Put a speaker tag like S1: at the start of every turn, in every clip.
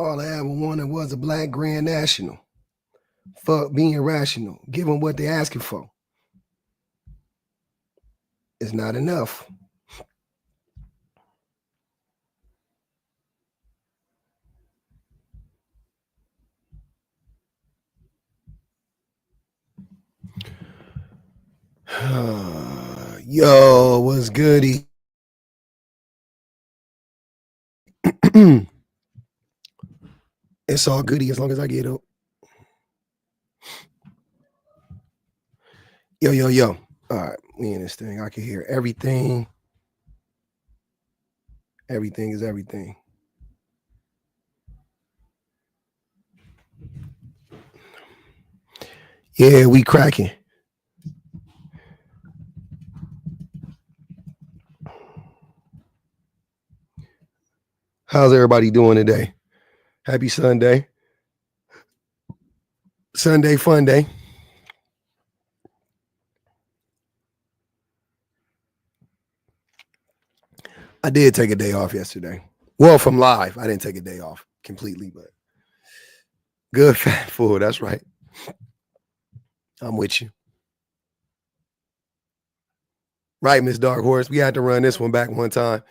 S1: All I ever wanted was a black grand national. Fuck being rational. Give them what they're asking for. It's not enough. Yo, what's goody? It's all goody as long as I get up. Yo. All right, we in this thing. I can hear everything. Everything is everything. Yeah, we cracking. How's everybody doing today? Happy Sunday. Sunday fun day. I did take a day off yesterday. Well, from live. I didn't take a day off completely, but good fat food. That's right. I'm with you. Right, Miss Dark Horse. We had to run this one back one time.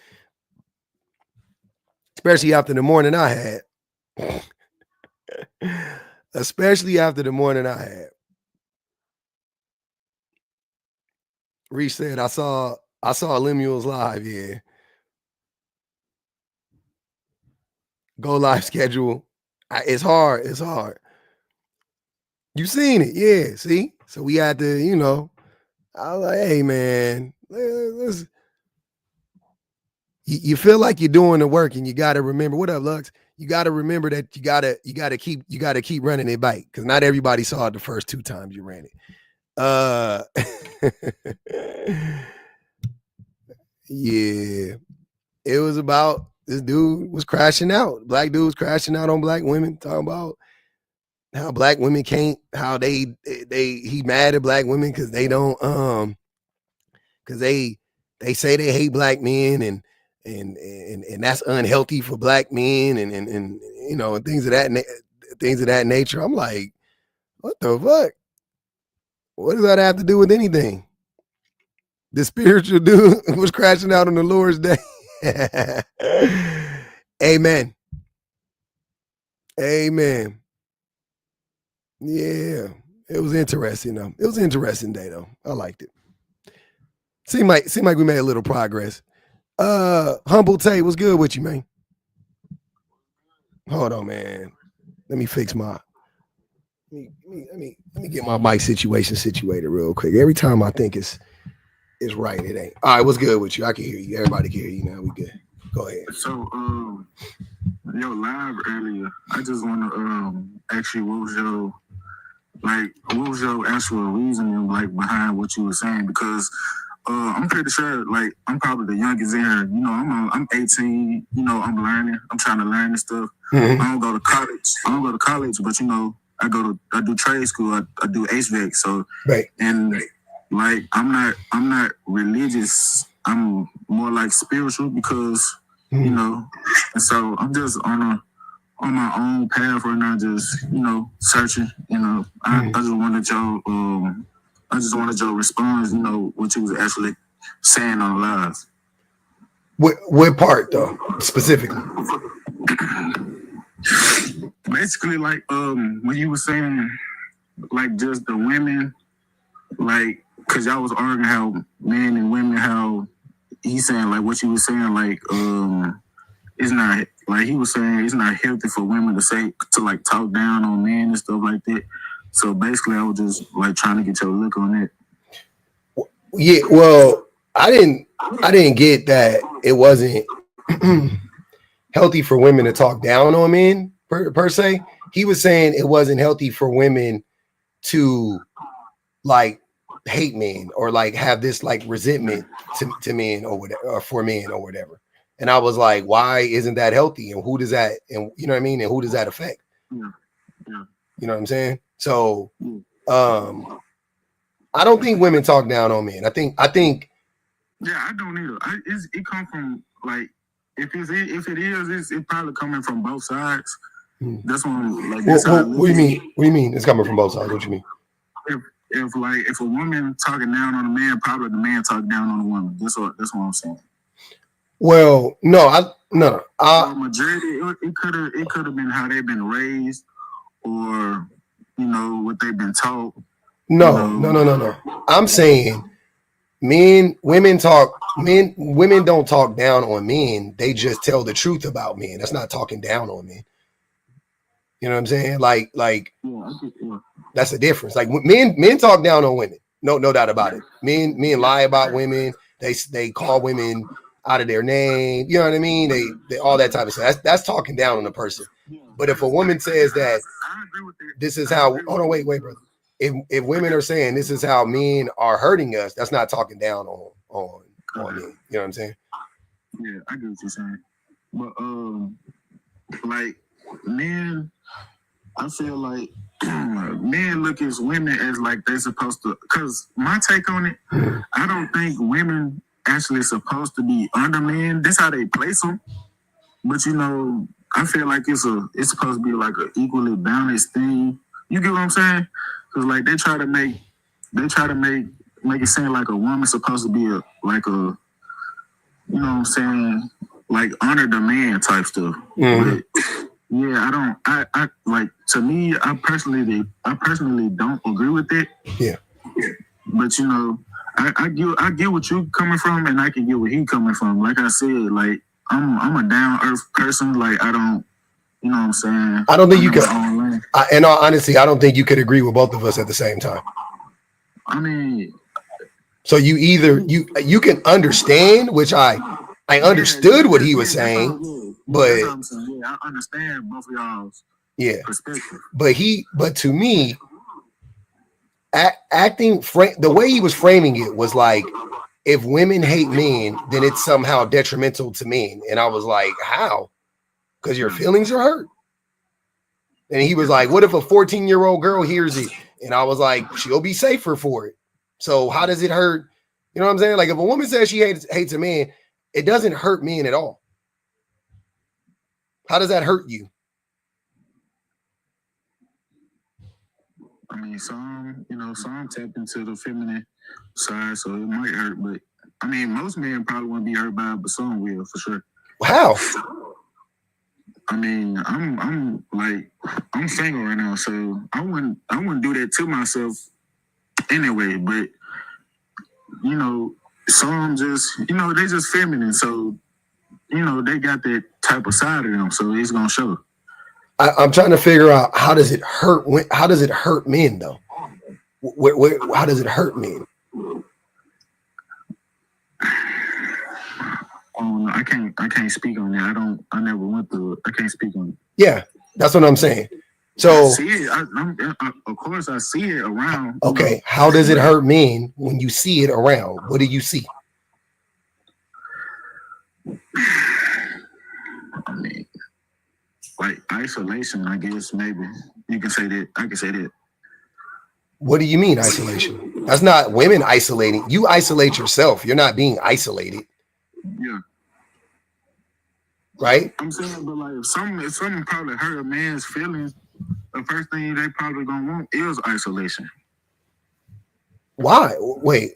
S1: Especially after the morning I had. Especially after the morning I had. Reese said, I saw Lemuel's live, yeah. Go live schedule. It's hard. It's hard. You seen it, yeah. See? So we had to, you know. I was like, hey man, let's. You feel like you're doing the work, and you got to remember. What up, Lux? You got to remember that you gotta keep running it back, because not everybody saw it the first 2 times you ran it. Yeah, it was about this dude was crashing out. Black dude was crashing out on black women, talking about how black women can't, how he mad at black women because they don't because they say they hate black men and that's unhealthy for black men and you know, and things of that nature. I'm like, what the fuck? What does that have to do with anything? The spiritual dude was crashing out on the Lord's day. Amen. Amen. Yeah, it was interesting though. It was an interesting day though. I liked it. Seemed like we made a little progress. Humble Tate, what's good with you, man? Hold on, man. Let me fix my. Let me get my mic situation situated real quick. Every time I think it's right, it ain't. All right, what's good with you? I can hear you. Everybody can hear you now. We good. Go ahead.
S2: So, yo, live earlier. I just want to ask you, what was your actual reasoning like behind what you were saying? Because I'm pretty sure, like, I'm probably the youngest in here. You know, I'm 18. You know, I'm learning. I'm trying to learn this stuff. Mm-hmm. I don't go to college, but you know, I do trade school. I do HVAC. So,
S1: right.
S2: And like, I'm not religious. I'm more like spiritual because you know. And so I'm just on my own path right now, just, you know, searching. You know, I just wanted your response. You know, what you was actually saying on live.
S1: What part though, specifically?
S2: Basically, like when you were saying, like, just the women, like, cause y'all was arguing how men and women, how he's saying, like, what you was saying, like, it's not, like, he was saying it's not healthy for women to like talk down on men and stuff like that. So basically, I was just like trying to get your look on that.
S1: Yeah, well, I didn't get that it wasn't healthy for women to talk down on men per se. He was saying it wasn't healthy for women to like hate men or like have this like resentment to men or whatever, or for men or whatever. And I was like, why isn't that healthy? And who does that, and you know what I mean? And who does that affect?
S2: Yeah.
S1: You know what I'm saying? So I don't think women talk down on men. I think
S2: yeah, I don't either. It come from, like, if it is, it's probably coming from both sides. That's what I'm like.
S1: What do you mean? What do you mean? It's coming from both sides. What you mean?
S2: If a woman talking down on a man, probably the man talking down on a woman. That's what I'm saying.
S1: Well, no.
S2: Majority, it could have been how they've been raised, or what they've been taught.
S1: No. I'm saying women don't talk down on men. They just tell the truth about men. That's not talking down on men. You know what I'm saying? Like that's the difference. Like men talk down on women. No doubt about it. Men lie about women. They call women out of their name. You know what I mean? They all that type of stuff. That's talking down on a person. But if a woman says that this is how, hold on, wait, brother. If women are saying this is how men are hurting us, that's not talking down on men. You know what I'm saying?
S2: Yeah, I get what you're saying. But like men, I feel like men look at women as like they're supposed to. Cause my take on it, I don't think women actually supposed to be under men. That's how they place them. But I feel like it's supposed to be like an equally balanced thing. You get what I'm saying? Cause like they try to make it seem like a woman's supposed to be you know what I'm saying, like honor the man type stuff. But yeah, I like, to me, I personally don't agree with it.
S1: Yeah.
S2: But I get what you coming from, and I can get where he coming from. Like I said, like I'm a down earth person. Like I don't, you know what I'm saying?
S1: I don't think you could. And honestly, I don't think you could agree with both of us at the same time.
S2: I mean,
S1: so you either you can understand, which I understood what he was saying, but
S2: I understand both of y'all's perspective.
S1: But to me, the way he was framing it was like, if women hate men, then it's somehow detrimental to men. And I was like, how? Because your feelings are hurt. And he was like, what if a 14-year-old girl hears it? And I was like, she'll be safer for it. So how does it hurt? You know what I'm saying? Like if a woman says she hates a man, it doesn't hurt men at all. How does that hurt you?
S2: I mean, some tap into the feminine side, so it might hurt. But I mean, most men probably won't be hurt by it, but some will for sure.
S1: How?
S2: I mean, I'm single right now, so I wouldn't do that to myself anyway. But some just they just feminine, so they got that type of side of them, so it's gonna show.
S1: I'm trying to figure out, how does it hurt? How does it hurt men though? How does it hurt men?
S2: I can't speak on that. I never went through it. I can't speak on it.
S1: Yeah, that's what I'm saying. So
S2: I see it. Of course, I see it around.
S1: Okay, how does it hurt men when you see it around? What do you see?
S2: I mean, like isolation, I guess. Maybe you can say that. I can say that.
S1: What do you mean isolation? That's not women isolating. You isolate yourself. You're not being isolated.
S2: Yeah.
S1: Right?
S2: I'm saying, but like if something probably hurt a man's feelings, the first thing they probably gonna want is isolation.
S1: Why? Wait.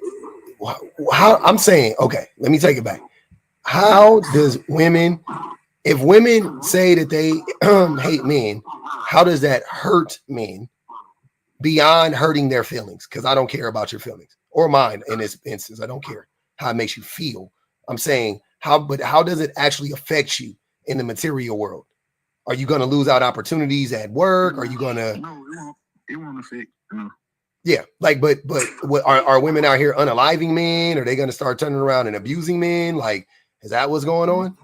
S1: How? I'm saying, okay, let me take it back. How does if women say that they hate men, how does that hurt men beyond hurting their feelings? Because I don't care about your feelings or mine in this instance. I don't care how it makes you feel. I'm saying how does it actually affect you in the material world? Are you going to lose out opportunities at work? Are you going to?
S2: No, it won't affect. No.
S1: Yeah, like, but what are women out here unaliving men? Are they going to start turning around and abusing men? Like, is that what's going on?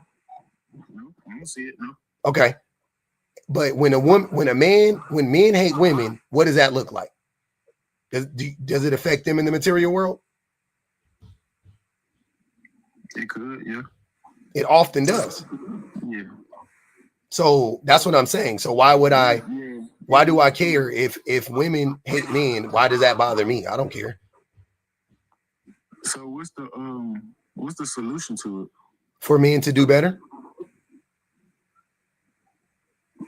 S2: No, I don't see it. No.
S1: Okay, but when men hate women, what does that look like? Does it affect them in the material world?
S2: It could, yeah.
S1: It often does.
S2: Yeah.
S1: So that's what I'm saying. So why would I? Why do I care if women hate men? Why does that bother me? I don't care.
S2: So what's the solution to it?
S1: For men to do better?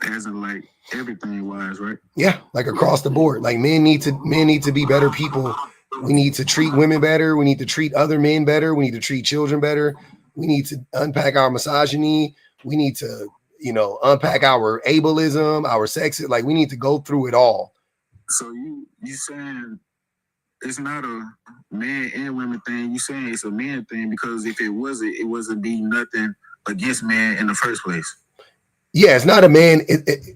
S2: as in like everything wise, right?
S1: Yeah, like across the board. Like men need to be better people. We need to treat women better. We need to treat other men better. We need to treat children better. We need to unpack our misogyny. We need to, unpack our ableism, our sexism. Like we need to go through it all.
S2: So you saying it's not a man and women thing. You saying it's a man thing because if it wasn't be nothing against man in the first place.
S1: Yeah, it's not a man.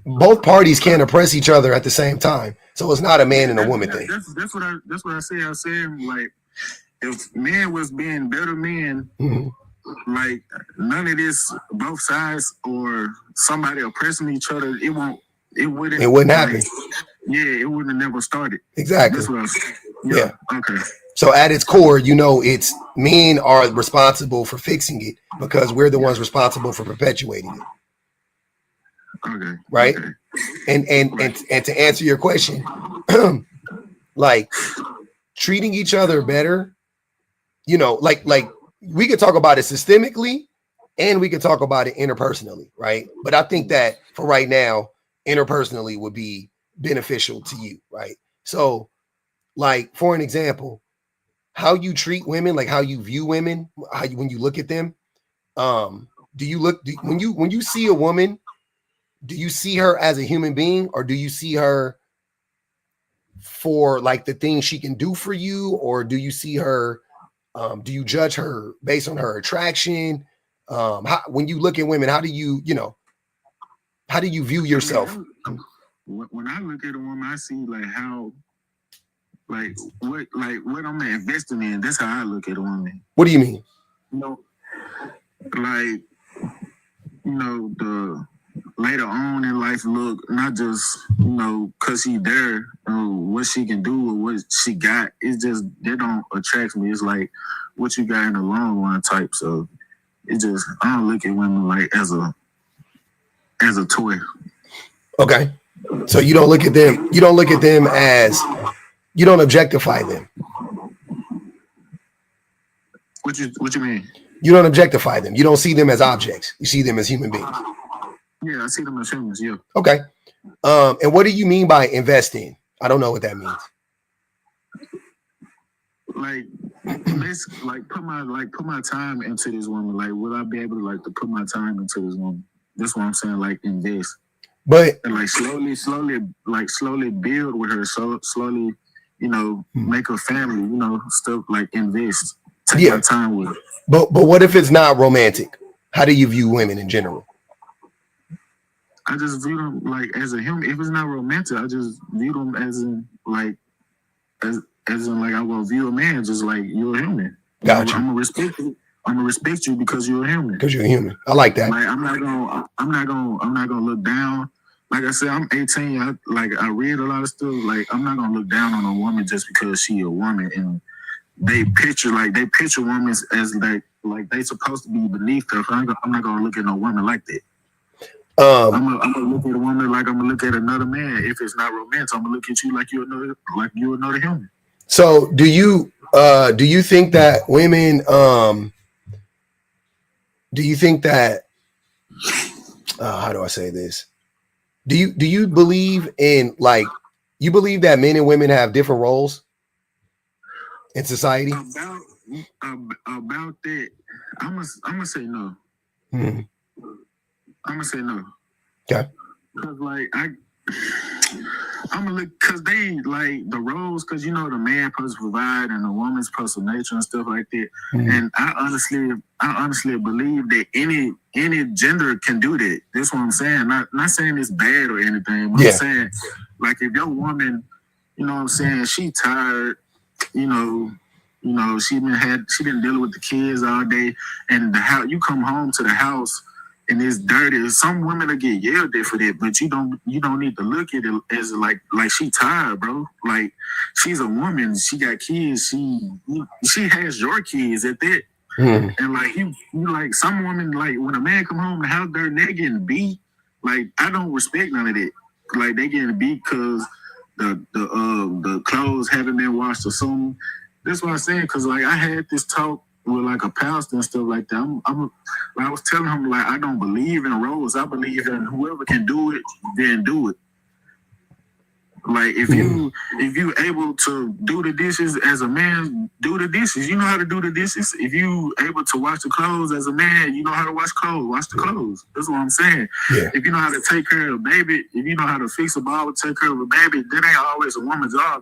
S1: Both parties can't oppress each other at the same time. So it's not a man and a woman thing.
S2: That's what I say. I said like if men was being better men, like none of this, both sides or somebody oppressing each other, it wouldn't happen. Yeah, it wouldn't have never started.
S1: Exactly.
S2: That's what I was saying.
S1: Yeah.
S2: Okay.
S1: So at its core, it's men are responsible for fixing it because we're the ones responsible for perpetuating it.
S2: Okay.
S1: Right.
S2: Okay.
S1: And to answer your question, like treating each other better, like we could talk about it systemically and we could talk about it interpersonally, right? But I think that for right now, interpersonally would be beneficial to you, right? So, like for an example, how you treat women, like how you view women, when you look at them, when you see a woman, do you see her as a human being or do you see her for like the things she can do for you, or do you see her? Do you judge her based on her attraction? When you look at women, how do you view yourself?
S2: When I look at a woman, I see like how, like what I'm investing in. That's how I look at a woman.
S1: What do you mean?
S2: Like the later on in life look, not just because she there, what she can do or what she got. It's just that don't attract me. It's like what you got in the long run type. So it just, I don't look at women like as a toy.
S1: Okay, so you don't look at them. You don't look at them as, you don't objectify them.
S2: What you mean?
S1: You don't objectify them. You don't see them as objects. You see them as human beings.
S2: Yeah, I see them as humans. Yeah.
S1: Okay. And what do you mean by investing? I don't know what that means.
S2: Like, let's put my time into this woman. Like, will I be able to put my time into this woman? That's what I'm saying. Like, invest.
S1: But
S2: and slowly build with her. So slowly, make a family. Stuff like invest. Take my time with her.
S1: But what if it's not romantic? How do you view women in general?
S2: I just view them like as a human. If it's not romantic, I just view them as in like I will view a man just like you're a human.
S1: Gotcha.
S2: I'm gonna respect you because you're a human.
S1: Because you're a human. I like that.
S2: Like I'm not gonna look down. Like I said, I'm 18. I read a lot of stuff. Like I'm not gonna look down on a woman just because she a woman. And they picture women as like they supposed to be beneath her. I'm not gonna look at no woman like that. I'm gonna look at a woman like I'm gonna look at another man. If it's not romantic, I'm gonna look at you like you're another human.
S1: So do you think that women do you think that how do I say this? Do you believe in you believe that men and women have different roles in society?
S2: About that, I'm gonna say no.
S1: Mm-hmm.
S2: I'm gonna say no.
S1: Okay.
S2: Cause I'm gonna look, cause they like the roles, cause the man supposed to provide and the woman's supposed to nature and stuff like that. Mm-hmm. And I honestly believe that any gender can do that. That's what I'm saying. Not saying it's bad or anything. But I'm saying, like, if your woman, she tired, she been dealing with the kids all day, and you come home to the house and it's dirty. Some women will get yelled at for that, but you don't need to look at it as like she tired, bro. Like, she's a woman, she got kids, she has your kids at that. Mm. And like you like some women, like when a man come home to the house dirty, they getting beat. Like, I don't respect none of that. Like, they getting beat because the clothes haven't been washed or something. That's what I'm saying. Cause like I had this talk with like a pastor and stuff like that. I was telling him, like, I don't believe in roles. I believe in whoever can do it, then do it. Like if you able to do the dishes as a man, do the dishes. You know how to do the dishes. If you able to wash the clothes as a man, you know how to wash clothes. Wash the clothes. That's what I'm saying.
S1: Yeah.
S2: If you know how to take care of a baby, if you know how to fix a ball, take care of a baby, that ain't always a woman's job.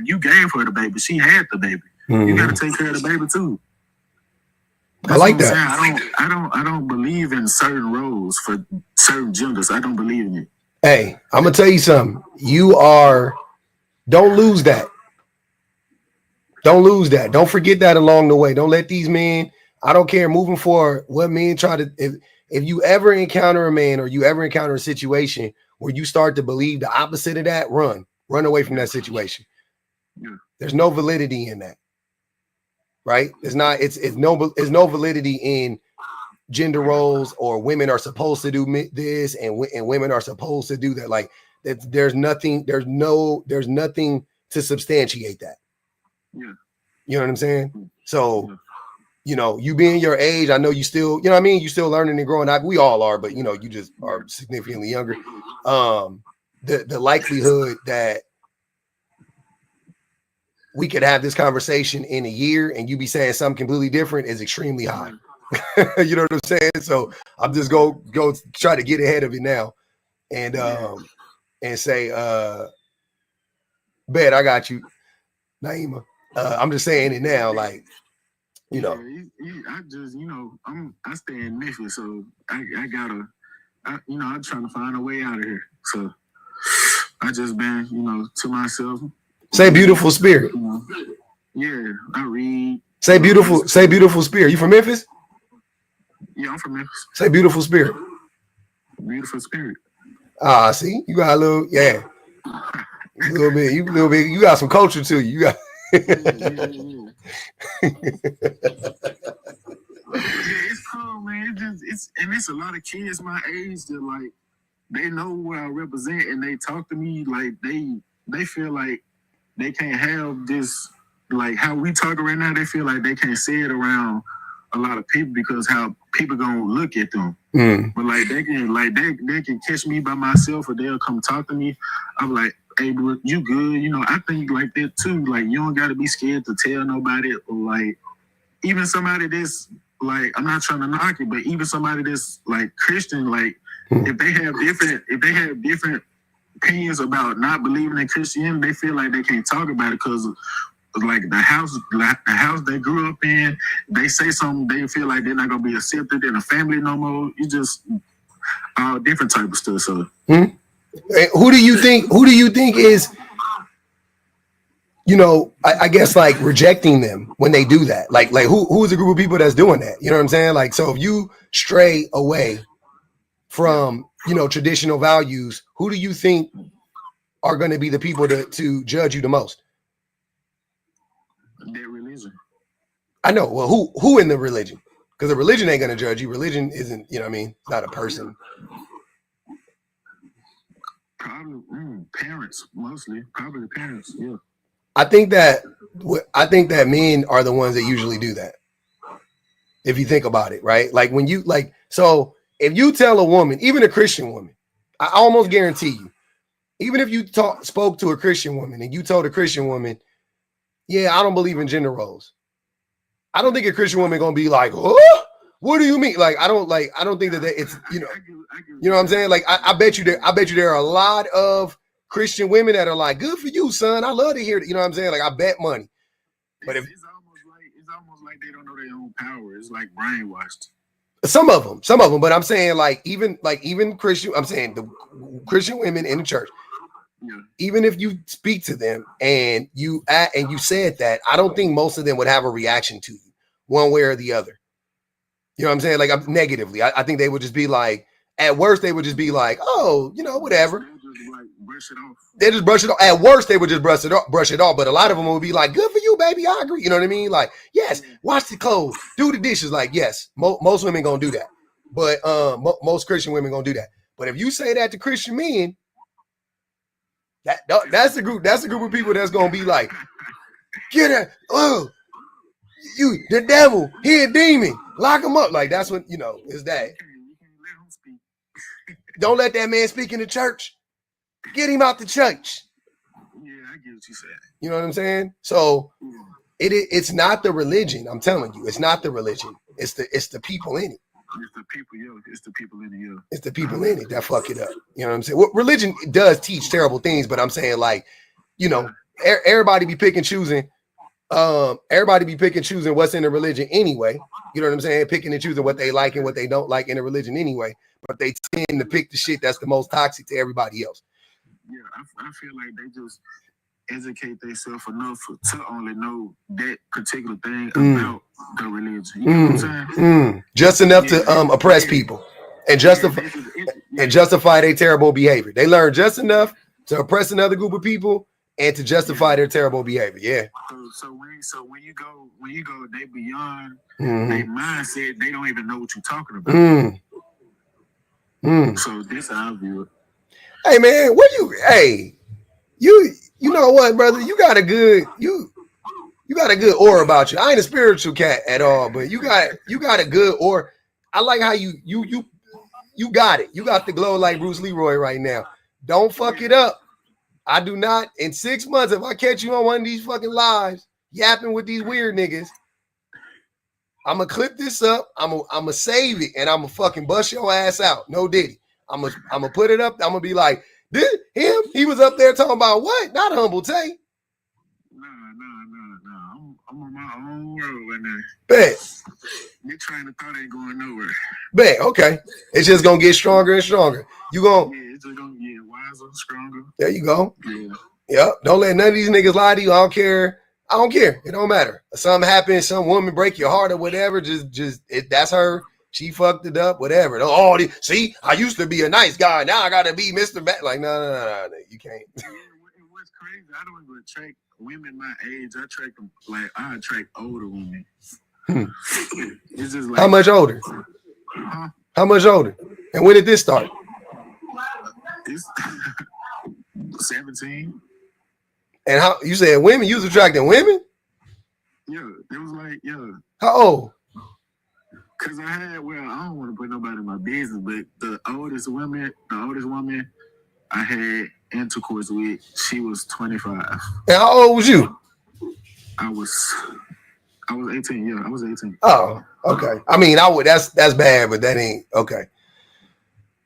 S2: You gave her the baby. She had the baby. You got to take care of the baby too. That's
S1: I like that.
S2: I don't believe in certain roles for certain genders. I don't believe in it.
S1: Hey, I'm gonna tell you something. Don't lose that. Don't lose that. Don't forget that along the way. Don't let these men, I don't care, moving forward, what men try to, if you ever encounter a man or you ever encounter a situation where you start to believe the opposite of that, run away from that situation.
S2: Yeah.
S1: There's no validity in that. Right? It's no validity in gender roles or women are supposed to do this and women are supposed to do that. Like there's nothing to substantiate that.
S2: Yeah.
S1: You know what I'm saying? So, you know, you being your age, I know you still, you know what I mean? You still learning and growing up. We all are, but you know, you just are significantly younger. The likelihood that we could have this conversation in a year and you be saying something completely different is extremely high. You know what I'm saying? So I'm just go try to get ahead of it now and say, bet I got you, Naima. I'm just saying it now, like, you know.
S2: I just, you know, I stay in Memphis, so I'm trying to find a way out of here. So I just been, you know, to myself.
S1: Say beautiful spirit.
S2: You know, yeah, I read.
S1: Say beautiful spirit. You from Memphis?
S2: Yeah, I'm from Memphis.
S1: Say beautiful spirit.
S2: Beautiful spirit.
S1: Ah, see, you got a little, a little bit. You got some culture to you. You got.
S2: Yeah, it's cool, man. It's a lot of kids my age that like they know what I represent and they talk to me like they feel like they can't have this, like how we talking right now. They feel like they can't say it around a lot of people because how people gonna look at them. But like they can catch me by myself or they'll come talk to me. I'm like, hey, bro, you good? You know, I think like that too. Like you don't gotta be scared to tell nobody. Or like even somebody that's like, I'm not trying to knock it, but even somebody that's like Christian, like if they have different opinions about not believing in Christianity, they feel like they can't talk about it because like the house they grew up in, they say something, they feel like they're not gonna be accepted in a family no more. You just all different type of stuff. So
S1: who do you think is, you know, I guess like rejecting them when they do that? Like who's a group of people that's doing that? You know what I'm saying? Like, so if you stray away from, you know, traditional values, who do you think are going to be the people to judge you the most?
S2: Their religion.
S1: I know. Well, who in the religion? Because the religion ain't going to judge you. Religion isn't, you know what I mean? It's not a person.
S2: Probably parents, mostly. Probably the parents, yeah.
S1: I think that men are the ones that usually do that. If you think about it, right? Like when you like, so if you tell a woman, even a Christian woman, I almost guarantee you, even if you spoke to a Christian woman and you told a Christian woman, yeah, I don't believe in gender roles, I don't think a Christian woman gonna be like, oh, what do you mean? Like, I don't think that it's, you know what I'm saying? Like, I bet you there are a lot of Christian women that are like, good for you, son. I love to hear that. You know what I'm saying? Like, I bet money. But if
S2: it's almost like they don't know their own power. It's like brainwashed.
S1: Some of them, but I'm saying like even Christian, I'm saying the Christian women in the church, even if you speak to them and you said that, I don't think most of them would have a reaction to you one way or the other. You know what I'm saying? Like, I'm negatively. I think they would just be like, at worst, they would just be like, oh, you know, whatever. They just brush it off. At worst, they would just brush it off. But a lot of them would be like, good for you, baby. I agree. You know what I mean? Like, yes, wash the clothes, do the dishes. Like, yes, most women gonna do that. But most Christian women gonna do that. But if you say that to Christian men, that's the group of people that's gonna be like, get it. Oh, You, the devil, he a demon. Lock him up. Like that's what is that.
S2: You can't let him speak.
S1: Don't let that man speak in the church. Get him out the church.
S2: Yeah, I get what you said.
S1: You know what I'm saying? So it's not the religion. I'm telling you, it's not the religion. It's the people in it.
S2: It's the people, yo. It's the people in it, yo.
S1: It's the people in it that fuck it up. You know what I'm saying? Well, religion does teach terrible things, but I'm saying like, everybody be picking choosing. Everybody be picking choosing what's in the religion anyway. You know what I'm saying? Picking and choosing what they like and what they don't like in the religion anyway. But they tend to pick the shit that's the most toxic to everybody else.
S2: Yeah, I feel like they just educate themselves enough to only know that particular thing about the religion. You know what I'm saying?
S1: Just enough to oppress people and justify their terrible behavior. They learn just enough to oppress another group of people and to justify their terrible behavior. Yeah.
S2: So when you go, they beyond their mindset. They don't even know what you're talking about. So this how I view it.
S1: Hey man, you know what, brother? You got a good aura about you. I ain't a spiritual cat at all, but you got a good aura. I like how you got it. You got the glow like Bruce Leroy right now. Don't fuck it up. I do not. In 6 months, if I catch you on one of these fucking lives yapping with these weird niggas, I'm gonna clip this up. I'm gonna save it, and I'm gonna fucking bust your ass out. No Diddy. I'm gonna put it up. I'm gonna be like, him? He was up there talking about what? Not Humble Tay.
S2: No. I'm on my own world right now.
S1: Bet.
S2: Your train of thought ain't going nowhere.
S1: Bet. Okay. It's just gonna get stronger and stronger. You gonna
S2: it's just gonna get wiser, stronger.
S1: There you go.
S2: Yeah.
S1: Yep. Don't let none of these niggas lie to you. I don't care. It don't matter. If something happens, some woman break your heart or whatever. That's her. She fucked it up. Whatever. See, I used to be a nice guy. Now I gotta be Mr. Bad. Like no. You can't.
S2: What's crazy? I don't even attract women my age. I attract older women. It's just like
S1: how much older?
S2: Huh?
S1: How much older? And when did this start?
S2: It's 17.
S1: And how you said women? You was attracting women?
S2: Yeah, it was like
S1: How old?
S2: Cause I don't want to put nobody in my business, but the oldest woman I had intercourse with, she was 25.
S1: And how old was you?
S2: I was 18. Yeah, I was 18.
S1: Oh, okay. I mean, that's bad, but that ain't okay.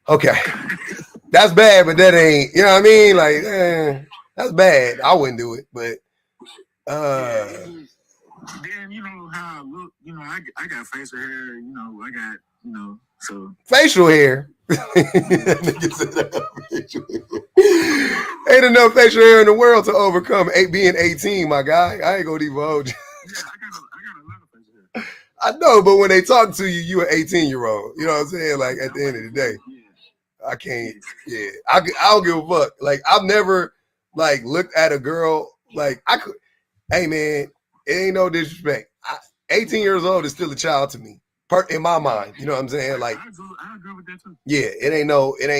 S1: Okay. That's bad, but that ain't, you know what I mean? Like, that's bad. I wouldn't do it, but
S2: then you know how I look, I got facial hair, I got, so
S1: facial hair. Ain't enough facial hair in the world to overcome being 18, my guy. I ain't gonna divulge.
S2: Yeah, I got a lot of facial hair.
S1: I know, but when they talk to you, you an 18-year-old. You know what I'm saying? Like at the end of the day, I can't. Yeah, I don't give a fuck. Like I've never like looked at a girl like I could. Hey man, it ain't no disrespect. 18 years old is still a child to me. In my mind, you know what I'm saying? Like,
S2: I agree with that too.
S1: Yeah, it ain't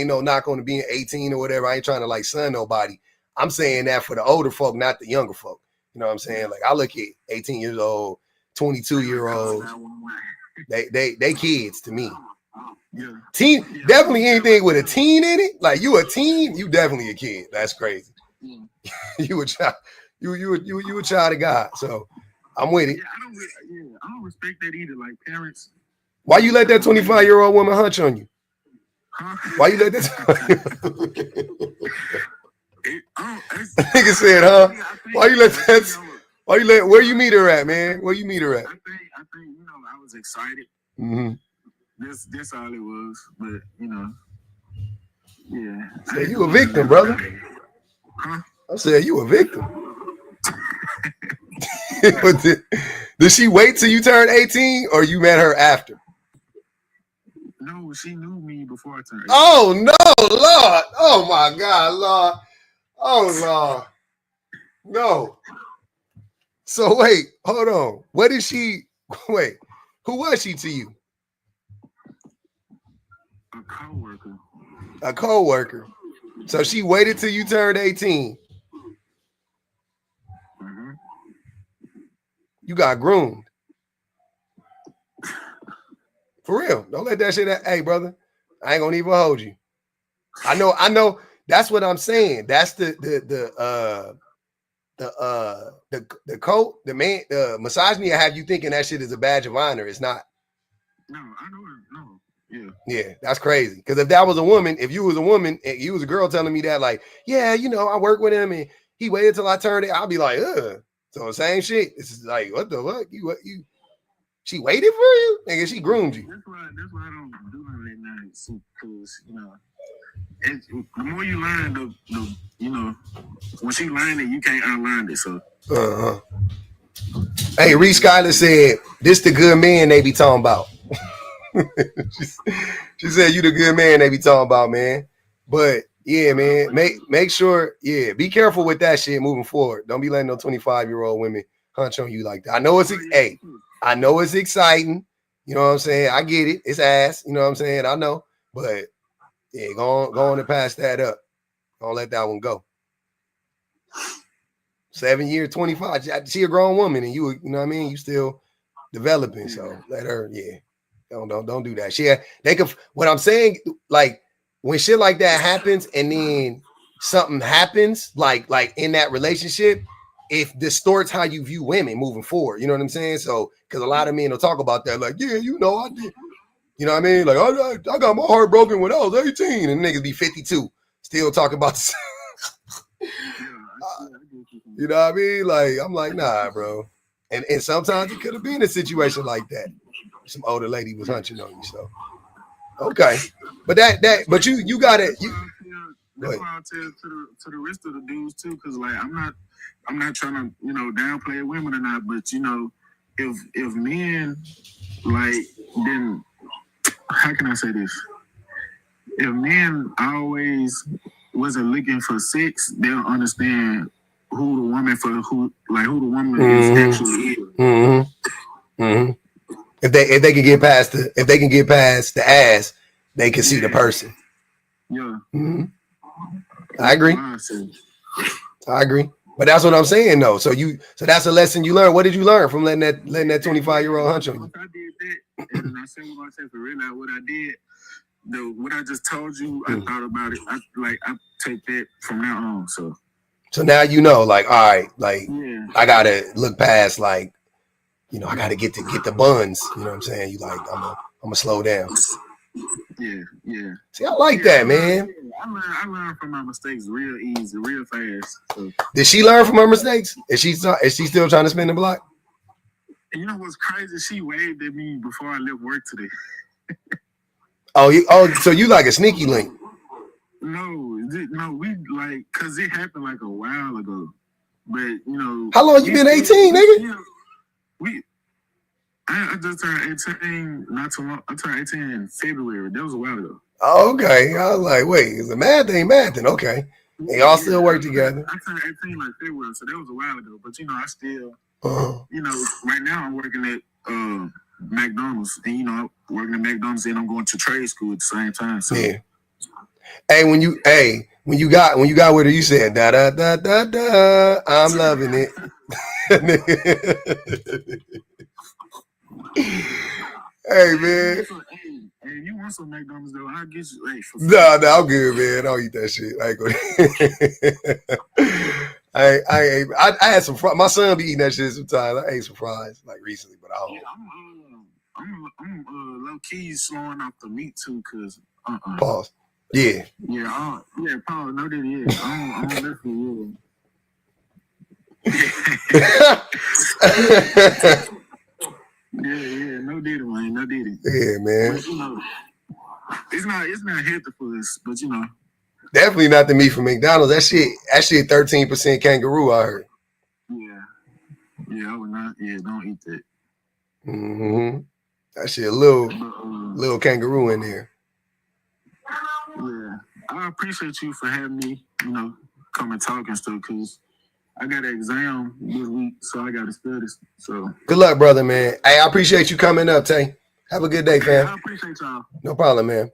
S1: no knock on to being 18 or whatever. I ain't trying to like son nobody. I'm saying that for the older folk, not the younger folk. You know what I'm saying? Like I look at 18 years old, 22-year-olds. They kids to me.
S2: Yeah.
S1: Teen, definitely anything with a teen in it. Like you a teen, you definitely a kid. That's crazy. You a child. You a child of God. So I'm with it.
S2: Yeah, I don't respect that either. Like parents.
S1: Why you let that 25-year-old woman hunch on you?
S2: Huh?
S1: Why you let that? Nigga said, huh? Why you let that? Where you meet her at, man? Where you meet her at?
S2: I think I was excited.
S1: Mm-hmm.
S2: This all it was, but yeah.
S1: So you a victim, brother?
S2: Huh?
S1: I said you a victim. Did she wait till you turned 18, or you met her after?
S2: No, she knew me before I turned 18.
S1: Oh no, Lord! Oh my God, Lord! Oh Lord! No. So wait, hold on. What did she? Wait, who was she to you?
S2: A coworker.
S1: A coworker. So she waited till you turned 18.
S2: Mm-hmm.
S1: You got groomed. For real. Don't let that shit. Hey, brother, I ain't gonna even hold you. I know. That's what I'm saying. That's the coat, the misogyny. I have you thinking that shit is a badge of honor. It's not.
S2: No, I know it. No. Yeah.
S1: Yeah, that's crazy. Because if that was a woman, if you was a woman and you was a girl telling me that, like, yeah, you know, I work with him and he waited till I turned it, I'll be like, ugh. So same shit. It's like, what the fuck? You she waited for you? Nigga, she groomed you.
S2: That's why I don't do none of that now. Because, you know, the more you learn, the you know, once you learn it, you can't unlearn it. So
S1: Hey, Reese Skyler said, this the good man they be talking about. she said, you the good man they be talking about, man. But yeah, man, make sure, yeah, be careful with that shit moving forward. Don't be letting no 25-year-old women hunch on you like that. I know it's I know it's exciting. You know what I'm saying? I get it. It's ass. You know what I'm saying? I know. But yeah, go on and pass that up. Don't let that one go. 7 years, 25. She a grown woman, and you know what I mean? You still developing. So let her, yeah. Don't do that. They could. What I'm saying, like when shit like that happens, and then something happens, like in that relationship, it distorts how you view women moving forward. You know what I'm saying? So because a lot of men will talk about that, like, yeah, you know, I did. You know what I mean? Like I got my heart broken when I was 18, and niggas be 52, still talking about. You know what I mean? Like I'm like, nah, bro. And sometimes it could have been a situation like that. Some older lady was hunching on you, so okay. But but you got it.
S2: That's why I tell to the rest of the dudes too, because like I'm not trying to, you know, downplay women or not, but you know, if men like then how can I say this? If men always wasn't looking for sex, they'll understand who the woman the woman is actually is.
S1: If they can get past the ass, they can see the person.
S2: Yeah.
S1: I agree. But that's what I'm saying though. So that's a lesson you learned. What did you learn from letting that 25-year-old hunch on you?
S2: I did that, and I said what I said for real. What I did, what I just told you, I thought about it. I take that from now on. So
S1: now you know, like, all right, like I gotta look past, like, you know, I gotta get the buns. You know what I'm saying? You like, I'm gonna slow down.
S2: Yeah.
S1: See, I like that, man.
S2: I learned from my mistakes real easy, real fast. So.
S1: Did she learn from her mistakes? Is she still trying to spin the block?
S2: You know what's crazy? She waved at me before I left work today.
S1: So you like a sneaky link?
S2: No, we like, cause it happened like a while ago. But you know,
S1: how long you been 18, nigga?
S2: I just turned 18 not too long. I turned 18 in February. That was a while ago.
S1: Oh, okay. I was like, wait, is the math ain't math then? Okay. And y'all still work together.
S2: I turned 18 like February, so that was a while ago. But you know, I still, you know, right now I'm working at McDonald's, and you know, I'm working at McDonald's, and I'm going to trade school at the same time. So
S1: yeah. Hey, when you got with her, you said da da da da da. I'm loving it. Hey man.
S2: Hey, you want some McDonald's though? I'll get you. Hey,
S1: no, I'm good, man. I don't eat that shit. I had some fries. My son be eating that shit sometimes. I ate some fries like recently, but I don't.
S2: Yeah, I'm low key slowing off the meat too, cause
S1: Pause. Yeah.
S2: Yeah. Pause. No, that is. I don't mess with you. Yeah, no did it, man. No did it.
S1: Yeah, man.
S2: But, you know, it's not healthy for us, but you know.
S1: Definitely not the meat from McDonald's. That shit 13% kangaroo, I heard.
S2: Yeah, I would not. Yeah, don't eat that.
S1: That shit a little kangaroo in there.
S2: Yeah, I appreciate you for having me, you know, come and talk and stuff, because I got an exam this week, so I got to study. So
S1: good luck, brother, man. Hey, I appreciate you coming up, Tay. Have a good day, fam.
S2: I appreciate y'all.
S1: No problem, man.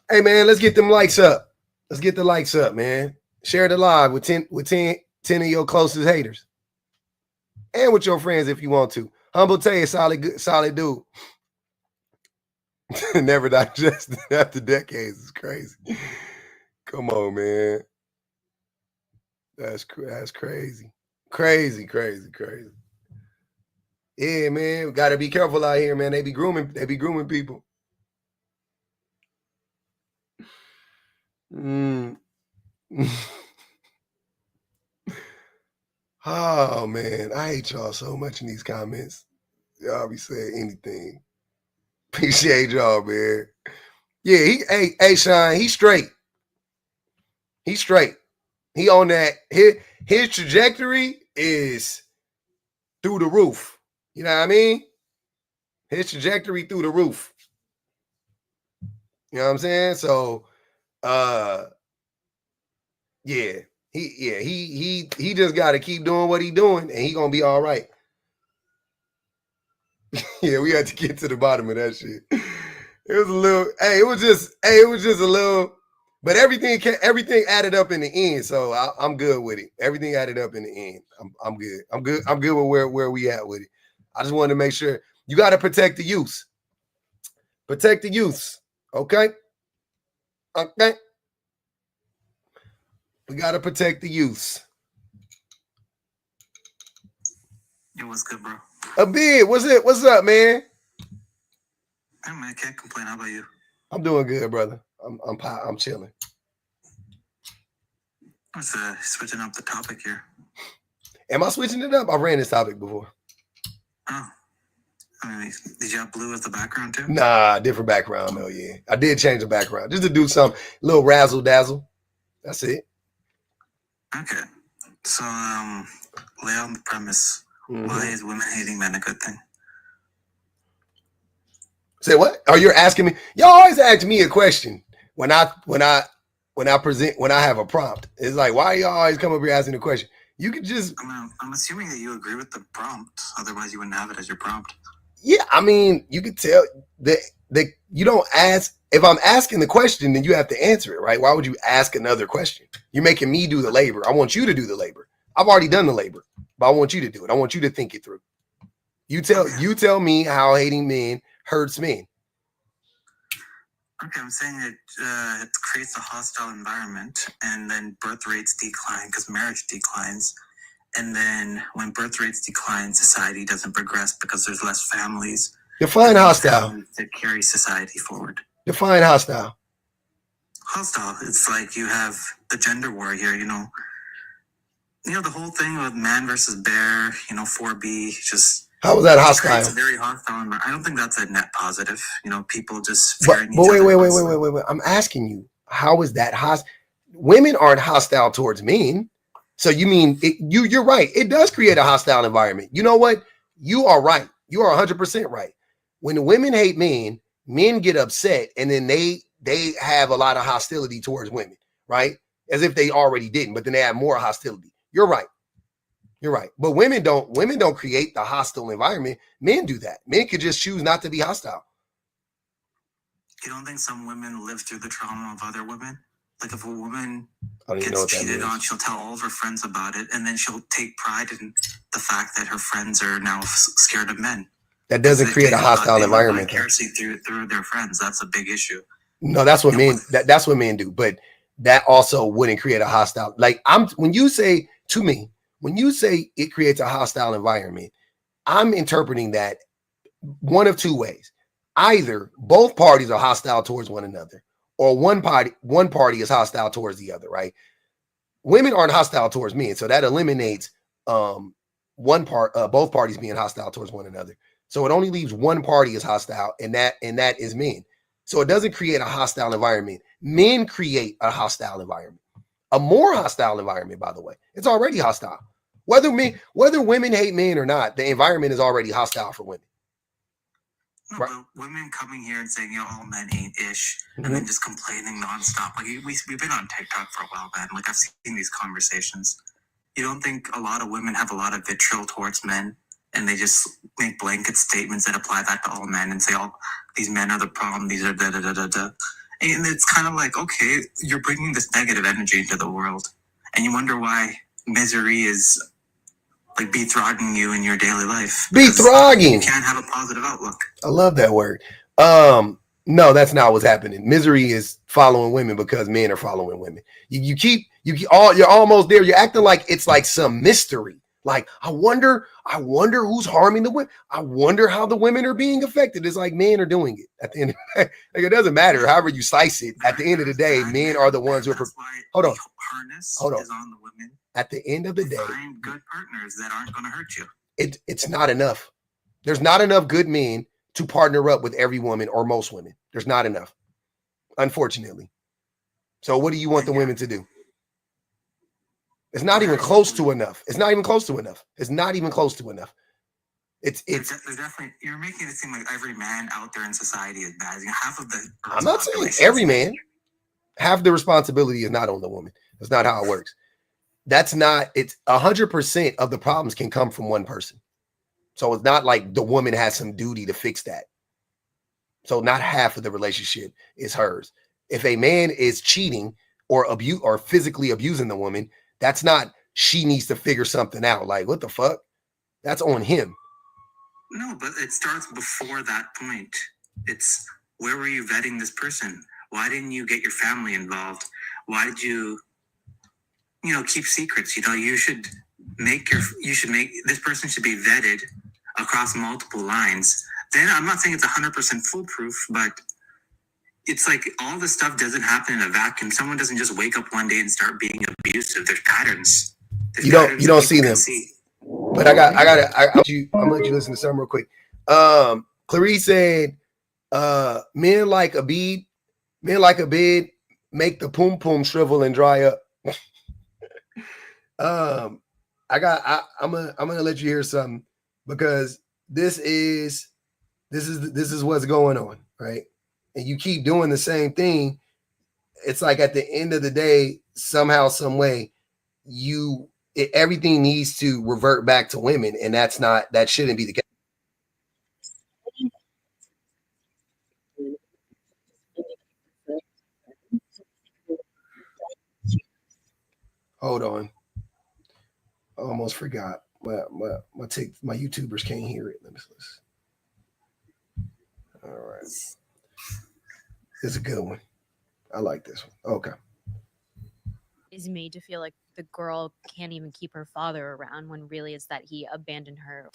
S1: Hey, man, let's get them likes up. Let's get the likes up, man. Share the live with 10 of your closest haters, and with your friends if you want to. Humble Tay, solid dude. Never digested after decades is crazy. Come on, man. That's crazy. Crazy. Yeah, man. We gotta be careful out here, man. They be grooming people. Oh man, I hate y'all so much in these comments. Y'all be saying anything. Appreciate y'all, man. Yeah, hey, Sean, he's straight. He's straight. He on that. His trajectory is through the roof. You know what I mean? His trajectory through the roof. You know what I'm saying? So, yeah, he just got to keep doing what he doing, and he gonna be all right. Yeah, we had to get to the bottom of that shit. It was a little. It was just a little. But everything added up in the end, so I'm good with it. Everything added up in the end. I'm good. I'm good with where we at with it. I just wanted to make sure you got to protect the youth. Protect the youth. Okay. Okay. We got to protect the youth.
S2: Yo, what's good, bro?
S1: A bit. What's up, man?
S2: Hey, man, I can't complain. How about you?
S1: I'm doing good, brother. I'm chilling.
S2: Let's switching up the topic here.
S1: Am I switching it up? I ran this topic before.
S2: Oh. I mean, did you have blue as the background too?
S1: Nah, different background though, yeah. I did change the background just to do some little razzle dazzle. That's it.
S2: Okay. So lay on the premise. Why is women hating men a good thing?
S1: Say what? Are you asking me? Y'all always ask me a question when I have a prompt. It's like, why y'all always come up here asking a question? You could just.
S2: I'm assuming that you agree with the prompt. Otherwise, you wouldn't have it as your prompt.
S1: Yeah, I mean, you could tell that you don't ask. If I'm asking the question, then you have to answer it, right? Why would you ask another question? You're making me do the labor. I want you to do the labor. I've already done the labor, but I want you to do it. I want you to think it through. You tell me how hating men hurts men.
S2: Okay, I'm saying it creates a hostile environment, and then birth rates decline because marriage declines. And then when birth rates decline, society doesn't progress because there's less families.
S1: Define hostile.
S2: To carry society forward.
S1: Define hostile.
S2: Hostile. It's like you have the gender war here, you know, the whole thing with man versus bear, 4B, just.
S1: How was that hostile?
S2: It's a very hostile environment. I don't think that's a net positive. People just
S1: fearing each other. Wait. I'm asking you, how is that hostile? Women aren't hostile towards men. So you mean you're right. It does create a hostile environment. You know what? You are right. You are 100% right. When women hate men, men get upset, and then they have a lot of hostility towards women, right? As if they already didn't, but then they have more hostility. You're right. You're right. But women don't create the hostile environment. Men do that. Men could just choose not to be hostile.
S2: You don't think some women live through the trauma of other women? Like if a woman gets cheated on, she'll tell all of her friends about it, and then she'll take pride in the fact that her friends are now scared of men.
S1: That doesn't create a hostile environment.
S2: Through their friends, that's a big issue.
S1: No, that's what men. That's what men do. But that also wouldn't create a hostile. Like when you say to me, when you say it creates a hostile environment, I'm interpreting that one of two ways. Either both parties are hostile towards one another, or one party is hostile towards the other, right? Women aren't hostile towards men, so that eliminates both parties being hostile towards one another. So it only leaves one party as hostile, and that is men. So it doesn't create a hostile environment. Men create a hostile environment. A more hostile environment, by the way. It's already hostile. Whether women hate men or not, the environment is already hostile for women.
S2: No, right. But women coming here and saying, all men ain't ish, and then just complaining nonstop. Like, we've been on TikTok for a while, man. Like, I've seen these conversations. You don't think a lot of women have a lot of vitriol towards men, and they just make blanket statements that apply that to all men and say, these men are the problem, these are da-da-da-da-da. And it's kind of like, okay, you're bringing this negative energy into the world, and you wonder why misery is like betrogging you in your daily life.
S1: Betrogging.
S2: You can't have a positive outlook.
S1: I love that word. No, that's not what's happening. Misery is following women because men are following women. You're almost there. You're acting like it's like some mystery. Like, I wonder who's harming the women. I wonder how the women are being affected. It's like men are doing it at the end of the day. Like, it doesn't matter however you slice it. At the end of the day, men are the ones who are. Hold on. Hold on.
S2: Is on the women.
S1: At the end of the day,
S2: find good partners that aren't going to hurt you.
S1: It's not enough. There's not enough good men to partner up with every woman or most women. There's not enough, unfortunately. So what do you want the women to do? It's not even close to enough. It's not even close to enough. It's not even close to enough. It's
S2: definitely, you're making it seem like every man out there in society is bad. Half of the
S1: I'm not saying every man. Half the responsibility is not on the woman. That's not how it works. That's not, it's 100% of the problems can come from one person. So it's not like the woman has some duty to fix that. So not half of the relationship is hers. If a man is cheating or physically abusing the woman, that's not, she needs to figure something out. Like, what the fuck? That's on him.
S2: No, but it starts before that point. It's, where were you vetting this person? Why didn't you get your family involved? Why did you, keep secrets? You should make this person should be vetted across multiple lines. Then I'm not saying it's 100% foolproof, but it's like all this stuff doesn't happen in a vacuum. Someone doesn't just wake up one day and start being abusive. There's patterns.
S1: You don't see them. But I'm gonna let you listen to something real quick. Clarice said, men like a bead, make the poom poom shrivel and dry up. I'm gonna let you hear something, because this is what's going on, right? And you keep doing the same thing. It's like at the end of the day, somehow, some way, everything needs to revert back to women, and that shouldn't be the case. Hold on, I almost forgot. My YouTubers can't hear it. Let me listen. All right, it's a good one. I like this one. Okay.
S3: Is made to feel like the girl can't even keep her father around, when really it's that he abandoned her.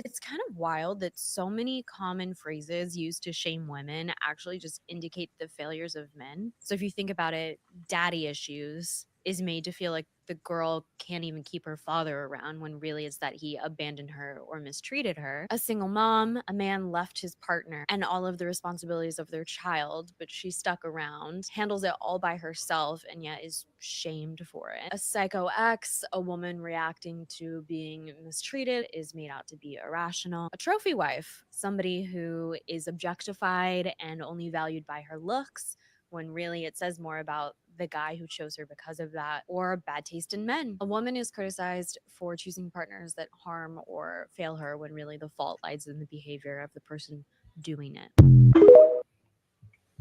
S3: It's kind of wild that so many common phrases used to shame women actually just indicate the failures of men. So if you think about it, daddy issues is made to feel like the girl can't even keep her father around, when really it's that he abandoned her or mistreated her. A single mom, a man left his partner and all of the responsibilities of their child, but she stuck around, handles it all by herself, and yet is shamed for it. A psycho ex, a woman reacting to being mistreated, is made out to be irrational. A trophy wife, somebody who is objectified and only valued by her looks, when really it says more about the guy who chose her because of that. Or bad taste in men. A woman is criticized for choosing partners that harm or fail her, when really the fault lies in the behavior of the person doing it.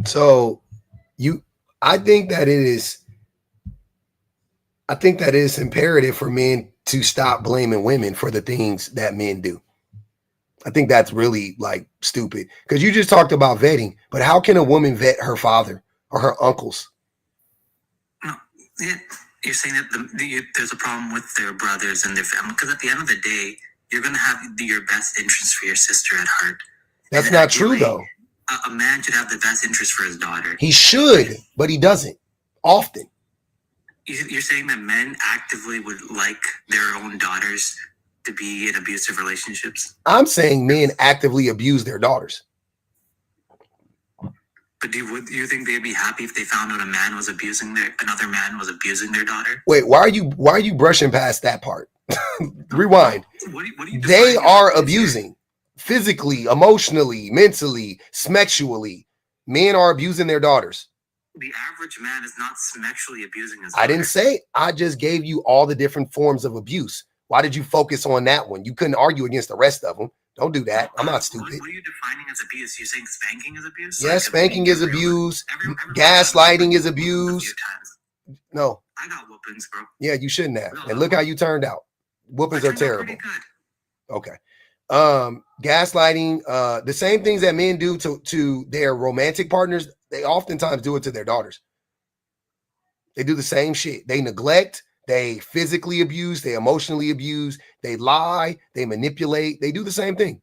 S1: So I think that it is imperative for men to stop blaming women for the things that men do. I think that's really like stupid, because you just talked about vetting, but how can a woman vet her father or her uncles?
S2: No, you're saying that there's a problem with their brothers and their family, because at the end of the day, you're going to have your best interest for your sister at heart.
S1: That's not true, though.
S2: A man should have the best interest for his daughter.
S1: He should, but he doesn't often.
S2: You're saying that men actively would like their own daughters to be in abusive relationships?
S1: I'm saying men actively abuse their daughters.
S2: But do you think they'd be happy if they found out another man was abusing their daughter?
S1: Wait, why are you brushing past that part? Rewind.
S2: What do you
S1: they are abusing physically, emotionally, mentally, sexually. Men are abusing their daughters.
S2: The average man is not sexually abusing his daughter.
S1: I didn't say. I just gave you all the different forms of abuse. Why did you focus on that one? You couldn't argue against the rest of them. Don't do that. I'm not stupid.
S2: What are you defining as abuse? You're saying spanking is abuse?
S1: Yes, spanking is abuse. Gaslighting is abuse. No.
S2: I got whoopings, bro.
S1: Yeah, you shouldn't have. And look how you turned out. Whoopings are terrible. Okay. Gaslighting, the same things that men do to their romantic partners, they oftentimes do it to their daughters. They do the same shit. They neglect, they physically abuse, they emotionally abuse, they lie, they manipulate, they do the same thing.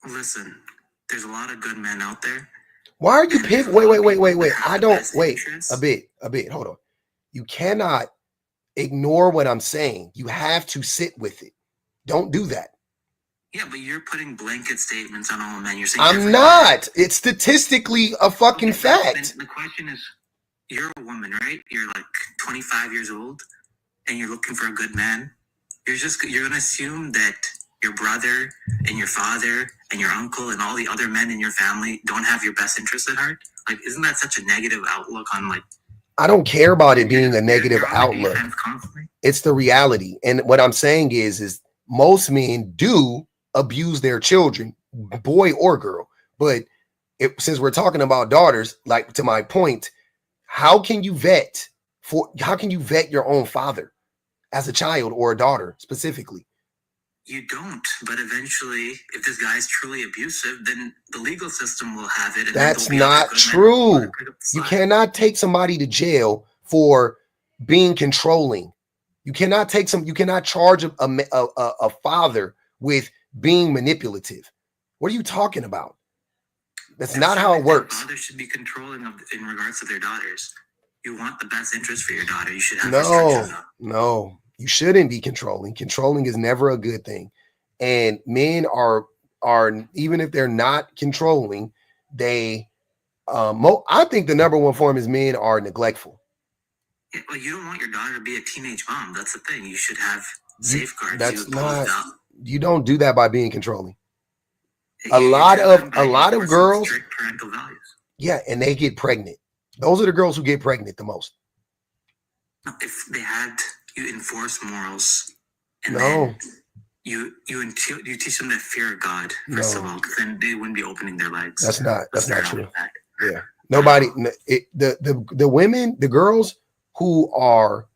S2: Listen, there's a lot of good men out there.
S1: Why are you picking? Wait. I don't wait a bit. Hold on. You cannot ignore what I'm saying. You have to sit with it. Don't do that.
S2: Yeah, but you're putting blanket statements on all men. You're saying
S1: I'm not. It's statistically a fucking fact.
S2: The question is, you're a woman, right? You're like 25 years old, and you're looking for a good man. You're gonna assume that your brother and your father and your uncle and all the other men in your family don't have your best interest at heart. Like, isn't that such a negative outlook on like?
S1: I don't care about it being a negative outlook. It's the reality. And what I'm saying is most men do abuse their children, boy or girl. But since we're talking about daughters, like to my point, how can you vet your own father as a child or a daughter specifically?
S2: You don't, but eventually, if this guy's truly abusive, then the legal system will have it. And
S1: that's not true. You cannot take somebody to jail for being controlling. You cannot charge a father with being manipulative. What are you talking about? That's not how it works.
S2: Fathers should be controlling in regards to their daughters. You want the best interest for your daughter. You should have
S1: No. You shouldn't be controlling. Controlling is never a good thing. And men are even if they're not controlling, they I think the number one form is men are neglectful.
S2: Yeah, well, you don't want your daughter to be a teenage mom. That's the thing. You should have safeguards.
S1: You don't do that by being controlling. A lot of girls,
S2: strict parental values.
S1: Yeah, and they get pregnant. Those are the girls who get pregnant the most.
S2: If they had you enforce morals, and then you teach them the fear of God, first of all, then they wouldn't be opening their legs.
S1: That's not true. Yeah, nobody. The women, the girls who are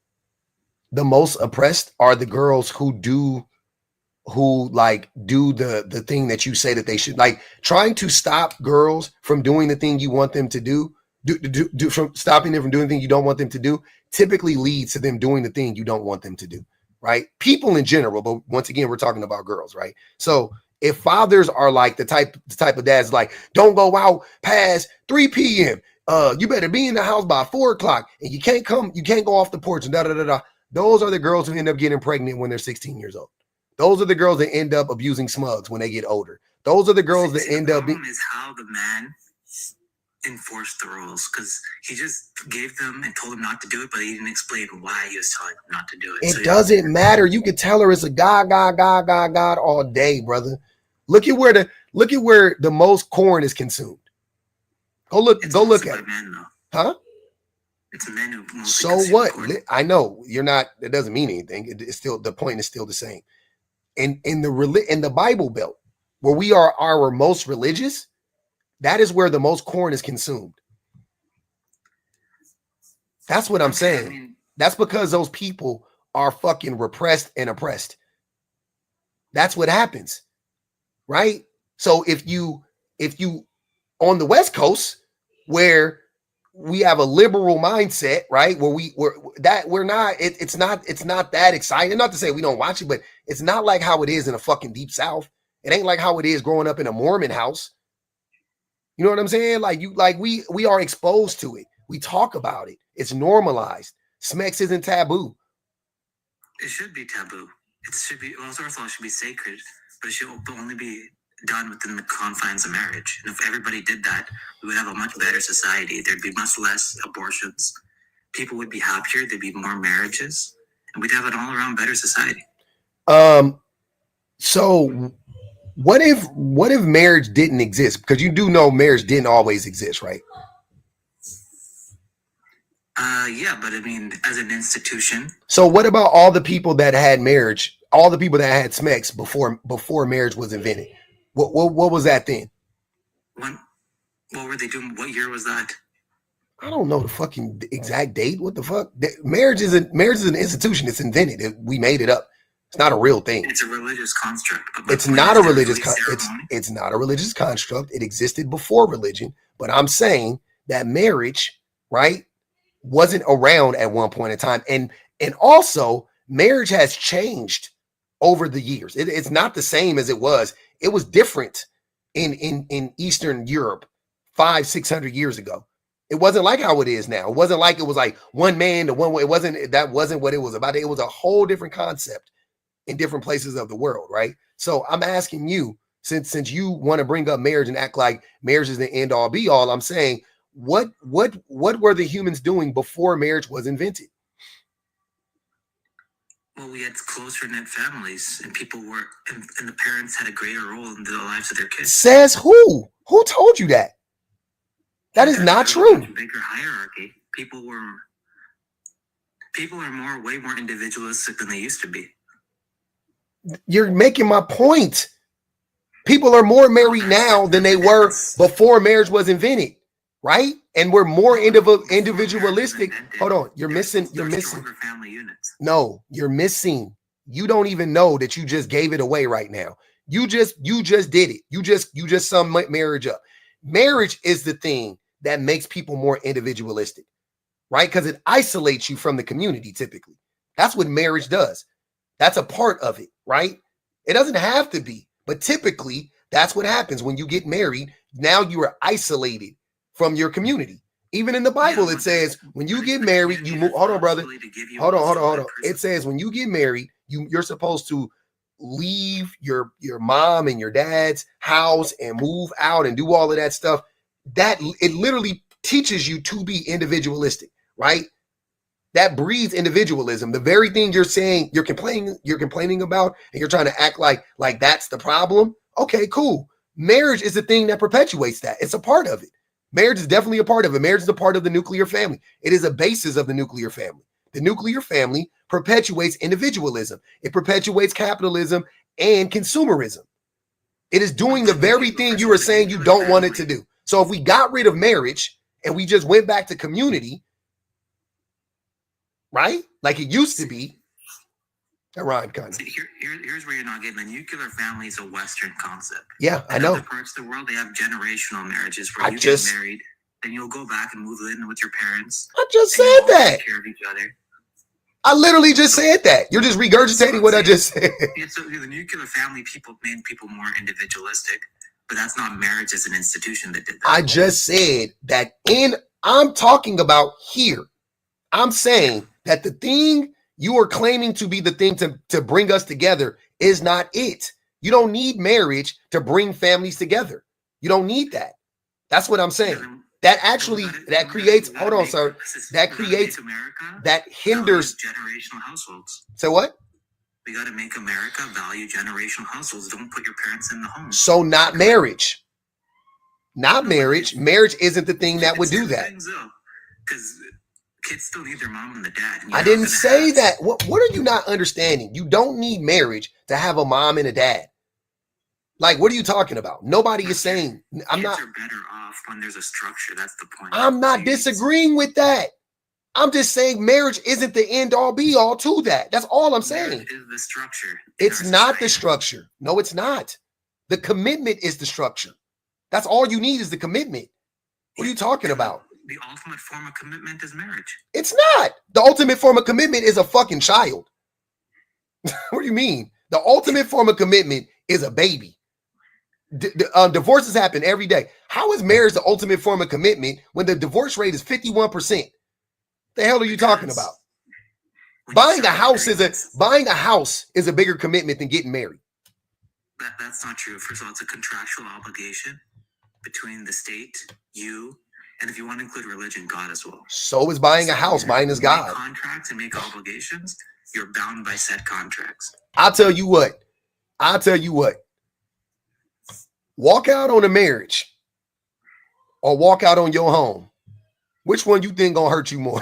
S1: the most oppressed are the girls who do the thing that you say that they should, like trying to stop girls from doing the thing you want them to do from stopping them from doing the thing you don't want them to do typically leads to them doing the thing you don't want them to do, right? People in general, but once again, we're talking about girls, right? So if fathers are like the type of dads like, don't go out past 3 p.m. You better be in the house by 4 o'clock and you can't go off the porch and da-da-da-da. Those are the girls who end up getting pregnant when they're 16 years old. Those are the girls that end up abusing smugs when they get older. Those are the girls that end up.
S2: The problem is how the man enforced the rules, because he just gave them and told them not to do it, but he didn't explain why he was telling them not to do it.
S1: It doesn't matter. You could tell her it's a God all day, brother. Look at where the most corn is consumed. Go look at it.
S2: Men,
S1: huh?
S2: It's men who.
S1: So what? Corn. I know you're not. It doesn't mean anything. It's still, the point is still the same. In the Bible Belt, where we are our most religious, that is where the most corn is consumed. That's what I'm saying. I mean, that's because those people are fucking repressed and oppressed. That's what happens, right? So if you on the West Coast, where we have a liberal mindset, right? It's not that exciting. Not to say we don't watch it, but it's not like how it is in a fucking deep South. It ain't like how it is growing up in a Mormon house. You know what I'm saying? We are exposed to it. We talk about it. It's normalized. Smex isn't taboo.
S2: It should be taboo. It should be, well, first of all, it should be sacred, but it should only be done within the confines of marriage. And if everybody did that, we would have a much better society. There'd be much less abortions. People would be happier. There'd be more marriages, and we'd have an all-around better society.
S1: So what if marriage didn't exist? Because you do know marriage didn't always exist, right?
S2: Yeah, but I mean, as an institution.
S1: So what about all the people that had marriage, all the people that had Smex before marriage was invented? What was that then?
S2: What were they doing? What year was that?
S1: I don't know the fucking exact date. What the fuck? Marriage is an institution. It's invented. We made it up. It's not a real thing.
S2: It's a religious construct.
S1: It's not a religious it's not a religious construct. It existed before religion, but I'm saying that marriage, right, wasn't around at one point in time. And also marriage has changed over the years. It's not the same as it was. It was different in Eastern Europe 500-600 years ago. It wasn't like how it is now. It wasn't like it was like one man to one way. That wasn't what it was about. It was a whole different concept in different places of the world, right? So I'm asking you, since you want to bring up marriage and act like marriage is the end all be all, I'm saying, what were the humans doing before marriage was invented?
S2: Well, we had closer knit families, and people were, and the parents had a greater role in the lives of their kids.
S1: Says who? Who told you that? That is not true.
S2: Bigger hierarchy. People are way more individualistic than they used to be.
S1: You're making my point. People are more married now than they were before marriage was invented, right? And we're more individualistic. Hold on, you're missing.
S2: Family units.
S1: No, you're missing. You don't even know that you just gave it away right now. You just did it. You just summed marriage up. Marriage is the thing that makes people more individualistic, right? Because it isolates you from the community typically. That's what marriage does. That's a part of it, right? It doesn't have to be, but typically that's what happens when you get married. Now you are isolated from your community. Even in the Bible, it says when you get married, you move. Hold on, brother. Hold on. It says when you get married, you're supposed to leave your mom and your dad's house and move out and do all of that stuff. That it literally teaches you to be individualistic, right? That breeds individualism. The very thing you're saying, you're complaining about, and you're trying to act like that's the problem. Okay, cool. Marriage is the thing that perpetuates that. It's a part of it. Marriage is definitely a part of it. Marriage is a part of the nuclear family. It is a basis of the nuclear family. The nuclear family perpetuates individualism. It perpetuates capitalism and consumerism. It is doing the very thing you were saying you don't want it to do. So if we got rid of marriage and we just went back to community, right? Like it used to be. That rhymed kind of.
S2: Here's where you're not getting. The nuclear family is a Western concept.
S1: Yeah, I know.
S2: In other parts of the world, they have generational marriages where you get married, then you'll go back and move in with your parents.
S1: I just said that.
S2: Take care of each other.
S1: I literally just said that. You're just regurgitating what I just said.
S2: Yeah, so the nuclear family made people more individualistic, but that's not marriage as an institution that did that.
S1: I just said that I'm talking about here. I'm saying that the thing you are claiming to be the thing to bring us together is not it. You don't need marriage to bring families together. You don't need that. That's what I'm saying. That creates, hold on, sir. That creates, that hinders
S2: generational households.
S1: So what?
S2: We got to make America value generational households. Don't put your parents in the home.
S1: So not marriage. Not marriage. Marriage isn't the thing that would do that.
S2: Because kids still need their mom and the dad.
S1: I didn't say that. What are you not understanding? You don't need marriage to have a mom and a dad. Like, what are you talking about? Nobody is saying.
S2: Kids are better off when there's a structure. That's the point.
S1: I'm not disagreeing with that. I'm just saying marriage isn't the end all be all to that. That's all I'm saying.
S2: Marriage is the structure.
S1: It's not the structure. No, it's not. The commitment is the structure. That's all you need is the commitment. What are you talking about?
S2: The ultimate form of commitment is marriage.
S1: It's not. The ultimate form of commitment is a fucking child. What do you mean? The ultimate form of commitment is a baby. Divorces happen every day. How is marriage the ultimate form of commitment when the divorce rate is 51%? The hell are you talking about? Buying a house is a bigger commitment than getting married.
S2: That's not true. First of all, it's a contractual obligation between the state, you, and if you want to include religion, God as well.
S1: So is buying a house. Mine is God.
S2: Make contracts and make obligations. You're bound by said contracts.
S1: I'll tell you what. Walk out on a marriage or walk out on your home. Which one you think gonna hurt you more?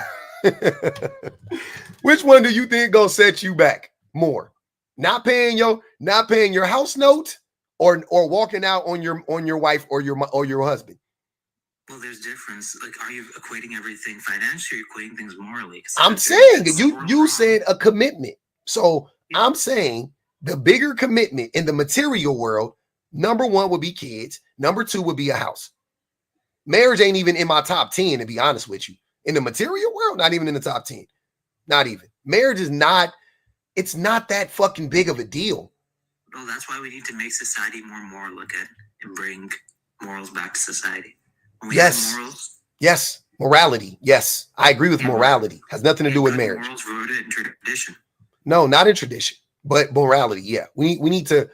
S1: Which one do you think gonna set you back more? Not paying your house note or walking out on your wife or your husband?
S2: Well, there's difference. Like, are you equating everything financially or equating things morally?
S1: I'm saying you said a commitment. So I'm saying the bigger commitment in the material world, number one would be kids. Number two would be a house. Marriage ain't even in my top 10, to be honest with you. In the material world, not even in the top 10. Not even. Marriage is not, it's not that fucking big of a deal.
S2: Well, that's why we need to make society more moral again and bring morals back to society. When we have morals.
S1: Yes. Morality. Yes. I agree with morality. Has nothing to do with marriage.
S2: Morals rooted in tradition.
S1: No, not in tradition, but morality. Yeah. We need to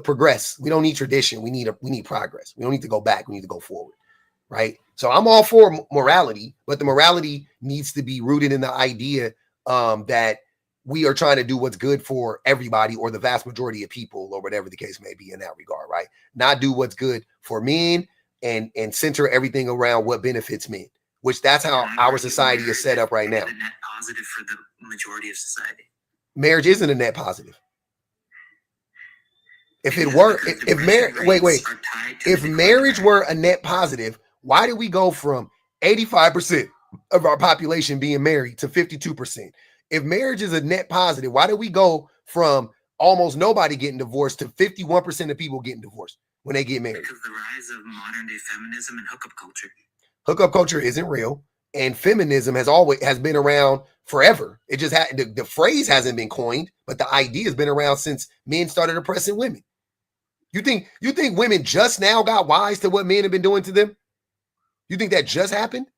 S1: progress. We don't need tradition. We need progress. We don't need to go back. We need to go forward. Right. So I'm all for morality, but the morality needs to be rooted in the idea that we are trying to do what's good for everybody or the vast majority of people or whatever the case may be in that regard. Right. Not do what's good for men and center everything around what benefits men, which that's how our society is set up right now.
S2: A net positive for the majority of society.
S1: Marriage isn't a net positive. If it were, if marriage, if marriage were a net positive, why did we go from 85% of our population being married to 52%? If marriage is a net positive, why did we go from almost nobody getting divorced to 51% of people getting divorced when they get married?
S2: Because the rise of modern day feminism and hookup culture.
S1: Hookup culture isn't real, and feminism has been around forever. It just the phrase hasn't been coined, but the idea has been around since men started oppressing women. You think women just now got wise to what men have been doing to them? You think that just happened?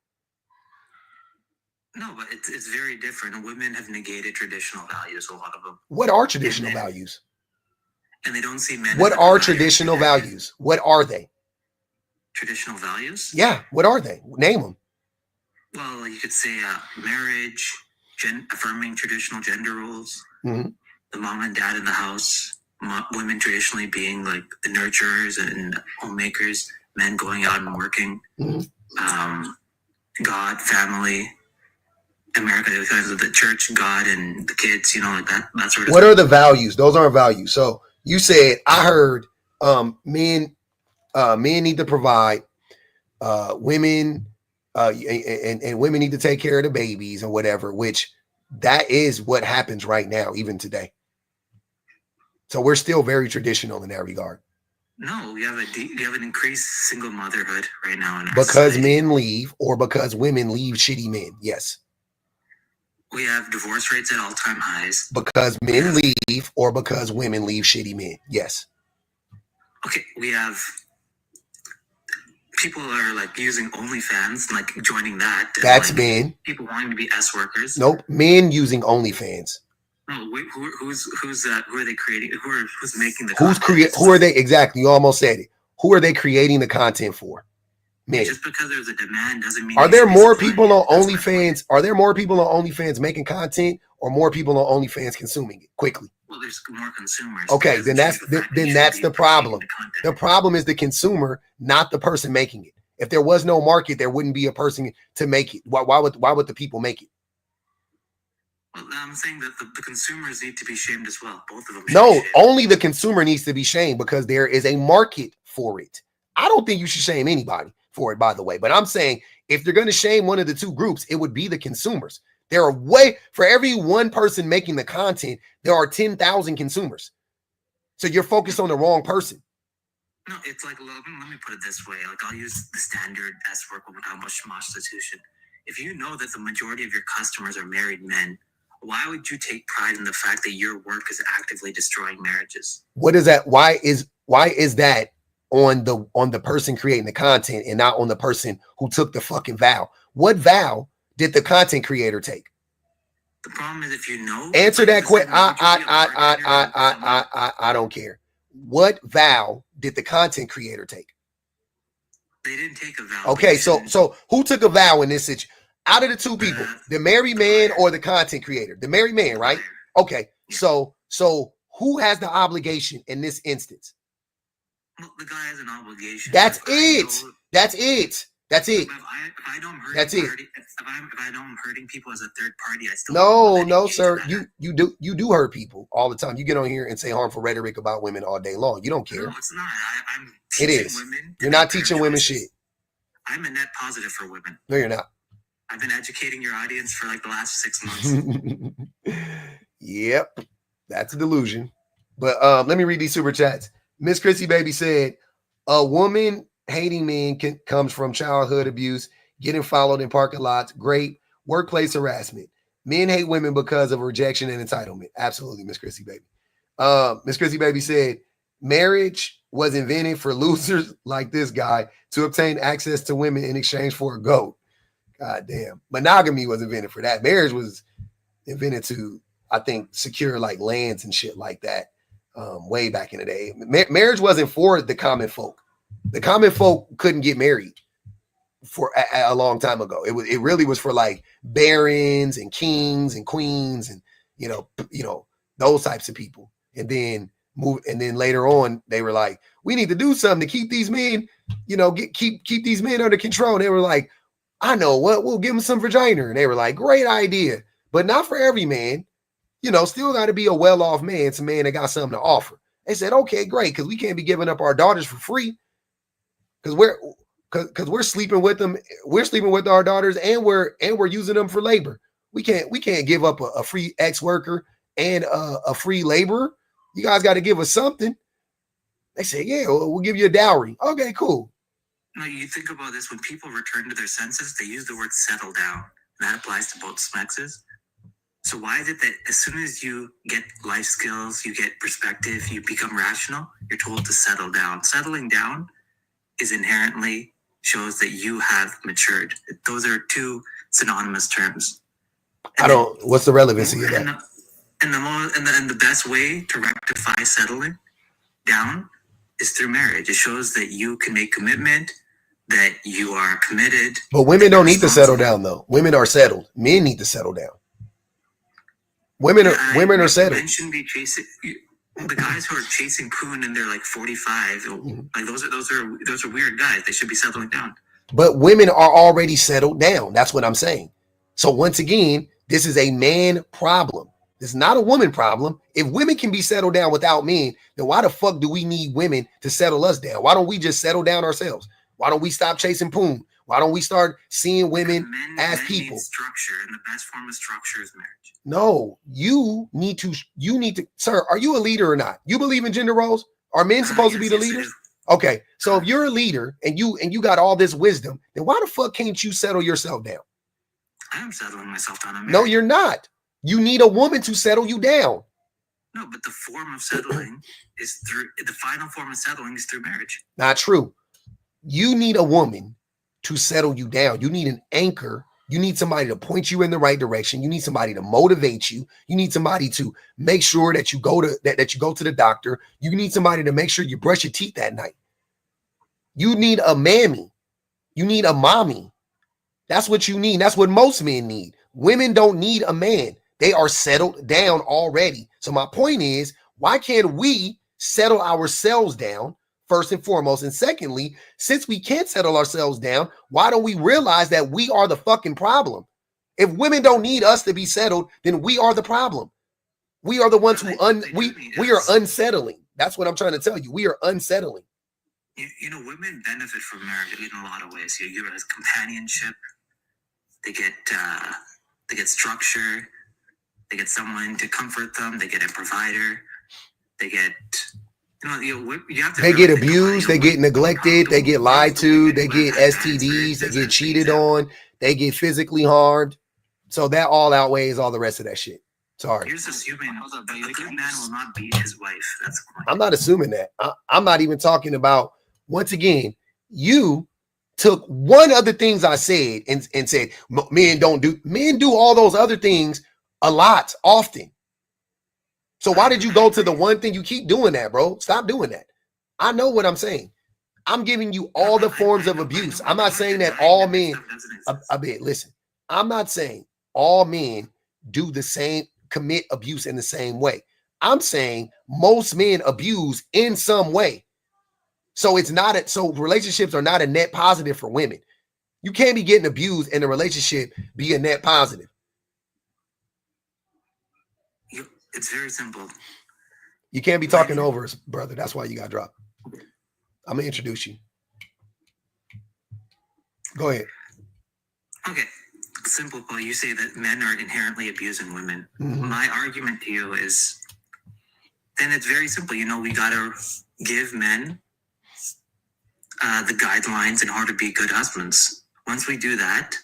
S2: No, but it's very different. Women have negated traditional values, a lot of them.
S1: What are traditional values?
S2: And they don't see men.
S1: What are traditional values? What are they?
S2: Traditional values?
S1: Yeah, what are they? Name them.
S2: Well, you could say marriage, affirming traditional gender roles, the mom and dad in the house, women traditionally being like the nurturers and homemakers, men going out and working, God, family, America, the church, God, and the kids, like that sort of
S1: What thing. Are the values? Those aren't values. So you said, I heard men need to provide, women and women need to take care of the babies or whatever, which that is what happens right now, even today. So we're still very traditional in that regard.
S2: No, you have an increased single motherhood right now in our
S1: because
S2: society.
S1: Men leave or because women leave shitty men. Yes.
S2: We have divorce rates at all-time highs.
S1: Because men leave or because women leave shitty men. Yes.
S2: Okay, we have people are like using OnlyFans, like joining that.
S1: That's
S2: like,
S1: men.
S2: People wanting to be S workers.
S1: Nope, men using OnlyFans.
S2: No, wait, who are they creating? Who's making the content?
S1: Who are they? Exactly, you almost said it. Who are they creating the content for? Men.
S2: Just because there's a demand doesn't mean.
S1: Are there more people on OnlyFans? Are there more people on OnlyFans making content, or more people on OnlyFans consuming it quickly?
S2: Well, there's more consumers.
S1: Okay, then that's the problem. The problem is the consumer, not the person making it. If there was no market, there wouldn't be a person to make it. Why would the people make it?
S2: Well, I'm saying that the consumers need to be shamed as well. Both of them.
S1: No, only the consumer needs to be shamed because there is a market for it. I don't think you should shame anybody for it, by the way. But I'm saying if you're going to shame one of the two groups, it would be the consumers. There are for every one person making the content, there are 10,000 consumers. So you're focused on the wrong person.
S2: No, it's like, let me put it this way. Like, I'll use the standard S work when we're talking about prostitution. If you know that the majority of your customers are married men, why would you take pride in the fact that your work is actively destroying marriages?
S1: What is that? Why is that on the person creating the content and not on the person who took the fucking vow? What vow did the content creator take?
S2: The problem is if you know.
S1: Answer that question. I don't care. What vow did the content creator take?
S2: They didn't take a vow.
S1: Okay, so who took a vow in this situation? Out of the two people, the married man or the content creator? The married man, right? Okay, so who has the obligation in this instance?
S2: Well, the guy has an obligation.
S1: That's it. That's it. That's it.
S2: If I know I'm hurting
S1: That's it.
S2: If I know I'm hurting people as a third party, I still
S1: no, sir. You do hurt people all the time. You get on here and say harmful rhetoric about women all day long. You don't care.
S2: No, it's not. I'm
S1: teaching women. You're not teaching women shit.
S2: I'm a net positive for women.
S1: No, you're not.
S2: I've been educating your audience for like the last 6 months.
S1: Yep. That's a delusion. But let me read these super chats. Miss Chrissy Baby said, a woman hating men comes from childhood abuse, getting followed in parking lots, rape, workplace harassment. Men hate women because of rejection and entitlement. Absolutely, Miss Chrissy Baby. Miss Chrissy Baby said, marriage was invented for losers like this guy to obtain access to women in exchange for a goat. God damn. Monogamy was invented for that. Marriage was invented to, I think, secure like lands and shit like that way back in the day. Marriage wasn't for the common folk. The common folk couldn't get married for a long time ago. It really was for like barons and kings and queens and you know those types of people. And then later on they were like, we need to do something to keep these men, keep these men under control. And they were like, I know what, we'll give them some vagina. And they were like, great idea, but not for every man. Still got to be a well-off man, some man that got something to offer. They said, okay, great, because we can't be giving up our daughters for free because we're sleeping with them. We're sleeping with our daughters and we're using them for labor. We can't give up a free ex-worker and a free laborer. You guys got to give us something. They said, yeah, we'll give you a dowry. Okay, cool.
S2: Now you think about this, when people return to their senses, they use the word settle down. And that applies to both sexes. So why is it that as soon as you get life skills, you get perspective, you become rational, you're told to settle down? Settling down is inherently shows that you have matured. Those are two synonymous terms.
S1: What's the relevancy of that?
S2: And the best way to rectify settling down is through marriage. It shows that you can make commitment, that you are committed.
S1: But women don't need to settle down though. Women are settled. Men need to settle down. Women are settled.
S2: The guys who are chasing poon and they're like 45, like those are weird guys. They should be settling down.
S1: But women are already settled down. That's what I'm saying. So once again, this is a man problem. It's not a woman problem. If women can be settled down without men, then why the fuck do we need women to settle us down? Why don't we just settle down ourselves? Why don't we stop chasing poon? Why don't we start seeing women as people?
S2: Need structure, and the best form of structure is marriage.
S1: No, you need to, sir, are you a leader or not? You believe in gender roles? Are men supposed to be the leaders? Okay, so if you're a leader and you got all this wisdom, then why the fuck can't you settle yourself down?
S2: I am settling myself down.
S1: No, you're not. You need a woman to settle you down.
S2: No, but the form of settling is the final form of settling is through marriage.
S1: Not true. You need a woman to settle you down. You need an anchor. You need somebody to point you in the right direction. You need somebody to motivate you. You need somebody to make sure that you go to that you go to the doctor. You need somebody to make sure you brush your teeth that night. You need a mammy. You need a mommy. That's what you need. That's what most men need. Women don't need a man. They are settled down already. So my point is, why can't we settle ourselves down first and foremost? And secondly, since we can't settle ourselves down, why don't we realize that we are the fucking problem? If women don't need us to be settled, then we are the problem. We are the ones who we are unsettling. That's what I'm trying to tell you. We are unsettling.
S2: Women benefit from marriage in a lot of ways. You give us companionship. They get structure. They get someone to comfort them. They get a provider. They get, you have to.
S1: They get abused. They get neglected. They get lied to. They get STDs. They get cheated on. They get physically harmed. So that all outweighs all the rest of that shit. Sorry.
S2: You're just assuming a good man will not beat his wife. That's the point.
S1: I'm not assuming that. I'm not even talking about. Once again, you took one of the things I said and said men do all those other things a lot, often. So why did you go to the one thing? You keep doing that, bro. Stop doing that. I know what I'm saying. I'm giving you all the forms of abuse. I'm not saying that all men, listen, I'm not saying all men do the same, commit abuse in the same way. I'm saying most men abuse in some way. So so relationships are not a net positive for women. You can't be getting abused and the relationship be a net positive.
S2: It's very simple.
S1: You can't be talking over us, brother. That's why you got dropped. I'm going to introduce you. Go ahead.
S2: Okay. Simple, Paul. You say that men are inherently abusing women. Mm-hmm. My argument to you is then it's very simple. You know, we gotta give men the guidelines in order to be good husbands. Once we do that,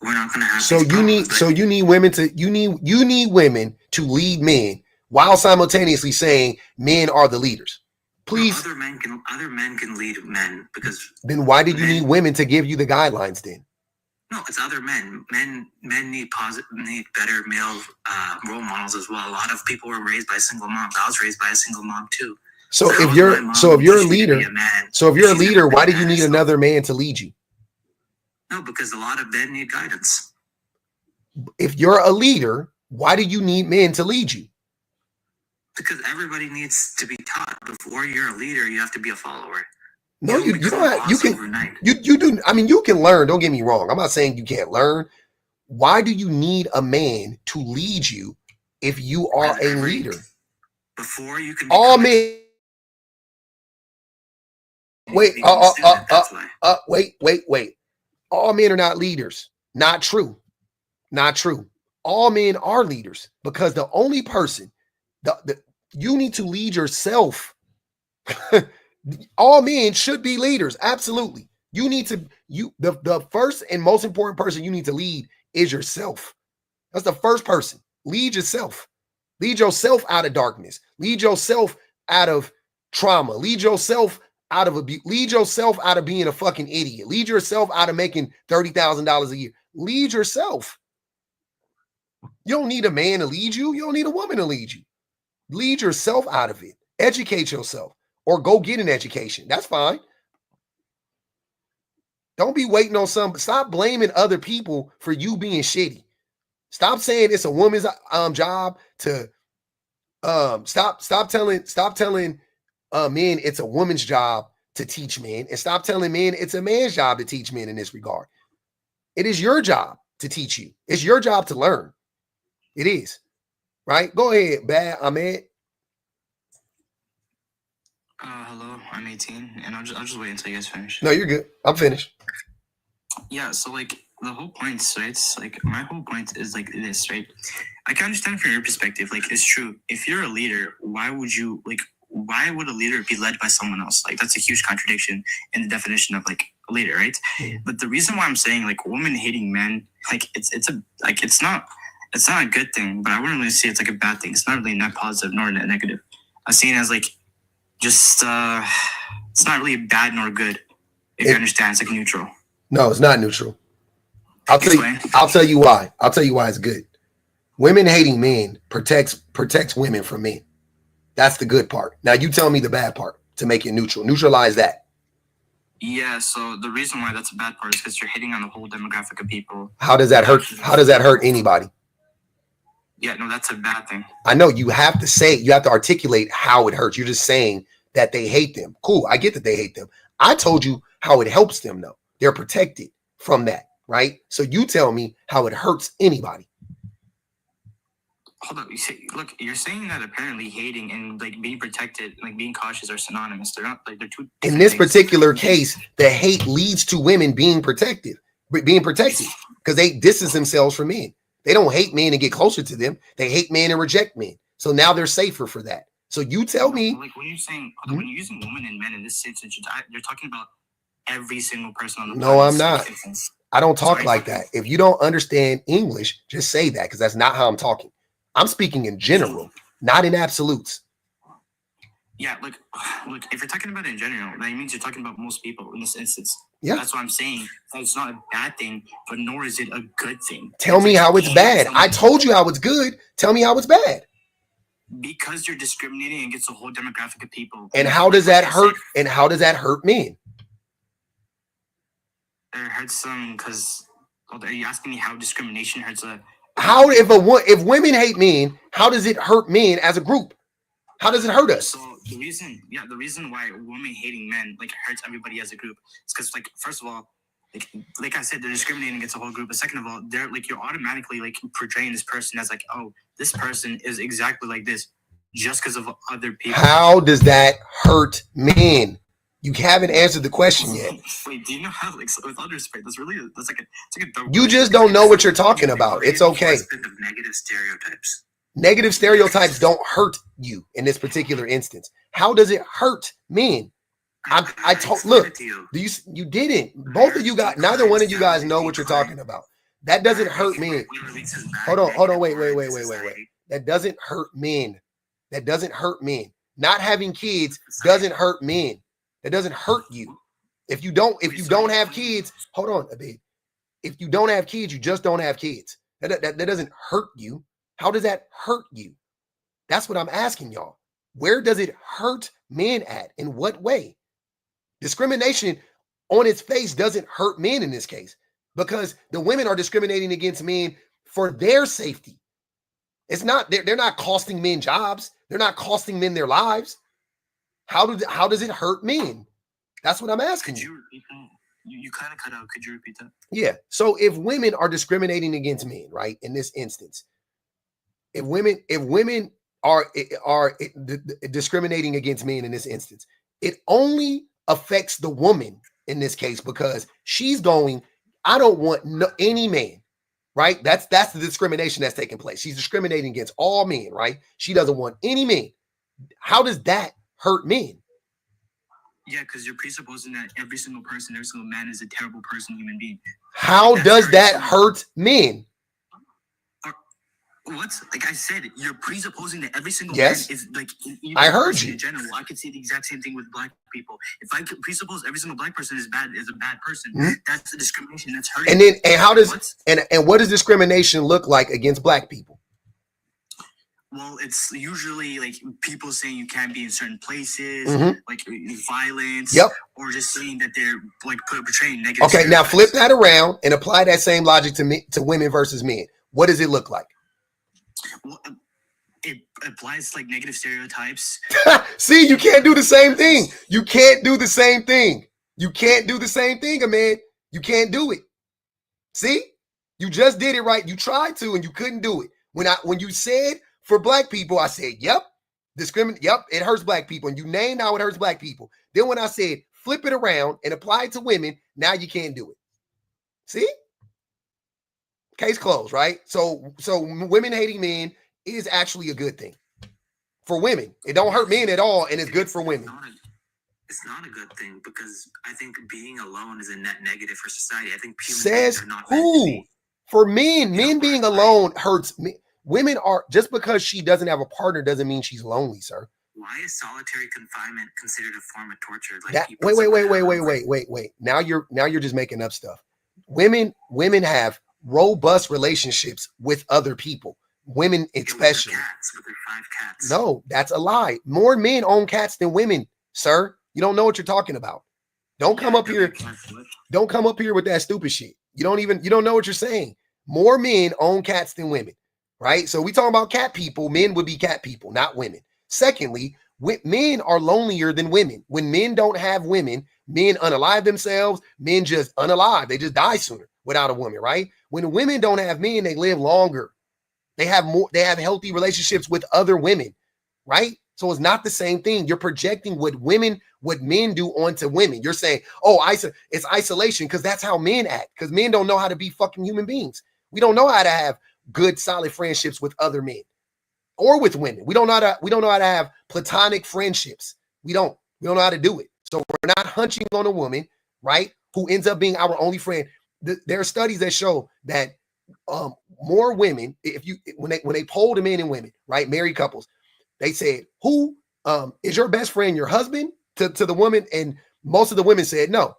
S2: we're not gonna have.
S1: So you need women to you need women to lead men while simultaneously saying men are the leaders. Please.
S2: No, other men can lead men, because
S1: then why did you need women to give you the guidelines then?
S2: No, it's other men. Men need better male role models as well. A lot of people were raised by single moms. I was raised by a single mom too.
S1: So if you're a leader, why do you need another man to lead you?
S2: No, because a lot of men need guidance.
S1: If you're a leader, why do you need men to lead you?
S2: Because everybody needs to be taught. Before you're a leader, you have to be a follower.
S1: No, you don't have, you do. I mean, you can learn. Don't get me wrong. I'm not saying you can't learn. Why do you need a man to lead you if you are a leader?
S2: Before you can.
S1: All men. Wait. Wait. All men are not leaders. Not true. Not true. All men are leaders, because the only person you need to lead yourself. All men should be leaders. Absolutely. You need to, the first and most important person you need to lead is yourself. That's the first person. Lead yourself. Lead yourself out of darkness. Lead yourself out of trauma. Lead yourself out of abuse. Lead yourself out of being a fucking idiot. Lead yourself out of making $30,000 a year. Lead yourself. You don't need a man to lead you. You don't need a woman to lead you. Lead yourself out of it. Educate yourself. Or go get an education. That's fine. Don't be waiting on stop blaming other people for you being shitty. Stop saying it's a woman's job to stop telling men it's a woman's job to teach men, and stop telling men it's a man's job to teach men in this regard. It is your job to teach you. It's your job to learn. It is. Right? Go ahead, Ahmed.
S2: Hello, I'm 18, and I'll just wait until you guys finish.
S1: No, you're good. I'm finished.
S2: Yeah, so like the whole point, right? Like my whole point is like this, right? I can understand from your perspective, like it's true. If you're a leader, why would a leader be led by someone else? Like that's a huge contradiction in the definition of like a leader, right? Mm-hmm. But the reason why I'm saying like women hating men, like it's not a good thing, but I wouldn't really say it's like a bad thing. It's not really net positive nor net negative. I see it as like just it's not really bad nor good. If you understand, it's like neutral.
S1: No, it's not neutral. I'll tell you why. I'll tell you why it's good. Women hating men protects women from men. That's the good part. Now you tell me the bad part to make it neutral. Neutralize that.
S2: Yeah, so the reason why that's a bad part is because you're hitting on the whole demographic of people.
S1: How does that hurt? How does that hurt anybody?
S2: Yeah, no, that's a bad thing.
S1: I know you have to articulate how it hurts. You're just saying that they hate them. Cool. I get that they hate them. I told you how it helps them though. They're protected from that, right? So you tell me how it hurts anybody.
S2: Hold up. You're saying that apparently hating and like being protected, like being cautious are synonymous. They're not, like they're two.
S1: In this particular case, the hate leads to women being protected because they distance themselves from men. They don't hate men and get closer to them. They hate men and reject men. So now they're safer for that. So you tell me.
S2: Like when you're saying, when you're using women and men in this sense, you're talking about every single person on the planet.
S1: No, I'm not. I don't talk like that. If you don't understand English, just say that, because that's not how I'm talking. I'm speaking in general, not in absolutes.
S2: Yeah, look, if you're talking about it in general, that means you're talking about most people in this instance.
S1: Yeah.
S2: That's what I'm saying. It's not a bad thing, but nor is it a good thing.
S1: Tell me how it's bad. I told you how it's good. Tell me how it's bad.
S2: Because you're discriminating against a whole demographic of people.
S1: And how does that hurt? And how does that hurt men?
S2: It hurts them because. Are you asking me how discrimination hurts a?
S1: How if women hate men, how does it hurt men as a group? How does it hurt us?
S2: So the reason why women hating men like hurts everybody as a group is because, like, first of all, like I said, they're discriminating against a whole group. But second of all, they're like, you're automatically like portraying this person as like, oh, this person is exactly like this just because of other people.
S1: How does that hurt men? You haven't answered the question yet.
S2: Wait, do you know how, like, with all respect, it's like a dumb
S1: you just don't know what you're talking about. It's okay.
S2: Of negative stereotypes.
S1: Negative stereotypes don't hurt you in this particular instance. How does it hurt men? I told, look, you didn't. Both of you guys, neither one of you guys know what you're talking about. That doesn't hurt men. Hold on, wait. That doesn't hurt men. That doesn't hurt men. Not having kids doesn't hurt men. That doesn't hurt you. If you don't have kids, hold on a bit. If you don't have kids, you just don't have kids. That doesn't hurt you. How does that hurt you? That's what I'm asking y'all. Where does it hurt men at? In what way? Discrimination on its face doesn't hurt men in this case because the women are discriminating against men for their safety. It's not, they're not costing men jobs. They're not costing men their lives. How does it hurt men? That's what I'm asking you.
S2: Could you repeat that? You kind of cut out. Could you repeat that?
S1: Yeah. So if women are discriminating against men, right, in this instance, if women are discriminating against men in this instance, it only affects the woman in this case because she's going, I don't want any man, right? That's the discrimination that's taking place. She's discriminating against all men, right? She doesn't want any men. How does that hurt men?
S2: Yeah, because you're presupposing that every single person, every single man is a terrible person, human being.
S1: How does that hurt men?
S2: What's like I said, you're presupposing that every single
S1: man
S2: is like.
S1: I heard you.
S2: In general, I could see the exact same thing with black people. If I could presuppose every single black person is a bad person, that's the discrimination. That's hurting.
S1: And then, and how does and what does discrimination look like against black people?
S2: Well, it's usually like people saying you can't be in certain places, like violence, or just saying that they're like portraying negative.
S1: Okay, now flip that around and apply that same logic to women versus men. What does it look like?
S2: Well, it applies like negative stereotypes.
S1: See, you can't do the same thing. You can't do the same thing. You can't do the same thing, man. You can't do it. See, you just did it right. You tried to, and you couldn't do it. When you said for black people, I said, yep, it hurts black people. And you named how it hurts black people. Then when I said flip it around and apply it to women, now you can't do it. See? Case closed, right? So women hating men is actually a good thing for women. It don't hurt men at all, and it's good for women.
S2: It's not a good thing because I think being alone is a net negative for society. I think
S1: says who? For men being alone hurts me. Women are, just because she doesn't have a partner doesn't mean she's lonely, sir.
S2: Why is solitary confinement considered a form of torture?
S1: Like wait. Now you're just making up stuff. Women have robust relationships with other people. Women especially.
S2: With their 5 cats.
S1: No, that's a lie. More men own cats than women, sir. You don't know what you're talking about. Don't come up here. Don't come up here with that stupid shit. You don't know what you're saying. More men own cats than women, right? So we talking about cat people. Men would be cat people, not women. Secondly, men are lonelier than women. When men don't have women, men unalive themselves. Men just unalive. They just die sooner without a woman, right? When women don't have men, they live longer. They have healthy relationships with other women, right? So it's not the same thing. You're projecting what men do onto women. You're saying, oh, it's isolation because that's how men act. Because men don't know how to be fucking human beings. We don't know how to have good, solid friendships with other men or with women. We don't know how to have platonic friendships. We don't know how to do it. So we're not hunching on a woman, right, who ends up being our only friend. There are studies that show that more women, when they polled the men and women, right, married couples, they said, who is your best friend, your husband, to the woman? And most of the women said no.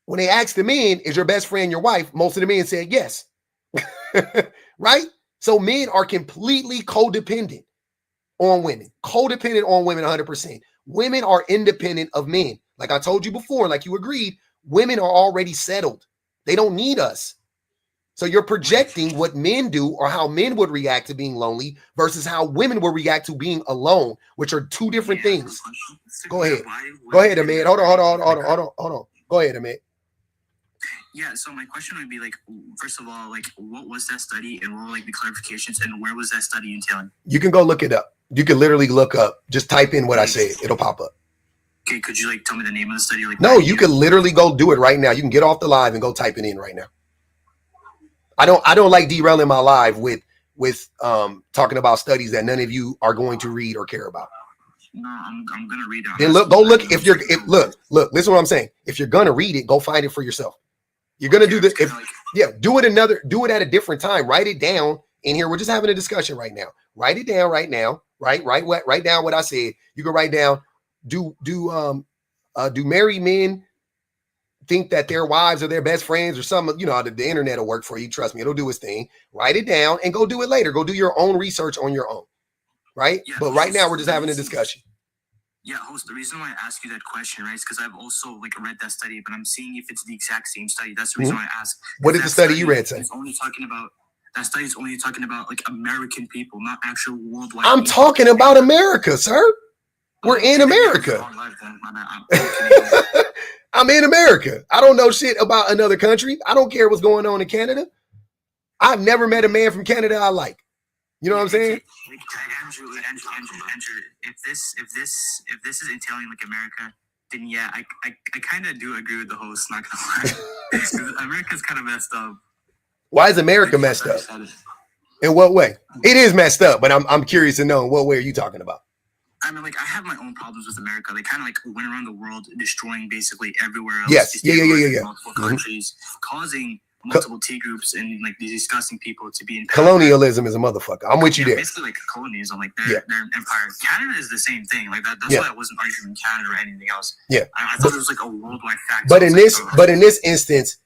S1: When they asked the men, is your best friend your wife? Most of the men said yes. Right? So men are completely codependent on women. Codependent on women 100%. Women are independent of men. Like I told you before, like you agreed, women are already settled. They don't need us. So you're projecting what men do or how men would react to being lonely versus how women will react to being alone, which are two different things. Go ahead. Go ahead, Ahmed. Hold on. Go ahead, Ahmed.
S2: Yeah, so my question would be like, first of all, like, what was that study and what were like the clarifications and where was that study entailing?
S1: You can go look it up. You can literally look up. Just type in what I said. It'll pop up.
S2: Okay, could you like tell me the name of the study? Like,
S1: no, you can literally go do it right now. You can get off the live and go type it in right now. I don't like derailing my live with with talking about studies that none of you are going to read or care about?
S2: No, I'm gonna read it.
S1: Then go look. Look, listen to what I'm saying. If you're gonna read it, go find it for yourself. You're gonna do this. Do it at a different time. Write it down in here. We're just having a discussion right now. Write it down right now. Write down what I said. You can write down. Do married men think that their wives are their best friends or something? You know, the internet will work for you. Trust me, it'll do its thing. Write it down and go do it later. Go do your own research on your own. Right? Yeah, but right now we're just having a discussion.
S2: Yeah, host, the reason why I ask you that question, right, is because I've also read that study, but I'm seeing if it's the exact same study. That's the reason why I ask.
S1: What did the study you read say?
S2: That study is only talking about American people, not actual worldwide.
S1: I'm talking about America, sir. We're in America. I'm in America. I don't know shit about another country. I don't care what's going on in Canada. I've never met a man from Canada I like. You know what I'm saying?
S2: Andrew, if this is entailing America, then yeah, I kind of do agree with the host. Not gonna lie, America's kind of messed up.
S1: Why is America messed up? In what way? It is messed up, but I'm curious to know in what way are you talking about?
S2: I mean, I have my own problems with America. They kind of went around the world destroying basically everywhere else.
S1: Yes, yeah.
S2: Multiple countries, causing multiple T groups and these disgusting people to be in power.
S1: Colonialism is a motherfucker. I'm with you there.
S2: Basically colonialism, their empire. Canada is the same thing. That's why I wasn't arguing Canada or anything else.
S1: Yeah,
S2: I thought it was a worldwide fact.
S1: But in this instance,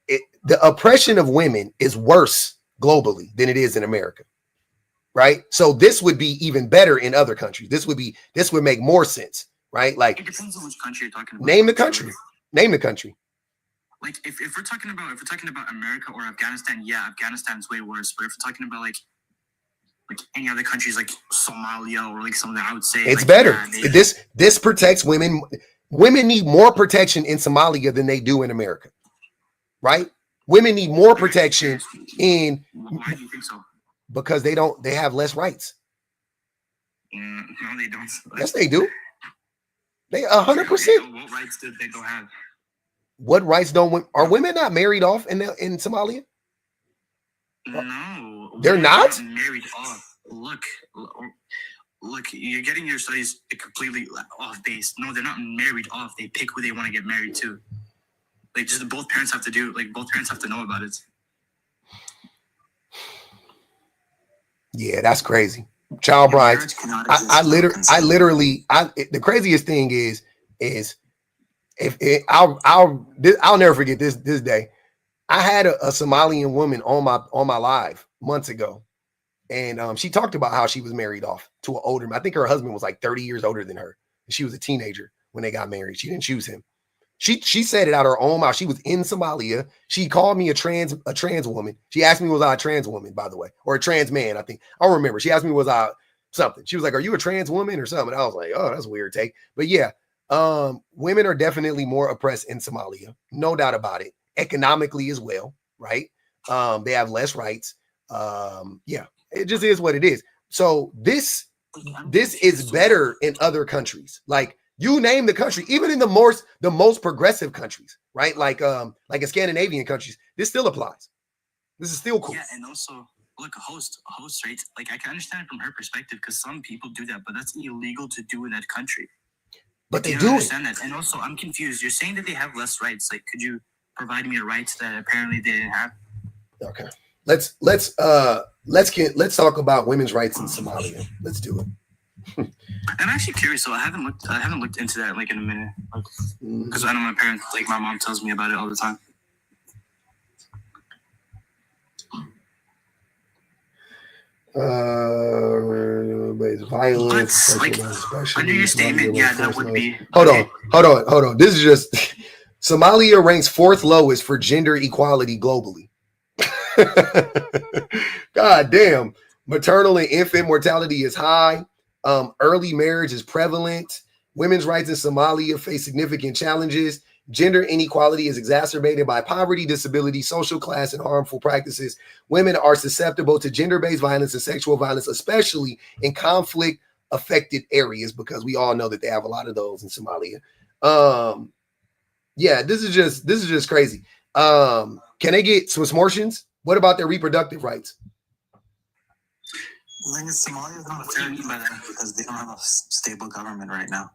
S1: the oppression of women is worse globally than it is in America. Right? So this would be even better in other countries. This would make more sense, right?
S2: It depends on which country you're talking about.
S1: Name the country. Name the country.
S2: If we're talking about America or Afghanistan, yeah, Afghanistan's way worse. But if we're talking about any other countries like Somalia or something, I would say
S1: it's better. Yeah, this protects women. Women need more protection in Somalia than they do in America, right? Women need more protection in.
S2: Why do you think so?
S1: Because they have less rights.
S2: No, they don't.
S1: Yes, they do. They 100%.
S2: What rights do they don't have?
S1: What rights are women not married off in Somalia?
S2: No,
S1: they're not
S2: married off. Look, you're getting your studies completely off base. No, they're not married off. They pick who they want to get married to. Just both parents have to do. Both parents have to know about it.
S1: Yeah, that's crazy. Child brides. The craziest thing is I'll never forget this day. I had a Somalian woman on my live months ago, and she talked about how she was married off to an older man. I think her husband was 30 years older than her. She was a teenager when they got married. She didn't choose him. She said it out of her own mouth. She was in Somalia. She called me a trans woman. She asked me, was I a trans woman, by the way, or a trans man? I think I don't remember. She asked me, was I something? She was like, are you a trans woman or something? And I was like, oh, that's a weird take. But yeah, women are definitely more oppressed in Somalia. No doubt about it. Economically as well, right? They have less rights. Yeah, it just is what it is. So this is better in other countries. You name the country, even in the most progressive countries, right? Like in Scandinavian countries, this still applies. This is still cool.
S2: Yeah, and also, look, a host, right? I can understand it from her perspective because some people do that, but that's illegal to do in that country.
S1: But they do
S2: understand that. And also, I'm confused. You're saying that they have less rights. Could you provide me a rights that apparently they didn't have?
S1: Okay, let's talk about women's rights in Somalia. Let's do it.
S2: I'm actually curious, so I haven't looked into that in a minute, because I know my parents, my mom tells me about it all the time.
S1: Violence,
S2: under your statement, yeah, that would be.
S1: Hold on. This is just Somalia ranks 4th lowest for gender equality globally. God damn, maternal and infant mortality is high. Early marriage is prevalent. Women's rights in Somalia face significant challenges. Gender inequality is exacerbated by poverty, disability, social class, and harmful practices. Women are susceptible to gender-based violence and sexual violence, especially in conflict-affected areas, because we all know that they have a lot of those in Somalia. Yeah, this is just crazy. Can they get some abortions? What about their reproductive rights?
S2: Somalia is not fair because they don't have a stable government right now.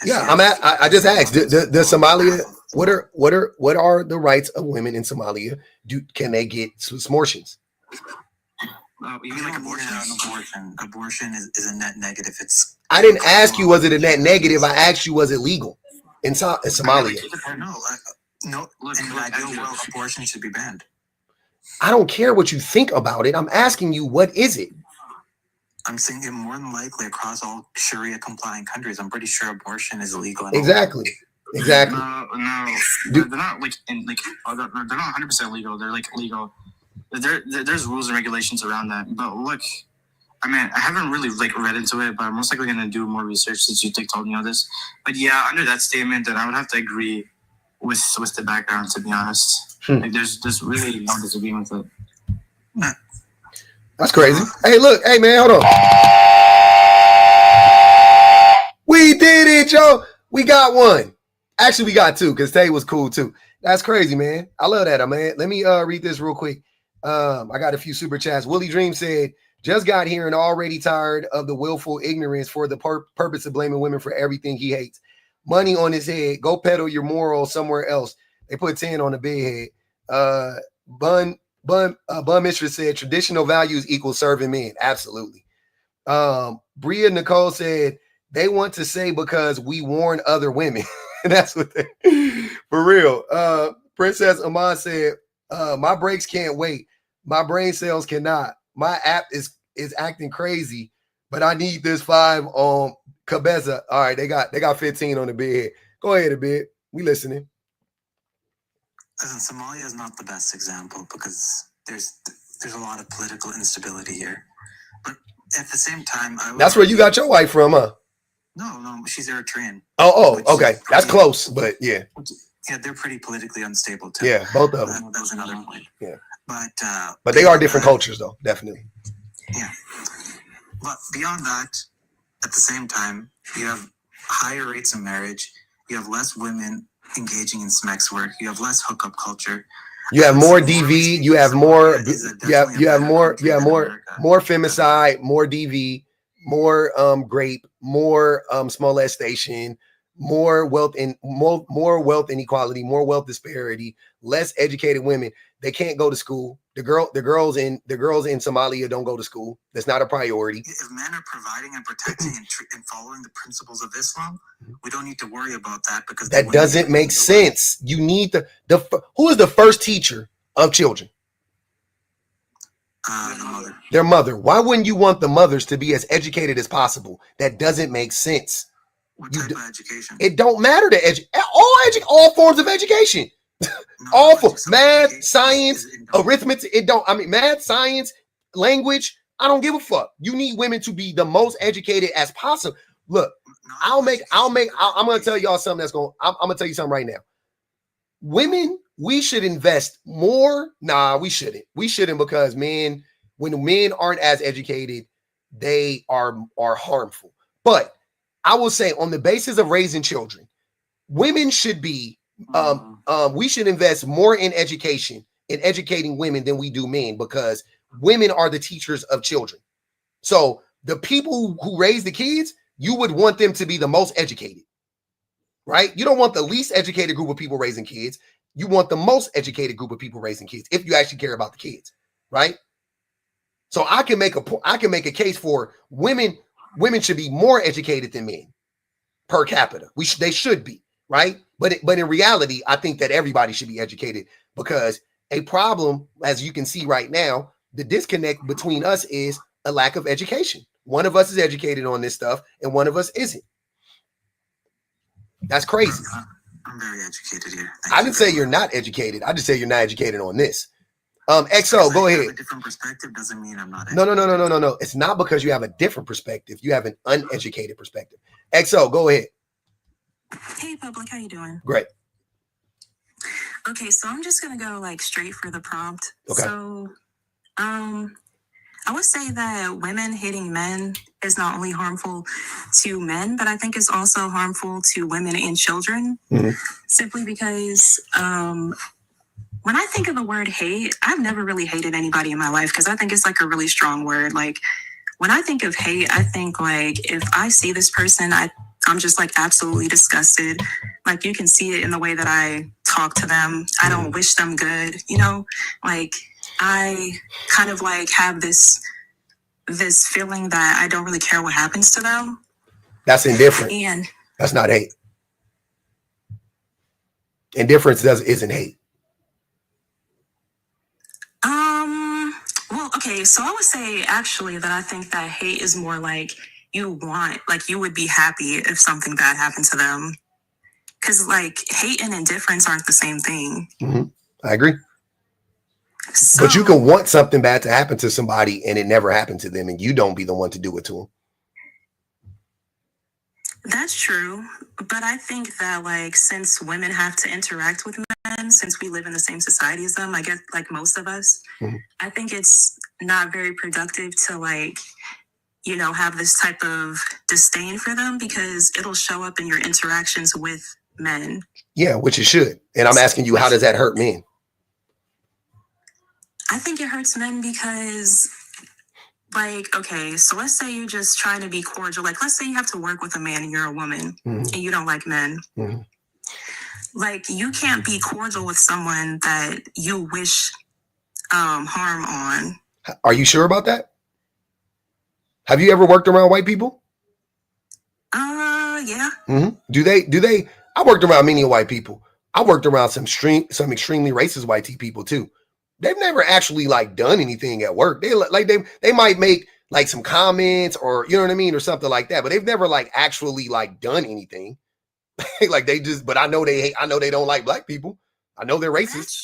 S1: Yeah, I just asked. The Somalia. What are the rights of women in Somalia? Can they get abortions?
S2: You mean like abortion? Abortion is a net negative.
S1: I didn't ask you was it a net negative. I asked you was it legal in Somalia.
S2: No. Look, in the ideal world, abortion should be banned.
S1: I don't care what you think about it. I'm asking you, what is it?
S2: I'm saying it more than likely across all Sharia compliant countries. I'm pretty sure abortion is illegal.
S1: Exactly.
S2: No, they're not like they're not 100% legal. They're like legal. There's rules and regulations around that. But look, I mean, I haven't really like read into it, but I'm most likely gonna do more research since you told me all this. But yeah, under that statement, then I would have to agree with the background. To be honest, like there's really no disagreement with it.
S1: That's crazy. Hey, look. Hey, man, hold on. We did it, Joe. We got one. Actually, we got two because Tay was cool too. That's crazy, man. I love that, man. Let me read this real quick. I got a few super chats. Willie Dream said, just got here and already tired of the willful ignorance for the purpose of blaming women for everything he hates. Money on his head. Go peddle your morals somewhere else. They put 10 on the bed head. Bun Mistress said traditional values equal serving men. Absolutely. Bria Nicole said they want to say because we warn other women. That's what they for real. Princess Amon said, my brakes can't wait. My brain cells cannot. My app is acting crazy, but I need this 5 on Cabeza. All right, they got 15 on the bed. Go ahead a bit. We listening.
S2: Listen, Somalia is not the best example because there's a lot of political instability here. But at the same time,
S1: that's where you got your wife from, huh?
S2: No, she's Eritrean.
S1: Oh, okay. That's close, but yeah.
S2: Yeah, they're pretty politically unstable too.
S1: Yeah, both of them.
S2: That was another point.
S1: Yeah.
S2: But
S1: they are different cultures though, definitely.
S2: Yeah. But beyond that, at the same time, you have higher rates of marriage, you have less women engaging in sex work, you have less hookup culture.
S1: You have more DV, you have more more femicide, more DV, more rape, more molestation, more wealth inequality, more wealth disparity, less educated women. They can't go to school. The girls in Somalia don't go to school. That's not a priority.
S2: If men are providing and protecting and following the principles of Islam, we don't need to worry about that because
S1: that doesn't make sense. You need who is the first teacher of children? Their mother. Why wouldn't you want the mothers to be as educated as possible? That doesn't make sense.
S2: What type of education?
S1: It don't matter to all forms of education. All for math, science, arithmetic. Math, science, language. I don't give a fuck. You need women to be the most educated as possible. Look, I'm gonna tell y'all something I'm gonna tell you something right now. Women, we should invest more. Nah, we shouldn't. We shouldn't because when men aren't as educated, they are harmful. But I will say on the basis of raising children, women should be we should invest more in education, in educating women than we do men, because women are the teachers of children. So the people who raise the kids, you would want them to be the most educated, right? You don't want the least educated group of people raising kids. You want the most educated group of people raising kids if you actually care about the kids, right? So I can make a case for women should be more educated than men per capita. They should be, right? But in reality, I think that everybody should be educated, because a problem, as you can see right now, the disconnect between us is a lack of education. One of us is educated on this stuff and one of us isn't. That's crazy.
S2: I'm very educated here.
S1: I didn't say you're not educated. I just say you're not educated on this. XO, go ahead.
S2: A different perspective doesn't mean I'm not educated.
S1: No. It's not because you have a different perspective. You have an uneducated perspective. XO, go ahead.
S4: Hey, public, how you doing?
S1: Great.
S4: Okay, so I'm just gonna go straight for the prompt.
S1: Okay.
S4: So, I would say that women hating men is not only harmful to men, but I think it's also harmful to women and children.
S1: Mm-hmm.
S4: Simply because when I think of the word hate, I've never really hated anybody in my life, because I think it's a really strong word. when I think of hate, I think like if I see this person, I'm just like absolutely disgusted. Like you can see it in the way that I talk to them. I don't wish them good, you know? Like I kind of like have this feeling that I don't really care what happens to them.
S1: That's indifferent.
S4: And
S1: that's not hate. Indifference isn't hate.
S4: Well, okay, so I would say actually that I think that hate is more like you would be happy if something bad happened to them. Because like hate and indifference aren't the same thing.
S1: Mm-hmm. I agree.
S4: So,
S1: but you can want something bad to happen to somebody and it never happened to them and you don't be the one to do it to them.
S4: That's true. But I think that like since women have to interact with men, since we live in the same society as them, I guess like most of us, I think it's not very productive to like, you know, have this type of disdain for them because it'll show up in your interactions with men.
S1: Yeah, which it should. And I'm asking you, how does that hurt men?
S4: I think it hurts men because like, okay, so let's say you're just trying to be cordial. Like, let's say you have to work with a man and you're a woman and you don't like men. Like, you can't be cordial with someone that you wish harm on.
S1: Are you sure about that? Have you ever worked around white people?
S4: Yeah.
S1: Do they? I worked around many white people. I worked around some extremely racist white people too. They've never actually like done anything at work. They might make like some comments or you know what I mean or something like that, but they've never like actually like done anything. Like they just, but I know they don't like black people. I know they're racist.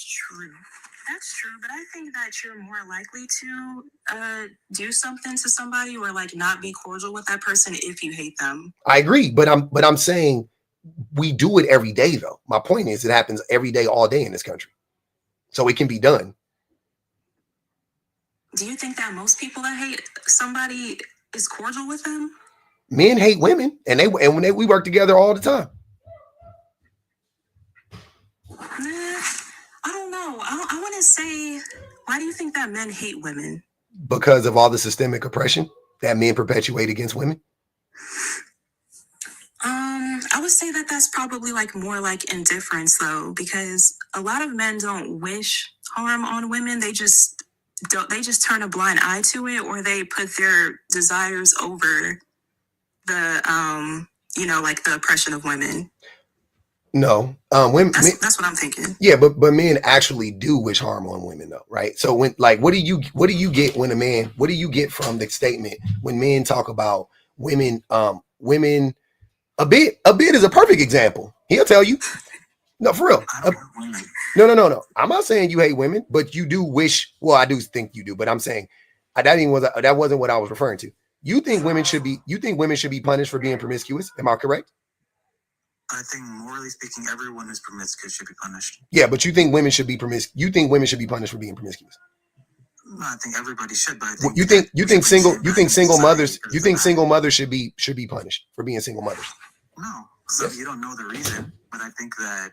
S4: That's true, but I think that you're more likely to do something to somebody or like not be cordial with that person if you hate them.
S1: I agree, but I'm saying we do it every day though. My point is it happens every day, all day in this country. So it can be done.
S4: Do you think that most people that hate somebody is cordial with them?
S1: Men hate women, and we work together all the time.
S4: I don't know. I want to say, why do you think that men hate women?
S1: Because of all the systemic oppression that men perpetuate against women.
S4: I would say that that's probably like more like indifference though, because a lot of men don't wish harm on women. They just turn a blind eye to it, or they put their desires over the you know, like the oppression of women.
S1: No, women.
S4: That's what I'm thinking.
S1: Yeah, but men actually do wish harm on women, though, right? So when, like, what do you get when a man? What do you get from the statement when men talk about women? Women. A bit is a perfect example. He'll tell you. No, for real. No. I'm not saying you hate women, but you do wish. Well, I do think you do, but I'm saying that wasn't what I was referring to. You think women should be punished for being promiscuous? Am I correct?
S2: I think morally speaking, everyone who's promiscuous should be punished.
S1: Yeah, but you think women should be You think women should be punished for being promiscuous?
S2: No, I think everybody should, but I think
S1: you think single mothers should be punished for being single mothers?
S2: No, so you don't know the reason, but I think that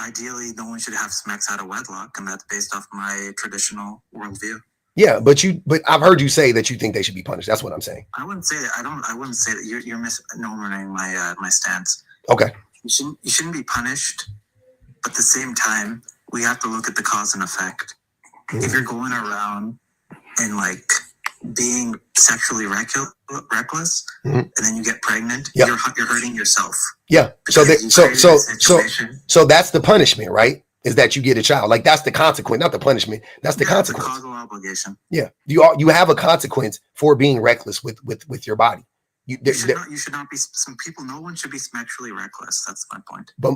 S2: ideally no one should have sex out of wedlock, and that's based off my traditional worldview.
S1: Yeah, but I've heard you say that you think they should be punished. That's what I'm saying.
S2: I wouldn't say that. I wouldn't say that. You're misnomering my stance.
S1: Okay.
S2: You shouldn't be punished, but at the same time, we have to look at the cause and effect. If you're going around and like being sexually reckless, and then you get pregnant, you're hurting yourself.
S1: Yeah. So that's the punishment, right? Is that you get a child? Like that's the consequence, not the punishment. That's the consequence.
S2: It's a causal obligation.
S1: Yeah. You have a consequence for being reckless with your body. You
S2: should not be. Some people, no one should be sexually reckless. That's my point.
S1: But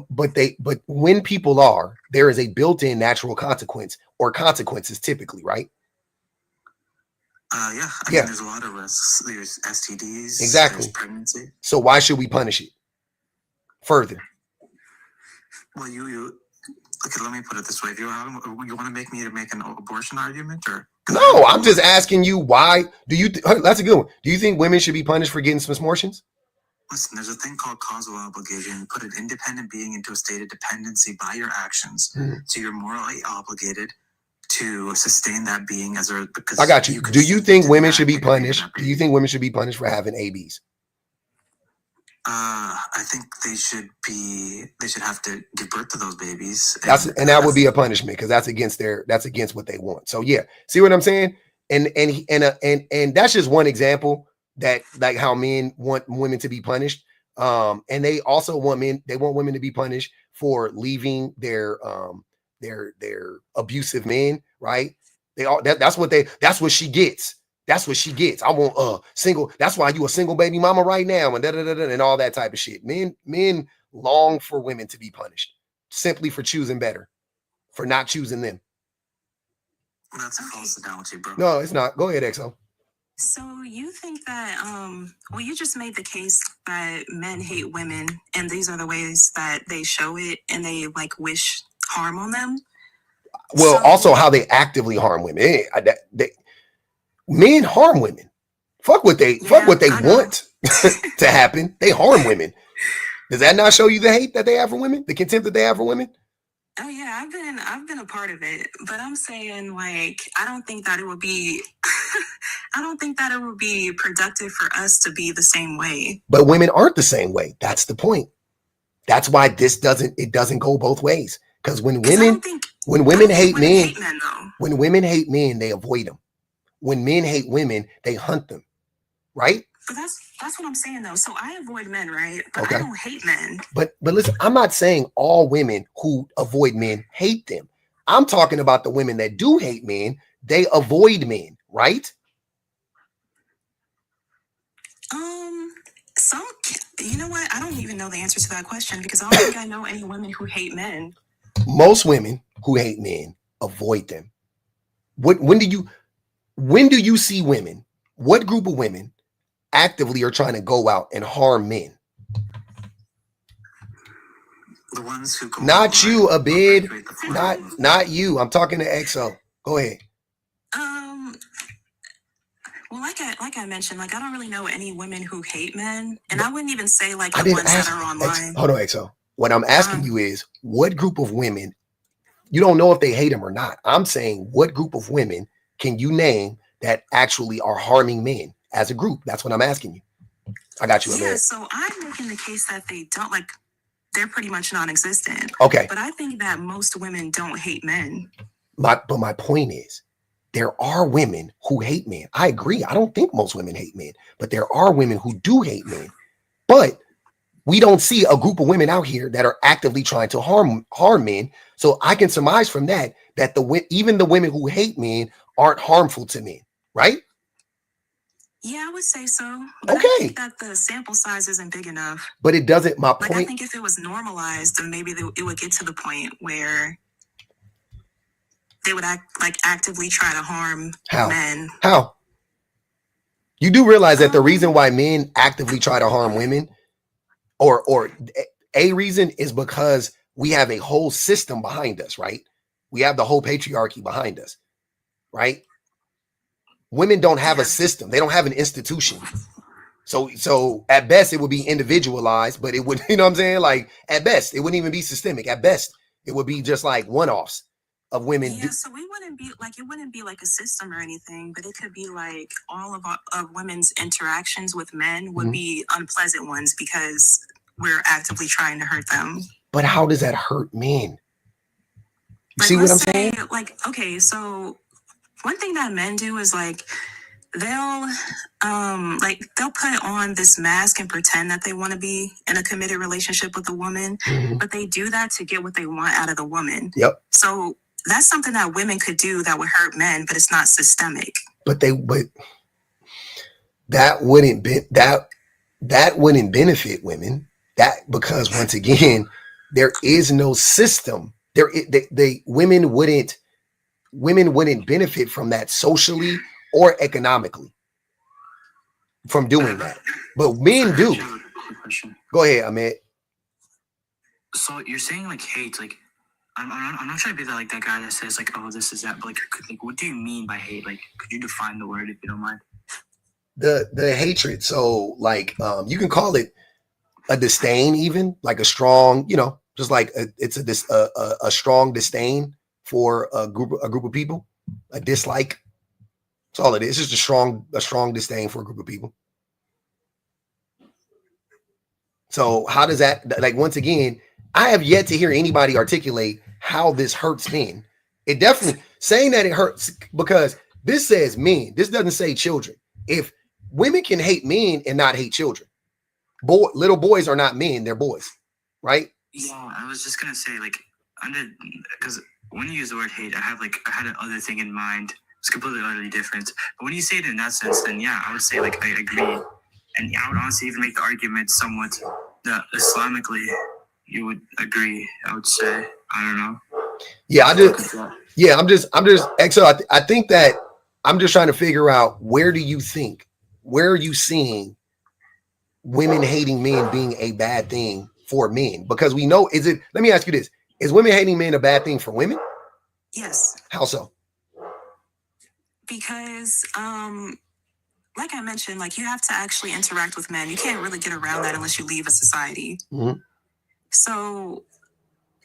S1: when people are, there is a built-in natural consequence or consequences typically, right?
S2: Yeah. I mean, there's a lot of risks. There's STDs.
S1: Exactly.
S2: There's pregnancy.
S1: So why should we punish it further?
S2: Well, okay. Let me put it this way: if you want to make an abortion argument, or
S1: no, I'm just asking you why do you? That's a good one. Do you think women should be punished for getting some abortions?
S2: Listen, there's a thing called causal obligation. You put an independent being into a state of dependency by your actions, so you're morally obligated
S4: to sustain that being as a, because
S1: I got you. Do you think women should be punished? Do you think women should be punished for having ABs?
S4: I think they should have to give birth to those babies.
S1: And that would be a punishment because that's against what they want. So yeah, see what I'm saying? And that's just one example that like how men want women to be punished. And they also want women to be punished for leaving their abusive men, right? That's what she gets. That's what she gets. I want single. That's why you a single baby mama right now, and and all that type of shit. Men long for women to be punished simply for choosing better, for not choosing them.
S4: That's a false analogy, bro.
S1: No, it's not. Go ahead, XO.
S4: So you think that well, you just made the case that men hate women, and these are the ways that they show it, and they like wish harm on them.
S1: Well, also how they actively harm women. Men harm women. Fuck what they want to happen. They harm women. Does that not show you the hate that they have for women? The contempt that they have for women?
S4: Oh yeah, I've been a part of it. But I'm saying like I don't think that it would be productive for us to be the same way.
S1: But women aren't the same way. That's the point. That's why it doesn't go both ways. Because when women hate men, when women hate men, they avoid them. When men hate women, they hunt them, right?
S4: But that's what I'm saying though. So I avoid men, right? But I don't hate men.
S1: But listen, I'm not saying all women who avoid men hate them. I'm talking about the women that do hate men. They avoid men, right?
S4: You know what? I don't even know the answer to that question because I don't think I know any women who hate men.
S1: Most women who hate men avoid them. When do you see women? What group of women actively are trying to go out and harm men?
S4: The ones who go
S1: not you, Abid. Not you. I'm talking to XO. Go ahead.
S4: Well, like I mentioned, like I don't really know any women who hate men, and I wouldn't even say like the ones that are online.
S1: Hold on, XO. What I'm asking you is, what group of women? You don't know if they hate them or not. I'm saying, what group of women can you name that actually are harming men as a group? That's what I'm asking you. I got you.
S4: Yeah. So I'm making the case that they don't like. They're pretty much non-existent.
S1: Okay.
S4: But I think that most women don't hate men.
S1: But my point is, there are women who hate men. I agree. I don't think most women hate men, but there are women who do hate men. But we don't see a group of women out here that are actively trying to harm men. So I can surmise from that even the women who hate men aren't harmful to men, right?
S4: Yeah, I would say so. But I think that the sample size isn't big enough.
S1: But it doesn't. My point.
S4: I think if it was normalized, then maybe it would get to the point where they would actively try to harm men.
S1: How? You do realize that the reason why men actively try to harm women, or a reason, is because we have a whole system behind us, right? We have the whole patriarchy behind us, right? Women don't have a system. They don't have an institution. So at best it would be individualized, but it would, you know what I'm saying? Like at best, it wouldn't even be systemic. At best, it would be just like one-offs of women.
S4: Yeah, so it wouldn't be like a system or anything, but it could be like all of women's interactions with men would be unpleasant ones because we're actively trying to hurt them.
S1: But how does that hurt men? You see what I'm saying?
S4: Like, okay, so one thing that men do is like they'll put on this mask and pretend that they want to be in a committed relationship with a woman, but they do that to get what they want out of the woman.
S1: Yep.
S4: So that's something that women could do that would hurt men, but it's not systemic.
S1: But that wouldn't benefit women. Because once again, there is no system. Women wouldn't benefit from that socially or economically from doing that, but men do. Go ahead, Ahmed.
S5: So you're saying like hate, like I'm not trying to be that guy that says like, oh, this is that, but like what do you mean by hate? Like, could you define the word if you don't mind?
S1: The hatred. So like you can call it a disdain, even like a strong, just like it's a strong disdain for a group of people, a dislike. That's all it is. It's just a strong disdain for a group of people. So how does that, like, once again, I have yet to hear anybody articulate how this hurts men. It definitely saying that it hurts because this says men. This doesn't say children. If women can hate men and not hate children, little boys are not men, they're boys, right?
S5: Yeah, I was just gonna say, like, because when you use the word hate, I had another thing in mind. It's completely utterly different. But when you say it in that sense, then yeah, I would say, like, I agree. And I would honestly even make the argument somewhat that Islamically you would agree. I would say, I don't know.
S1: Yeah, I'm just XO. I think that I'm just trying to figure out where are you seeing women hating men being a bad thing for men? Because we know, let me ask you this. Is women hating men a bad thing for women?
S4: Yes.
S1: How so?
S4: Because, like I mentioned, like you have to actually interact with men. You can't really get around that unless you leave a society.
S1: Mm-hmm.
S4: So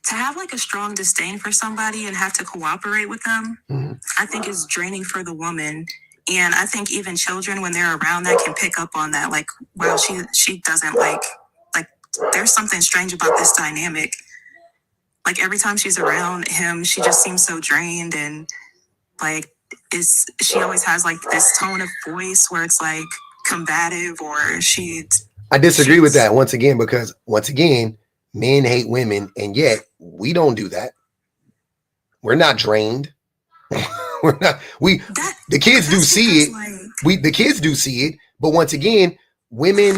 S4: to have like a strong disdain for somebody and have to cooperate with them,
S1: Mm-hmm.
S4: I think is draining for the woman. And I think even children, when they're around that, can pick up on that. Like, wow, she doesn't like there's something strange about this dynamic. Like every time she's around him, she just seems so drained, and like she always has like this tone of voice where it's like combative, or
S1: I disagree with that once again, because once again, men hate women, and yet we don't do that. We're not drained. The kids do see it. The kids do see it. But once again, women,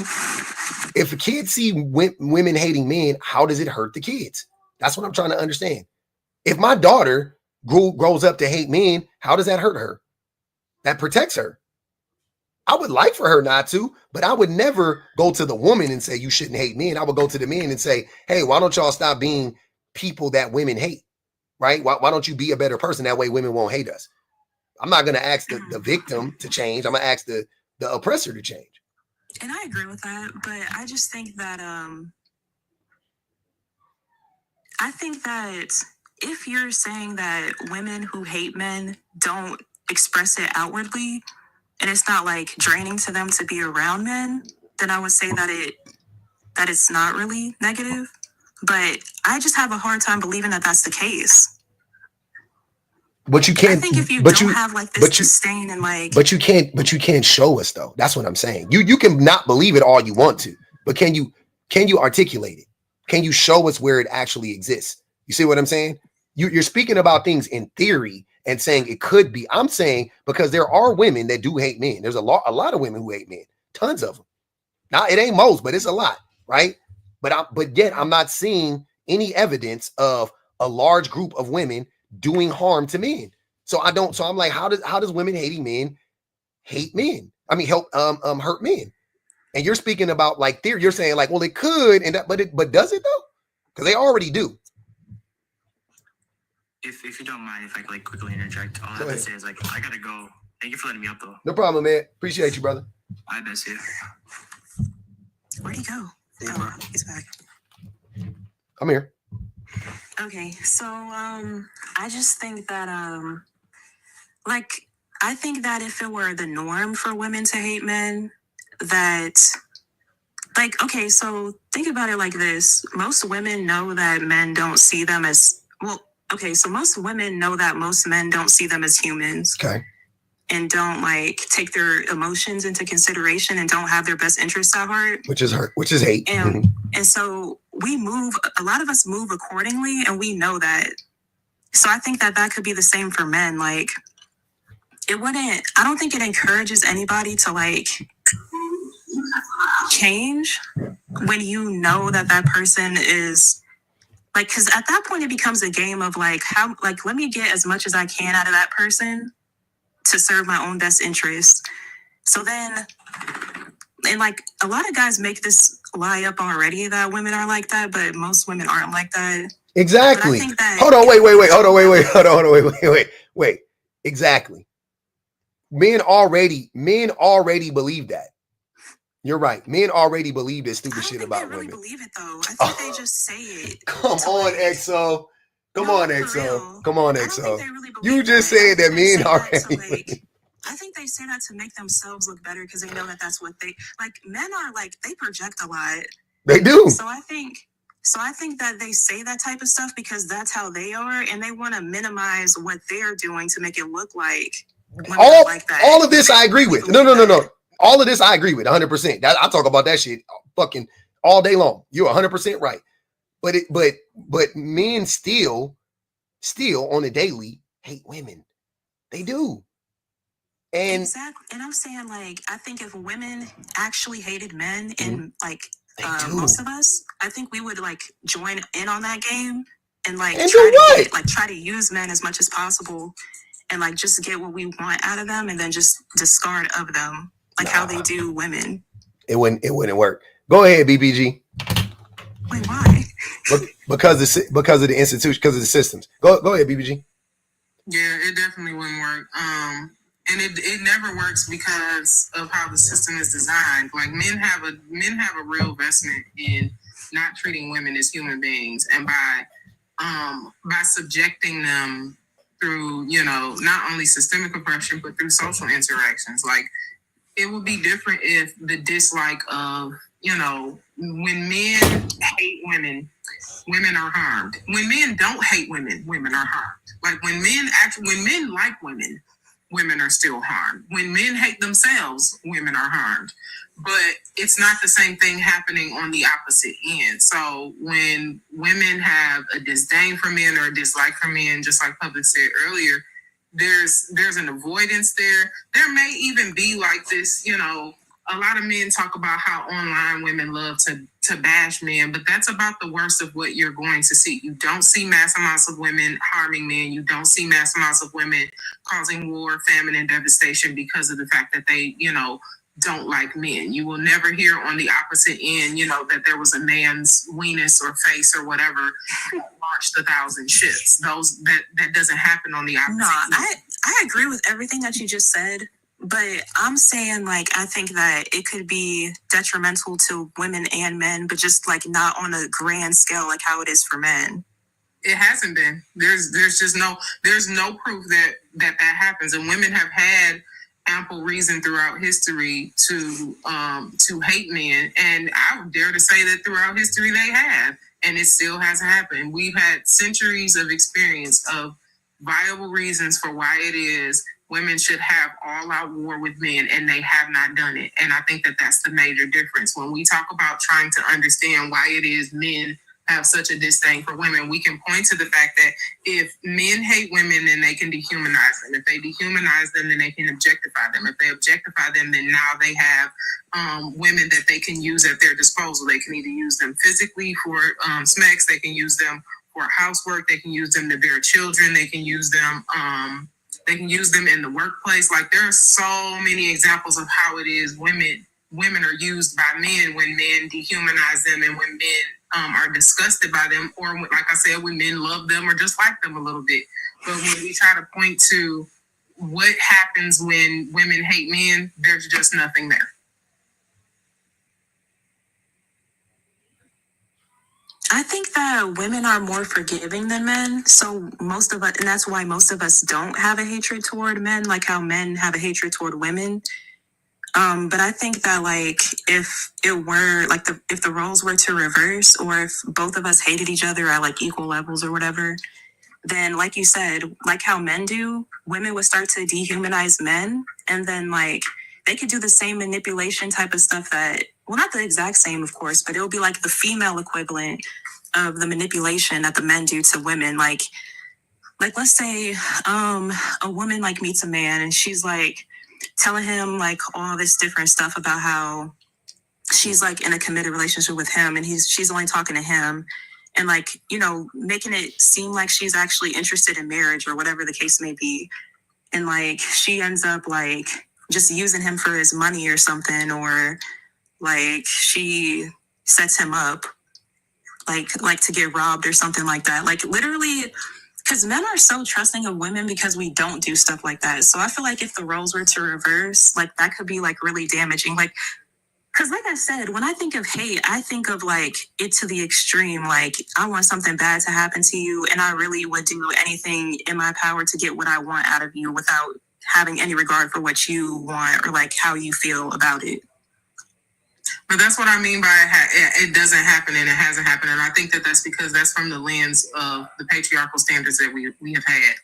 S1: if a kid see women hating men, how does it hurt the kids? That's what I'm trying to understand. If my daughter grows up to hate men, how does that hurt her? That protects her. I would like for her not to, but I would never go to the woman and say, you shouldn't hate men. I would go to the men and say, hey, why don't y'all stop being people that women hate, right? Why don't you be a better person? That way women won't hate us. I'm not going to ask the victim to change. I'm going to ask the oppressor to change.
S4: And I agree with that, but I just think that, if you're saying that women who hate men don't express it outwardly, and it's not like draining to them to be around men, then I would say that it's not really negative. But I just have a hard time believing that that's the case.
S1: But you can't.
S4: I think if you don't have like this disdain and like.
S1: But you can't show us though. That's what I'm saying. You can not believe it all you want to, but can you articulate it? Can you show us where it actually exists? You see what I'm saying? You're speaking about things in theory and saying it could be. I'm saying because there are women that do hate men. There's a lot of women who hate men. Tons of them. Now it ain't most, but it's a lot, right? But yet I'm not seeing any evidence of a large group of women doing harm to men. So I'm like, how does women hating men hate men? I mean, hurt men. And you're speaking about like theory. You're saying like, well, it could, but does it though? Because they already do.
S5: If you don't mind, if I could like quickly interject, all I have to say is like, I gotta go. Thank you for letting me up though.
S1: No problem, man. Appreciate you, brother.
S5: I miss you.
S4: Where'd he go? Oh, he's back.
S1: I'm here.
S4: Okay, so I just think that I think that if it were the norm for women to hate men, that okay, so think about it like this. Most women know that men don't see them as so most women know that most men don't see them as humans.
S1: Okay.
S4: And don't like take their emotions into consideration and don't have their best interests at heart.
S1: Which is hate.
S4: And so a lot of us move accordingly, and we know that. So I think that could be the same for men. Like I don't think it encourages anybody to like change when you know that person is like, because at that point it becomes a game of like, how, like, let me get as much as I can out of that person to serve my own best interest. So then, and like a lot of guys make this lie up already that women are like that, but most women aren't like that.
S1: Exactly. Hold on, wait. Exactly. Men already believe that. You're right. Men already believe this stupid shit about women.
S4: I don't think they really believe it though. I think they just say it.
S1: Come on, EXO. Come
S4: No,
S1: on,
S4: for
S1: XO.
S4: real.
S1: Come on,
S4: I don't think
S1: XO.
S4: they really
S1: You
S4: believe
S1: just
S4: that. I
S1: said
S4: think
S1: that
S4: they
S1: men
S4: say
S1: are
S4: that to,
S1: hating women.
S4: I think they say that to make themselves look better because they know that that's what they like. Men are like, they project a lot.
S1: They do.
S4: So I think that they say that type of stuff because that's how they are, and they want to minimize what they're doing to make it look like women are like that.
S1: All of this I agree with. No. All of this I agree with 100%. I talk about that shit fucking all day long. You're 100% right. But men still on the daily hate women. They do. And
S4: exactly. And I'm saying, like, I think if women actually hated men and like
S1: they do.
S4: most of us, I think we would like join in on that game and like
S1: And
S4: try to use men as much as possible and like just get what we want out of them and then just discard of them like how they do women.
S1: It wouldn't work. Go ahead, BBG.
S4: Wait, why?
S1: Because of the institution, because of the systems. Go ahead, BBG.
S6: Yeah, it definitely wouldn't work. And it never works because of how the system is designed. Like men have a real investment in not treating women as human beings, and by subjecting them through, not only systemic oppression but through social interactions. Like it would be different if the dislike of, when men hate women, women are harmed. When men don't hate women, women are harmed. Like when men like women, women are still harmed. When men hate themselves, women are harmed. But it's not the same thing happening on the opposite end. So when women have a disdain for men or a dislike for men, just like Public said earlier, there's an avoidance there. There may even be like this, a lot of men talk about how online women love to bash men, but that's about the worst of what you're going to see. You don't see mass amounts of women harming men. You don't see mass amounts of women causing war, famine, and devastation because of the fact that they, don't like men. You will never hear on the opposite end, that there was a man's weenus or face or whatever that launched 1,000 ships. That doesn't happen on the opposite end.
S4: No, I agree with everything that you just said. But I'm saying, like, I think that it could be detrimental to women and men, but just, like, not on a grand scale like how it is for men.
S6: It hasn't been. There's no proof that happens. And women have had ample reason throughout history to hate men. And I would dare to say that throughout history they have. And it still hasn't happened. We've had centuries of experience of viable reasons for why it is women should have all-out war with men, and they have not done it. And I think that that's the major difference. When we talk about trying to understand why it is men have such a disdain for women, we can point to the fact that if men hate women, then they can dehumanize them. If they dehumanize them, then they can objectify them. If they objectify them, then now they have women that they can use at their disposal. They can either use them physically for sex, they can use them for housework, they can use them to bear children, they can use them in the workplace. Like there are so many examples of how it is women are used by men when men dehumanize them and when men are disgusted by them, or like I said, when men love them or just like them a little bit. But when we try to point to what happens when women hate men, there's just nothing there.
S4: I think that women are more forgiving than men. So most of us, and that's why most of us don't have a hatred toward men, like how men have a hatred toward women. But I think that like if it were like if the roles were to reverse, or if both of us hated each other at like equal levels or whatever, then like you said, like how men do, women would start to dehumanize men, and then like they could do the same manipulation type of stuff that, well, not the exact same, of course, but it'll be like the female equivalent of the manipulation that the men do to women. Like let's say a woman like meets a man and she's like telling him like all this different stuff about how she's like in a committed relationship with him and she's only talking to him, and like, making it seem like she's actually interested in marriage or whatever the case may be. And like she ends up like just using him for his money or something, or like she sets him up like to get robbed or something like that. Like literally, because men are so trusting of women because we don't do stuff like that. So I feel like if the roles were to reverse, like that could be like really damaging. Like Because like I said, when I think of hate, I think of like it to the extreme. Like I want something bad to happen to you, and I really would do anything in my power to get what I want out of you without having any regard for what you want or like how you feel about it.
S6: But that's what I mean by it doesn't happen and it hasn't happened. And I think that that's because that's from the lens of the patriarchal standards that we have had.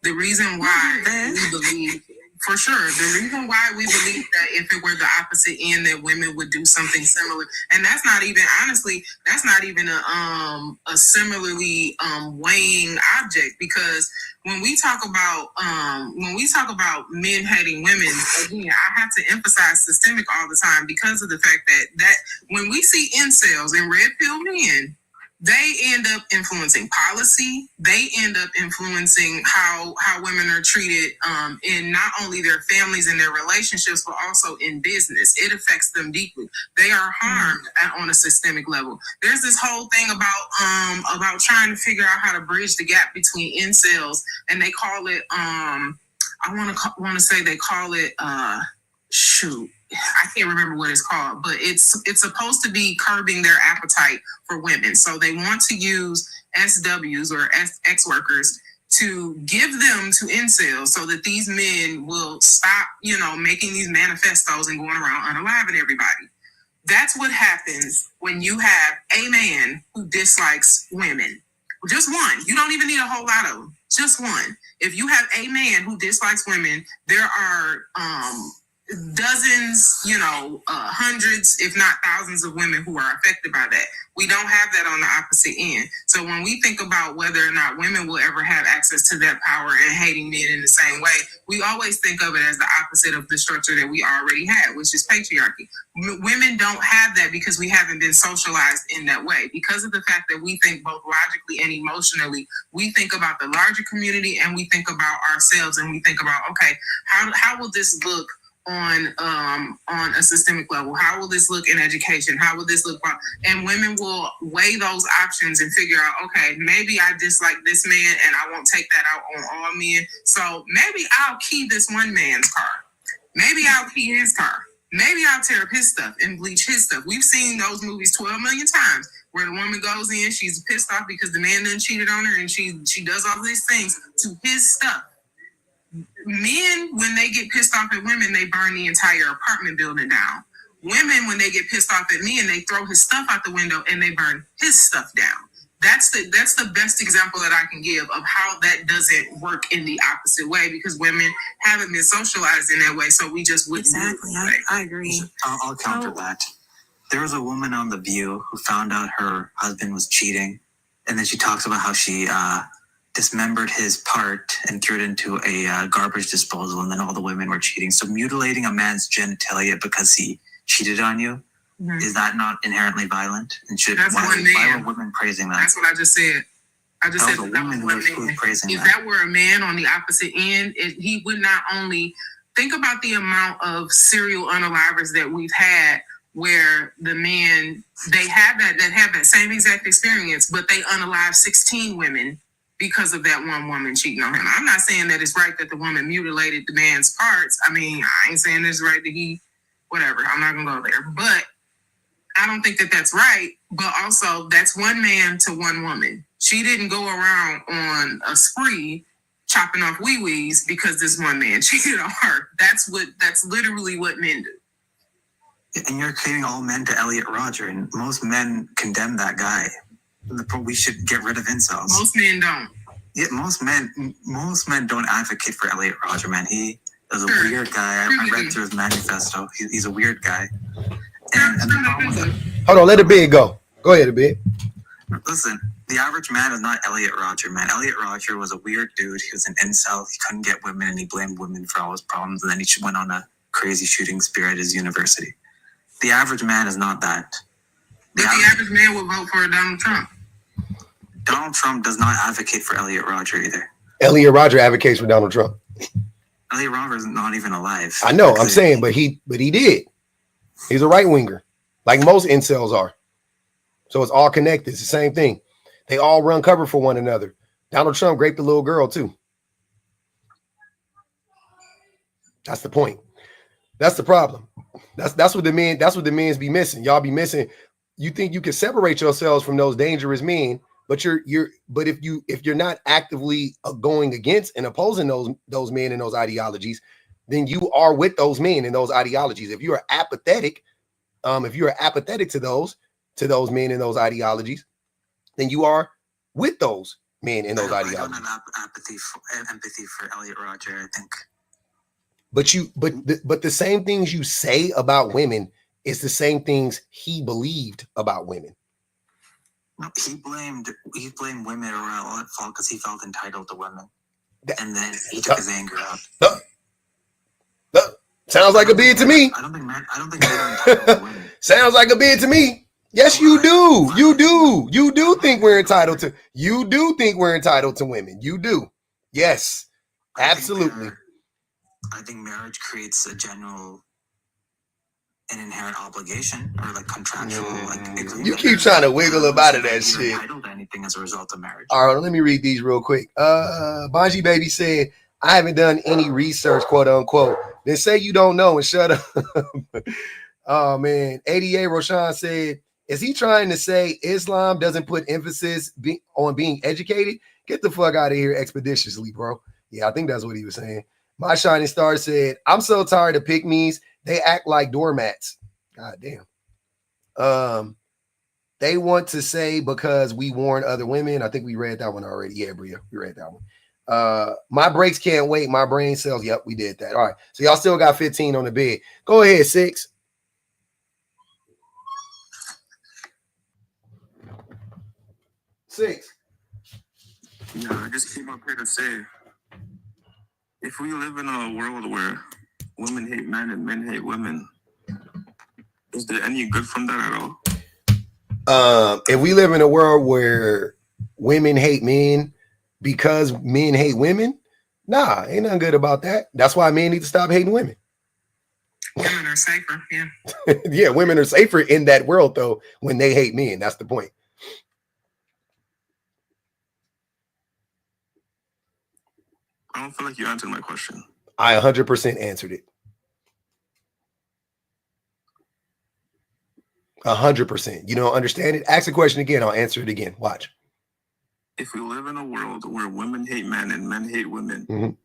S6: The reason why we believe, for sure, the reason why we believe that if it were the opposite end, that women would do something similar. And that's not even, honestly, that's not even a similarly weighing object, because when we talk about men hating women, again, I have to emphasize systemic all the time because of the fact that when we see incels and red pill men, they end up influencing policy. They end up influencing how women are treated in not only their families and their relationships, but also in business. It affects them deeply. They are harmed on a systemic level. There's this whole thing about trying to figure out how to bridge the gap between incels, and they call it I want to say they call it shoot. I can't remember what it's called, but it's supposed to be curbing their appetite for women. So they want to use SWs or ex workers to give them to incels so that these men will stop, making these manifestos and going around unaliving everybody. That's what happens when you have a man who dislikes women. Just one. You don't even need a whole lot of them. Just one. If you have a man who dislikes women, there are dozens, hundreds, if not thousands of women who are affected by that. We don't have that on the opposite end. So when we think about whether or not women will ever have access to that power and hating men in the same way, we always think of it as the opposite of the structure that we already had, which is patriarchy. Women don't have that because we haven't been socialized in that way. Because of the fact that we think both logically and emotionally, we think about the larger community and we think about ourselves and we think about, okay, how will this look on a systemic level? How will this look in education? How will this look? And women will weigh those options and figure out, okay, maybe I dislike this man and I won't take that out on all men. So maybe I'll key this one man's car. Maybe I'll key his car. Maybe I'll tear up his stuff and bleach his stuff. We've seen those movies 12 million times where the woman goes in, she's pissed off because the man done cheated on her and she does all these things to his stuff. Men, when they get pissed off at women, they burn the entire apartment building down. Women, when they get pissed off at men, they throw his stuff out the window and they burn his stuff down. That's the best example that I can give of how that doesn't work in the opposite way, because women haven't been socialized in that way, so we just wouldn't.
S4: Exactly, I agree.
S5: I'll counter that. There was a woman on The View who found out her husband was cheating, and then she talks about how she dismembered his part and threw it into a garbage disposal, and then all the women were cheating. So mutilating a man's genitalia because he cheated on you, is that not inherently violent? And why were women praising that?
S6: That's what I just said. I just said
S5: that was a woman who was praising
S6: if
S5: that.
S6: That were a man on the opposite end, he would not only think about the amount of serial unalivers that we've had, where the men they have that same exact experience, but they unalive 16 women because of that one woman cheating on him. I'm not saying that it's right that the woman mutilated the man's parts. I mean, I ain't saying it's right that whatever. I'm not gonna go there. But I don't think that that's right. But also, that's one man to one woman. She didn't go around on a spree chopping off wee-wees because this one man cheated on her. That's literally what men do.
S5: And you're equating all men to Elliot Rodger, and most men condemn that guy. We should get rid of incels.
S6: Most men don't.
S5: Yeah, most men don't advocate for Elliot Rodger, man. He is a weird guy. I read through his manifesto. He's a weird guy. And the problem with it,
S1: hold on, let it bid go. Go ahead, bid.
S5: Listen, the average man is not Elliot Rodger, man. Elliot Rodger was a weird dude. He was an incel. He couldn't get women, and he blamed women for all his problems. And then he went on a crazy shooting spree at his university. The average man is not that.
S6: The average man will vote for Donald Trump.
S5: Donald Trump does not advocate for Elliot Rodger either.
S1: Elliot Rodger advocates for Donald Trump.
S5: Elliot Rodger is not even alive.
S1: I know, I'm saying, but he did. He's a right winger, like most incels are. So it's all connected. It's the same thing. They all run cover for one another. Donald Trump raped a little girl too. That's the point. That's the problem. That's what the men's be missing. Y'all be missing. You think you can separate yourselves from those dangerous men, but but if you're not actively going against and opposing those men and those ideologies, then you are with those men and those ideologies. If you are apathetic, to those men and those ideologies, then you are with those men and those ideologies.
S2: I don't have empathy for Elliot Rodger, I think.
S1: But the same things you say about women is the same things he believed about women.
S2: No, he blamed women around fault because he felt entitled to women, and then he took his anger out.
S1: Sounds like a bid to me.
S2: I don't think men are entitled to women.
S1: Sounds like a bid to me. Yes, you do. You do think we're entitled to. You do think we're entitled to women. You do. Yes, absolutely.
S2: I think marriage creates an inherent obligation or like contractual agreement.
S1: You keep trying to wiggle up out of that shit.
S2: Entitled to anything as a result of marriage.
S1: All right, let me read these real quick. Bonji Baby said, I haven't done any research, quote unquote. Then say you don't know and shut up. Oh man. ADA Roshan said, is he trying to say Islam doesn't put emphasis on being educated? Get the fuck out of here expeditiously, bro. Yeah, I think that's what he was saying. My Shining Star said, I'm so tired of pick-me's. They act like doormats. God damn. They want to say because we warn other women. I think we read that one already. Yeah, Bria, we read that one. My brakes can't wait. My brain cells. Yep, we did that. All right. So y'all still got 15 on the bed. Go ahead, 6.
S2: Yeah, I just came up here to say, if we live in a world where women hate men and men hate women, is there any good from that at all?
S1: If we live in a world where women hate men because men hate women, nah, ain't nothing good about that. That's why men need to stop hating women.
S6: Women are safer, yeah.
S1: Yeah, women are safer in that world, though, when they hate men. That's the point.
S2: I don't feel like you answered my question.
S1: I 100% answered it. 100%. You don't understand it? Ask the question again. I'll answer it again. Watch.
S2: If we live in a world where women hate men and men hate women,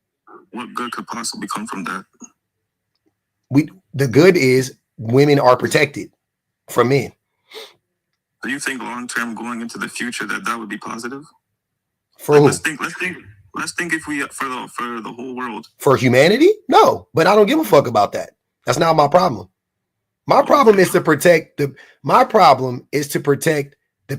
S2: what good could possibly come from that?
S1: The good is women are protected from men.
S2: Do you think long term going into the future that would be positive?
S1: For who?
S2: Let's think if we for the whole world.
S1: For humanity? No, but I don't give a fuck about that. That's not my problem. My problem is to protect the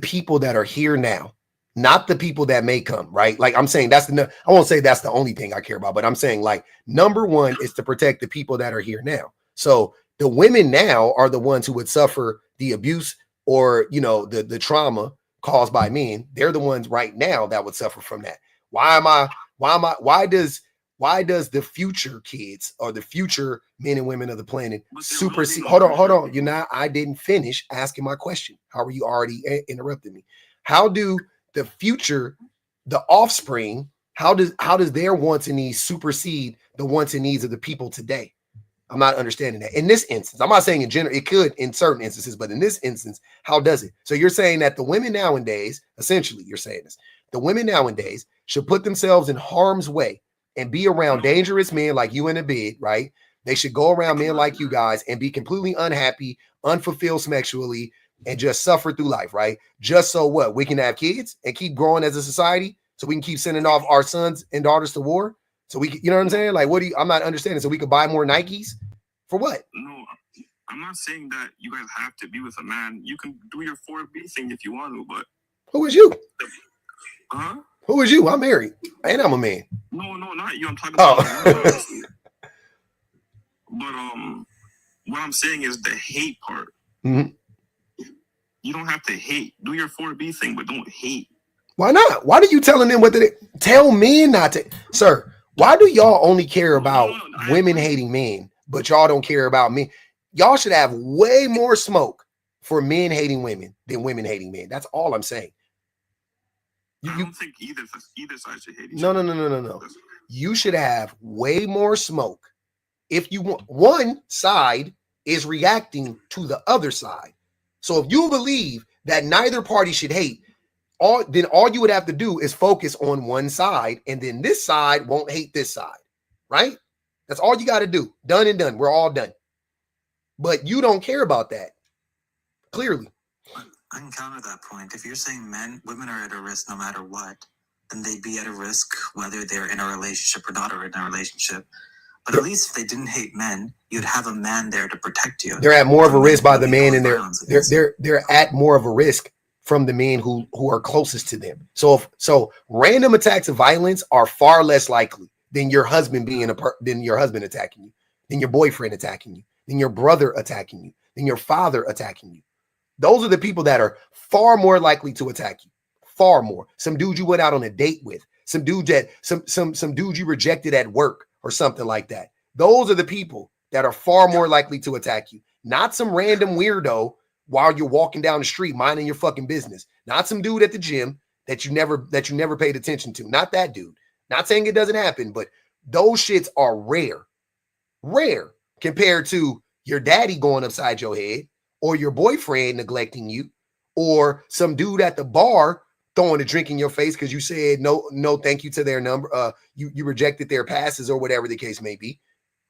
S1: people that are here now, not the people that may come, right? Like I'm saying I won't say that's the only thing I care about, but I'm saying like number one is to protect the people that are here now. So the women now are the ones who would suffer the abuse or, the trauma caused by men. They're the ones right now that would suffer from that. Why does the future kids or the future men and women of the planet supersede? Hold on. I didn't finish asking my question. How are you already interrupting me? How do the future, the offspring, how does their wants and needs supersede the wants and needs of the people today? I'm not understanding that. In this instance, I'm not saying in general, it could in certain instances, but in this instance, how does it? So you're saying that the women nowadays, essentially, you're saying this, the women nowadays should put themselves in harm's way and be around dangerous men like you in a bed, right? They should go around men like you guys and be completely unhappy, unfulfilled sexually, and just suffer through life, right? Just so what? We can have kids and keep growing as a society so we can keep sending off our sons and daughters to war. So we, you know what I'm saying? Like, I'm not understanding. So we could buy more Nikes for what?
S2: No, I'm not saying that you guys have to be with a man. You can do your 4B thing if you want to, but.
S1: Who is you?
S2: Huh?
S1: Who is you? I'm married and I'm a man.
S2: No, not you. I'm talking about. But what I'm saying is the hate part.
S1: Mm-hmm.
S2: You don't have to hate. Do your 4B thing, but don't hate.
S1: Why not? Why are you telling them what to tell men not to? Sir, why do y'all only care about women hating men, but y'all don't care about men? Y'all should have way more smoke for men hating women than women hating men. That's all I'm saying.
S2: I don't think either side should hate each other.
S1: No. You should have way more smoke if you want, one side is reacting to the other side. So if you believe that neither party should hate, then all you would have to do is focus on one side, and then this side won't hate this side, right? That's all you got to do. Done and done. We're all done. But you don't care about that, clearly.
S5: I can counter that point. If you're saying women are at a risk no matter what, then they'd be at a risk whether they're in a relationship or not, or in a relationship. But at least if they didn't hate men, you'd have a man there to protect you.
S1: They're at more of a risk by the man, and they're at more of a risk from the men who are closest to them. So random attacks of violence are far less likely than your husband than your husband attacking you, than your boyfriend attacking you, than your brother attacking you, than your father attacking you. Those are the people that are far more likely to attack you. Far more. Some dude you went out on a date with, some dude you rejected at work or something like that. Those are the people that are far more likely to attack you. Not some random weirdo while you're walking down the street minding your fucking business. Not some dude at the gym that you never paid attention to. Not that dude. Not saying it doesn't happen, but those shits are rare. Rare compared to your daddy going upside your head, or your boyfriend neglecting you, or some dude at the bar throwing a drink in your face because you said no thank you to their number. You rejected their passes, or whatever the case may be.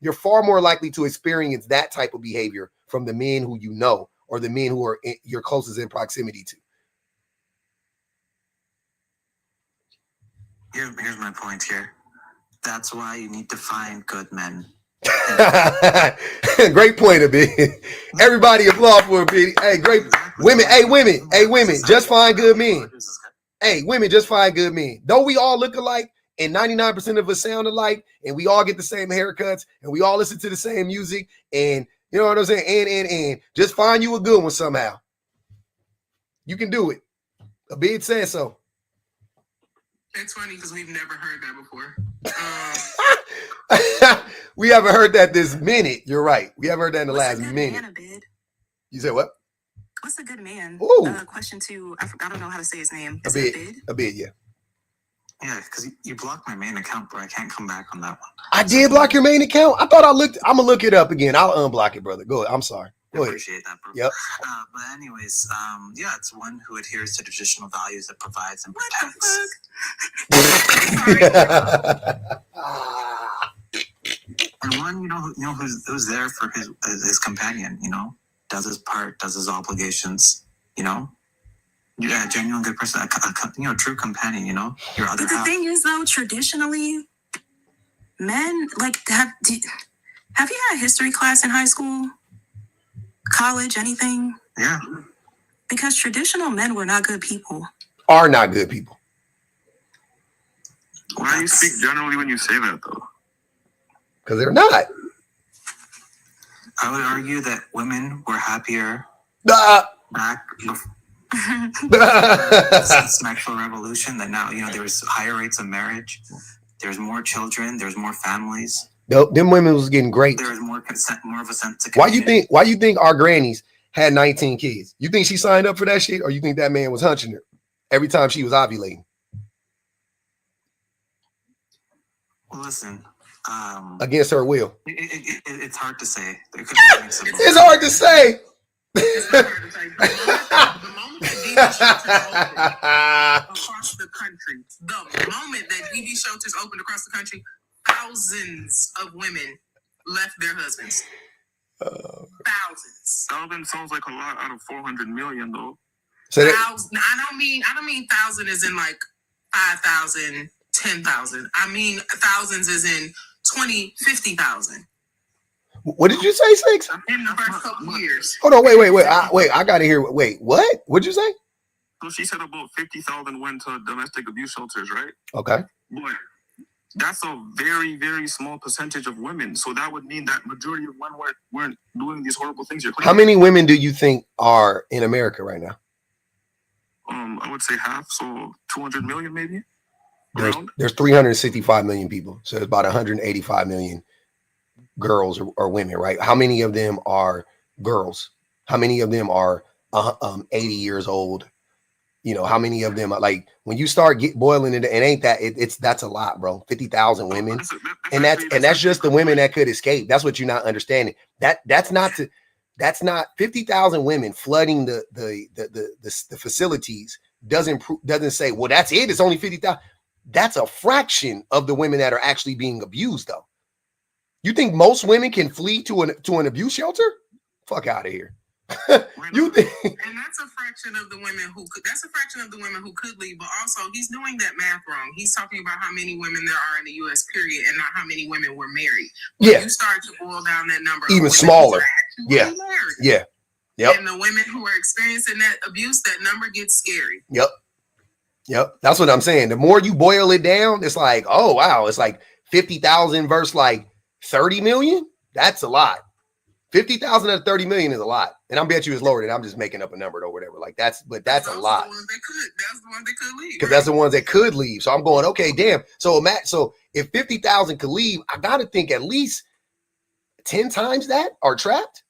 S1: You're far more likely to experience that type of behavior from the men who you know, or the men who are your closest in proximity to.
S5: Here's my point here. That's why you need to find good men.
S1: Great point, a bit. Everybody applaud for a bit. Hey, great women. Hey, women. Just find good men. Hey, women, just find good men. Though we all look alike, and 99% of us sound alike, and we all get the same haircuts, and we all listen to the same music, and you know what I'm saying? And just find you a good one somehow. You can do it. A bit said so.
S6: It's funny because we've never heard that before.
S1: We haven't heard that this minute. You're right. We haven't heard that in the last minute. You said what?
S4: What's a good man? Question two. I don't know how to say his name.
S1: Is a bit, yeah.
S5: Yeah, because you blocked my main account, bro. I can't come back on that one.
S1: I did block your main account? I thought I looked. I'm going to look it up again. I'll unblock it, brother. Go ahead. I'm sorry. Go ahead.
S5: Appreciate that, bro.
S1: Yep.
S5: But anyways, yeah, it's one who adheres to traditional values that provides and protects. And one, you know who's there for his companion. You know, does his part, does his obligations. You know, yeah, genuine good person, a true companion. You know, your other.
S4: But the thing is, though, traditionally, men have you had a history class in high school? College, anything?
S5: Yeah.
S4: Because traditional men were not good people.
S1: Are not good people.
S2: Why do you speak generally when you say that, though?
S1: Because they're not.
S5: I would argue that women were happier back before the sexual revolution. That now, there was higher rates of marriage. There's more children. There's more families.
S1: Them women was getting great.
S5: There was more consent, more of a sense of
S1: community. Why you think our grannies had 19 kids? You think she signed up for that shit, or you think that man was hunching her every time she was ovulating?
S5: Well, listen.
S1: Against her will.
S5: It's hard to say.
S1: It's hard to say.
S6: It's not hard to say. The moment that DV shelters opened across the country, thousands of women left their husbands. Thousands.
S2: 1,000 sounds like a lot out of 400 million, though.
S6: I don't mean 1,000 as in like 5,000, 10,000. I mean thousands as in 20, 50,000.
S1: What did you say, Six?
S6: In the first couple years.
S1: Hold on, wait. I gotta hear. Wait, what? What'd you say?
S2: So she said about 50,000 went to domestic abuse shelters, right?
S1: Okay.
S2: But that's a very, very small percentage of women. So that would mean that majority of women weren't doing these horrible things.
S1: How many women do you think are in America right now?
S2: I would say half. So 200 million, maybe.
S1: There's 365 million people. So it's about 185 million girls or women, right? How many of them are girls? How many of them are 80 years old, you know, how many of them are like when you start boiling it, ain't that that's a lot, bro. 50,000 women, and that's just the women that could escape. That's what you're not understanding. That's not 50,000 women flooding the facilities doesn't say, well, that's it. It's only 50,000. That's a fraction of the women that are actually being abused, though. You think most women can flee to an abuse shelter? Fuck out of here. You think?
S6: And that's a fraction of the women who could. That's a fraction of the women who could leave. But also, he's doing that math wrong. He's talking about how many women there are in the U.S. period, and not how many women were married. When you start to boil down that number,
S1: even smaller. Yeah.
S6: Married,
S1: yeah. Yep.
S6: And the women who are experiencing that abuse, that number gets scary.
S1: Yep. Yep. That's what I'm saying. The more you boil it down, it's like, oh wow, it's like 50,000 versus like 30 million. That's a lot. 50,000 out of 30 million is a lot. And I bet you it's lower than I'm just making up a number or whatever. Like that's a lot.
S6: That's the ones that could leave.
S1: Because that's the ones that could leave. So I'm going, okay, damn. So if 50,000 could leave, I got to think at least 10 times that are trapped.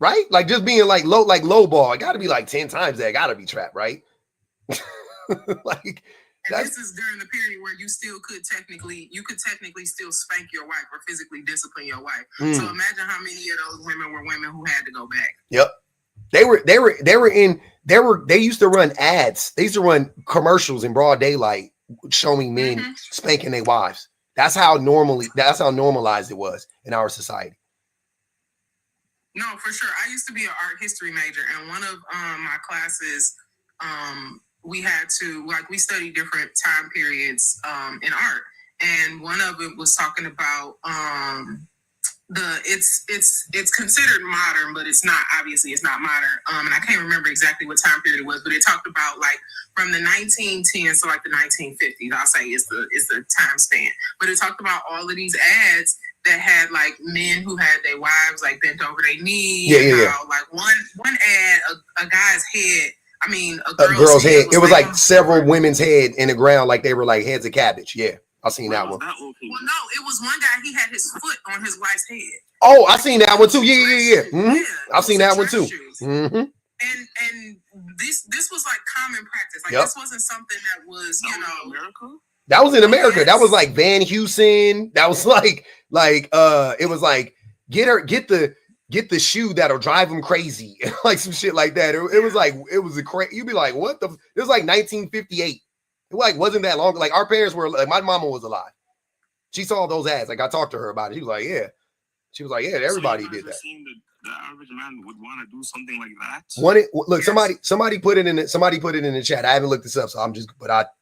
S1: Right? Like just being like low ball. It got to be like 10 times that. Got to be trapped, right?
S6: And this is during the period where you could technically still spank your wife or physically discipline your wife. So imagine how many of those women were women who had to go back.
S1: Yep. They used to run ads. They used to run commercials in broad daylight showing men spanking their wives. That's how normalized it was in our society.
S6: No, for sure. I used to be an art history major, and one of my classes, we had to, like, we studied different time periods in art, and one of it was talking about it's considered modern, but it's not, obviously it's not modern. And I can't remember exactly what time period it was, but it talked about like from the 1910s to like the 1950s, I'll say is the time span. But it talked about all of these ads that had like men who had their wives like bent over their knees. Yeah. Like one ad, a guy's head, I mean, a girl's head.
S1: It was like several women's head in the ground, like they were like heads of cabbage. Yeah, I seen that one.
S6: Well, no, it was one guy. He had his foot on his wife's head.
S1: Oh, I seen that one too. Yeah. Mm-hmm. I've seen that one too. Mm-hmm.
S6: And this was like common practice. Like this wasn't something that was
S2: America.
S1: That was in America. Yes. That was like Van Heusen. That was like it was like get the shoe that'll drive them crazy, like some shit like that. It was like it was a crazy. You'd be like, what the? It was like 1958. It like wasn't that long. Like our parents were like, my mama was alive. She saw those ads. Like I talked to her about it. She was like, yeah. She was like, yeah. Everybody did that.
S2: The average man would want to do something like that.
S1: Look, somebody put it in it. Somebody put it in the chat. I haven't looked this up, so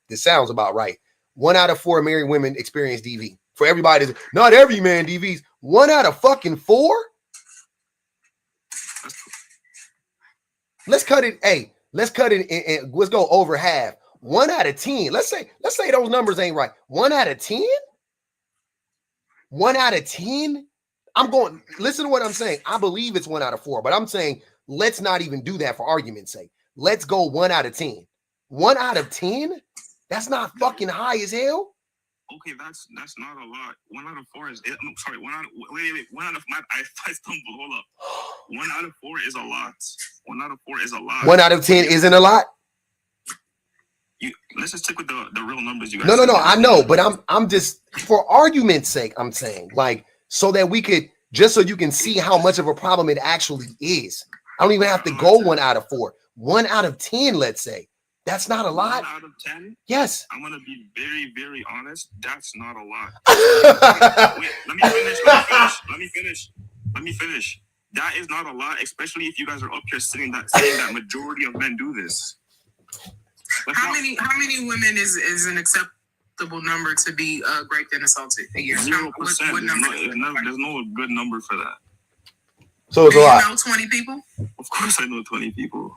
S1: this sounds about right. 1 out of 4 married women experience DV. For everybody, not every man DVs. 1 out of fucking 4. Let's cut it. Hey, let's cut it and let's go over half. 1 out of 10. Let's say those numbers ain't right. 1 out of 10. 1 out of 10. I'm going. Listen to what I'm saying. I believe it's 1 out of 4, but I'm saying let's not even do that for argument's sake. Let's go 1 out of 10. 1 out of 10. That's not fucking high as hell.
S2: Okay, that's not a lot. 1 out of 4 is. I'm sorry. 1 out. Wait. 1 out of my. I stumbled. Hold up. 1 out of 4 is a lot. 1 out of 4 is a lot.
S1: 1 out of 10 isn't a lot.
S2: Let's just stick with the real numbers, you guys.
S1: No. I know, but I'm just for argument's sake. I'm saying like so that we could just so you can see how much of a problem it actually is. I don't even have to go 1 out of 4. 1 out of 10, let's say. That's not a lot.
S2: 1 out of 10?
S1: Yes.
S2: I'm going to be very, very honest. That's not a lot. Wait, let me finish. That is not a lot, especially if you guys are up here saying that majority of men do this.
S6: How many women is an acceptable number to be raped and assaulted a year?
S2: 0%. There's no good number for that.
S1: So it's a lot.
S6: You know 20 people?
S2: Of course I know 20 people.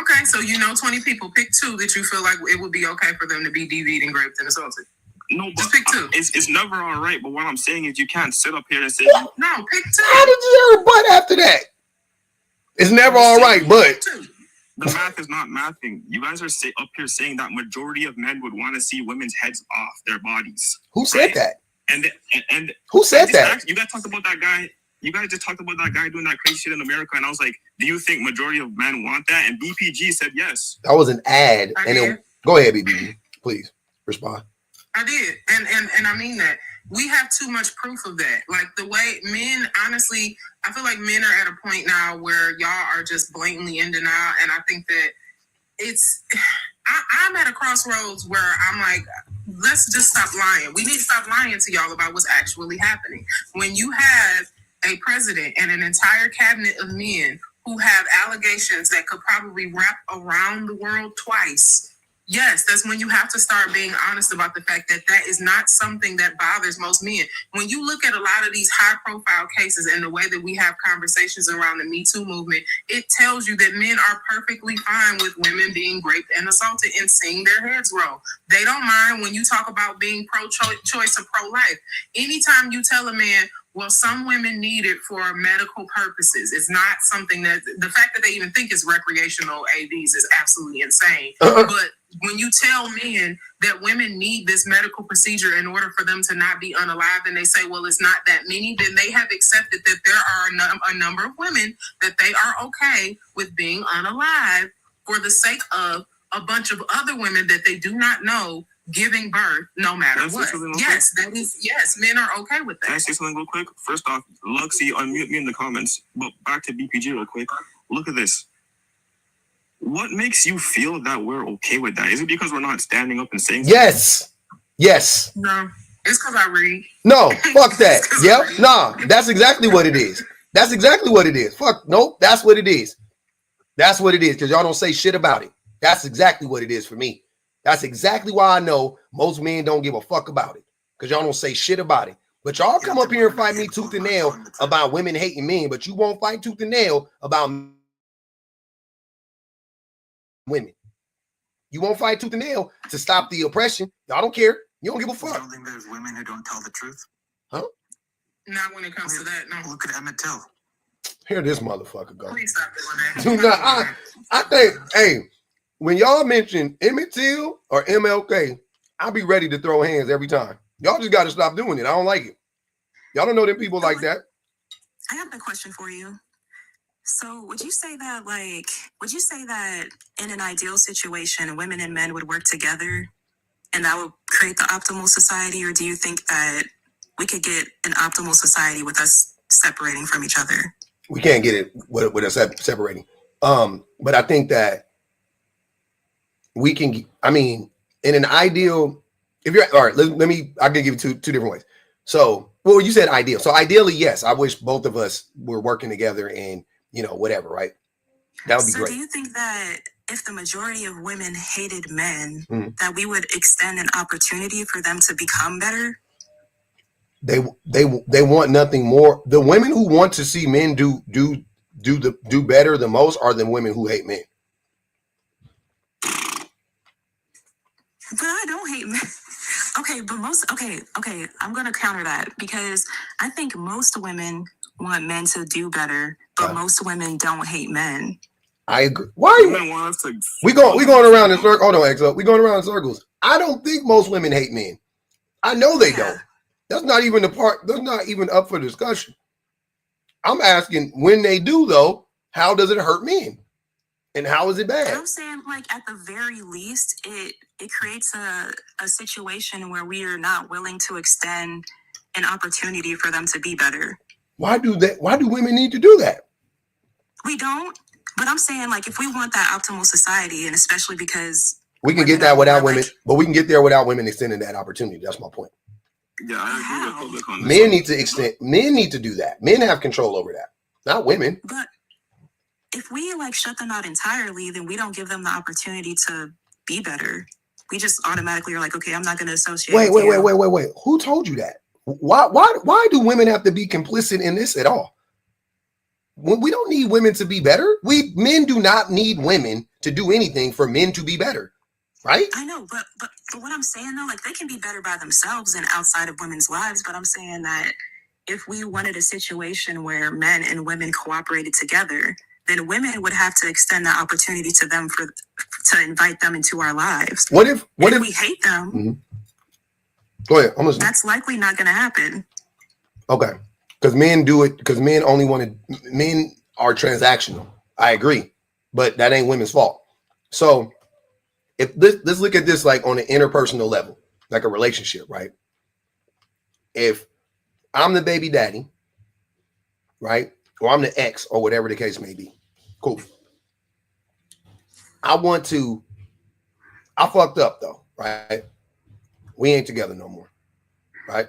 S6: Okay, so you know 20 people. Pick 2 that you feel like it would be okay for them to be DV'd and raped and assaulted.
S2: No, but
S6: just pick 2.
S2: It's never all right. But what I'm saying is you can't sit up here and say
S6: no. Pick 2.
S1: How did you ever butt after that? It's never all right, but
S2: the math is not mathing. You guys are up here saying that majority of men would want to see women's heads off their bodies.
S1: Who said that?
S2: And
S1: who said that?
S2: You guys talked about that guy. you guys just talked about that guy doing that crazy shit in America, and I was like, do you think majority of men want that? And BPG said yes.
S1: That was an ad. Go ahead, BPG. Please respond.
S6: I did. And I mean that. We have too much proof of that. Like the way men, honestly, I feel like men are at a point now where y'all are just blatantly in denial. And I think that I'm at a crossroads where I'm like, let's just stop lying. We need to stop lying to y'all about what's actually happening. When you have a president and an entire cabinet of men who have allegations that could probably wrap around the world twice, yes, that's when you have to start being honest about the fact that that is not something that bothers most men. When you look at a lot of these high-profile cases and the way that we have conversations around the Me Too movement, it tells you that men are perfectly fine with women being raped and assaulted and seeing their heads roll. They don't mind when you talk about being pro-choice or pro-life. Anytime you tell a man, well, some women need it for medical purposes. It's not something that, the fact that they even think it's recreational ADs is absolutely insane. But when you tell men that women need this medical procedure in order for them to not be unalived, and they say, well, it's not that many, then they have accepted that there are a number of women that they are okay with being unalive for the sake of a bunch of other women that they do not know giving birth no matter what. Yes, that is, yes, men are okay with that.
S2: Can I say something real quick? First off, Luxie, unmute me in the comments. But back to BPG real quick. Look at this. What makes you feel that we're okay with that? Is it because we're not standing up and saying
S1: yes? Yes.
S6: No, it's because I read.
S1: No, fuck that. Yep. Nah, that's exactly what it is. That's exactly what it is. Fuck, nope, that's what it is. That's what it is, because y'all don't say shit about it. That's exactly what it is for me. That's exactly why I know most men don't give a fuck about it, because y'all don't say shit about it. But y'all come up here and fight me tooth and nail about women hating men, but you won't fight tooth and nail about women. You won't fight tooth and nail to stop the oppression. Y'all don't care. You don't give a fuck.
S5: I don't think there's women who don't tell the truth.
S1: Huh?
S6: Not when it comes to that, no.
S5: Look at Emmett Till.
S1: Here this motherfucker go.
S6: Please stop doing that.
S1: Do not, I think, hey, when y'all mention Emmett Till or MLK, I'll be ready to throw hands every time. Y'all just got to stop doing it. I don't like it. Y'all don't know them people like that.
S4: I have a question for you. So would you say that in an ideal situation, women and men would work together and that would create the optimal society? Or do you think that we could get an optimal society with us separating from each other?
S1: We can't get it with us separating. But I think that we can, I mean, in an ideal, if you're, all right, I can give you two different ways. So, well, you said ideal. So ideally, yes, I wish both of us were working together and, you know, whatever, right? That would be great.
S4: So do you think that if the majority of women hated men, that we would extend an opportunity for them to become better?
S1: They want nothing more. The women who want to see men do better the most are the women who hate men.
S4: But I don't hate men. Okay, but okay, I'm gonna counter that because I think most women want men to do better, but most women don't hate men.
S1: I agree. Why? We going around in circles. Hold on, XO. We going around in circles. I don't think most women hate men. I know they don't. That's not even the part. That's not even up for discussion. I'm asking, when they do though, how does it hurt men? And how is it bad?
S4: And I'm saying, like, at the very least, it creates a situation where we are not willing to extend an opportunity for them to be better.
S1: Why do women need to do that?
S4: We don't. But I'm saying, like, if we want that optimal society, and especially because
S1: we can get that without women, but we can get there without women extending that opportunity. That's my point.
S2: Yeah, I agree with public on this.
S1: Men need to extend. Men need to do that. Men have control over that, not women.
S4: But if we like shut them out entirely, then we don't give them the opportunity to be better. We just automatically are like, okay, I'm not going to associate.
S1: Wait. Who told you that? Why do women have to be complicit in this at all? We don't need women to be better. Men do not need women to do anything for men to be better, right?
S4: I know, but what I'm saying though, like they can be better by themselves and outside of women's lives. But I'm saying that if we wanted a situation where men and women cooperated together, then women would have to extend that opportunity to them to invite them into our lives.
S1: What if
S4: we hate them?
S1: Mm-hmm. Go ahead, I'm listening.
S4: That's likely not going to happen.
S1: Okay, Because men do it, because men only want to, men are transactional. I agree. But that ain't women's fault. So if this, let's look at this like on an interpersonal level, like a relationship, right? If I'm the baby daddy, right? Or I'm the ex, or whatever the case may be. Cool. I fucked up though, right? We ain't together no more, right?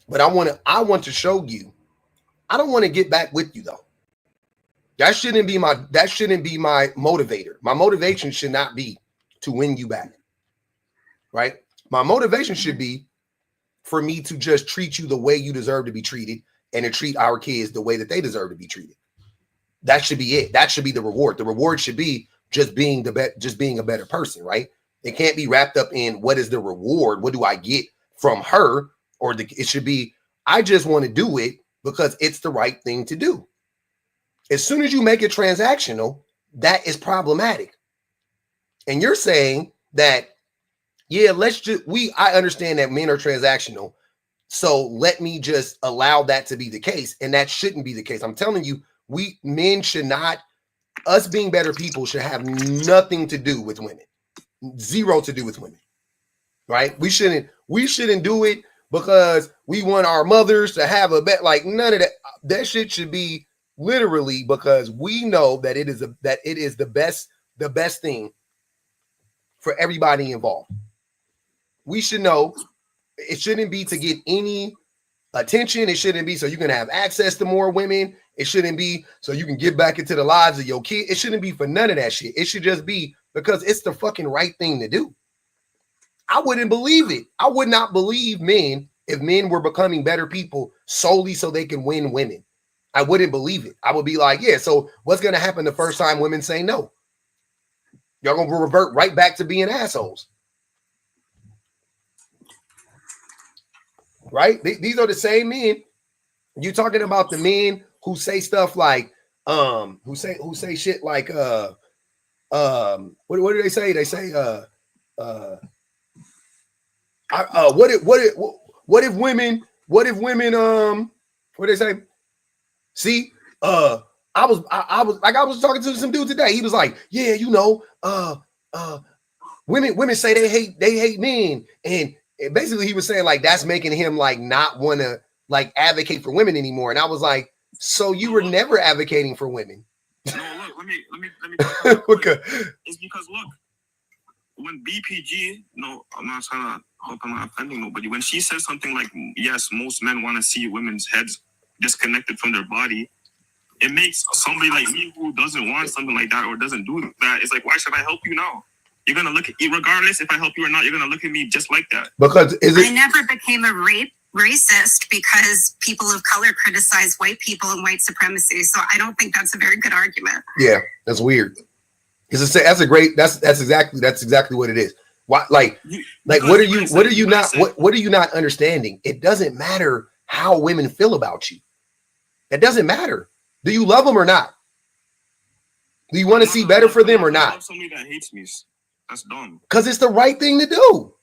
S1: But I want to show you, I don't want to get back with you though. That shouldn't be my motivator. My motivation should not be to win you back, right? My motivation should be for me to just treat you the way you deserve to be treated and to treat our kids the way that they deserve to be treated. That should be it. That should be the reward. The reward should be just being a better person, right? It can't be wrapped up in what is the reward? What do I get from her? It should be, I just want to do it because it's the right thing to do. As soon as you make it transactional, that is problematic. And you're saying that, yeah, I understand that men are transactional. So let me just allow that to be the case. And that shouldn't be the case. I'm telling you, men should not, us being better people should have nothing to do with women. Zero to do with women, right? We shouldn't do it because we want our mothers to have a bet. Like none of that. That shit should be literally because we know that it is the best thing for everybody involved. We should know it shouldn't be to get any attention. It shouldn't be so you can have access to more women. It shouldn't be so you can get back into the lives of your kid. It shouldn't be for none of that shit. It should just be because it's the fucking right thing to do. I wouldn't believe it. I would not believe men if men were becoming better people solely so they can win women. I wouldn't believe it. I would be like, yeah, so what's going to happen the first time women say no? Y'all going to revert right back to being assholes. Right? These are the same men. You're talking about the men who say stuff like, who say shit like, what do they say? They say, what if women, what do they say? See, I was talking to some dude today. He was like, yeah, you know, women say they hate men. And basically he was saying like, that's making him like not want to like advocate for women anymore. And I was like, so you were never advocating for women.
S2: No, look, let me okay. It's because look, when BPG, no, I'm not trying to hope I'm not offending nobody. When she says something like, yes, most men want to see women's heads disconnected from their body, it makes somebody like me who doesn't want something like that or doesn't do that, it's like, why should I help you now? You're gonna look at regardless if I help you or not, you're gonna look at me just like that.
S1: Because
S4: I never became a racist because people of color criticize white people and white supremacy. So I don't think that's a very good argument.
S1: Yeah, that's weird. That's exactly what it is. Why, what are you not understanding? It doesn't matter how women feel about you. It doesn't matter. Do you love them or not? Do you want to see better for them or not?
S2: Love somebody that hates me. That's dumb.
S1: Because it's the right thing to do.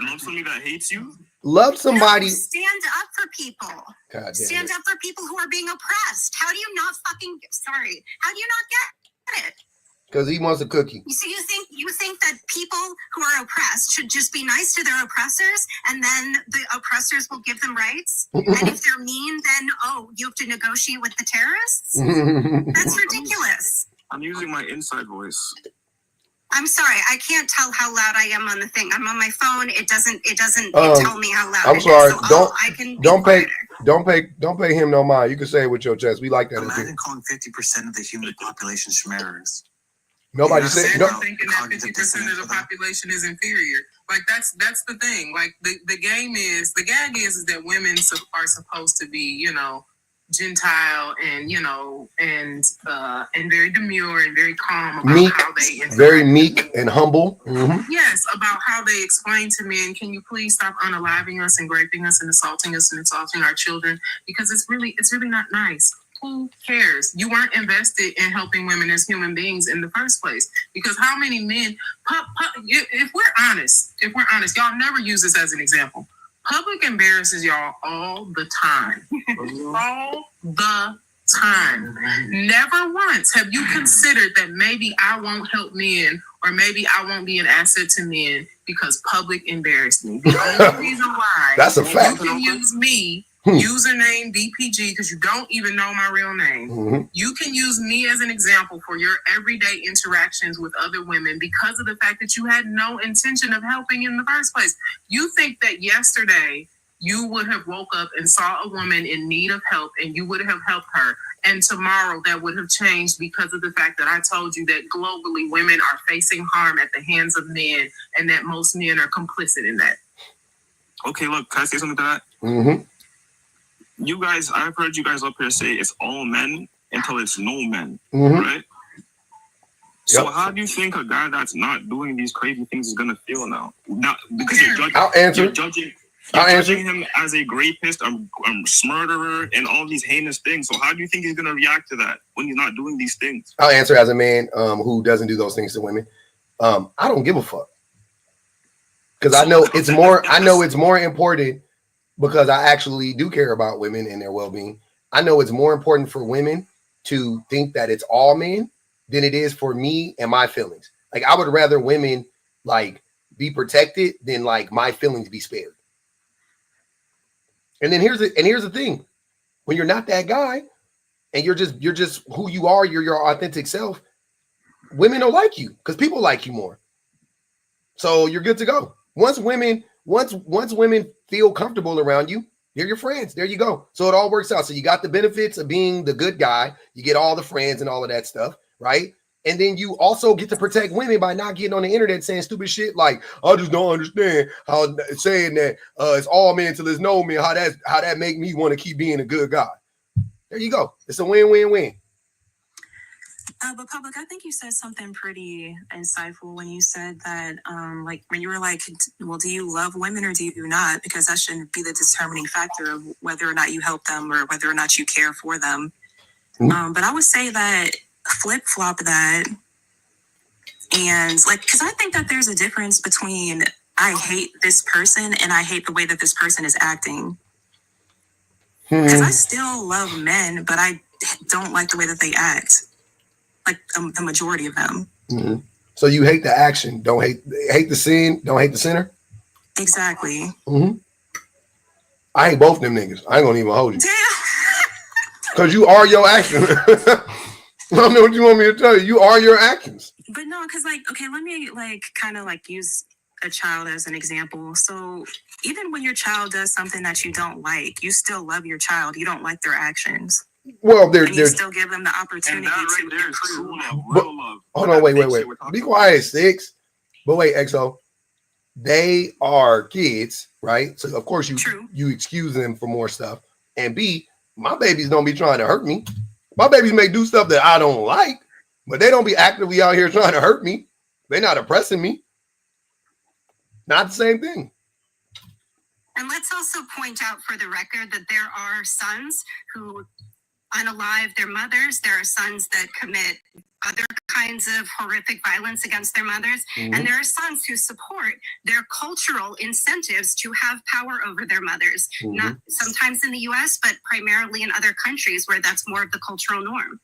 S2: Love somebody that hates you.
S1: Love somebody.
S4: No, stand up for people. Stand up for people who are being oppressed. How do you not fucking? Sorry. How do you not get it?
S1: Because he wants a cookie.
S4: So you think that people who are oppressed should just be nice to their oppressors, and then the oppressors will give them rights? And if they're mean, then you have to negotiate with the terrorists? That's ridiculous.
S2: I'm using my inside voice.
S4: I'm sorry, I can't tell how loud I am on the thing. I'm on my phone. It doesn't tell me how loud.
S1: I'm sorry.
S4: Don't
S1: pay him no mind. You can say it with your chest. We like that.
S5: Imagine calling 50% of the human population schmarrers.
S1: Nobody said no.
S6: Thinking that 50% of the population is inferior. Like that's the thing. Like the gag is that women are supposed to be, you know, gentile and, you know, and very demure and very calm about
S1: meek,
S6: how they interact.
S1: Very meek and humble. Mm-hmm.
S6: Yes, about how they explain to men, can you please stop unaliving us and raping us and assaulting our children? Because it's really not nice. Who cares? You weren't invested in helping women as human beings in the first place. Because how many men, if we're honest, y'all never use this as an example. Public embarrasses y'all all the time. All the time. Never once have you considered that maybe I won't help men or maybe I won't be an asset to men because public embarrassed me. The only reason why
S1: that's a fact.
S6: You can use me, username DPG, because you don't even know my real name. You can use me as an example for your everyday interactions with other women because of the fact that you had no intention of helping in the first place. You think that yesterday you would have woke up and saw a woman in need of help and you would have helped her. And tomorrow that would have changed because of the fact that I told you that globally women are facing harm at the hands of men and that most men are complicit in that.
S2: Okay, look, can I say something to that? You guys, I've heard you guys up here say it's all men until it's no men, right? So how do you think a guy that's not doing these crazy things is gonna feel now? Not because you're judging him as a rapist, a murderer, and all these heinous things. So how do you think he's gonna react to that when he's not doing these things?
S1: I'll answer as a man who doesn't do those things to women. I don't give a fuck because I know it's more. I know it's more important because I actually do care about women and their well-being. I know it's more important for women to think that it's all men than it is for me and my feelings. Like I would rather women like be protected than like my feelings be spared. And then here's the thing. When you're not that guy and you're just who you are, you're your authentic self, women don't like you because people like you more. So you're good to go. Once women feel comfortable around you, they're your friends. There you go. So it all works out. So you got the benefits of being the good guy. You get all the friends and all of that stuff, right? And then you also get to protect women by not getting on the internet saying stupid shit like, I just don't understand how saying that it's all men till there's no men, how that make me want to keep being a good guy. There you go. It's a win-win-win.
S4: But Public, I think you said something pretty insightful when you said that, like when you were like, well, do you love women or do you not? Because that shouldn't be the determining factor of whether or not you help them or whether or not you care for them. But I would say that flip-flop that, and like, because I think that there's a difference between I hate this person and I hate the way that this person is acting. Because I still love men, but I don't like the way that they act. Like the majority of them.
S1: So you hate the action, don't hate the sin, don't hate the sinner?
S4: Exactly.
S1: I hate both of them niggas. I ain't gonna even hold you.
S4: Damn.
S1: Because you are your actions. I don't know what you want me to tell you. You are your actions.
S4: But no, because like, okay, let me like kind of like use a child as an example. So even when your child does something that you don't like, you still love your child. You don't like their actions.
S1: Well,
S4: you still give them the opportunity to improve.
S1: Hold on, wait. Be quiet, Six. But wait, XO. They are kids, right? So of course you excuse them for more stuff. And B, my babies don't be trying to hurt me. My babies may do stuff that I don't like, but they don't be actively out here trying to hurt me. They're not oppressing me. Not the same thing.
S7: And let's also point out for the record that there are sons who unalive their mothers. There are sons that commit other kinds of horrific violence against their mothers. And there are sons who support their cultural incentives to have power over their mothers. Not sometimes in the US, but primarily in other countries where that's more of the cultural norm.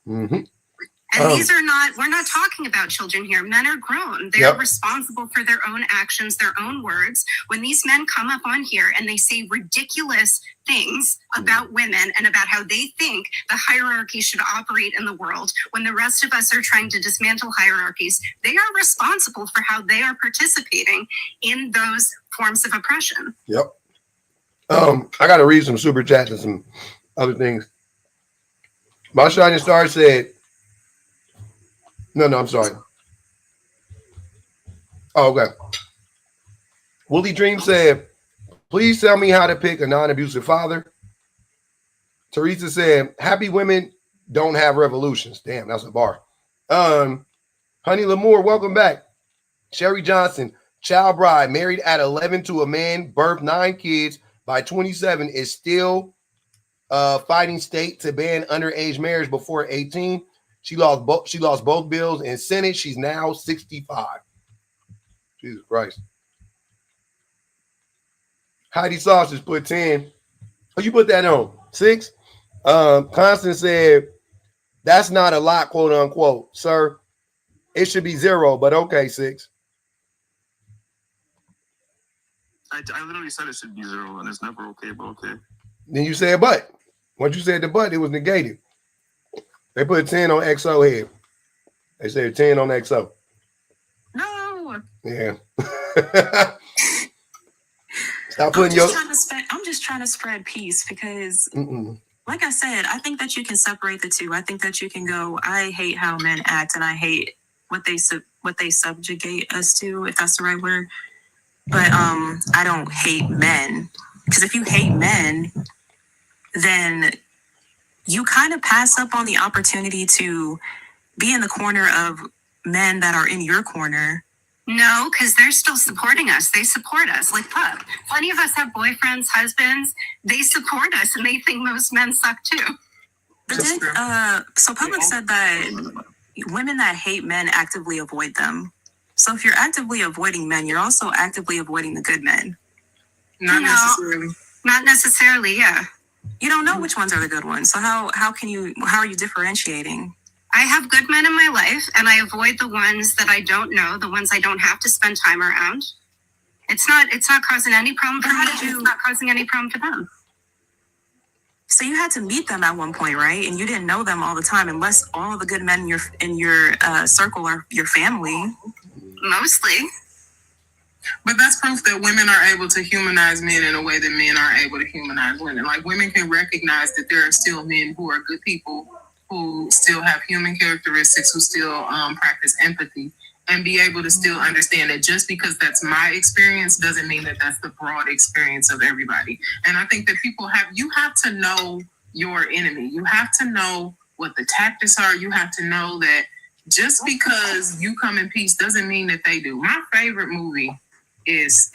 S7: And these are we're not talking about children here. Men are grown. They're responsible for their own actions, their own words. When these men come up on here and they say ridiculous things about women and about how they think the hierarchy should operate in the world, when the rest of us are trying to dismantle hierarchies, they are responsible for how they are participating in those forms of oppression.
S1: I got to read some super chats and some other things. My Shining Star said, No, I'm sorry. Oh, okay. Willie Dream said, please tell me how to pick a non-abusive father. Teresa said, happy women don't have revolutions. Damn, that's a bar. Honey Lamour, welcome back. Sherry Johnson, child bride, married at 11 to a man, birthed 9 kids. By 27 is still fighting state to ban underage marriage before 18. She lost both bills in Senate. She's now 65. Jesus Christ. Heidi Sausage put 10. Oh, you put that on 6. Constance said that's not a lot, quote unquote, sir. It should be 0, but okay, 6.
S2: I literally said it should be 0, and it's never okay, but okay.
S1: Then you said but. Once you said the but, it was negated. They put 10 on XO here. They said 10 on XO.
S4: No.
S1: Yeah. Stop putting
S4: I'm just trying to spread peace because, like I said, I think that you can separate the two. I think that you can go, I hate how men act, and I hate what they subjugate us to, if that's the right word. But I don't hate men, because if you hate men, then you kind of pass up on the opportunity to be in the corner of men that are in your corner.
S7: No, because they're still supporting us. They support us. Like, look, plenty of us have boyfriends, husbands. They support us, and they think most men suck too.
S4: But so Public said that women that hate men actively avoid them. So if you're actively avoiding men, you're also actively avoiding the good men.
S6: Not necessarily.
S7: Not necessarily, yeah.
S4: You don't know which ones are the good ones. So how are you differentiating?
S7: I have good men in my life, and I avoid the ones that I don't know, the ones I don't have to spend time around. It's not causing any problem for me. It's not causing any problem for them.
S4: So you had to meet them at one point, right? And you didn't know them all the time, unless all of the good men in your circle are your family.
S7: Mostly.
S6: But that's proof that women are able to humanize men in a way that men aren't able to humanize women. Like, women can recognize that there are still men who are good people, who still have human characteristics, who still practice empathy, and be able to still understand that just because that's my experience doesn't mean that that's the broad experience of everybody. And I think that you have to know your enemy. You have to know what the tactics are. You have to know that just because you come in peace doesn't mean that they do. My favorite movie is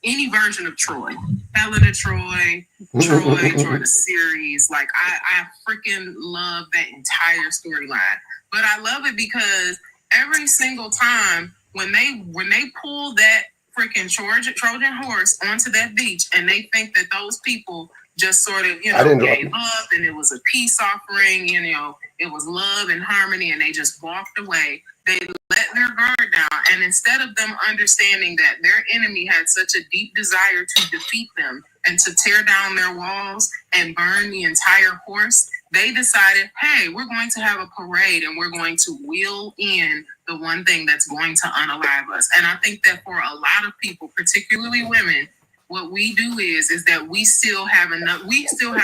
S6: any version of Troy. Helena Troy the series. Like, I freaking love that entire storyline. But I love it because every single time when they pull that freaking Trojan horse onto that beach, and they think that those people just sort of, gave up, and it was a peace offering, it was love and harmony, and they just walked away. They let their guard down, and instead of them understanding that their enemy had such a deep desire to defeat them and to tear down their walls and burn the entire horse, they decided, hey, we're going to have a parade, and we're going to wheel in the one thing that's going to unalive us. And I think that for a lot of people, particularly women, what we do is that we still have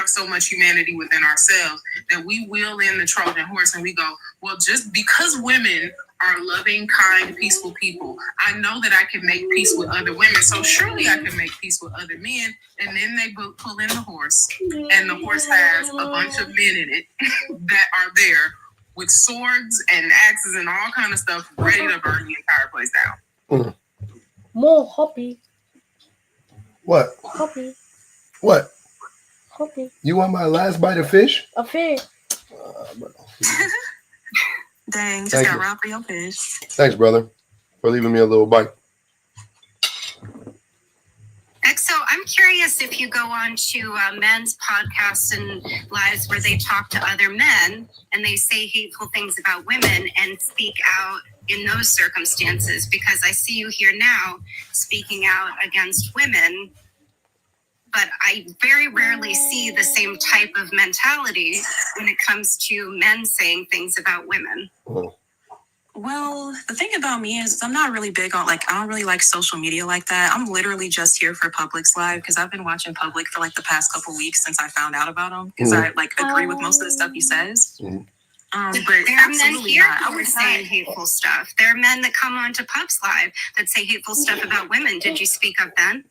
S6: so much humanity within ourselves that we wheel in the Trojan horse, and we go, well, just because women are loving, kind, peaceful people, I know that I can make peace with other women, so surely I can make peace with other men. And then they pull in the horse, and the horse has a bunch of men in it that are there with swords and axes and all kind of stuff ready to burn the entire place down.
S8: More hobby.
S1: What?
S8: Hobby.
S1: What?
S8: Hobby.
S1: You want my last bite of fish?
S8: A fish.
S4: Dang, just got robbed for your fish.
S1: Thanks, brother, for leaving me a little bite.
S7: So I'm curious if you go on to men's podcasts and lives where they talk to other men and they say hateful things about women and speak out in those circumstances, because I see you here now speaking out against women, but I very rarely see the same type of mentality when it comes to men saying things about women.
S4: Well, the thing about me is I'm not really big on, I don't really like social media like that. I'm literally just here for Public's live because I've been watching Public for the past couple weeks since I found out about him, because I agree with most of the stuff he says.
S7: But there are men here who are saying hateful stuff. There are men that come on to Pub's Live that say hateful stuff about women. Did you speak up then?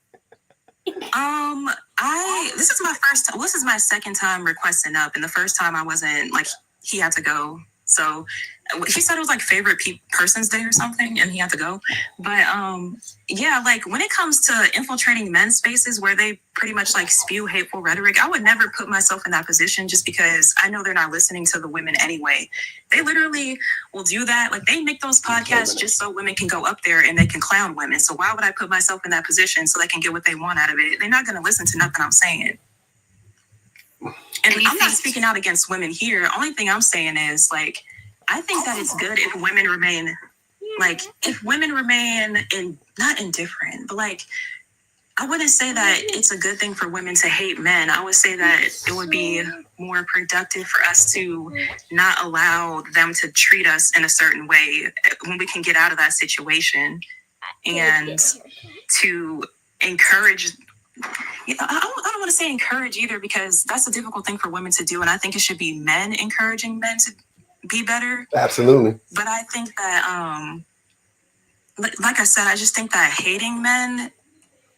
S4: This is my second time requesting up, and the first time I wasn't he had to go So he said it was like favorite person's day or something, and he had to go. But yeah, like when it comes to infiltrating men's spaces where they pretty much like spew hateful rhetoric, I would never put myself in that position just because I know they're not listening to the women anyway. They literally will do that. Like they make those podcasts just so women can go up there and they can clown women. So why would I put myself in that position so they can get what they want out of it? They're not going to listen to nothing I'm saying. And I'm not speaking out against women here. Only thing I'm saying is, like, I think that it's good if women remain, not indifferent, but like, I wouldn't say that it's a good thing for women to hate men. I would say that it would be more productive for us to not allow them to treat us in a certain way when we can get out of that situation, and to encourage. I don't want to say encourage either, because that's a difficult thing for women to do, and I think it should be men encouraging men to be better.
S1: Absolutely.
S4: But I think that, like I said, I just think that hating men,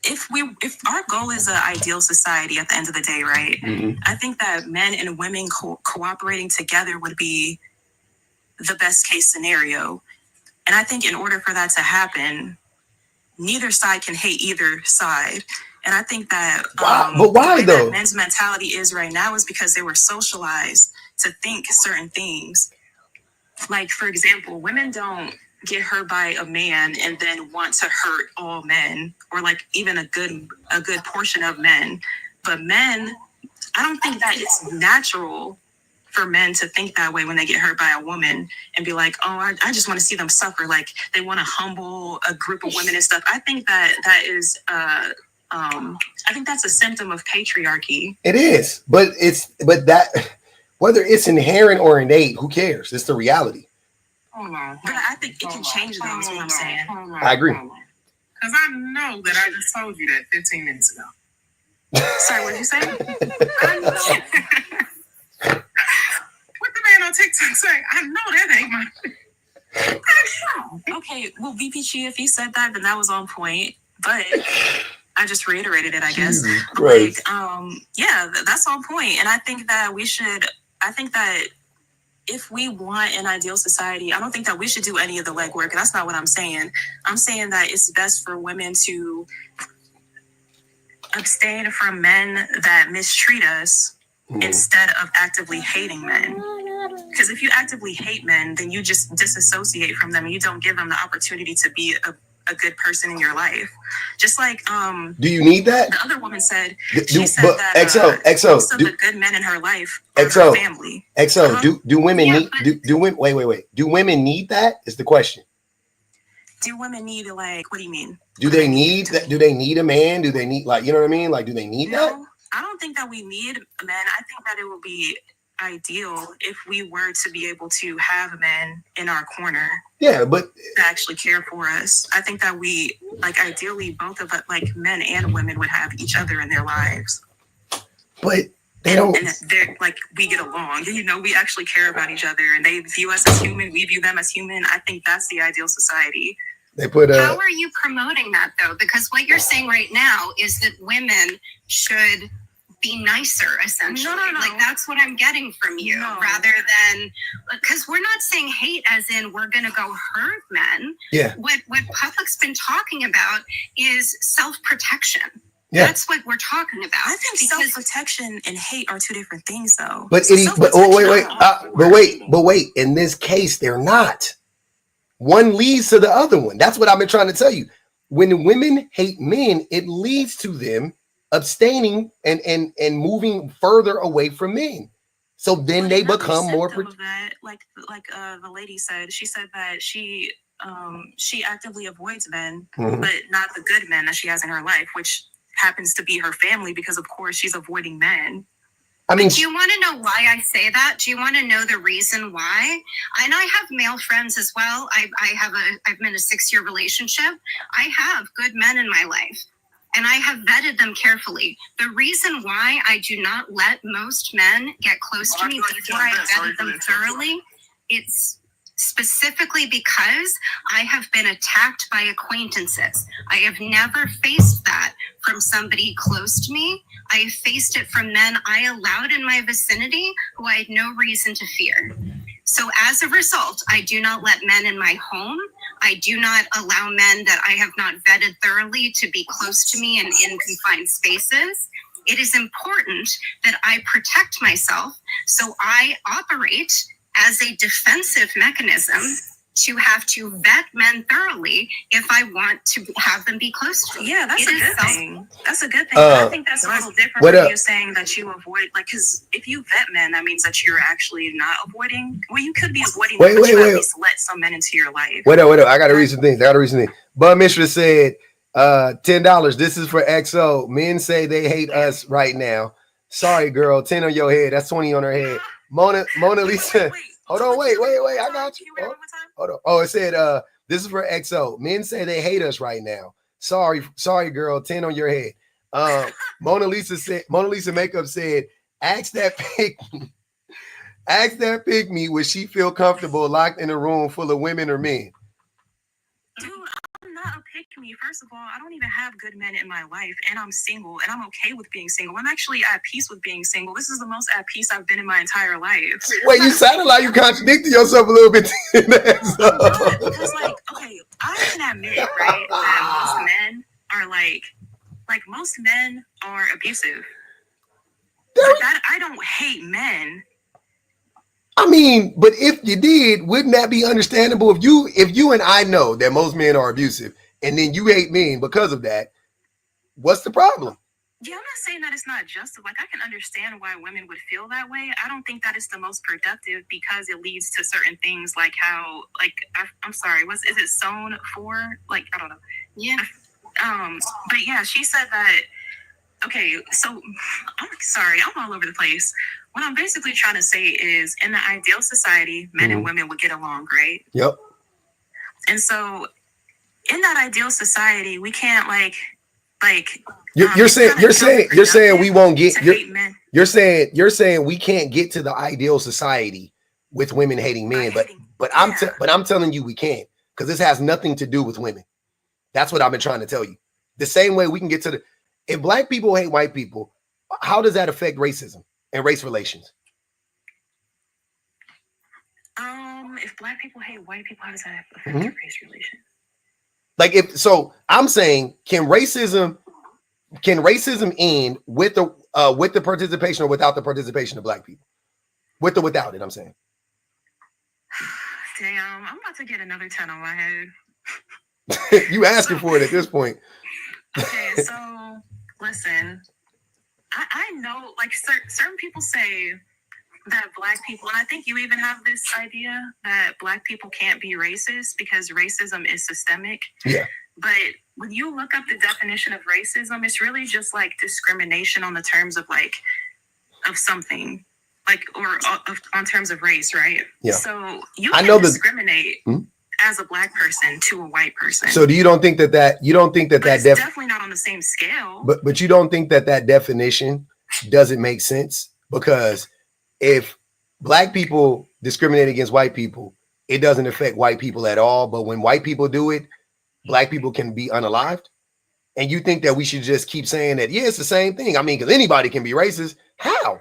S4: if our goal is an ideal society at the end of the day, right? Mm-hmm. I think that men and women cooperating together would be the best case scenario. And I think in order for that to happen, neither side can hate either side. And I think that
S1: but why though?
S4: That men's mentality is right now is because they were socialized to think certain things. Like, for example, women don't get hurt by a man and then want to hurt all men, or like even a good portion of men. But men, I don't think that it's natural for men to think that way when they get hurt by a woman and be like, oh, I just want to see them suffer. Like they want to humble a group of women and stuff. I think that is I think that's a symptom of patriarchy.
S1: It is, but that whether it's inherent or innate, who cares? It's the reality.
S6: Hold on.
S4: But I think it can change though, is what I'm saying.
S1: I agree.
S6: Because I know that I just told you that 15 minutes ago.
S4: Sorry, what did you say?
S6: I know. What the man on TikTok say? I know that ain't my. I know.
S4: Okay, well, VPG, if he said that, then that was on point. But I just reiterated it, I guess.
S1: Right.
S4: Like, yeah, that's on point. And I think that if we want an ideal society, I don't think that we should do any of the legwork. That's not what I'm saying. I'm saying that it's best for women to abstain from men that mistreat us instead of actively hating men. Because if you actively hate men, then you just disassociate from them and you don't give them the opportunity to be a good person in your life. Just like
S1: do you need that?
S4: The other woman said,
S1: XO,
S4: most of the good men in her life are her family.
S1: XO, do women need do women wait. Do women need that? Is the question.
S4: Do women need, like, what do you mean?
S1: Do they need that? Do they need a man? Do they need, like, you know what I mean? Like, do they need that?
S4: I don't think that we need men. I think that it would be ideal if we were to be able to have men in our corner.
S1: Yeah, but
S4: to actually care for us. I think that we, like, ideally both of us, like men and women, would have each other in their lives.
S1: But they don't.
S4: And they're like, we get along. You know, we actually care about each other, and they view us as human. We view them as human. I think that's the ideal society.
S1: They put
S7: How are you promoting that though? Because what you're saying right now is that women should be nicer, essentially.
S4: No.
S7: Like that's what I'm getting from you, rather than, because we're not saying hate as in we're gonna go hurt men.
S1: Yeah.
S7: What Public's been talking about is self-protection.
S1: Yeah.
S7: That's what we're talking about.
S4: I think self-protection and hate are two different things, though.
S1: But wait. In this case, they're not. One leads to the other one. That's what I've been trying to tell you. When women hate men, it leads to them abstaining and moving further away from men. So then they become more.
S4: Like the lady said, she said that she actively avoids men, but not the good men that she has in her life, which happens to be her family, because of course she's avoiding men.
S1: I mean,
S7: do you want to know why I say that? Do you want to know the reason why? And I have male friends as well. I've been in a 6-year relationship. I have good men in my life, and I have vetted them carefully. The reason why I do not let most men get close to me before I vetted them thoroughly, it's specifically because I have been attacked by acquaintances. I have never faced that from somebody close to me. I have faced it from men I allowed in my vicinity who I had no reason to fear. So as a result, I do not let men in my home. I do not allow men that I have not vetted thoroughly to be close to me and in confined spaces. It is important that I protect myself, so I operate as a defensive mechanism to have to vet men thoroughly if I want to have them be close to me.
S4: Yeah, that's
S7: It
S4: a
S7: is
S4: good
S7: self-
S4: thing. That's a good thing. But I think that's a little different
S1: what
S4: from
S1: up?
S4: you saying that you avoid, like, because if you vet men, that means that you're actually not avoiding. Well, you could be avoiding them, but you at least let some men into your life.
S1: Wait up. I gotta read some things. Bud Mishra said, $10. This is for XO. Men say they hate us right now. Sorry, girl. 10 on your head. That's 20 on her head. Mona Lisa. Hold on, wait. I got you. Hold on. Oh, it said, this is for XO. Men say they hate us right now. Sorry, girl. 10 on your head. Mona Lisa Makeup said, ask that pick me, would she feel comfortable locked in a room full of women or men?
S4: Dude, I'm not a pick me. First of all, I don't even have good men in my life, and I'm single, and I'm okay with being single. I'm actually at peace with being single. This is the most at peace I've been in my entire life.
S1: Wait, you sounded like you contradicted yourself a little bit.
S4: Because, like, okay, I can admit, right, that most men are like most men are abusive. But that I don't hate men.
S1: I mean, but if you did, wouldn't that be understandable? If you and I know that most men are abusive, and then you hate men because of that, what's the problem?
S4: Yeah, I'm not saying that it's not just like I can understand why women would feel that way. I don't think that it's the most productive because it leads to certain things like how, like, I'm sorry, is it Zone 4? Like, I don't know.
S7: Yeah.
S4: But yeah, she said that. Okay, so I'm sorry, I'm all over the place. What I'm basically trying to say is, in the ideal society, men and women would get along, right?
S1: Yep.
S4: And so, in that ideal society, we can't
S1: you're saying we won't get. You're saying we can't get to the ideal society with women hating men, but I'm telling you we can't, because this has nothing to do with women. That's what I've been trying to tell you. The same way we can get to if black people hate white people, how does that affect racism and race relations?
S4: If black people hate white people, how does that affect race relations?
S1: Like, I'm saying, can racism end with the participation or without the participation of black people? With or without it, I'm saying.
S4: Damn, I'm about to get another 10 on my head.
S1: You asking for it at this point.
S4: Okay, so listen, I know, like, certain people say that black people, and I think you even have this idea that black people can't be racist because racism is systemic.
S1: Yeah.
S4: But when you look up the definition of racism, it's really just like discrimination on the terms of of something, like, or on terms of race, right?
S1: Yeah.
S4: So you can discriminate as a black person to a white person.
S1: So you don't think that
S4: definitely not on the same scale.
S1: But you don't think that definition doesn't make sense? Because if black people discriminate against white people, it doesn't affect white people at all. But when white people do it, black people can be unalived. And you think that we should just keep saying that, yeah, it's the same thing. I mean, because anybody can be racist. How?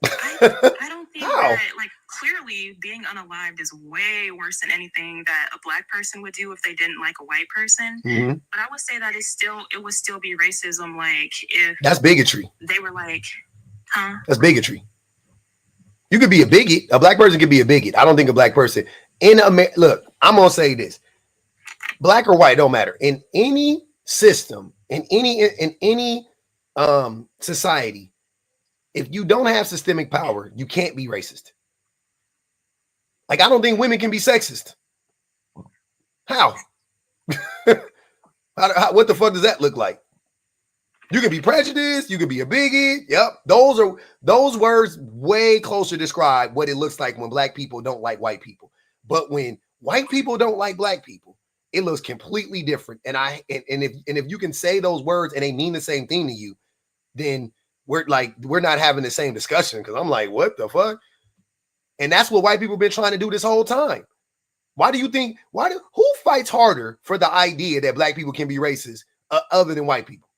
S4: I don't think that, like, clearly being unalived is way worse than anything that a black person would do if they didn't like a white person.
S1: Mm-hmm.
S4: But I would say that it would still be racism, like, if
S1: that's bigotry.
S4: They were like,
S1: that's bigotry. You could be a bigot. A black person could be a bigot. I don't think a black person look, I'm gonna say this: black or white, don't matter. In any system, in any society, if you don't have systemic power, you can't be racist. Like, I don't think women can be sexist. How? What the fuck does that look like? You can be prejudiced. You can be a bigot. Yep. Those words way closer describe what it looks like when black people don't like white people. But when white people don't like black people, it looks completely different. And if you can say those words and they mean the same thing to you, then we're not having the same discussion. Because I'm like, what the fuck? And that's what white people have been trying to do this whole time. Who fights harder for the idea that black people can be racist other than white people?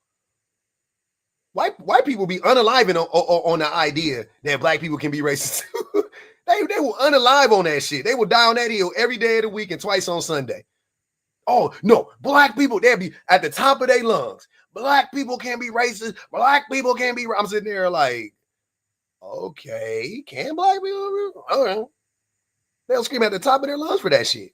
S1: White people be unaliving on the idea that black people can be racist. They will unalive on that shit. They will die on that hill every day of the week and twice on Sunday. Oh, no. Black people, they'll be at the top of their lungs. Black people can't be racist. Black people can't be... I'm sitting there like, okay, can black people? All right. They'll scream at the top of their lungs for that shit.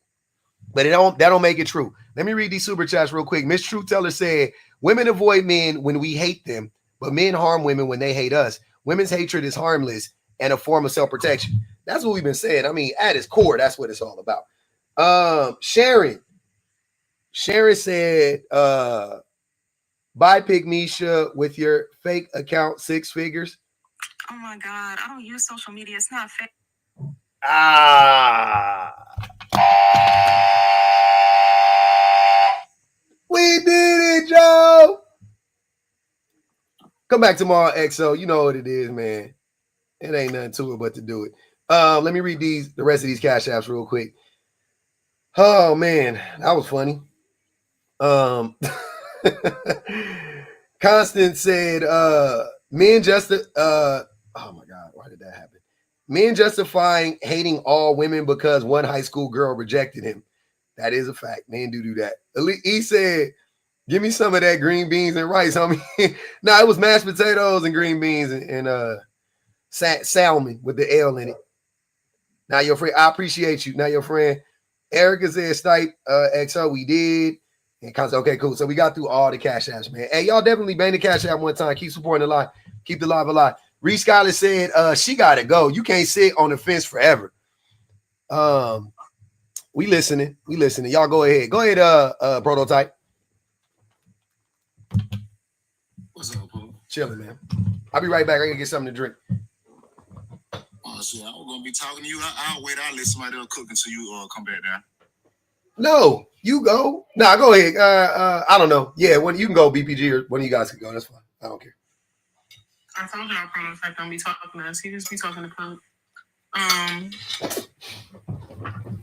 S1: But that don't make it true. Let me read these super chats real quick. Miss Truth Teller said, women avoid men when we hate them, but men harm women when they hate us. Women's hatred is harmless and a form of self-protection. That's what we've been saying. I mean, at its core, that's what it's all about. Sharon said, buy Pygmisha with your fake account 6 figures.
S4: Oh my God, I don't use social media. It's not fake.
S1: We did it, Joe. Come back tomorrow, XO. You know what it is, man. It ain't nothing to it but to do it. Let me read the rest of these cash apps real quick. Oh man, that was funny. Constance said, men just oh my God, why did that happen? Men justifying hating all women because one high school girl rejected him. That is a fact. Men do that. He said, give me some of that green beans and rice, homie. No, it was mashed potatoes and green beans and salmon with the L in it. Now your friend, I appreciate you. Now your friend, Erica said, Stipe, XO, we did. And Constance, okay, cool. So we got through all the cash apps, man. Hey, y'all definitely bang the cash app one time. Keep supporting the live. Keep the live alive. Reese Skyler said, she got to go. You can't sit on the fence forever. We listening. Y'all go ahead. Go ahead, Prototype.
S2: What's up, bro?
S1: Chilling, man. I'll be right back. I gotta get something to drink.
S2: Oh, shit. I was going to be talking to you. I'll wait. I'll let somebody else cook until you come back down.
S1: No, you go. Nah, go ahead. I don't know. Yeah, you can go, BPG, or one of you guys can go. That's fine. I don't care.
S6: I told y'all Prototype don't be talking to us. He just be talking to Cook.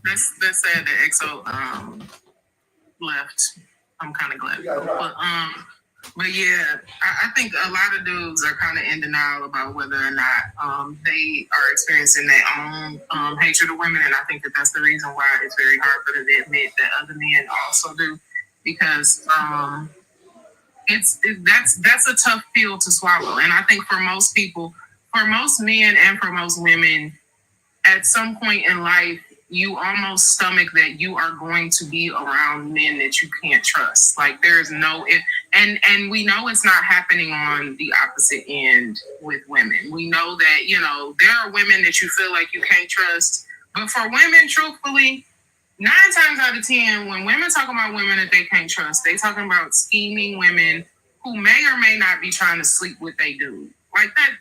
S6: That's sad that EXO left. I'm kind of glad. But yeah, I think a lot of dudes are kind of in denial about whether or not they are experiencing their own hatred of women, and I think that that's the reason why it's very hard for them to admit that other men also do, because that's a tough pill to swallow. And I think for most people, for most men and for most women, at some point in life, you almost stomach that you are going to be around men that you can't trust. Like there's and we know it's not happening on the opposite end with women. We know that, there are women that you feel like you can't trust. But for women, truthfully, 9 times out of 10, when women talk about women that they can't trust, they talking about scheming women who may or may not be trying to sleep with they dude. Like that,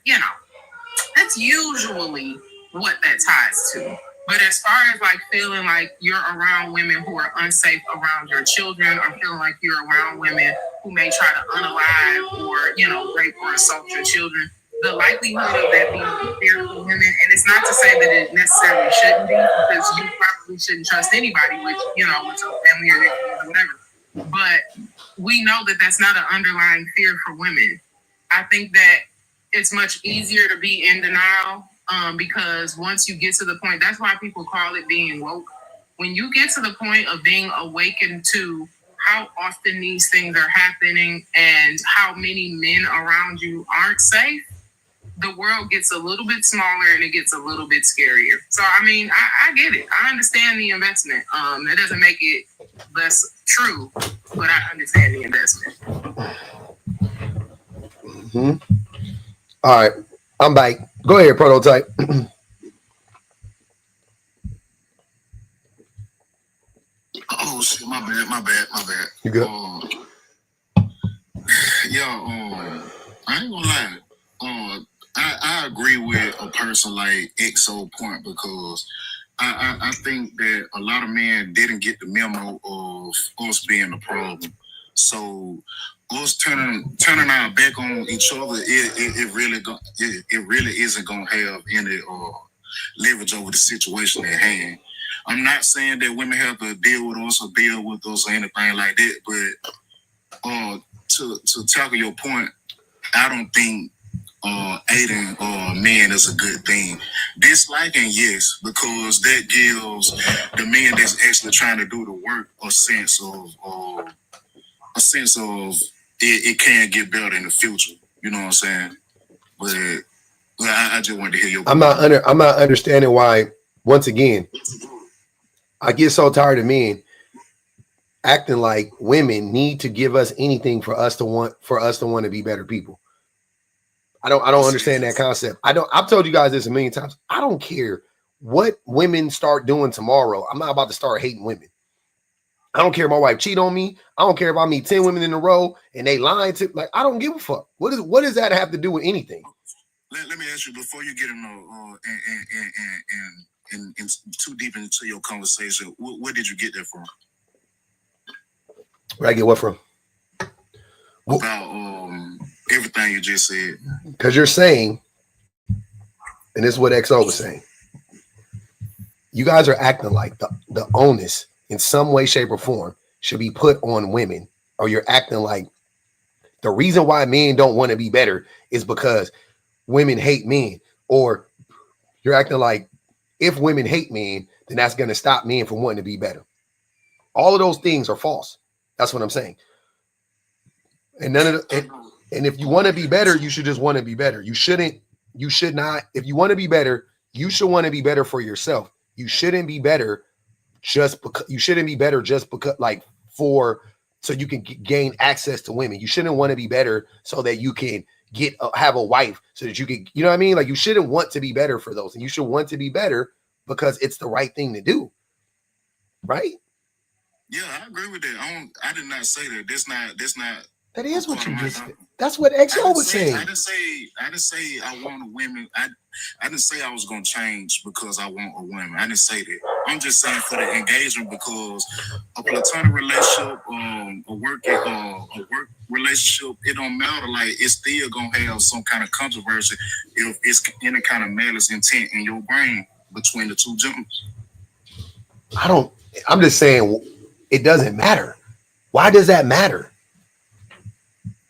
S6: that's usually what that ties to. But as far as like feeling like you're around women who are unsafe around your children, or feeling like you're around women who may try to unalive or, rape or assault your children, the likelihood of that being fearful women, and it's not to say that it necessarily shouldn't be, because you probably shouldn't trust anybody with your family or whatever. But we know that that's not an underlying fear for women. I think that it's much easier to be in denial because once you get to the point, that's why people call it being woke. When you get to the point of being awakened to how often these things are happening and how many men around you aren't safe, the world gets a little bit smaller and it gets a little bit scarier. So, I mean, I get it. I understand the investment. That doesn't make it less true, but I understand the investment.
S1: Mm-hmm. All right. I'm back. Go ahead, Prototype.
S2: Oh, shit. My bad.
S1: You good?
S2: I ain't gonna lie. I agree with a person like XO point, because I think that a lot of men didn't get the memo of us being the problem. So us turning our back on each other, it really isn't gonna have any leverage over the situation at hand. I'm not saying that women have to deal with us or deal with us or anything like that, but to tackle your point, I don't think aiding men is a good thing. Disliking, yes, because that gives the men that's actually trying to do the work a sense of it can get better in the future. You know what I'm saying? But I just wanted to hear your.
S1: I'm not understanding why. Once again, I get so tired of men acting like women need to give us anything for us to want to be better people. I don't understand that concept. I've told you guys this a million times. I don't care what women start doing tomorrow. I'm not about to start hating women. I don't care if my wife cheat on me. I don't care if I meet 10 women in a row and they lying to, like, I don't give a fuck. What does that have to do with anything?
S2: Let me ask you before you get in too deep into your conversation. Where did you get that from?
S1: Where I get what from?
S2: About everything you just said.
S1: Because you're saying, and this is what XO was saying, you guys are acting like the onus in some way, shape, or form should be put on women, or you're acting like the reason why men don't want to be better is because women hate men, or you're acting like if women hate men, then that's going to stop men from wanting to be better. All of those things are false. That's what I'm saying. And none of the, and if you want to be better, you should just want to be better. You should not. If you want to be better, you should want to be better for yourself. You shouldn't be better just because like so you can gain access to women. You shouldn't want to be better so that you can have a wife so that you can, you know what I mean? Like, you shouldn't want to be better for those, and you should want to be better because it's the right thing to do. Right?
S2: Yeah, I agree with that. I did not say that.
S1: That is what you just said. That's what XO was saying.
S2: I didn't say I want a woman. I didn't say I was gonna change because I want a woman. I didn't say that. I'm just saying for the engagement, because a platonic relationship, a work relationship, it don't matter. Like, it's still gonna have some kind of controversy if it's any kind of malice intent in your brain between the two gentlemen.
S1: I'm just saying it doesn't matter. Why does that matter?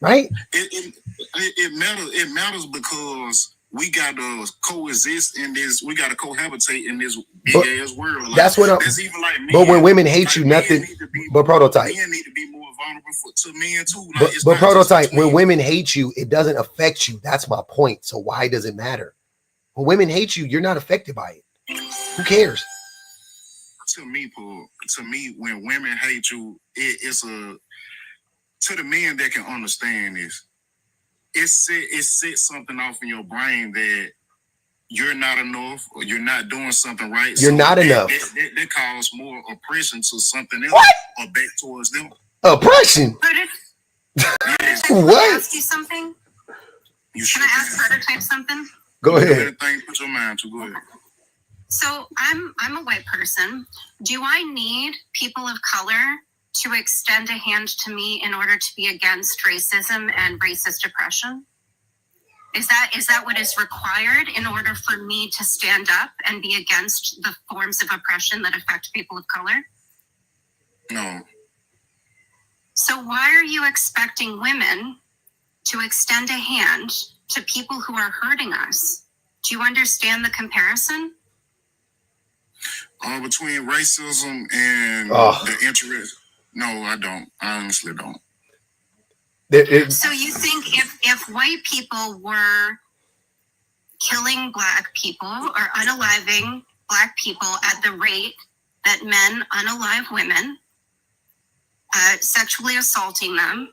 S1: Right?
S2: It matters. It matters because we got to coexist in this. We got to cohabitate in this big ass world. Like,
S1: that's what.
S2: That's even like men.
S1: But when women hate you, nothing. But prototype.
S2: Men need to be more vulnerable to men too.
S1: Like, but prototype. When women hate you, it doesn't affect you. That's my point. So why does it matter? When women hate you, you're not affected by it. Who cares?
S2: To me, when women hate you, it's a. To the men that can understand this, it sets something off in your brain that you're not enough, or you're not doing something right.
S1: You're not enough.
S2: That causes more oppression to something else.
S1: What?
S2: Or back towards them.
S1: Oppression?
S2: Yes.
S7: Can
S1: What?
S7: I ask you something? Can I ask Prototype something?
S1: Go ahead.
S2: Anything put your mind to. Go ahead.
S7: So I'm a white person. Do I need people of color to extend a hand to me in order to be against racism and racist oppression? Is that what is required in order for me to stand up and be against the forms of oppression that affect people of color?
S2: No.
S7: So why are you expecting women to extend a hand to people who are hurting us? Do you understand the comparison?
S2: Between racism and the interest. No, I don't. I honestly don't.
S7: So you think if white people were killing black people or unaliving black people at the rate that men unalive women, sexually assaulting them,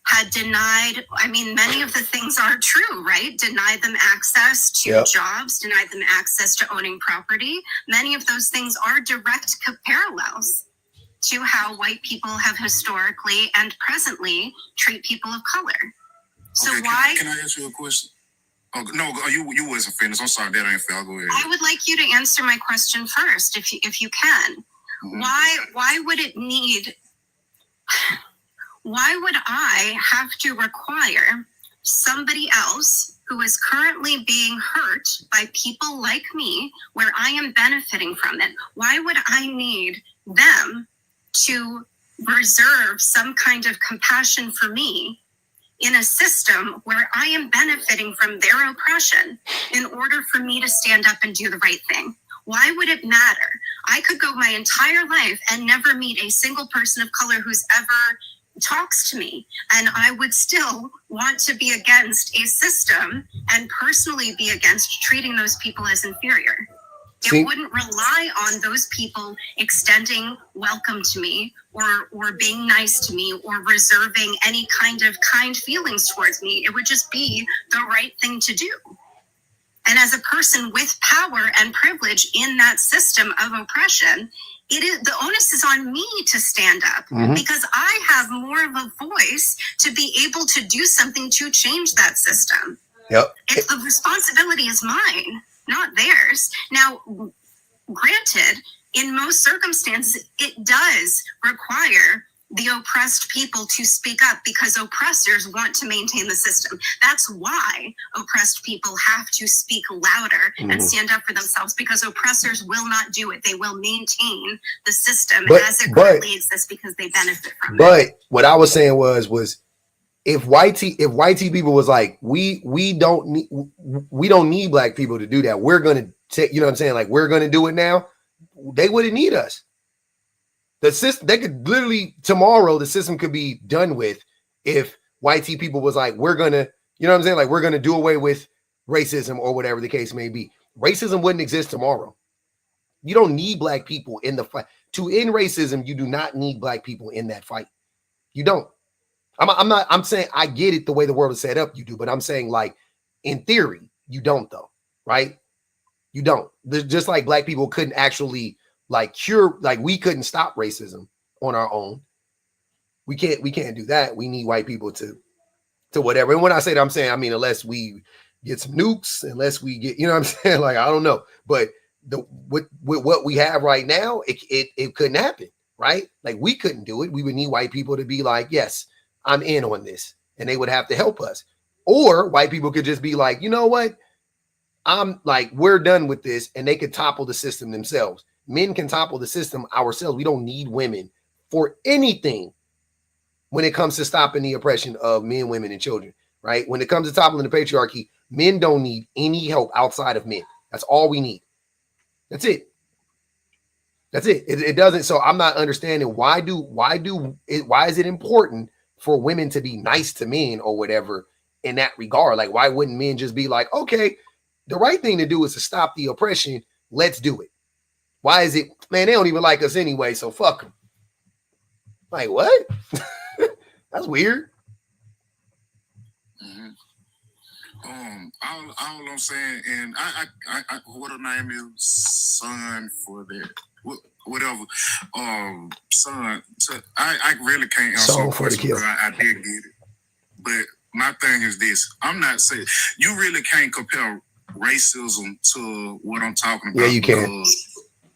S7: had denied, I mean, many of the things are true, right? Denied them access to jobs, denied them access to owning property. Many of those things are direct parallels to how white people have historically and presently treat people of color. So
S2: okay,
S7: why?
S2: Can I ask you a question? Oh, no, you wasn't finished. I'm sorry, that ain't fair. I'll go ahead.
S7: I would like you to answer my question first, if you can. Mm-hmm. Why would it need? Why would I have to require somebody else who is currently being hurt by people like me, where I am benefiting from it? Why would I need them to reserve some kind of compassion for me in a system where I am benefiting from their oppression in order for me to stand up and do the right thing? Why would it matter? I could go my entire life and never meet a single person of color who's ever talks to me, and I would still want to be against a system and personally be against treating those people as inferior. It wouldn't rely on those people extending welcome to me or being nice to me or reserving any kind of kind feelings towards me. It would just be the right thing to do. And as a person with power and privilege in that system of oppression, the onus is on me to stand up because I have more of a voice to be able to do something to change that system.
S1: Yep.
S7: If the responsibility is mine, not theirs. Now, granted, in most circumstances, it does require the oppressed people to speak up because oppressors want to maintain the system. That's why oppressed people have to speak louder and stand up for themselves, because oppressors will not do it. They will maintain the system as it currently exists because they benefit from it.
S1: But what I was saying was if white people was like, we don't need black people to do that. We're gonna take, you know what I'm saying? Like, we're gonna do it now. They wouldn't need us. The system, they could literally tomorrow, the system could be done with if white people was like, we're gonna, you know what I'm saying? Like, we're gonna do away with racism or whatever the case may be. Racism wouldn't exist tomorrow. You don't need black people in the fight. To end racism, you do not need black people in that fight. You don't. I'm saying I get it the way the world is set up, you do, but I'm saying, like, in theory, you don't though, right? You don't. Just like black people couldn't actually like cure, like we couldn't stop racism on our own. We can't do that. We need white people to whatever. And when I say that, I'm saying, I mean, unless we get some nukes, unless we get, you know what I'm saying? Like, I don't know. But with what we have right now, it couldn't happen, right? Like, we couldn't do it. We would need white people to be like, yes, I'm in on this. And they would have to help us. Or white people could just be like, you know what? I'm like, we're done with this. And they could topple the system themselves. Men can topple the system ourselves. We don't need women for anything when it comes to stopping the oppression of men, women, and children, right? When it comes to toppling the patriarchy, men don't need any help outside of men. That's all we need. That's it. That's it. It doesn't. So I'm not understanding why is it important for women to be nice to men or whatever in that regard? Like, why wouldn't men just be like, okay, the right thing to do is to stop the oppression. Let's do it. Why is it, man, they don't even like us anyway, so fuck them. Like, what? That's weird.
S2: All I'm saying, and I what her name is, son for that, whatever, son. So I really can't answer
S1: Song for the kill.
S2: I did get it, but my thing is this: I'm not saying you really can't compare racism to what I'm talking about.
S1: Yeah, you can.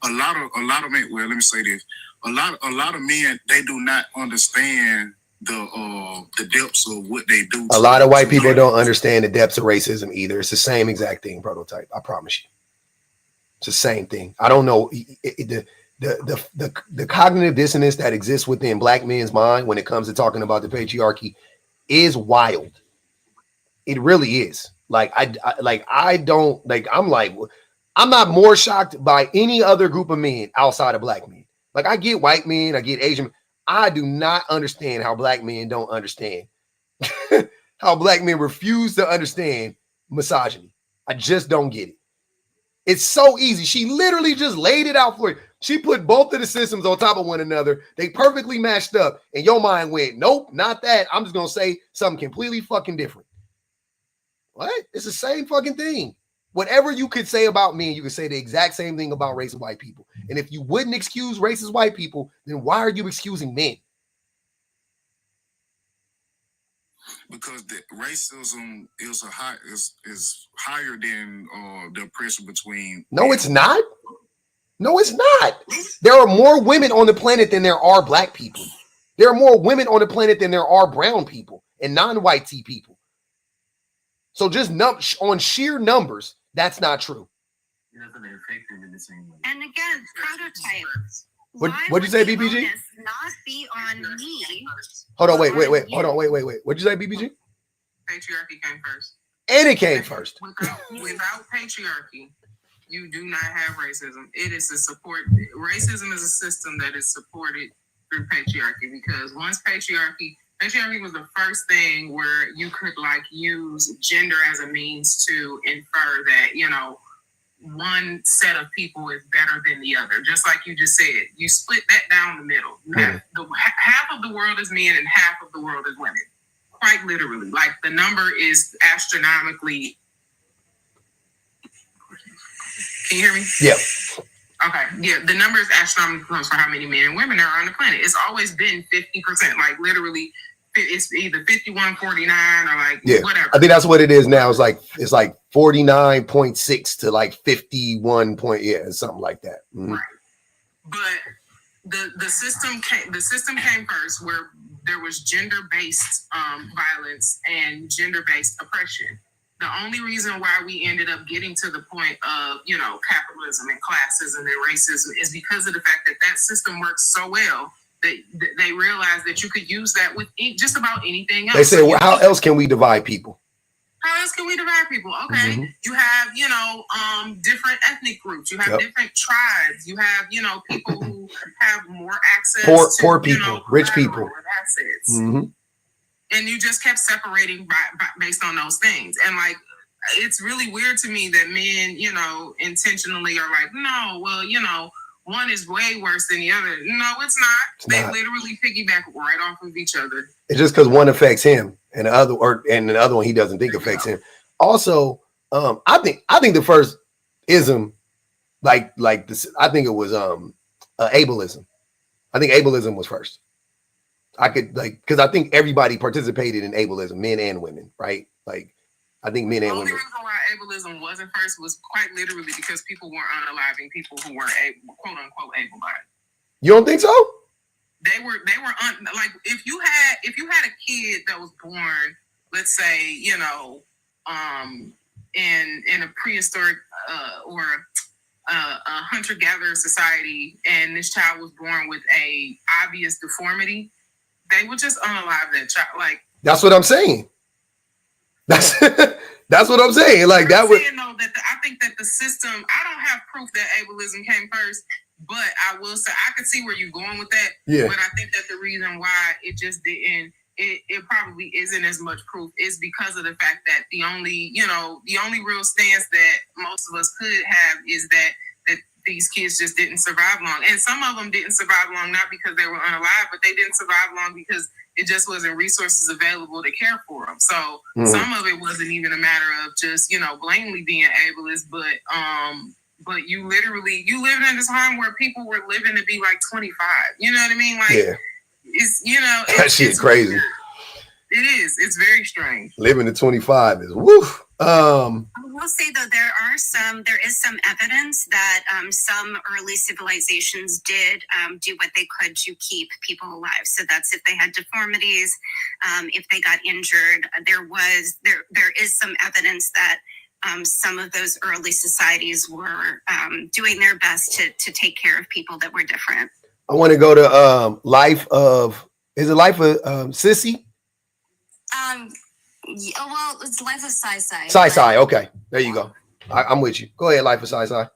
S2: A lot of men. Well, let me say this: a lot of men, they do not understand the depths of what they do.
S1: A lot of white people don't understand the depths of racism either. It's the same exact thing, Prototype. I promise you. It's the same thing. I don't know the cognitive dissonance that exists within black men's mind when it comes to talking about the patriarchy is wild. It really is. Like, I'm not more shocked by any other group of men outside of black men. Like, I get white men, I get Asian. I do not understand how black men don't understand. How black men refuse to understand misogyny. I just don't get it. It's so easy. She literally just laid it out for you. She put both of the systems on top of one another. They perfectly matched up. And your mind went, nope, not that. I'm just going to say something completely fucking different. What? It's the same fucking thing. Whatever you could say about men, you could say the exact same thing about racist white people. And if you wouldn't excuse racist white people, then why are you excusing men?
S2: Because the racism is higher than the oppression between.
S1: No, it's not. No, it's not. There are more women on the planet than there are black people. There are more women on the planet than there are brown people and non-white people. So just on sheer numbers, that's not true.
S7: And again, Prototype.
S1: What'd you say, BPG?
S7: Not be on me.
S1: Hold on, wait. Hold on, wait. What'd you say, BPG?
S6: Patriarchy came first.
S1: And it came first.
S6: Without patriarchy, you do not have racism. It is a support. Racism is a system that is supported through patriarchy, because once patriarchy was the first thing where you could like use gender as a means to infer that, you know, one set of people is better than the other. Just like you just said, you split that down the middle. Half of the world is men and half of the world is women. Quite literally. Like the number is astronomically. Can you hear me?
S1: Yeah.
S6: Okay. Yeah. The number is astronomical for how many men and women are on the planet. It's always been 50%. Like literally, it's either 51, 49 or like whatever.
S1: I think that's what it is now. It's like 49.6 to like 51 point. Yeah, something like that. Mm-hmm.
S6: Right. But the system came first, where there was gender-based violence and gender-based oppression. The only reason why we ended up getting to the point of, you know, capitalism and classism and racism is because of the fact that that system works so well that they realized that you could use that with just about anything else.
S1: They say, well, how else can we divide people?
S6: How else can we divide people? Okay. Mm-hmm. You have, you know, different ethnic groups. You have different tribes. You have, you know, people who have more access to
S1: poor people,
S6: you know,
S1: rich people,
S6: assets.
S1: Mm-hmm.
S6: And you just kept separating based on those things. And like, it's really weird to me that men, you know, intentionally are like, no, well, you know, one is way worse than the other. No, it's not. They literally piggyback right off of each other.
S1: It's just because one affects him and the other, the other one he doesn't think affects him. Also, I think the first ism, like this, I think it was ableism. I think ableism was first. I could because I think everybody participated in ableism, men and women, right? Like I think men and women.
S6: The only reason why ableism wasn't first was quite literally because people weren't unaliving people who weren't quote unquote able-bodied.
S1: You don't think so?
S6: They were like if you had a kid that was born, let's say, you know, in a prehistoric or a hunter-gatherer society, and this child was born with a obvious deformity, they would just unalive that child. Like
S1: that's what I'm saying. That's what I'm saying. Like that would.
S6: Though, that I think that the system. I don't have proof that ableism came first, but I will say I could see where you're going with that.
S1: Yeah.
S6: But I think that the reason why it just didn't. It probably isn't as much proof is because of the fact that the only real stance that most of us could have is that these kids just didn't survive long. And some of them didn't survive long, not because they were unalive, but they didn't survive long because it just wasn't resources available to care for them. So some of it wasn't even a matter of just, you know, blatantly being ableist, but you lived in this time where people were living to be like 25. You know what I mean? Like, it's, you know,
S1: that shit crazy.
S6: It is. It's very strange.
S1: Living to 25 is woof.
S7: I will say though, there is some evidence that some early civilizations did do what they could to keep people alive. So that's if they had deformities, if they got injured. There is some evidence that some of those early societies were doing their best to take care of people that were different.
S1: I want to go to Life of Sissy?
S7: Yeah, well, it's Life of Sai.
S1: Sai. Okay, there you go. I'm with you. Go ahead, Life of Sai.
S7: So I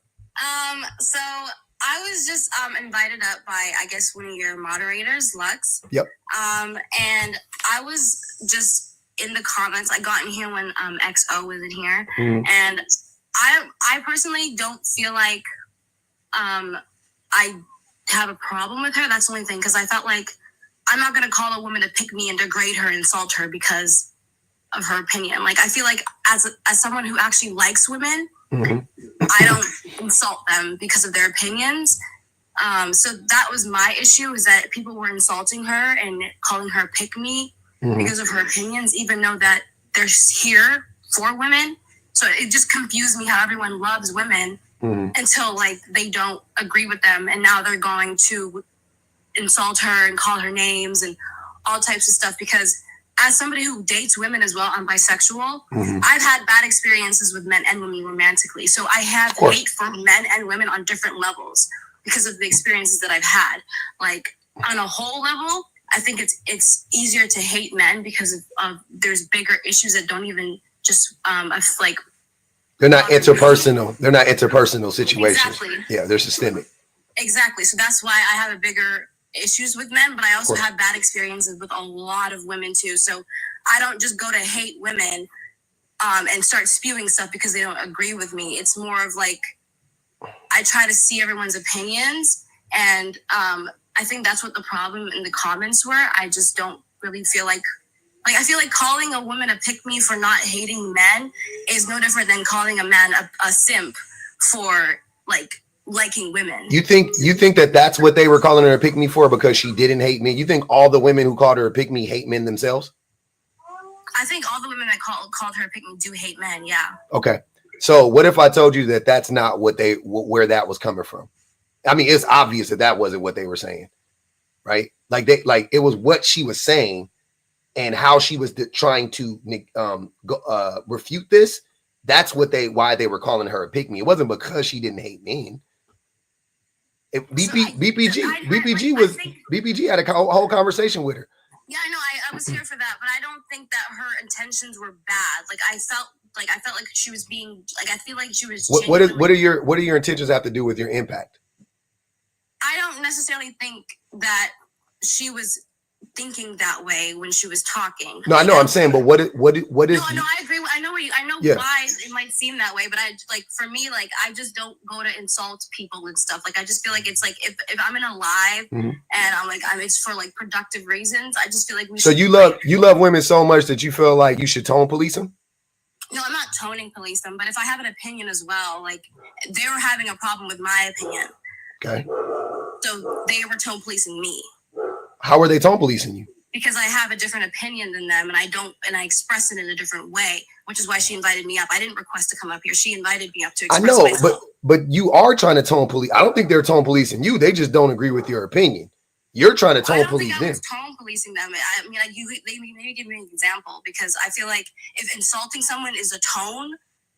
S7: was just invited up by, I guess, one of your moderators, Lux.
S1: Yep.
S7: And I was just in the comments. I got in here when XO was in here, and I personally don't feel like I have a problem with her. That's the only thing, because I felt like I'm not going to call a woman to pick me and degrade her and insult her because of her opinion. Like, I feel like as someone who actually likes women, I don't insult them because of their opinions. So that was my issue, is that people were insulting her and calling her pick me because of her opinions, even though that they're here for women. So it just confused me how everyone loves women until like they don't agree with them. And now they're going to insult her and call her names and all types of stuff, because as somebody who dates women as well, I'm bisexual. I've had bad experiences with men and women romantically. So I have hate for men and women on different levels because of the experiences that I've had. Like on a whole level,
S4: I think it's easier to hate men because of there's bigger issues that don't even just like
S1: they're not interpersonal. They're not interpersonal situations.
S4: Exactly.
S1: Yeah, they're systemic.
S4: Exactly. So that's why I have a bigger issues with men, but I also have bad experiences with a lot of women too. So I don't just go to hate women and start spewing stuff because they don't agree with me. It's more of like I try to see everyone's opinions, and I think that's what the problem in the comments were. I just don't really feel like I feel like calling a woman a pick-me for not hating men is no different than calling a man a simp for like liking women.
S1: You think that that's what they were calling her a pick-me for because she didn't hate men? You think all the women who called her a pick-me hate men themselves?
S4: I think all the women that called her a pick-me do hate men. Yeah.
S1: Okay. So what if I told you that that's not what where that was coming from? I mean, it's obvious that wasn't what they were saying, right? Like it was what she was saying and how she was trying to refute this. That's why they were calling her a pick-me. It wasn't because she didn't hate men. BPG had a whole conversation with her.
S4: Yeah, I know. I was here for that, but I don't think that her intentions were bad. Like I felt like she was being like I feel like she was.
S1: What are your intentions have to do with your impact?
S4: I don't necessarily think that she was thinking that way when she was talking.
S1: No, I know. I'm saying, but what is?
S4: No, I agree. I know why it might seem that way, but I like for me, like I just don't go to insult people and stuff. Like I just feel like it's like if I'm in a live and I'm like it's for like productive reasons. I just feel like
S1: you love women so much that you feel like you should tone police them.
S4: No, I'm not toning police them, but if I have an opinion as well, like they were having a problem with my opinion.
S1: Okay.
S4: So they were tone policing me.
S1: How are they tone policing you?
S4: Because I have a different opinion than them, and I express it in a different way, which is why she invited me up. I didn't request to come up here. She invited me up to express myself.
S1: but you are trying to tone police. I don't think they're tone policing you. They just don't agree with your opinion. You're trying to tone police them.
S4: I was tone policing them. I mean, like maybe give me an example, because I feel like if insulting someone is a tone,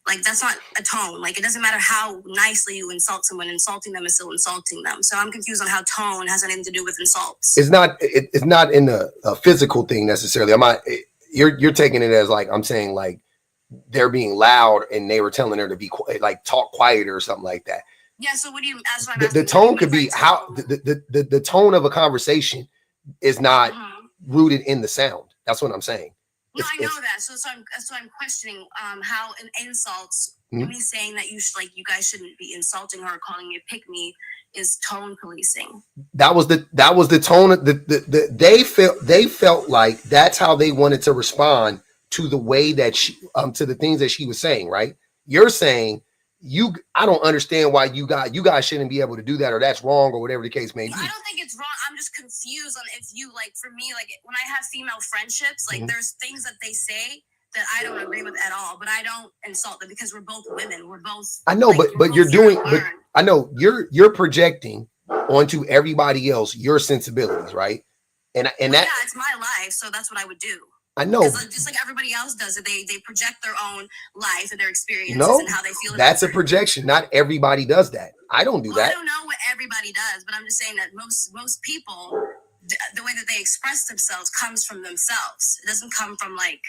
S4: like that's not a tone. Like it doesn't matter how nicely you insult someone, insulting them is still insulting them. So I'm confused on how tone has anything to do with insults.
S1: It's not in a physical thing necessarily. You're taking it as like I'm saying like they're being loud and they were telling her to be like talk quieter or something like that.
S4: Yeah. So what do you?
S1: The tone could be how the tone of a conversation is not rooted in the sound. That's what I'm saying.
S4: No, I know that. So I'm questioning how in insults, me saying that you guys shouldn't be insulting her or calling me a pick me is tone policing. That was the
S1: tone. They felt like that's how they wanted to respond to the way that she to the things that she was saying. Right? You're saying I don't understand why you guys shouldn't be able to do that, or that's wrong, or whatever the case may be.
S4: I don't think it's wrong. I'm just confused on if you like. For me, like when I have female friendships, like there's things that they say that I don't agree with at all, but I don't insult them because we're both women. We're both.
S1: I know, like, but you're doing. But I know you're projecting onto everybody else your sensibilities, right? And that
S4: it's my life, so that's what I would do.
S1: I know.
S4: Just like everybody else does it, they project their own life and their experiences and how they feel.
S1: That's a projection. Not everybody does that. I don't do that.
S4: I don't know what everybody does, but I'm just saying that most people, the way that they express themselves comes from themselves. It doesn't come from like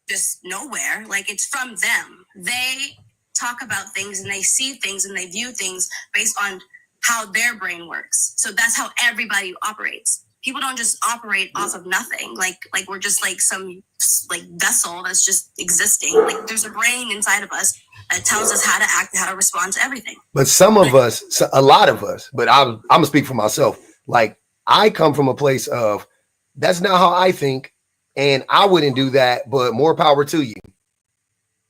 S4: just nowhere. Like it's from them. They talk about things and they see things and they view things based on how their brain works. So that's how everybody operates. People don't just operate off of nothing. Like we're just like some like vessel that's just existing. Like there's a brain inside of us that tells us how to act, how to respond to everything.
S1: But some of us, a lot of us, but I'm gonna speak for myself. Like I come from a place of that's not how I think, and I wouldn't do that. But more power to you.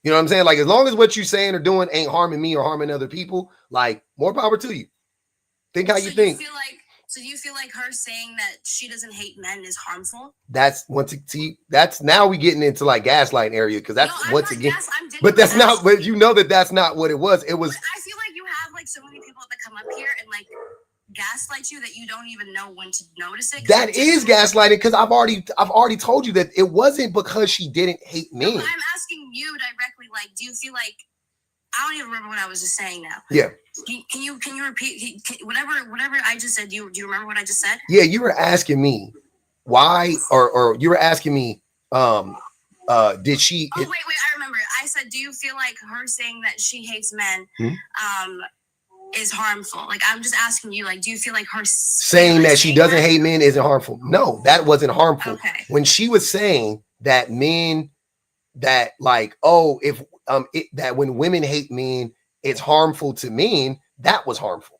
S1: You know what I'm saying? Like as long as what you're saying or doing ain't harming me or harming other people, like more power to you. Think how you think.
S4: So do you feel like her saying that she doesn't hate men is harmful?
S1: That's that's now we getting into like gaslighting area because that's once again. But that's not. But you know that's not what it was. It was.
S4: I feel like you have like so many people that come up here and like gaslight you that you don't even know when to notice it.
S1: That is gaslighting because I've already told you that it wasn't because she didn't hate men.
S4: No, I'm asking you directly. Like, do you feel like I don't even remember what I was just saying now?
S1: Yeah.
S4: Can you repeat whatever I just said? Do you remember what I just said?
S1: Yeah, you were asking me why, or you were asking me, did she?
S4: Oh, wait, I remember. I said, do you feel like her saying that she hates men is harmful? Like, I'm just asking you, like, do you feel like her
S1: saying that she doesn't hate men isn't harmful? No, that wasn't harmful.
S4: Okay.
S1: When she was saying that men, that like, oh, if that when women hate men, it's harmful to men, that was harmful.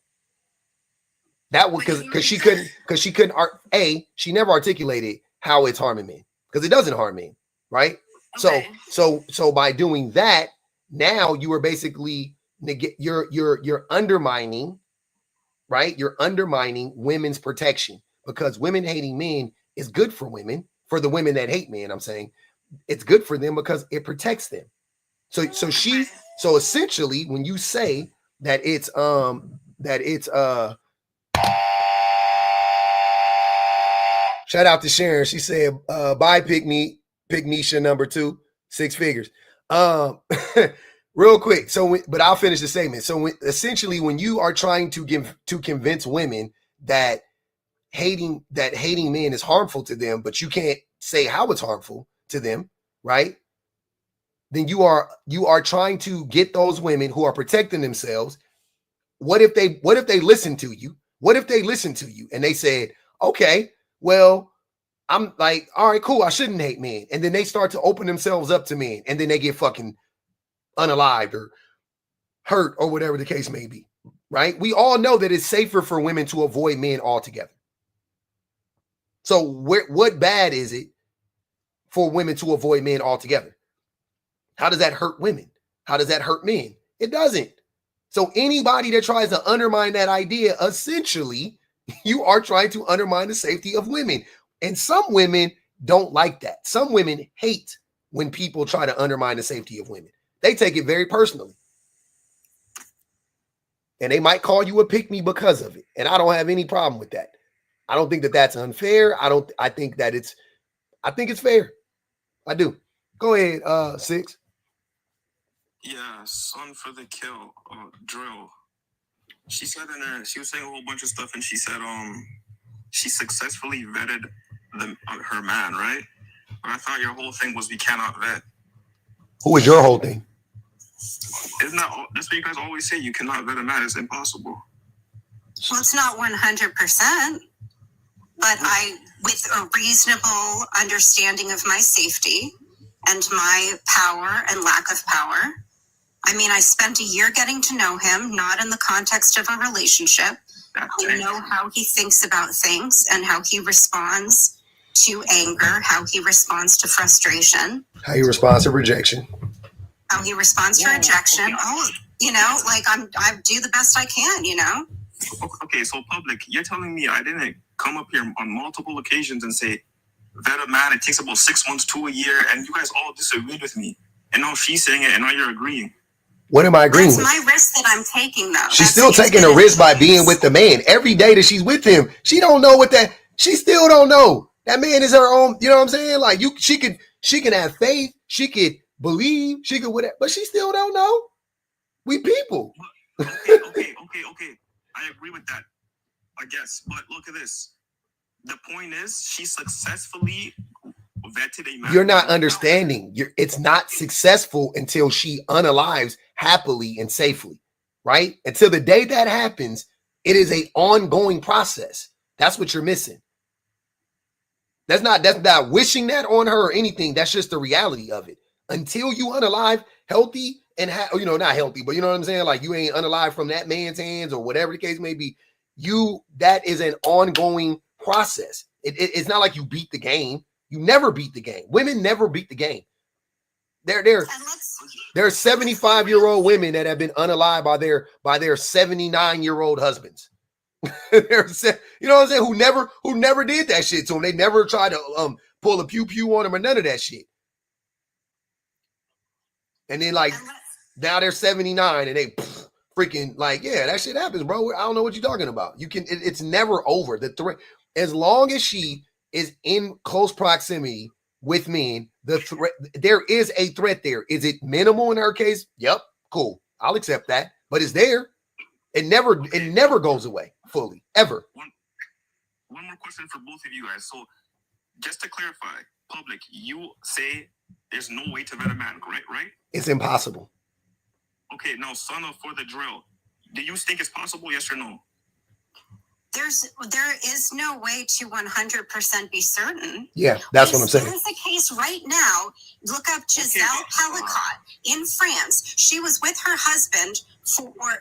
S1: That was because she couldn't she never articulated how it's harming men, because it doesn't harm men, right? Okay. So by doing that, now you are basically you're undermining, right? You're undermining women's protection, because women hating men is good for women, for the women that hate men. I'm saying it's good for them because it protects them. So essentially, when you say that it's shout out to Sharon. She said, bye, Pygnisha number 2, 6 figures. Real quick. But I'll finish the statement. So essentially, when you are trying to convince women that hating men is harmful to them, but you can't say how it's harmful to them, right? Then you are trying to get those women who are protecting themselves. What if they listen to you? What if they listen to you and they said, okay, well, I'm like, all right, cool, I shouldn't hate men. And then they start to open themselves up to men, and then they get fucking unalived or hurt or whatever the case may be, right? We all know that it's safer for women to avoid men altogether. So what bad is it for women to avoid men altogether? How does that hurt women? How does that hurt men? It doesn't. So anybody that tries to undermine that idea, essentially, you are trying to undermine the safety of women. And some women don't like that. Some women hate when people try to undermine the safety of women. They take it very personally. And they might call you a pick-me because of it. And I don't have any problem with that. I don't think that that's unfair. I think it's fair. I do. Go ahead, 6.
S2: Yeah, son for the kill, drill. She said she was saying a whole bunch of stuff, and she said she successfully vetted her man, right? But I thought your whole thing was we cannot vet.
S1: Who is your whole thing?
S2: Isn't that's what you guys always say? You cannot vet a man. It's impossible.
S7: Well, it's not 100%, but with a reasonable understanding of my safety and my power and lack of power. I mean, I spent a year getting to know him, not in the context of a relationship. I know how he thinks about things and how he responds to anger, how he responds to frustration.
S1: How he responds to rejection.
S7: How he responds to rejection. Oh, like I do the best I can,
S2: Okay, so public, you're telling me I didn't come up here on multiple occasions and say, vet a man, it takes about 6 months to a year, and you guys all disagreed with me. And now she's saying it, and now you're agreeing.
S1: What am I agreeing with?
S7: That's my risk that I'm taking, though.
S1: She's still taking a risk by being with the man. Every day that she's with him, she don't know she still don't know. That man is her own, you know what I'm saying? Like she can have faith, she could believe, she could whatever, but she still don't know. We people.
S2: Okay. I agree with that, I guess. But look at this. The point is, she successfully vetted a man.
S1: You're not understanding. It's not successful until she unalives happily and safely, right? Until the day that happens, it is an ongoing process. That's what you're missing. That's not wishing that on her or anything. That's just the reality of it. Until you unalive healthy and not healthy, but you know what I'm saying? Like you ain't unalive from that man's hands or whatever the case may be. That is an ongoing process. It's not like you beat the game. You never beat the game. Women never beat the game. There are 75-year-old women that have been unalived by their 79-year-old husbands. You know what I'm saying? Who never did that shit to them. They never tried to pull a pew on them or none of that shit. And then now they're 79 and they freaking yeah, that shit happens, bro. I don't know what you're talking about. It's never over. The threat, as long as she is in close proximity with men, there is a threat there. Is it minimal in her case? Yep, cool. I'll accept that. But it's there. It never goes away fully, ever.
S2: One more question for both of you guys. So just to clarify, public, you say there's no way to vet a man, correct? Right?
S1: It's impossible.
S2: Okay, now, son of for the drill, do you think it's possible? Yes or no?
S7: There is no way to 100% be certain.
S1: Yeah, that's what I'm saying.
S7: There is a case right now. Look up Giselle Pellicot in France. She was with her husband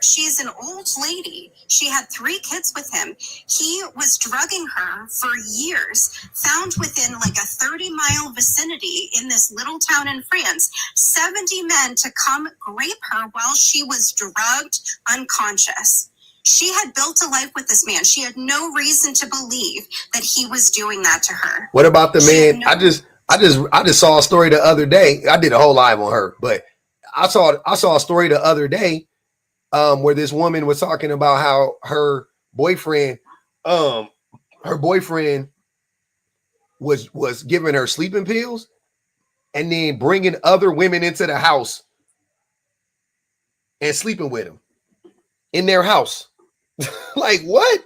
S7: she's an old lady. She had 3 kids with him. He was drugging her for years, found within like a 30-mile vicinity in this little town in France, 70 men to come rape her while she was drugged unconscious. She had built a life with this man. She had no reason to believe that he was doing that to her.
S1: What about the man? I just saw a story the other day. I did a whole live on her, but I saw a story the other day where this woman was talking about how her boyfriend was giving her sleeping pills and then bringing other women into the house and sleeping with them in their house. Like, what?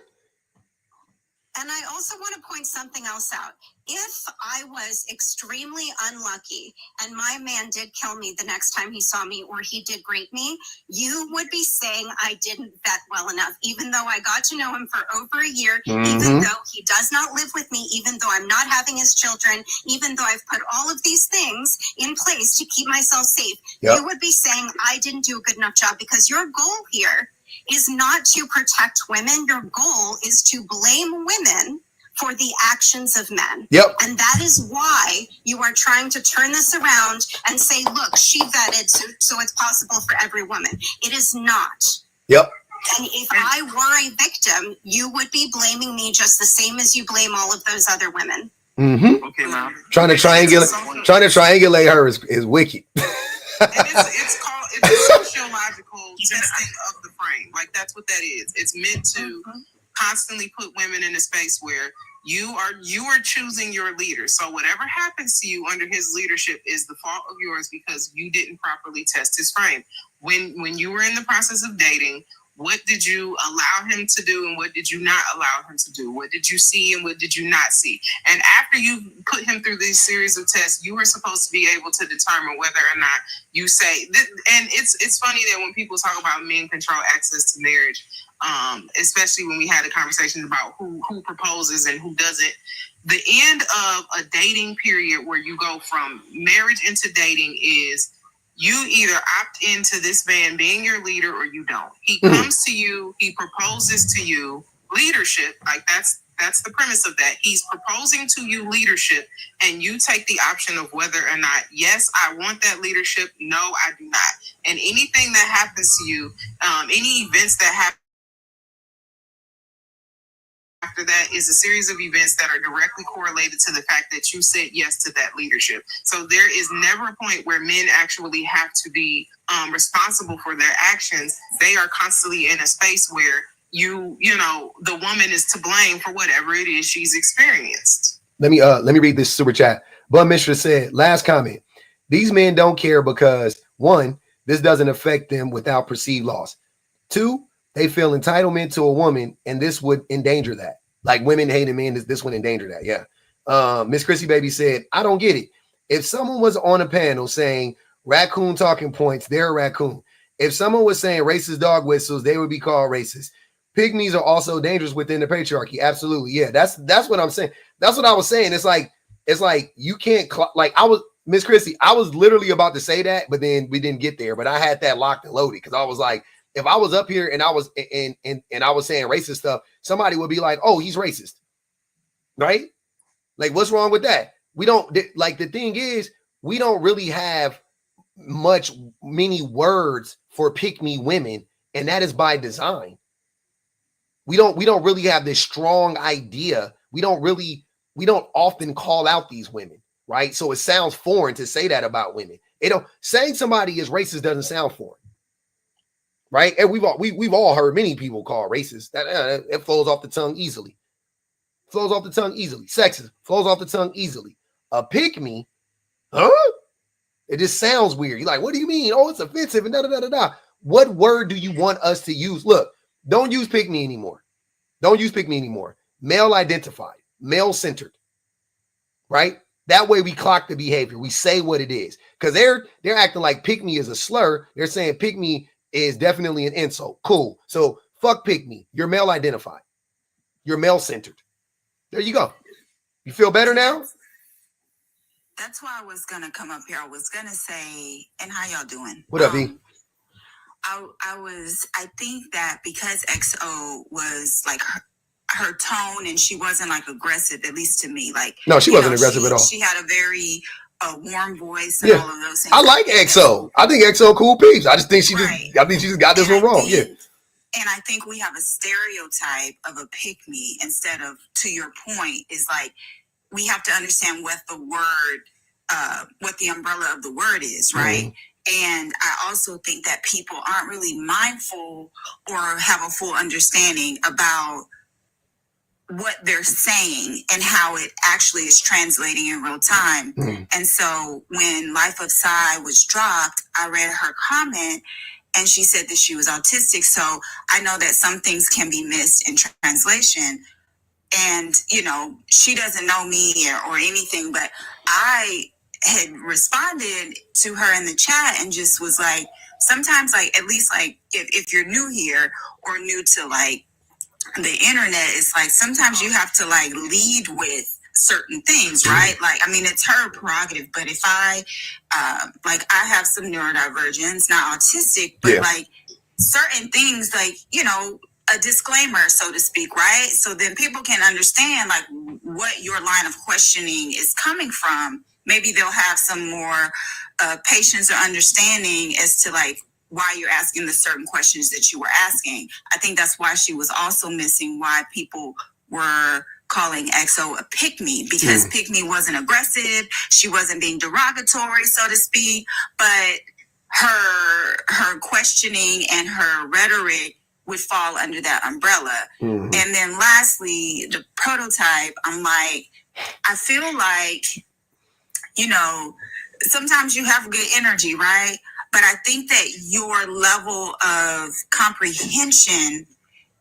S7: And I also want to point something else out. If I was extremely unlucky and my man did kill me the next time he saw me or he did rape me, you would be saying I didn't vet well enough, even though I got to know him for over a year, even though he does not live with me, even though I'm not having his children, even though I've put all of these things in place to keep myself safe. Yep. You would be saying I didn't do a good enough job because your goal here is not to protect women. Your goal is to blame women for the actions of men.
S1: Yep.
S7: And that is why you are trying to turn this around and say, look, she vetted, so it's possible for every woman. It is not.
S1: Yep.
S7: And if I were a victim, you would be blaming me just the same as you blame all of those other women.
S1: Mm-hmm.
S2: Okay, ma'am.
S1: Trying to triangulate her is wicked.
S6: And it's a sociological testing of the frame. Like, that's what that is. It's meant to constantly put women in a space where you are choosing your leader. So whatever happens to you under his leadership is the fault of yours because you didn't properly test his frame. When you were in the process of dating, what did you allow him to do and what did you not allow him to do? What did you see and what did you not see? And after you put him through these series of tests, you were supposed to be able to determine whether or not you say, and it's funny that when people talk about men control access to marriage, especially when we had a conversation about who proposes and who doesn't, the end of a dating period where you go from marriage into dating is you either opt into this man being your leader or you don't. He comes to you, he proposes to you leadership. Like that's the premise of that. He's proposing to you leadership and you take the option of whether or not, yes, I want that leadership. No, I do not. And anything that happens to you, any events that happen after that is a series of events that are directly correlated to the fact that you said yes to that leadership. So there is never a point where men actually have to be responsible for their actions. They are constantly in a space where the woman is to blame for whatever it is she's experienced.
S1: Let me read this super chat. Bud Mishra said, last comment. These men don't care because 1, this doesn't affect them without perceived loss. 2, they feel entitlement to a woman, and this would endanger that. Like women hating men, this would endanger that. Yeah. Miss Chrissy Baby said, I don't get it. If someone was on a panel saying raccoon talking points, they're a raccoon. If someone was saying racist dog whistles, they would be called racist. Pygmies are also dangerous within the patriarchy. Absolutely. Yeah, that's what I'm saying. That's what I was saying. It's like you can't Miss Chrissy, I was literally about to say that, but then we didn't get there. But I had that locked and loaded because I was like, if I was up here and I was and I was saying racist stuff, somebody would be like, "Oh, he's racist," right? Like, what's wrong with that? We don't like. The thing is, we don't really have many words for pick-me women, and that is by design. We don't really have this strong idea. We don't often call out these women, right? So it sounds foreign to say that about women. Saying somebody is racist doesn't sound foreign. Right, and we've all heard many people call racist. That it flows off the tongue easily. Sexist flows off the tongue easily. A pick me, huh? It just sounds weird. You're like, what do you mean? Oh, it's offensive and da da da da da. What word do you want us to use? Look, don't use pick me anymore. Male identified, male centered. right? That way we clock the behavior. We say what it is. Because they're acting like pick me is a slur. They're saying pick me is definitely an insult. Cool. So fuck pick me. You're male identified. You're male centered. There you go. You feel better now?
S4: That's why I was gonna come up here. I was gonna say, and how y'all doing?
S1: What up, E?
S4: I think that because XO was like her tone, and she wasn't like aggressive, at least to me. Like,
S1: no, she wasn't aggressive at all.
S4: She had a very warm voice and all of those things.
S1: I like XO. I think XO cool peeps. I just think she just got this one wrong.
S4: And I think we have a stereotype of a pick me instead of, to your point, is like we have to understand what the word, what the umbrella of the word is, right? And I also think that people aren't really mindful or have a full understanding about what they're saying and how it actually is translating in real time. And so when Life of Psy was dropped, I read her comment and she said that she was autistic. So I know that some things can be missed in translation. And, you know, she doesn't know me or anything, but I had responded to her in the chat and just was like, sometimes, like, at least, like, if you're new here or new to, like, the internet, it's like sometimes you have to, like, lead with certain things, right? Like, I mean, it's her prerogative, but if I have some neurodivergence, not autistic, but like certain things, like, you know, a disclaimer, so to speak, right? So then people can understand like what your line of questioning is coming from. Maybe they'll have some more patience or understanding as to like why you're asking the certain questions that you were asking. I think that's why she was also missing why people were calling XO a pick-me, because pick-me wasn't aggressive. She wasn't being derogatory, so to speak, but her questioning and her rhetoric would fall under that umbrella. And then lastly, the prototype, I'm like, I feel like, you know, sometimes you have good energy, right? But I think that your level of comprehension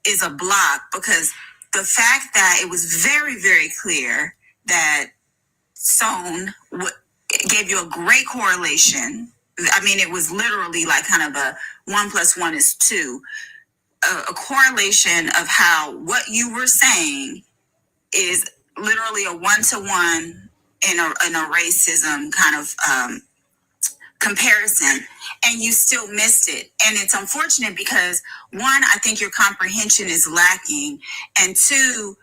S4: is a block, because the fact that it was very, very clear that Sohn gave you a great correlation. I mean, it was literally like kind of a 1 + 1 = 2, a correlation of how what you were saying is literally a 1-to-1 in a racism kind of comparison, and you still missed it. And it's unfortunate because, one, I think your comprehension is lacking, and two,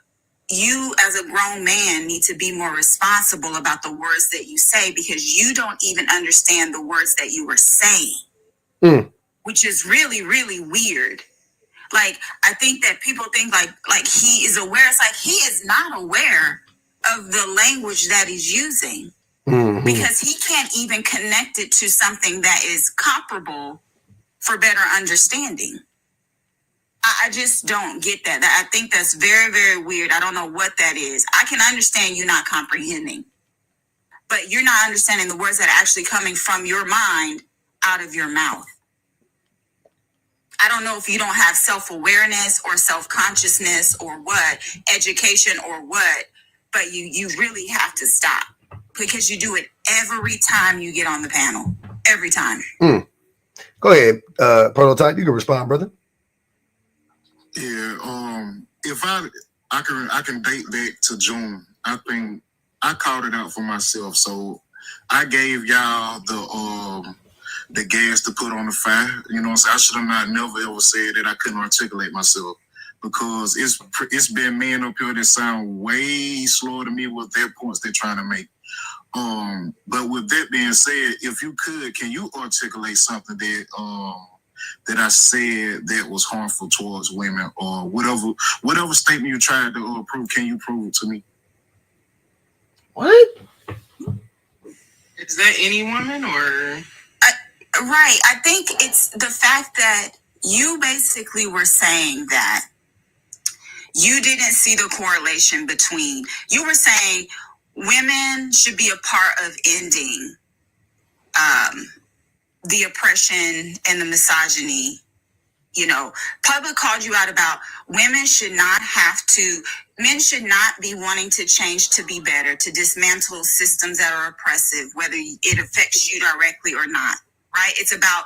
S4: you as a grown man need to be more responsible about the words that you say, because you don't even understand the words that you were saying, which is really, really weird. Like, I think that people think like he is aware. It's like he is not aware of the language that he's using, because he can't even connect it to something that is comparable for better understanding. I just don't get that. I think that's very, very weird. I don't know what that is. I can understand you not comprehending, but you're not understanding the words that are actually coming from your mind out of your mouth. I don't know if you don't have self-awareness or self-consciousness or what, education or what, but you really have to stop, because you do it every time you get on the panel. Every time.
S1: Go ahead, Prototype. You can respond, brother.
S2: Yeah, if I can date back to June. I think I called it out for myself. So I gave y'all the gas to put on the fire. You know what I'm saying? I should have never ever said that I couldn't articulate myself, because it's been men up here that sound way slower than me with their points they're trying to make. But with that being said, if you could, can you articulate something that I said that was harmful towards women, or whatever statement you tried to prove? Can you prove it to me?
S1: What?
S6: Is that any woman or?
S4: Right. I think it's the fact that you basically were saying that you didn't see the correlation between, you were saying women should be a part of ending the oppression and the misogyny, You know, public called you out about men should not be wanting to change to be better, to dismantle systems that are oppressive, whether it affects you directly or not, right? It's about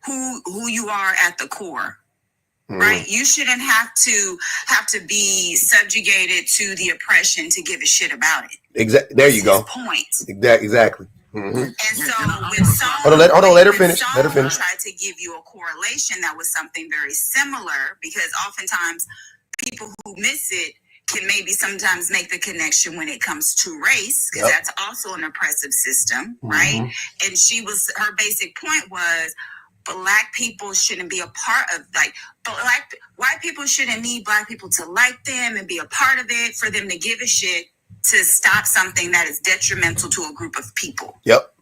S4: who you are at the core, right? You shouldn't have to be subjugated to the oppression to give a shit about it.
S1: Exactly. There you go.
S4: Point.
S1: Exactly.
S4: And so when some
S1: hold on, let her finish. Let her finish.
S4: Tried to give you a correlation that was something very similar, because oftentimes people who miss it can maybe sometimes make the connection when it comes to race, because that's also an oppressive system, right? And her basic point was Black people shouldn't be a part of, like, white people shouldn't need Black people to like them and be a part of it for them to give a shit to stop something that is detrimental to a group of people.
S1: Yep.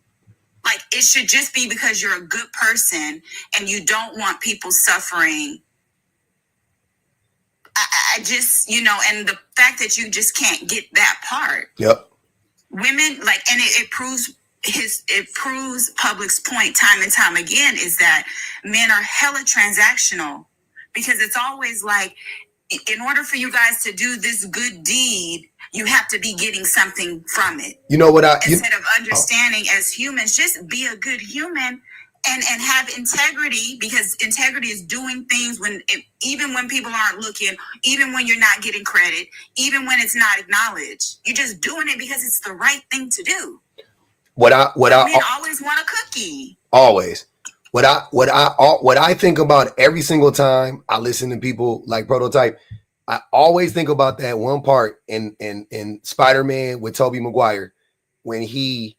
S4: Like, it should just be because you're a good person and you don't want people suffering. I just, you know, and the fact that you just can't get that part.
S1: Yep.
S4: Women, like, and it proves Public's point time and time again, is that men are hella transactional, because it's always like, in order for you guys to do this good deed, you have to be getting something from it.
S1: You know what
S4: instead of understanding as humans, just be a good human and have integrity, because integrity is doing things even when people aren't looking, even when you're not getting credit, even when it's not acknowledged. You're just doing it because it's the right thing to do. Men always want a cookie.
S1: Always. What I think about every single time I listen to people like Prototype, I always think about that one part in Spider-Man with Tobey Maguire, when he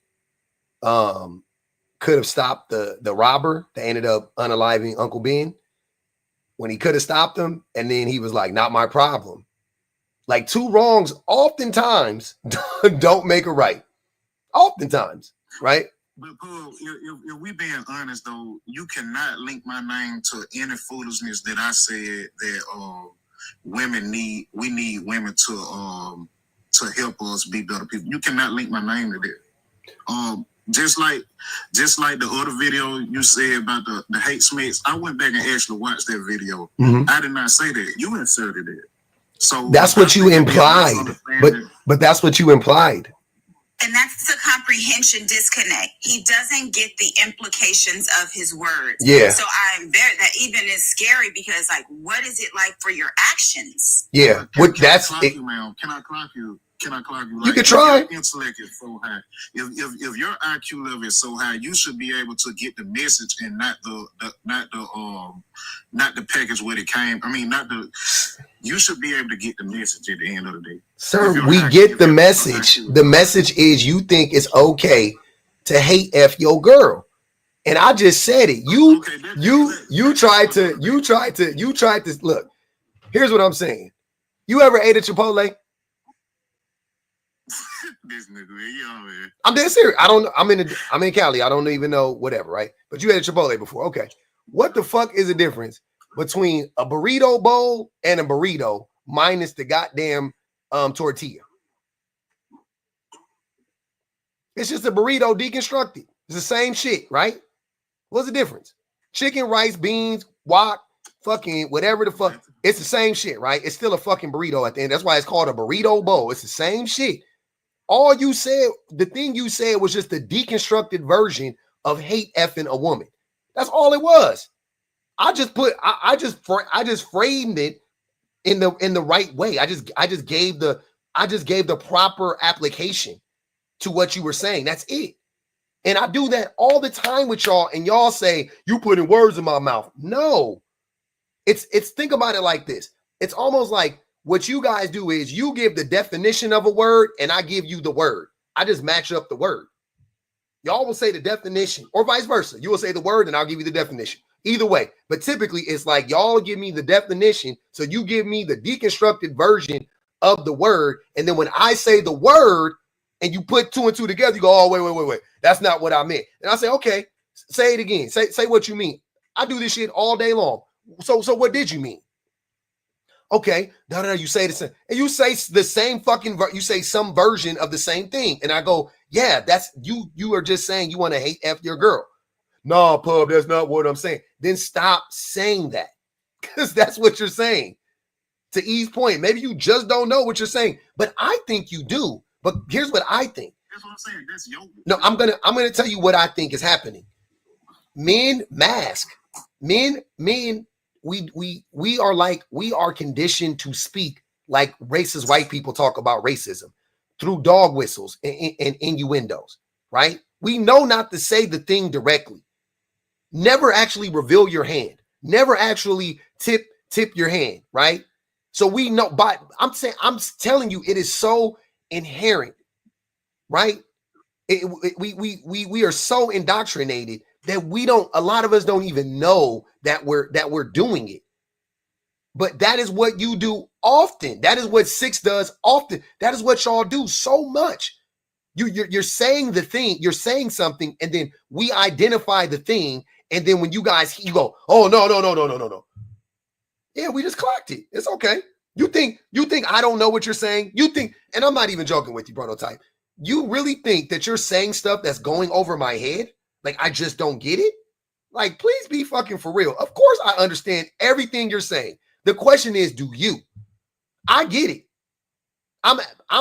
S1: could have stopped the robber that ended up unaliving Uncle Ben, when he could have stopped him, and then he was like, not my problem. Like, two wrongs oftentimes don't make a right. Oftentimes, right?
S2: But Paul, if we being honest though, you cannot link my name to any foolishness that I said that we need women to help us be better people. You cannot link my name to that. Just like the other video you said about the hate smacks, I went back and actually watched that video. I did not say that. You inserted it. So
S1: that's what you implied. But that's what you implied.
S4: And that's the comprehension disconnect. He doesn't get the implications of his words.
S1: Yeah.
S4: So that even is scary, because, like, what is it like for your actions?
S1: Yeah.
S2: Can I clock you? Like,
S1: you can try.
S2: Your intellect is so high. If your IQ level is so high, you should be able to get the message and not the package where it came. I mean, you should be able to get the message at the end of the day.
S1: Sir, we get the message. The message is you think it's okay to hate F your girl. And I just said it. You tried to look. Here's what I'm saying. You ever ate at Chipotle?
S2: This nigga, man.
S1: I'm dead serious. I'm in Cali. I don't even know whatever, right? But you ate at Chipotle before. Okay. What the fuck is the difference between a burrito bowl and a burrito minus the goddamn tortilla? It's just a burrito deconstructed. It's the same shit, right? What's the difference? Chicken, rice, beans, wok, fucking whatever the fuck. It's the same shit, right? It's still a fucking burrito at the end. That's why it's called a burrito bowl. It's the same shit. All you said, the thing you said was just the deconstructed version of hate effing a woman. That's all it was. I just framed it in the right way. I just gave the proper application to what you were saying. That's it. And I do that all the time with y'all, and y'all say you putting words in my mouth. No. It's think about it like this. It's almost like what you guys do is you give the definition of a word and I give you the word. I just match up the word. Y'all will say the definition, or vice versa. You will say the word and I'll give you the definition. Either way. But typically it's like y'all give me the definition, so you give me the deconstructed version of the word. And then when I say the word and you put two and two together, you go, oh, wait. That's not what I meant. And I say, okay, say it again. Say what you mean. I do this shit all day long. So what did you mean? Okay, no, you say the same, and you say the same fucking, you say some version of the same thing, and I go, yeah, that's you. You are just saying you want to hate F your girl. No, pub, that's not what I'm saying. Then stop saying that. because that's what you're saying. To E's point, maybe you just don't know what you're saying, but I think you do. But here's what I think.
S2: That's what I'm saying. That's your.
S1: No, I'm gonna tell you what I think is happening. Men mask. Men. We are conditioned to speak like racist white people talk about racism through dog whistles and innuendos, right? We know not to say the thing directly. Never actually reveal your hand. Never actually tip your hand, right? So we know, but I'm telling you, it is so inherent, right? We are so indoctrinated that a lot of us don't even know that we're doing it. But that is what you do often. That is what Six does often. That is what y'all do so much. You're saying the thing, you're saying something, and then we identify the thing, and then when you go, oh no. Yeah, we just clocked it. It's okay. You think I don't know what you're saying? You think, and I'm not even joking with you, prototype. You really think that you're saying stuff that's going over my head? Like I just don't get it? Like, please be fucking for real. Of course I understand everything you're saying. The question is, do you? I get it. I'm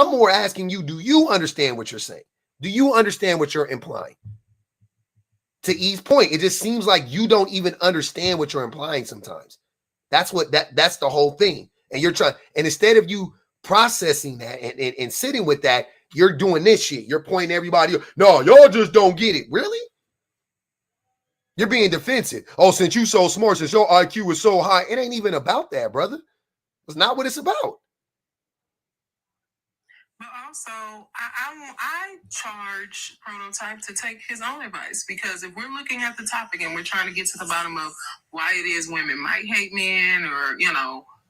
S1: more asking you, do you understand what you're saying? Do you understand what you're implying? To E's point, it just seems like you don't even understand what you're implying sometimes. That's the whole thing. And you're trying, and instead of you processing that and sitting with that, you're doing this shit. You're pointing everybody, no, y'all just don't get it. Really? You're being defensive. Oh, since you so smart, since your IQ is so high, it ain't even about that, brother. It's not what it's about.
S6: But also, I charge Prototype to take his own advice, because if we're looking at the topic and we're trying to get to the bottom of why it is women might hate men, or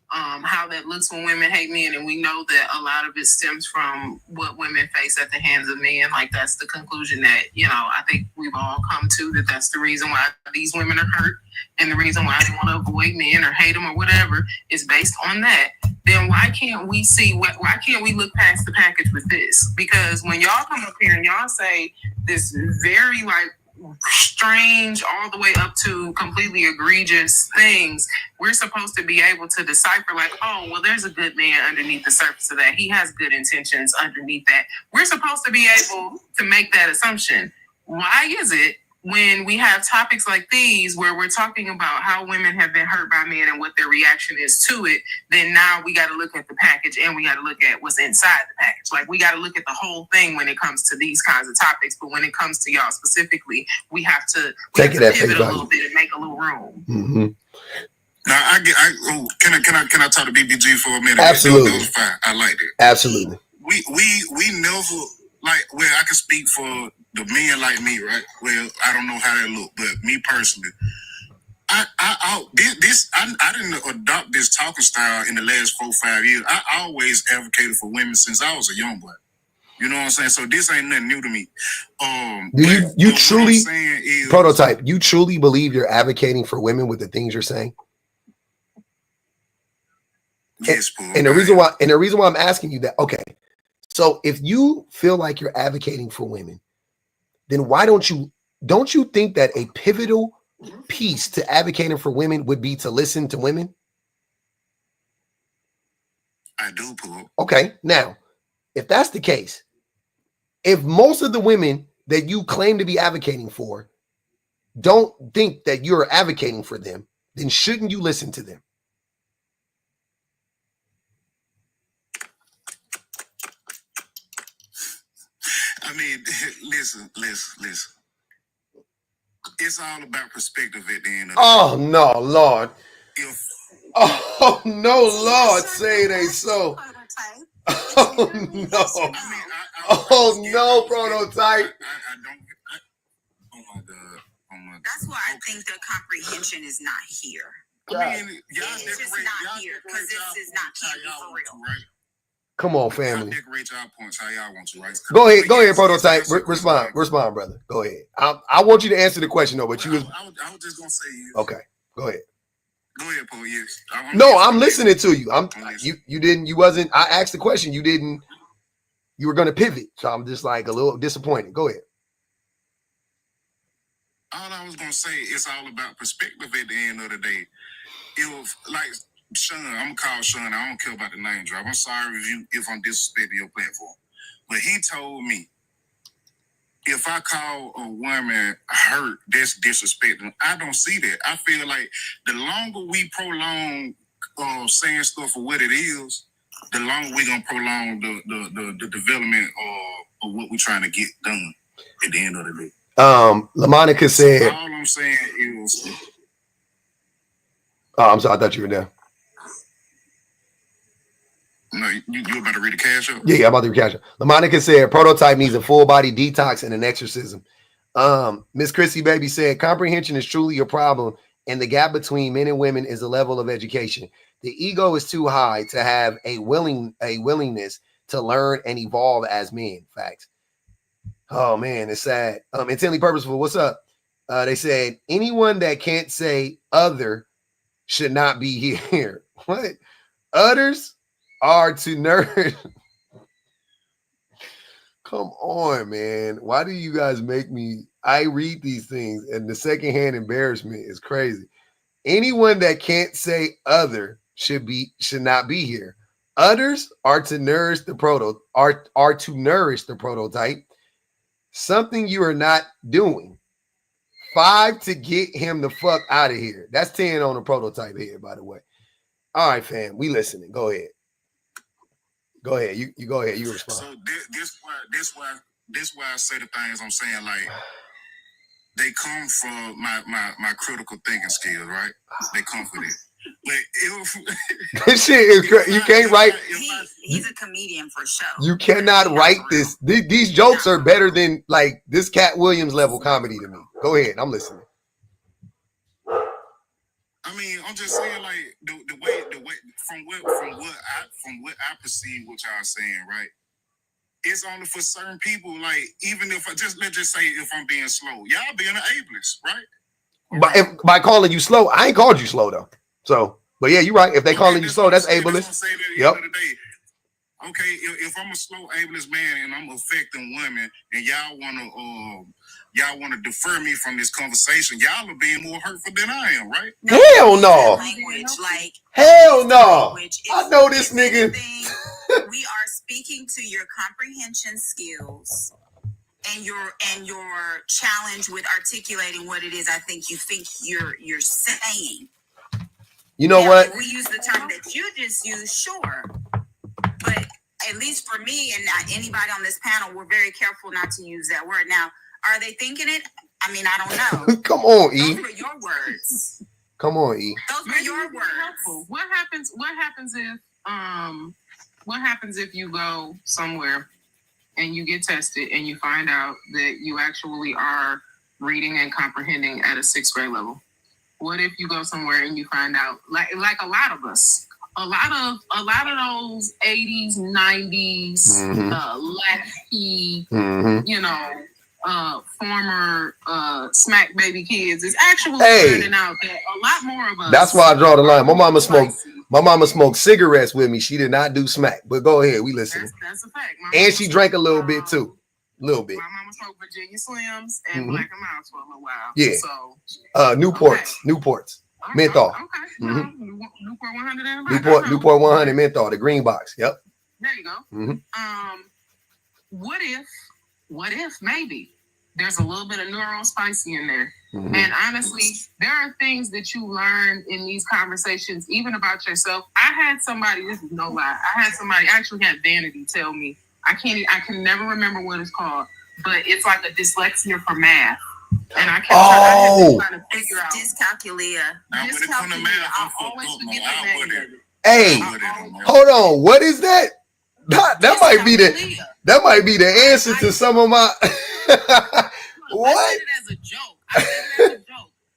S6: how that looks when women hate men, and we know that a lot of it stems from what women face at the hands of men. Like that's the conclusion that I think we've all come to, that's the reason why these women are hurt, and the reason why they want to avoid men or hate them or whatever is based on that. Then why can't we look past the package with this? Because when y'all come up here and y'all say this very strange all the way up to completely egregious things, we're supposed to be able to decipher oh, well, there's a good man underneath the surface of that. He has good intentions underneath that. We're supposed to be able to make that assumption. Why is it when we have topics like these where we're talking about how women have been hurt by men and what their reaction is to it, then now we got to look at the package and we got to look at what's inside the package. We got to look at the whole thing when it comes to these kinds of topics. But when it comes to y'all specifically, we have to pivot a little bit and make a little room.
S1: Mm-hmm.
S2: Now can I talk to BBG for a minute?
S1: Absolutely.
S2: That was fine. I like it.
S1: Absolutely.
S2: We never I can speak for the men like me, right? Well, I don't know how they look, but me personally, I didn't adopt this talking style in the last 4-5 years. I always advocated for women since I was a young boy. You know what I'm saying? So this ain't nothing new to me.
S1: You truly, Prototype, you truly believe you're advocating for women with the things you're saying?
S2: Yes, Paul.
S1: And the reason why I'm asking you that, okay. So if you feel like you're advocating for women, then why don't you think that a pivotal piece to advocating for women would be to listen to women?
S2: I do, Paul.
S1: Okay. Now, if that's the case, if most of the women that you claim to be advocating for don't think that you're advocating for them, then shouldn't you listen to them?
S2: I mean, listen. It's all about perspective at the end of the day.
S1: Oh, no, Lord. Oh, no, Lord, say it ain't so. Oh, no. Oh, no, Prototype.
S2: Oh, my God.
S4: That's why I think the comprehension is not here.
S2: I mean,
S4: it's just not here, because this is not campy for real.
S2: Right?
S1: Come on, family.
S2: Y'all decorate y'all points how y'all want to, right?
S1: Go ahead, Prototype. Respond, brother. Go ahead. I want you to answer the question, though, but
S2: I was just going to say yes.
S1: Okay, go ahead.
S2: Go ahead, Paul, yes.
S1: I'm listening to you. I asked the question. You were going to pivot. So I'm just a little disappointed. Go ahead.
S2: All I was going to say, it's all about perspective at the end of the day. if like Sean, I'm gonna call Sean. I don't care about the name drop. I'm sorry if I'm disrespecting your platform, but he told me if I call a woman hurt, that's disrespecting. I don't see that. I feel like the longer we prolong saying stuff for what it is, the longer we're gonna prolong the development of what we're trying to get done at the end of the day.
S1: LaMonica said,
S2: so all I'm saying is,
S1: oh, I'm sorry, I thought you were there.
S2: No, you about to read the cash up?
S1: Yeah, I'm about to read the cash up. LaMonica said prototype needs a full body detox and an exorcism. Miss Chrissy Baby said comprehension is truly a problem, and the gap between men and women is the level of education. The ego is too high to have a willingness to learn and evolve as men. Facts. Oh man, it's sad. Intently purposeful. What's up? They said anyone that can't say other should not be here. What? Others are to nourish. Come on, man. Why do you guys make me? I read these things and the secondhand embarrassment is crazy. Anyone that can't say other should not be here. Others are to nourish the prototype. Something you are not doing. 5 to get him the fuck out of here. That's 10 on the prototype here, by the way. All right, fam. We listening. Go ahead. Go ahead. You go ahead. You respond.
S2: So this why I say the things I'm saying. Like they come from my critical thinking skills, right? They come from it. But if
S1: this shit is crazy. You can't write.
S4: He's a comedian for sure.
S1: You cannot write this. These jokes are better than like this Cat Williams level comedy to me. Go ahead. I'm listening.
S2: I mean, I'm just saying, like the way from what I perceive what y'all saying, right? It's only for certain people. Like even if let's just say if I'm being slow, y'all being an ableist, right?
S1: But by calling you slow, I ain't called you slow though. So, but yeah, you're right. If they calling you slow, that's ableist. Yep.
S2: Okay, if I'm a slow ableist man and I'm affecting women, and y'all wanna defer me from this conversation, y'all are being more hurtful than I am, right?
S1: Hell no. Hell no. I know this nigga.
S4: We are speaking to your comprehension skills and your challenge with articulating what it is I think you're saying.
S1: You know what?
S4: We use the term that you just used, sure. But at least for me and not anybody on this panel, we're very careful not to use that word. Now, are they thinking it? I mean, I don't know.
S1: Come on, E.
S4: Those were your words.
S1: Come on, E.
S4: Those were your words.
S6: What happens if you go somewhere and you get tested and you find out that you actually are reading and comprehending at a 6th grade level? What if you go somewhere and you find out, like a lot of us, a lot of those 80s, 90s, latchkey, former smack baby kids is actually finding out that a lot more of us.
S1: That's why I draw the line. My mama smoked cigarettes with me. She did not do smack. But go ahead, we listen.
S6: That's a fact.
S1: And she drank a little bit too. A little bit.
S6: My mama smoked Virginia Slims and Black and Milds for a little while.
S1: Yeah.
S6: So
S1: Newports. Menthol.
S6: Okay. Newport 100 and
S1: Newport 100 menthol, the green box. Yep.
S6: There you go. What if maybe there's a little bit of neurospicy in there? And honestly, there are things that you learn in these conversations, even about yourself. I had somebody, this is no lie, I actually had Vanity tell me, I can never remember what it's called, but it's like a dyslexia for math. And I kept trying to figure out
S4: dyscalculia.
S6: I always forget the name.
S1: Hey, hold on. What is that? That might be the answer to some of my what?
S6: I said it as a joke.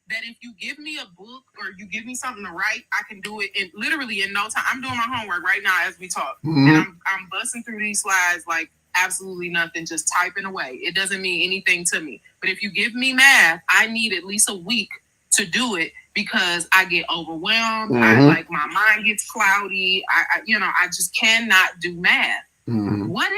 S6: That if you give me a book or you give me something to write, I can do it literally in no time. I'm doing my homework right now as we talk. And I'm busting through these slides like absolutely nothing, just typing away. It doesn't mean anything to me. But if you give me math, I need at least a week to do it because I get overwhelmed. My mind gets cloudy. I just cannot do math. What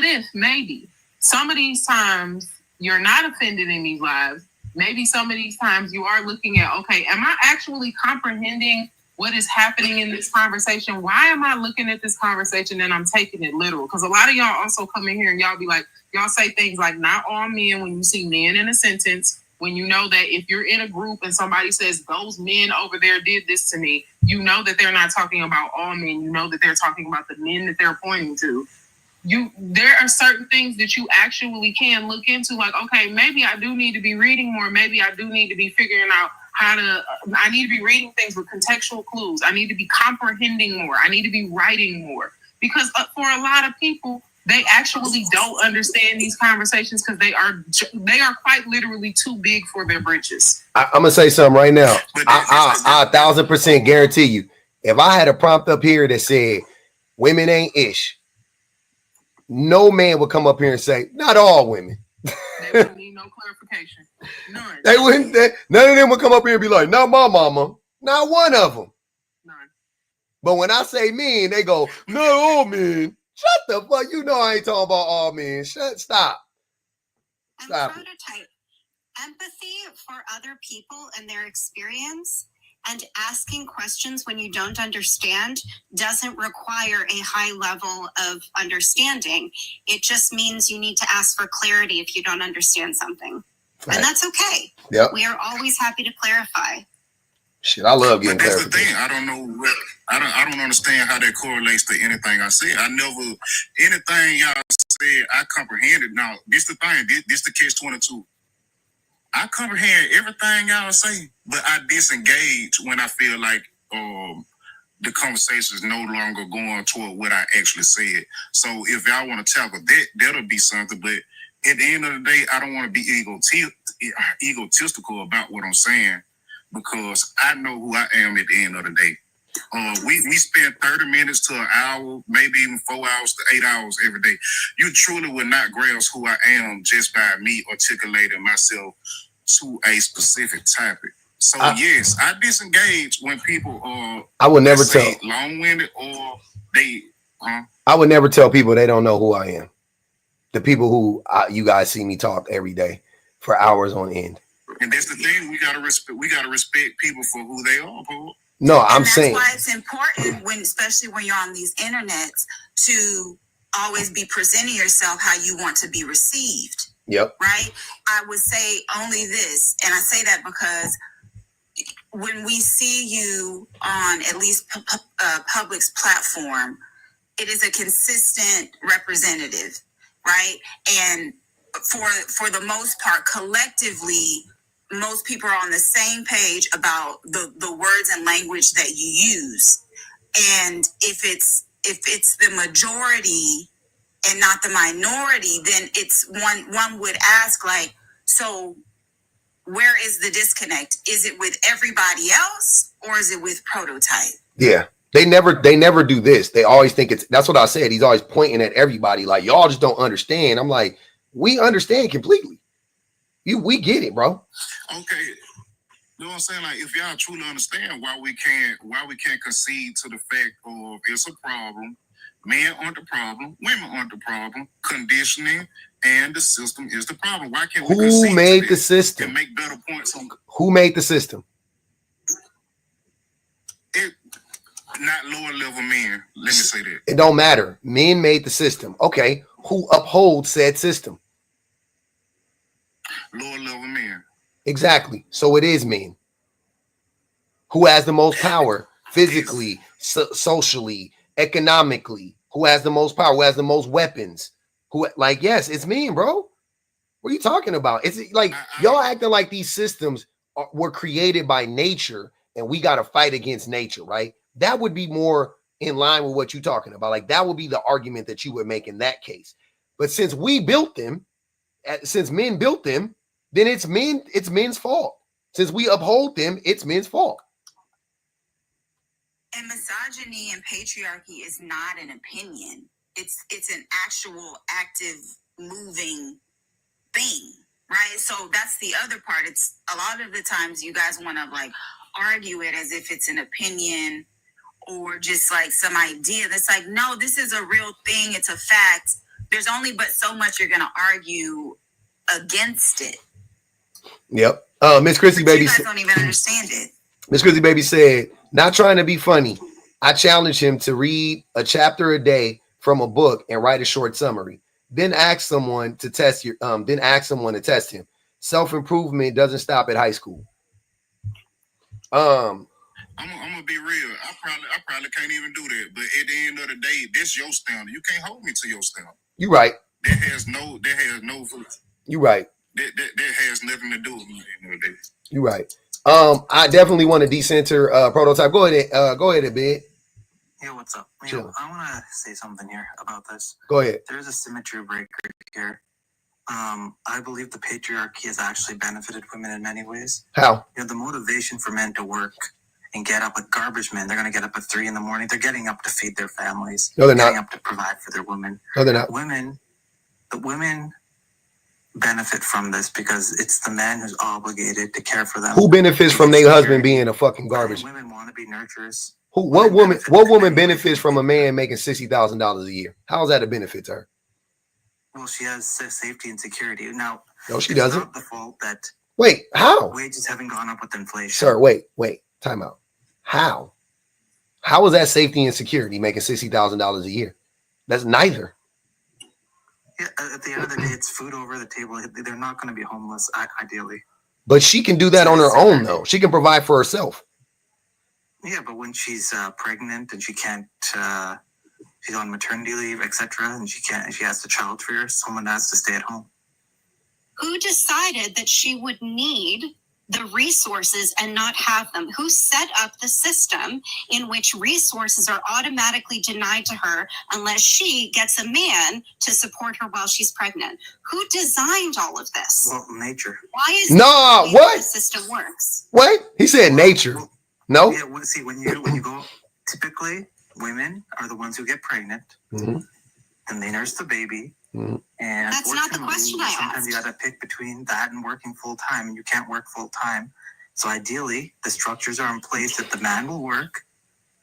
S6: if maybe some of these times you're not offended in these lives maybe some of these times you are looking at, okay, am I actually comprehending what is happening in this conversation? Why am I looking at this conversation and I'm taking it literal? Because a lot of y'all also come in here and y'all be like, y'all say things like not all men when you see men in a sentence, when you know that if you're in a group and somebody says those men over there did this to me, you know that they're not talking about all men. You know that they're talking about the men that they're pointing to. There are certain things that you actually can look into, like, okay, maybe I do need to be reading more. Maybe I do need to be figuring out I need to be reading things with contextual clues. I need to be comprehending more. I need to be writing more. Because for a lot of people, they actually don't understand these conversations because they are quite literally too big for their britches.
S1: I'm going to say something right now. I 1,000% guarantee you, if I had a prompt up here that said, women ain't ish, no man would come up here and say, not all women.
S6: They wouldn't need no clarification. None.
S1: They wouldn't. None of them would come up here and be like, not my mama. Not one of them.
S6: None.
S1: But when I say men, they go, not all men. Shut the fuck. You know I ain't talking about all men. Stop. Stop.
S7: Prototype. Empathy for other people and their experience and asking questions when you don't understand doesn't require a high level of understanding. It just means you need to ask for clarity if you don't understand something. Right. And that's okay.
S1: Yep.
S7: We are always happy to clarify.
S1: Shit, I love getting
S2: clarification.
S1: But that's the
S2: thing. I don't know I don't understand how that correlates to anything I said. Anything y'all said, I comprehended. Now, this the thing. This the catch-22. I comprehend everything y'all say, but I disengage when I feel like the conversation is no longer going toward what I actually said. So if y'all want to tackle that, that'll be something. But at the end of the day, I don't want to be egotistical about what I'm saying because I know who I am at the end of the day. We spend 30 minutes to an hour, maybe even 4 hours to 8 hours every day. You truly will not grasp who I am just by me articulating myself to a specific topic. So yes, I disengage when people
S1: I would never tell
S2: long-winded or they.
S1: I would never tell people they don't know who I am. The people who you guys see me talk every day for hours on end.
S2: And that's the thing. We gotta respect people for who they are, Paul.
S1: No, I'm saying
S4: that's why it's important especially when you're on these internets, to always be presenting yourself how you want to be received.
S1: Yep.
S4: Right. I would say only this, and I say that because when we see you on at least Public's platform, it is a consistent representative, right? And for the most part, collectively, most people are on the same page about the words and language that you use. And if it's the majority and not the minority, then it's one would ask, like, so where is the disconnect? Is it with everybody else or is it with Prototype?
S1: Yeah. They never do this. They always think that's what I said. He's always pointing at everybody like, y'all just don't understand. I'm like, we understand completely. We get it, bro.
S2: Okay. You know what I'm saying? Like, if y'all truly understand why we can't concede to the fact of it's a problem, men aren't the problem, women aren't the problem, conditioning and the system is the problem. Why can't we concede
S1: Who made
S2: to
S1: the system?
S2: and make better points on
S1: who made the system?
S2: It? Not lower level men. Let me say that.
S1: It don't matter. Men made the system. Okay. Who upholds said system?
S2: Lower level men.
S1: Exactly. So it is men. Who has the most power physically, socially, economically? Who has the most power? Who has the most weapons? Yes, it's men, bro. What are you talking about? It's like y'all acting like these systems were created by nature and we got to fight against nature, right? That would be more in line with what you're talking about. Like that would be the argument that you would make in that case. But since we built them, since men built them, then it's men's fault. Since we uphold them, it's men's fault.
S4: And misogyny and patriarchy is not an opinion. It's an actual active moving thing, right? So that's the other part. It's a lot of the times you guys want to like argue it as if it's an opinion or just like some idea that's like, no, this is a real thing. It's a fact. There's only but so much you're going to argue against it.
S1: Yep. Miss Chrissy
S4: But
S1: Baby
S4: you guys don't even understand it.
S1: Miss Chrissy Baby said, not trying to be funny. I challenge him to read a chapter a day from a book and write a short summary. Then ask someone to test him. Self-improvement doesn't stop at high school.
S2: I'm gonna be real. I probably can't even do that. But at the end of the day, that's your standard. You can't hold me to your standard.
S1: You right.
S2: That has no.
S1: You right.
S2: That has nothing to do with me at the end of the day.
S1: You right. I definitely want to decenter prototype. Go ahead, Big.
S9: Yeah, what's up?
S1: Sure.
S9: I want to say something here about this.
S1: Go ahead.
S9: There's a symmetry breaker here. I believe the patriarchy has actually benefited women in many ways.
S1: How?
S9: You know, the motivation for men to work and get up, like garbage men, they're going to get up at 3 a.m. They're getting up to feed their families.
S1: No, they're
S9: getting
S1: not.
S9: up to provide for their women.
S1: No, they're not.
S9: The women benefit from this because it's the man who's obligated to care for them.
S1: Who benefits from their husband being a fucking garbage?
S9: Women want to be nurturers.
S1: What woman benefits from a man making $60,000 a year? How is that a benefit to her?
S9: Well, she has safety and security. Now,
S1: no, she doesn't.
S9: It's not the fault that
S1: how?
S9: Wages haven't gone up with inflation.
S1: Sir, wait. Time out. How? How is that safety and security making $60,000 a year? That's neither.
S9: Yeah, at the end of the day, it's food over the table. They're not going to be homeless, ideally.
S1: But she can do that on her own, though. She can provide for herself.
S9: Yeah, but when she's pregnant and she can't, she's on maternity leave, etc., and she has to child fear, someone has to stay at home.
S7: Who decided that she would need the resources and not have them? Who set up the system in which resources are automatically denied to her unless she gets a man to support her while she's pregnant? Who designed all of this?
S9: Well, nature.
S7: Why is
S1: what
S7: the system works?
S1: What? He said nature. No.
S9: Yeah, well, see, when you go, typically women are the ones who get pregnant, and they nurse the baby.
S1: Mm-hmm.
S9: And
S7: that's not the question I asked.
S9: Sometimes you got to pick between that and working full time, and you can't work full time. So ideally, the structures are in place that the man will work,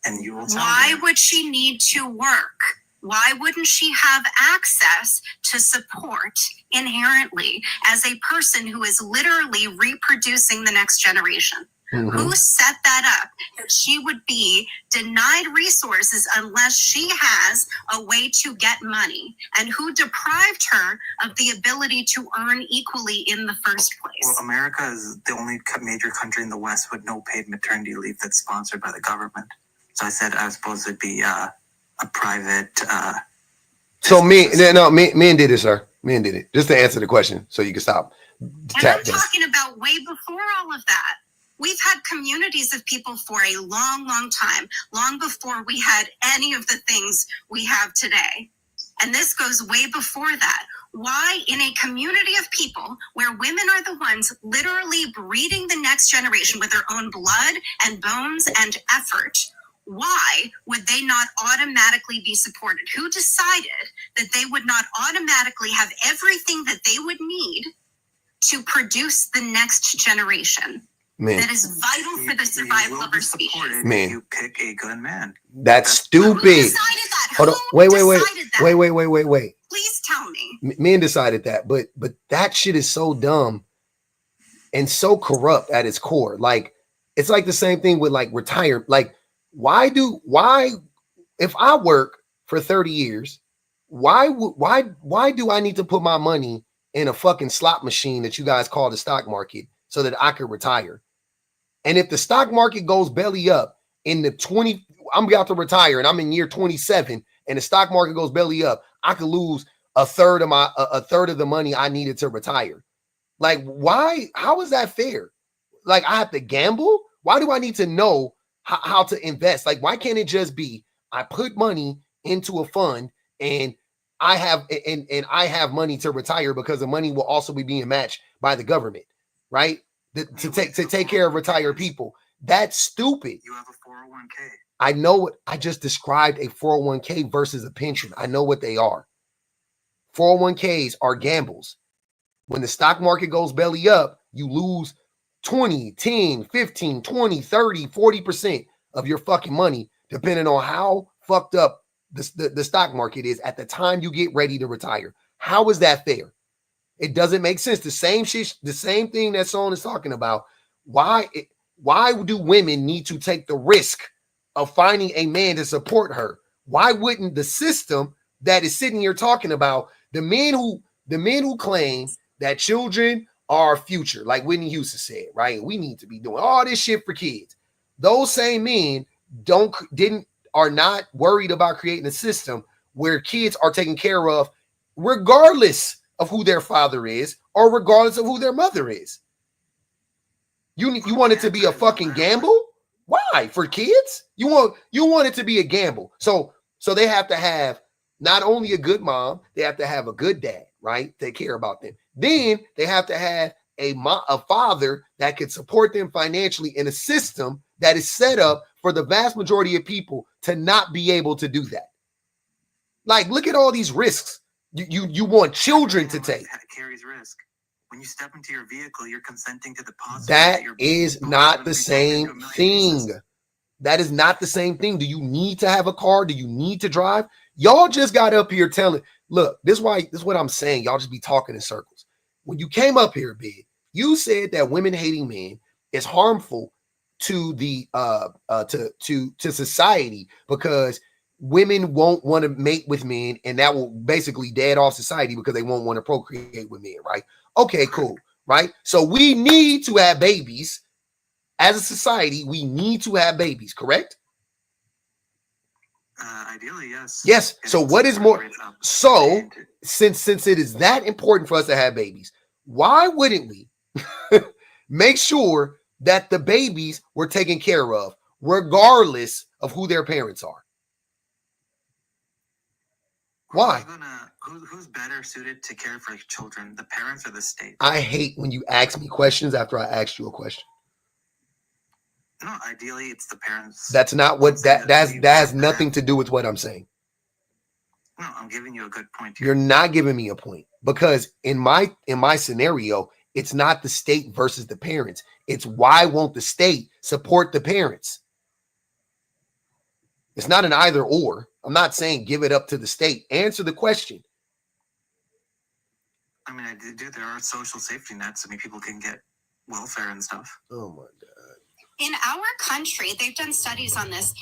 S9: and you will.
S7: Why would she need to work? Why wouldn't she have access to support inherently as a person who is literally reproducing the next generation? Mm-hmm. Who set that up? That she would be denied resources unless she has a way to get money, and who deprived her of the ability to earn equally in the first place?
S9: Well, America is the only major country in the West with no paid maternity leave that's sponsored by the government. So I said I was supposed to be a private.
S1: So men did it, sir. Men did it. Just to answer the question, so you can stop.
S7: And I'm talking about way before all of that. We've had communities of people for a long, long time, long before we had any of the things we have today. And this goes way before that. Why, in a community of people where women are the ones literally breeding the next generation with their own blood and bones and effort, why would they not automatically be supported? Who decided that they would not automatically have everything that they would need to produce the next generation?
S1: Man.
S7: That is vital for the survival of our species.
S1: Man,
S9: you pick a good man.
S1: That's stupid.
S7: Who decided that?
S1: Hold on. Wait.
S7: Please tell me.
S1: Men decided that, but that shit is so dumb and so corrupt at its core. Like, it's like the same thing with like retire. Like, why if I work for 30 years, why do I need to put my money in a fucking slot machine that you guys call the stock market so that I could retire? And if the stock market goes belly up in I'm about to retire and I'm in year 27 and the stock market goes belly up, I could lose a third of the money I needed to retire. Like, why? How is that fair? Like, I have to gamble? Why do I need to know how to invest? Like, why can't it just be I put money into a fund and I have money to retire because the money will also be being matched by the government, right? To take care of retired people. That's stupid.
S9: You have a 401k.
S1: I know what I just described, a 401k versus a pension. I know what they are. 401ks are gambles. When the stock market goes belly up, you lose 20, 10, 15, 20, 30, 40% of your fucking money, depending on how fucked up the stock market is at the time you get ready to retire. How is that fair? It doesn't make sense. The same shit, the same thing that Son is talking about. Why do women need to take the risk of finding a man to support her? Why wouldn't the system that is sitting here talking about the men who claim that children are future, like Whitney Houston said, right? We need to be doing all this shit for kids. Those same men are not worried about creating a system where kids are taken care of regardless of who their father is or regardless of who their mother is. You want it to be a fucking gamble? Why? For kids? You want it to be a gamble. So they have to have not only a good mom, they have to have a good dad, right? They care about them. Then they have to have a father that could support them financially in a system that is set up for the vast majority of people to not be able to do that. Like, look at all these risks you want children to take.
S9: That carries risk. When you step into your vehicle, you're consenting to the
S1: That
S9: possibility
S1: is not the same thing. That is not the same thing. Do you need to have a car? Do you need to drive? Y'all just got up here telling, look, this is what I'm saying. Y'all just be talking in circles. When you came up here, Big, you said that women hating men is harmful to the to society because women won't want to mate with men, and that will basically dead off society because they won't want to procreate with men, right? Okay, cool, right? So we need to have babies. As a society, we need to have babies, correct?
S9: Ideally, yes.
S1: Yes. So what is more? So since it is that important for us to have babies, why wouldn't we make sure that the babies were taken care of, regardless of who their parents are? Why?
S9: Who's better suited to care for children, the parents or the state?
S1: I hate when you ask me questions after I asked you a question.
S9: No, ideally it's the parents.
S1: That's not what that has nothing to do with what I'm saying.
S9: No, I'm giving you a good point here.
S1: You're not giving me a point because in my scenario, it's not the state versus the parents. It's why won't the state support the parents? It's not an either or. I'm not saying give it up to the state. Answer the question.
S9: I mean, there are social safety nets. I mean, people can get welfare and stuff.
S1: Oh my God.
S7: In our country, they've done studies on this.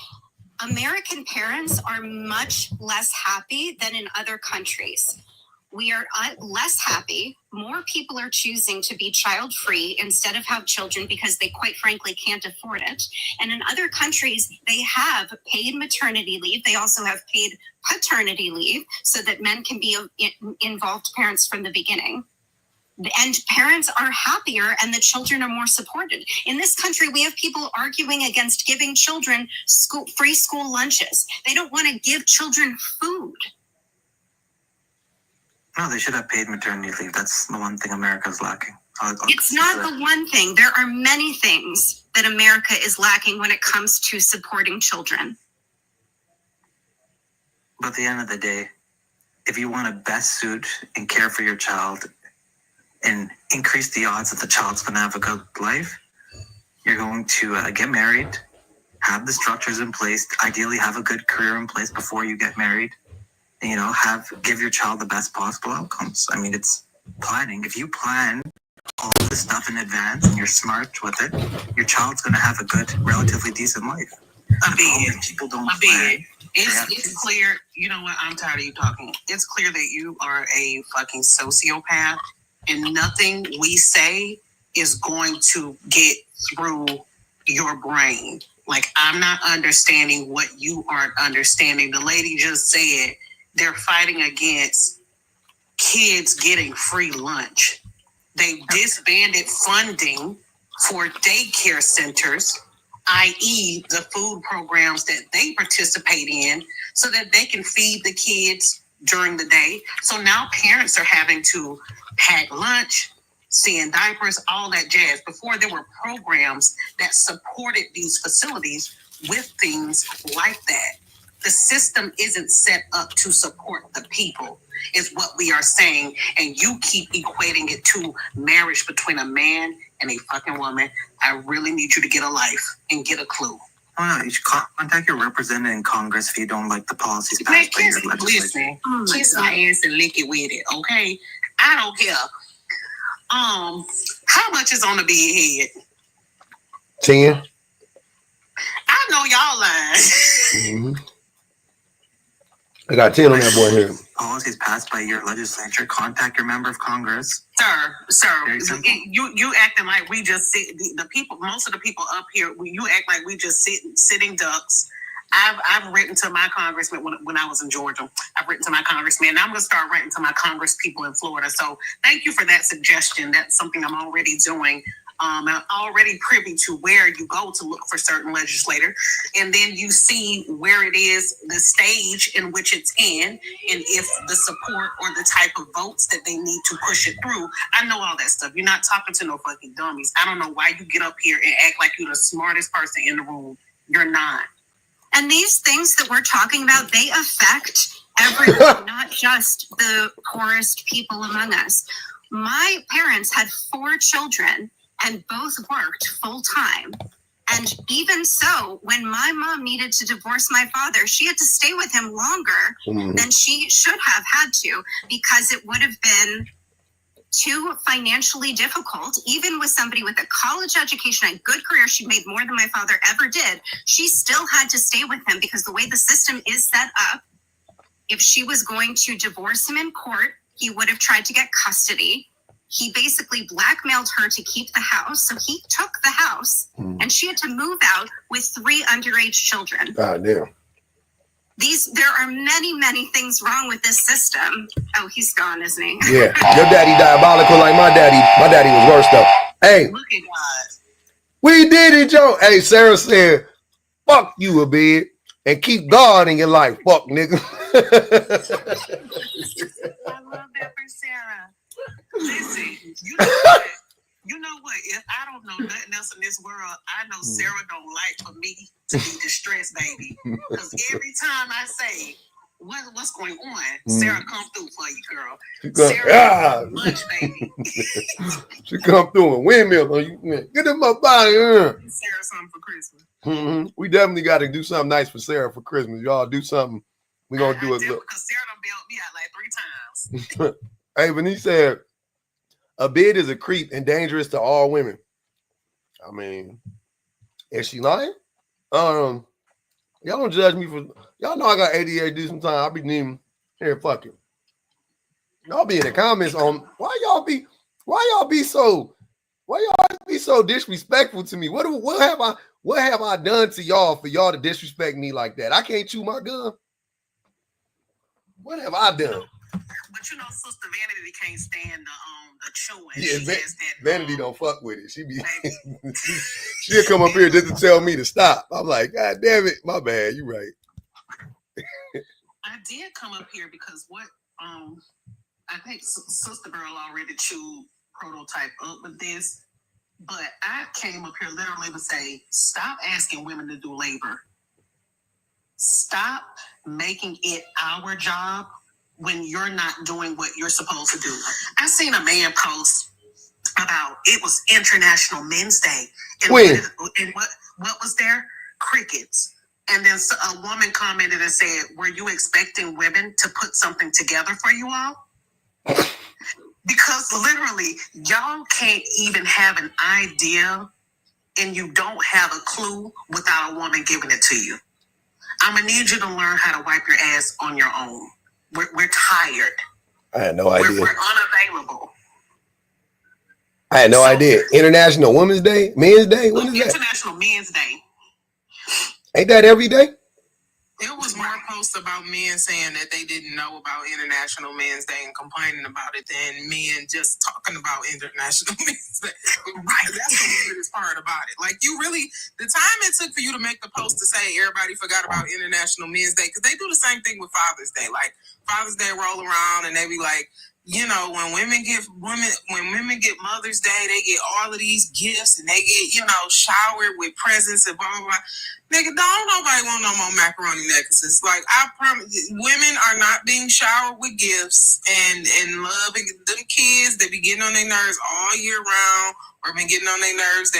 S7: American parents are much less happy than in other countries. We are less happy. More people are choosing to be child-free instead of have children because they quite frankly can't afford it. And in other countries, they have paid maternity leave. They also have paid paternity leave so that men can be involved parents from the beginning. And parents are happier and the children are more supported. In this country, we have people arguing against giving children free school lunches. They don't want to give children food.
S9: No, they should have paid maternity leave. That's the one thing America's lacking.
S7: It's not the one thing. There are many things that America is lacking when it comes to supporting children.
S9: But at the end of the day, if you want to best suit and care for your child and increase the odds that the child's going to have a good life, you're going to get married, have the structures in place, ideally have a good career in place before you get married, and, give your child the best possible outcomes. I mean, it's planning. If you plan all this stuff in advance and you're smart with it, your child's going to have a good, relatively decent life. People don't plan.
S6: It's clear. You know what? I'm tired of you talking. It's clear that you are a fucking sociopath, and nothing we say is going to get through your brain. Like, I'm not understanding what you aren't understanding. The lady just said they're fighting against kids getting free lunch. They disbanded funding for daycare centers, i.e. the food programs that they participate in, so that they can feed the kids during the day. So now parents are having to pack lunch, seeing diapers, all that jazz. Before, there were programs that supported these facilities with things like that. The system isn't set up to support the people, is what we are saying. And you keep equating it to marriage between a man and a fucking woman. I really need you to get a life and get a clue.
S9: Oh, no, you should contact your representative in Congress if you don't like the policies passed by your legislature.
S6: Listen, kiss my ass and lick it with it, okay? I don't care How much is on the bed head?
S1: 10.
S6: I know y'all lying.
S1: Mm-hmm. I got 10 on that boy here.
S9: Policies passed by your legislature. Contact your member of Congress.
S6: Sir, you acting like we just sit. The people, most of the people up here, you act like we just sitting ducks. I've written to my congressman when I was in Georgia. I've written to my congressman. Now I'm going to start writing to my congress people in Florida. So thank you for that suggestion. That's something I'm already doing. I'm already privy to where you go to look for certain legislator, and then you see where it is, the stage in which it's in, and if the support or the type of votes that they need to push it through. I know all that stuff. You're not talking to no fucking dummies. I don't know why you get up here and act like you're the smartest person in the room. You're not.
S7: And these things that we're talking about, they affect everyone, not just the poorest people among us. My parents had 4 children and both worked full time. And even so, when my mom needed to divorce my father, she had to stay with him longer than she should have had to, because it would have been too financially difficult. Even with somebody with a college education and good career, she made more than my father ever did. She still had to stay with him because the way the system is set up, if she was going to divorce him in court, he would have tried to get custody. He basically blackmailed her to keep the house. So he took the house and she had to move out with 3 underage children.
S1: God damn.
S7: There are many, many things wrong with this system. Oh, he's gone, isn't he?
S1: Yeah. Your daddy diabolical like my daddy. My daddy was worse though. Hey.
S6: Look at God.
S1: We did it, Joe. Hey, Sarah said, fuck you a bit and keep God in your life. Fuck, nigga.
S6: I love that for Sarah. Listen, you know what? If I don't know nothing else in this world, I know Sarah don't like for me to be distressed, baby. Because every time I say, what's going on, Sarah come through for you, girl. Sarah, lunch, baby.
S1: She come through and windmill on you. Get in my body.
S6: Sarah something for Christmas.
S1: Mm-hmm. We definitely got to do something nice for Sarah for Christmas. Y'all do something. We're going to do it.
S6: Because Sarah done bailed me out like 3 times.
S1: Hey, when he said, a bid is a creep and dangerous to all women. I mean, is she lying? Y'all don't judge me for, y'all know I got ADHD sometimes. I'll be needing, here, fuck it. Y'all be in the comments on, why y'all be so disrespectful to me? What have I done to y'all for y'all to disrespect me like that? I can't chew my gum. What have I done?
S6: But you know, Sister Vanity can't stand the chewing.
S1: Yeah, Vanity don't fuck with it. She'll come up here just to tell me to stop. I'm like, God damn it, my bad. You right.
S6: I did come up here because I think Sister Girl already chewed Prototype up with this, but I came up here literally to say, stop asking women to do labor. Stop making it our job when you're not doing what you're supposed to do. I seen a man post about it was International Men's Day. And what was there? Crickets. And then a woman commented and said, were you expecting women to put something together for you all? Because literally, y'all can't even have an idea and you don't have a clue without a woman giving it to you. I'm going to need you to learn how to wipe your ass on your own. We're tired.
S1: I had no idea.
S6: We're unavailable.
S1: I had no idea. International Women's Day? Men's Day? When is that?
S6: International Men's Day.
S1: Ain't that every day?
S6: It was more posts about men saying that they didn't know about International Men's Day and complaining about it than men just talking about International Men's Day. Right. That's the weirdest part about it. Like, you really, the time it took for you to make the post to say everybody forgot about International Men's Day, because they do the same thing with Father's Day. Like, Father's Day roll around and they be like, you know, when women get Mother's Day, they get all of these gifts and they get, you know, showered with presents and blah, blah, blah. Nigga, don't nobody want no more macaroni necklaces. Like, I promise, women are not being showered with gifts and loving them kids. They be getting on their nerves all year round, or been getting on their nerves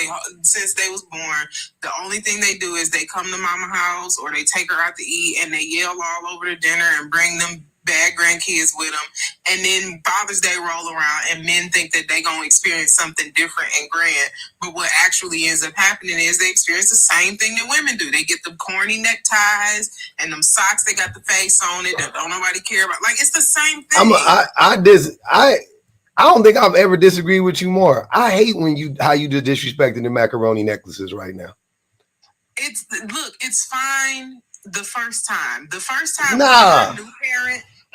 S6: since they was born. The only thing they do is they come to mama house or they take her out to eat and they yell all over the dinner and bring them bad grandkids with them, and then Father's Day roll around, and men think that they gonna experience something different and grand. But what actually ends up happening is they experience the same thing that women do. They get the corny neckties and them socks. They got the face on it that don't nobody care about. Like, it's the same thing.
S1: I don't think I've ever disagreed with you more. I hate how you just disrespecting the macaroni necklaces right now.
S6: It's fine the first time. The first time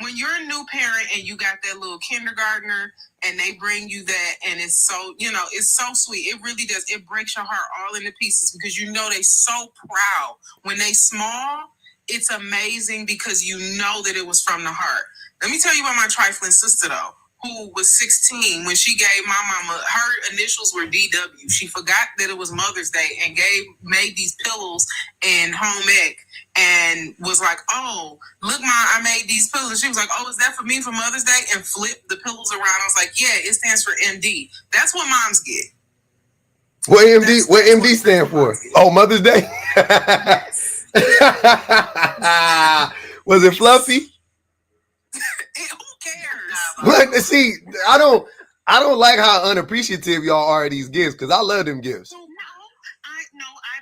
S6: when you're a new parent and you got that little kindergartner and they bring you that, and it's so, it's so sweet. It really does. It breaks your heart all into pieces because they so proud. When they small, it's amazing because that it was from the heart. Let me tell you about my trifling sister though, who was 16 when she gave my mama, her initials were DW. She forgot that it was Mother's Day and made these pillows in home ec and was like, oh, look, Ma, I made these pillows. And she was like, oh, is that for me for Mother's Day? And flipped the pillows around. I was like, yeah, it stands for MD. That's what moms get.
S1: What MD stand for? Oh, Mother's Day?
S6: Yes.
S1: Was it fluffy?
S6: Who cares?
S1: But see, I don't like how unappreciative y'all are of these gifts because I love them gifts.
S7: I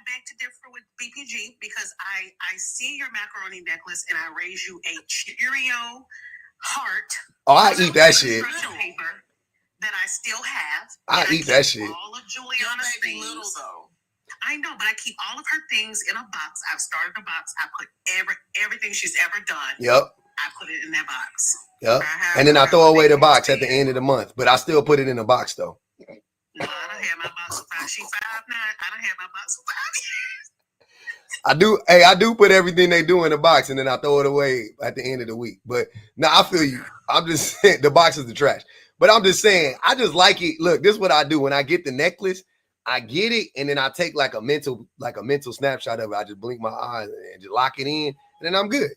S7: beg to differ with BPG because I see your macaroni necklace and I raise you a Cheerio heart.
S1: Oh, I eat that shit.
S7: Paper that I still have.
S1: I eat that shit.
S7: All of Juliana's things. I know, but I keep all of her things in a box. I've started a box. I put everything she's ever done.
S1: Yep.
S7: I put it in that box.
S1: Yep. And then I throw away the box at the end of the month, but I still put it in a box though.
S7: No, I don't have my box for 5. She's 5'9". I don't have my box for 5 years.
S1: I do. Hey, I do put everything they do in the box and then I throw it away at the end of the week. But now I feel you. I'm just saying the box is the trash. But I'm just saying, I just like it. Look, this is what I do. When I get the necklace, I get it, and then I take like a mental snapshot of it. I just blink my eyes and just lock it in, and then I'm good.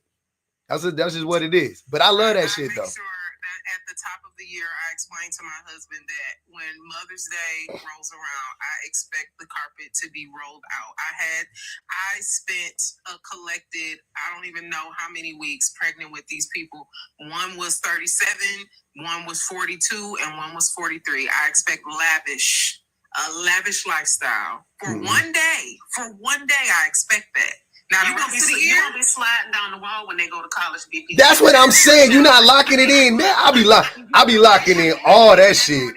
S1: That's just what it is. But I love that shit though.
S6: Sure that at the top of the year, I explained to my husband that when Mother's Day rolls around, I expect the carpet to be rolled out. I spent a collected, I don't even know how many weeks pregnant with these people. One was 37, one was 42, and one was 43. I expect a lavish lifestyle for one day. For one day, I expect that. Now you're gonna be sliding down the wall when they go to college. BP.
S1: That's what I'm saying. You're not locking it in. Man, I'll be locking in all that shit.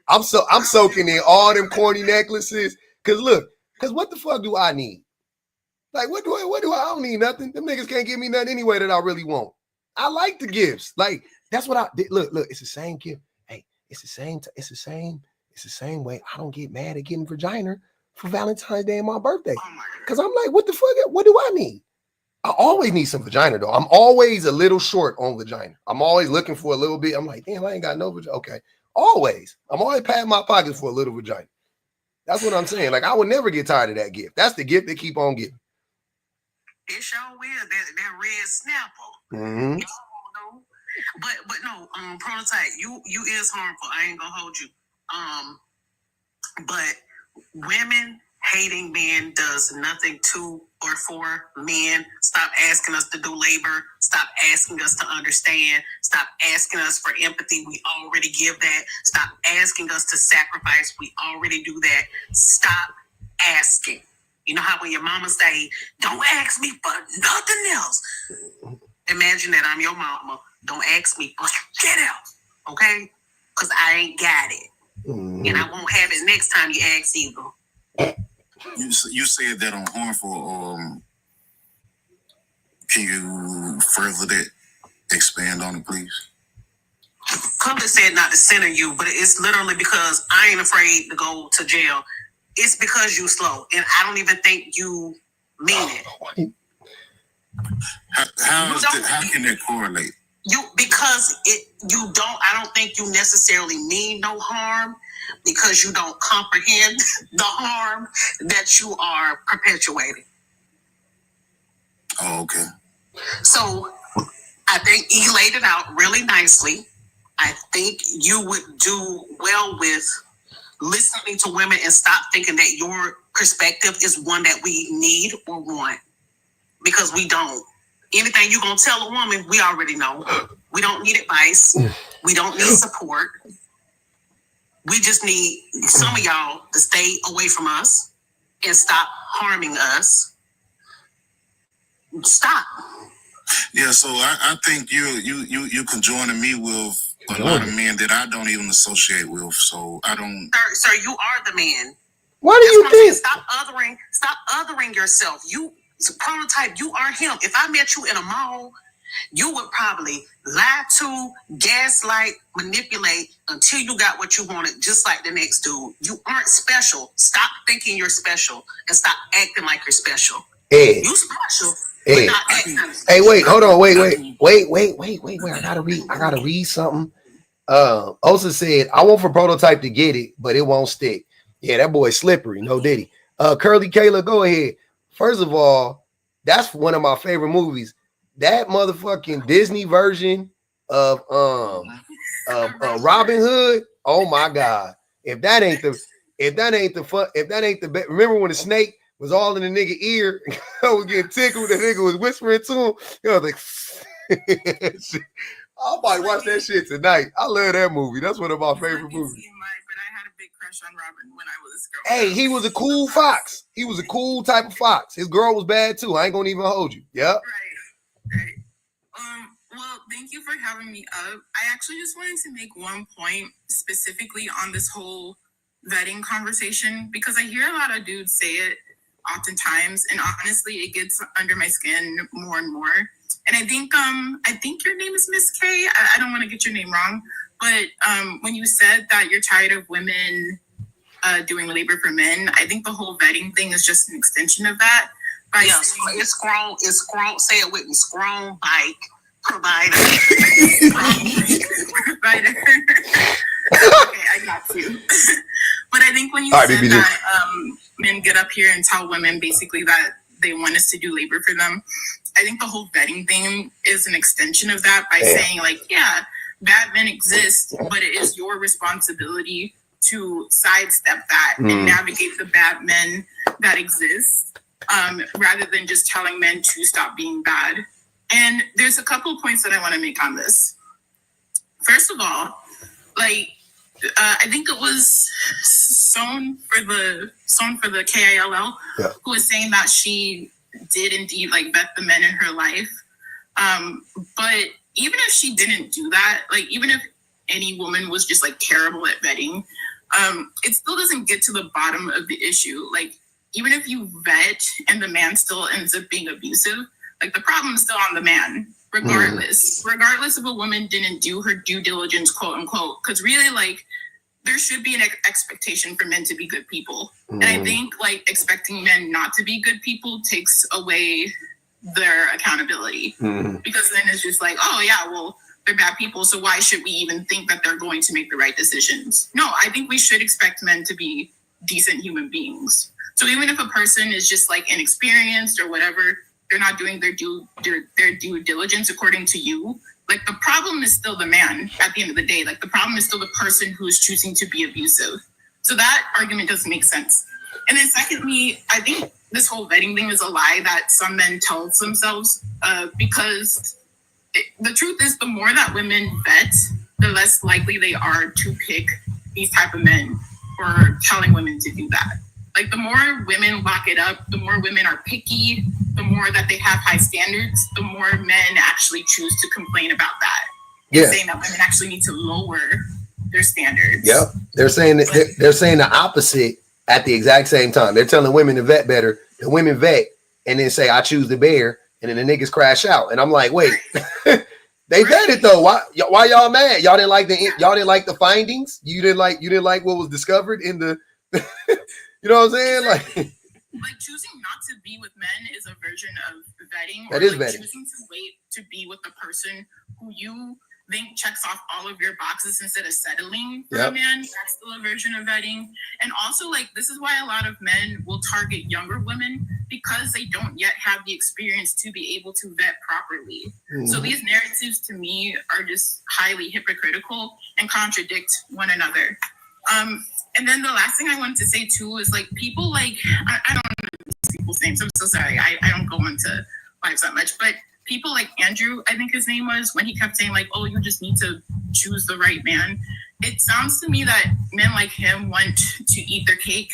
S1: I'm soaking in all them corny necklaces. Cause what the fuck do I need? Like what do I don't need nothing. Them niggas can't give me nothing anyway that I really want. I like the gifts. Like that's what I did. Look, it's the same gift. Hey, it's the same way I don't get mad at getting vagina for Valentine's Day and my birthday. Because I'm like, what the fuck? What do I need? I always need some vagina, though. I'm always a little short on vagina. I'm always looking for a little bit. I'm like, damn, I ain't got no vagina. Okay. Always. I'm always patting my pockets for a little vagina. That's what I'm saying. Like, I would never get tired of that gift. That's the gift they keep on giving.
S7: It sure will. That red snapper.
S1: Mm-hmm.
S7: But no, prototype, you is harmful. I ain't gonna hold you. But women hating men does nothing to or for men. Stop asking us to do labor. Stop asking us to understand. Stop asking us for empathy. We already give that. Stop asking us to sacrifice. We already do that. Stop asking. You know how when your mama say, don't ask me for nothing else. Imagine that I'm your mama. Don't ask me for shit else. Okay? Because I ain't got it. And I won't have it next time you ask either.
S2: You said that on harmful. Can you further that? Expand on it, please.
S7: Public said not to center you, but it's literally because I ain't afraid to go to jail. It's because you slow, and I don't even think you mean it.
S2: How can that correlate?
S7: I don't think you necessarily mean no harm because you don't comprehend the harm that you are perpetuating.
S2: Oh, okay.
S7: So I think he laid it out really nicely. I think you would do well with listening to women and stop thinking that your perspective is one that we need or want, because we don't.
S10: Anything you gonna tell a woman, we already know. We don't need advice. We don't need support. We just need some of y'all to stay away from us and stop harming us. Stop.
S2: Yeah, so I think you conjoining me with a lot of men that I don't even associate with. So I don't.
S10: Sir, you are the man.
S1: What do you think?
S10: Stop othering yourself. You prototype. You are him. If I met you in a mall, you would probably lie to, gaslight, manipulate until you got what you wanted, just like the next dude. You aren't special. Stop thinking you're special and stop acting like you're special.
S1: Ed.
S10: You special.
S1: Ed. Hey, wait, hold on, wait. I gotta read something. Osa said, I want for prototype to get it, but it won't stick. Yeah, that boy's slippery, no diddy. Curly Kayla, go ahead. First of all, that's one of my favorite movies. That motherfucking Disney version of Robin Hood. Oh my God! If that ain't the remember when the snake was all in the nigga ear, I was getting tickled. The nigga was whispering to him. You know, like, I'll probably watch that shit tonight. I love that movie. That's one of my favorite movies.
S6: But I had a big crush on Robin when I was growing
S1: up. Hey, he was a cool fox. He was a cool type of fox. His girl was bad too. I ain't gonna even hold you. Yep.
S6: Right. Well, thank you for having me up. I actually just wanted to make one point specifically on this whole vetting conversation because I hear a lot of dudes say it oftentimes, and honestly, it gets under my skin more and more. And I think your name is Miss K. I don't want to get your name wrong, but when you said that you're tired of women doing labor for men, I think the whole vetting thing is just an extension of that.
S10: Yes, it's grown. Say it with me. Grown bike provider.
S6: Provider. Okay, I got you. But I think when you said that men get up here and tell women basically that they want us to do labor for them, I think the whole vetting thing is an extension of that by saying like, yeah, bad men exist, but it is your responsibility to sidestep that and navigate the bad men that exist, rather than just telling men to stop being bad. And there's a couple of points that I want to make on this. First of all, like, I think it was Sean for the KILL who was saying that she did indeed like vet the men in her life. But even if she didn't do that, like even if any woman was just like terrible at vetting, it still doesn't get to the bottom of the issue. Like even if you vet and the man still ends up being abusive, like the problem is still on the man, regardless if a woman didn't do her due diligence, quote unquote, because really like there should be an expectation for men to be good people. And I think like expecting men not to be good people takes away their accountability because then it's just like, oh yeah, well, they're bad people. So why should we even think that they're going to make the right decisions? No, I think we should expect men to be decent human beings. So even if a person is just like inexperienced or whatever, they're not doing their due diligence according to you. Like the problem is still the man at the end of the day. Like the problem is still the person who is choosing to be abusive. So that argument doesn't make sense. And then secondly, I think this whole vetting thing is a lie that some men tell themselves because the truth is the more that women vet, the less likely they are to pick these type of men for telling women to do that. Like the more women lock it up, the more women are picky, the more that they have high standards, the more men actually choose to complain about that. Yeah. Saying that women actually need to lower their standards.
S1: Yep. They're saying that they're saying the opposite at the exact same time. They're telling women to vet better. The women vet and then say, I choose the bear, and then the niggas crash out. And I'm like, wait, they vetted though. Why y'all mad? Y'all didn't like the findings? You didn't like what was discovered in the you know what I'm saying?
S6: Like choosing not to be with men is a version of vetting.
S1: That is vetting.
S6: Choosing to wait to be with the person who you think checks off all of your boxes instead of settling for a man, that's still a version of vetting. And also, like, this is why a lot of men will target younger women because they don't yet have the experience to be able to vet properly. So these narratives to me are just highly hypocritical and contradict one another. And then the last thing I wanted to say too is like people like I don't know people's names. I'm so sorry. I don't go into lives that much, but people like Andrew, I think his name was, when he kept saying like, oh, you just need to choose the right man. It sounds to me that men like him want to eat their cake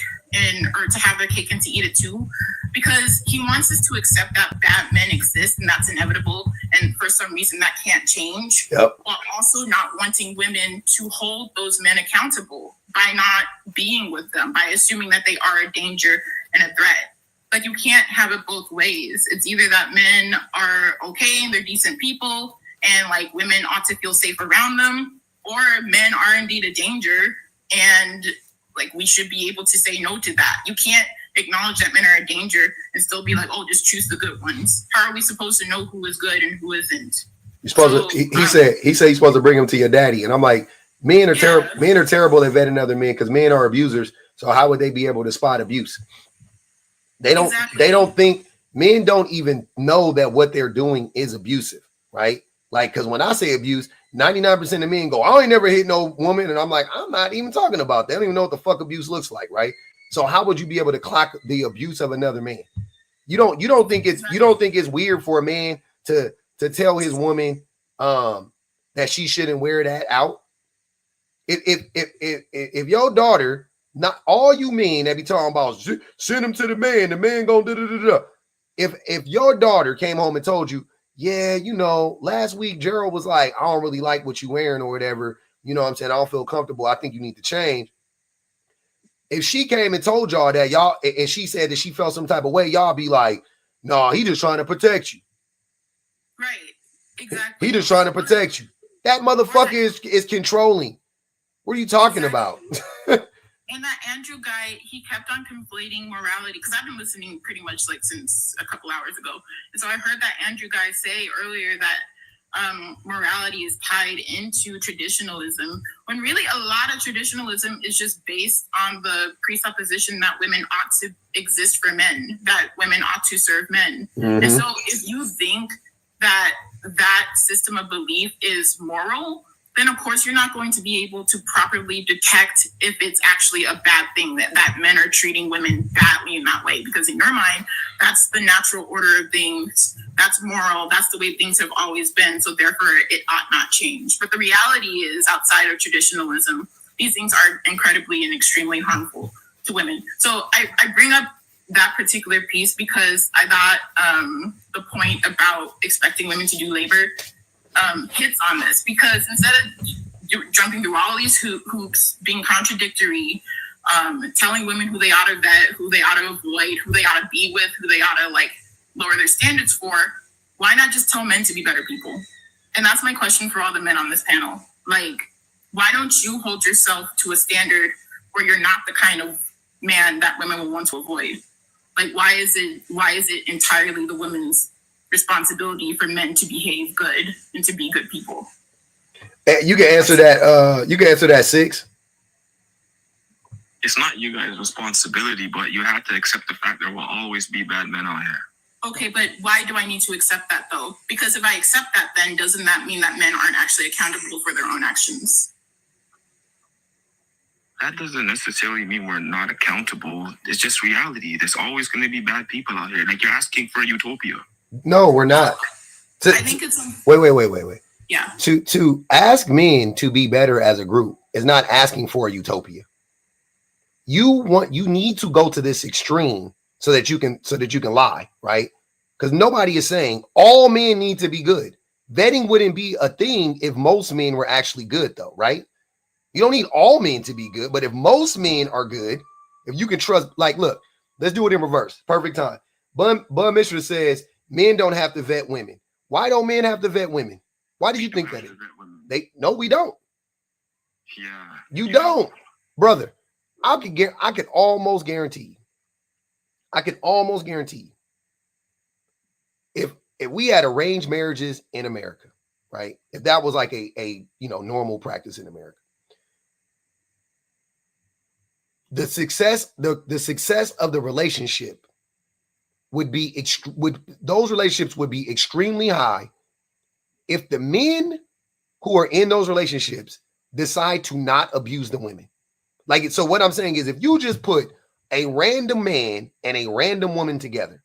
S6: or to have their cake and to eat it too, because he wants us to accept that bad men exist and that's inevitable. And for some reason that can't change, while also not wanting women to hold those men accountable by not being with them, by assuming that they are a danger and a threat. Like, you can't have it both ways. It's either that men are okay and they're decent people and like women ought to feel safe around them, or men are indeed a danger and like we should be able to say no to that. You can't acknowledge that men are a danger and still be like, oh, just choose the good ones. How are we supposed to know who is good and who isn't?
S1: You're supposed to, he said you're supposed to bring him to your daddy. And I'm like, men are terrible. Men are terrible at vetting other men because men are abusers. So how would they be able to spot abuse? They don't. Exactly. They don't think, men don't even know that what they're doing is abusive, right? Like, because when I say abuse, 99% of men go, I ain't never hit no woman, and I'm like, I'm not even talking about that. I don't even know what the fuck abuse looks like, right? So how would you be able to clock the abuse of another man? You don't think it's weird for a man to tell his woman that she shouldn't wear that out? If your daughter, not all you men that be talking about send him to the man gonna da. If your daughter came home and told you, yeah, you know, last week Gerald was like, I don't really like what you wearing or whatever, you know what I'm saying, I don't feel comfortable, I think you need to change. If she came and told y'all that, y'all, and she said that she felt some type of way, y'all be like, no, he just trying to protect you.
S6: Right, exactly.
S1: He just trying to protect you. That motherfucker is controlling. What are you talking about?
S6: And that Andrew guy, he kept on conflating morality, because I've been listening pretty much like since a couple hours ago. And so I heard that Andrew guy say earlier that morality is tied into traditionalism, when really a lot of traditionalism is just based on the presupposition that women ought to exist for men, that women ought to serve men. Mm-hmm. And so if you think that that system of belief is moral, then of course you're not going to be able to properly detect if it's actually a bad thing that men are treating women badly in that way. Because in your mind, that's the natural order of things. That's moral. That's the way things have always been. So therefore, it ought not change. But the reality is, outside of traditionalism, these things are incredibly and extremely harmful to women. So I bring up that particular piece because I thought the point about expecting women to do labor hits on this, because instead of jumping through all these hoops, being contradictory, telling women who they ought to vet, who they ought to avoid, who they ought to be with, who they ought to like lower their standards for, why not just tell men to be better people? And that's my question for all the men on this panel. Like, why don't you hold yourself to a standard where you're not the kind of man that women will want to avoid? Like, why is it entirely the women's responsibility for men to behave good and to be good people?
S1: You can answer that. You can answer that, Six.
S2: It's not you guys' responsibility, but you have to accept the fact there will always be bad men out here.
S6: Okay, but why do I need to accept that though? Because if I accept that, then doesn't that mean that men aren't actually accountable for their own actions?
S2: That doesn't necessarily mean we're not accountable. It's just reality. There's always going to be bad people out here. Like, you're asking for a utopia.
S1: No, we're not.
S6: I think it's
S1: wait.
S6: Yeah.
S1: To ask men to be better as a group is not asking for a utopia. You need to go to this extreme so that you can lie, right? Because nobody is saying all men need to be good. Vetting wouldn't be a thing if most men were actually good, though, right? You don't need all men to be good, but if most men are good, if you can trust, like, look, let's do it in reverse. Perfect time. Bud Mishra says men don't have to vet women. Why don't men have to vet women? Why do you think that? No, we don't.
S2: Yeah.
S1: You don't, brother. I could almost guarantee if we had arranged marriages in America, right? If that was like a normal practice in America, the success of the relationship those relationships would be extremely high if the men who are in those relationships decide to not abuse the women. Like, so what I'm saying is, if you just put a random man and a random woman together,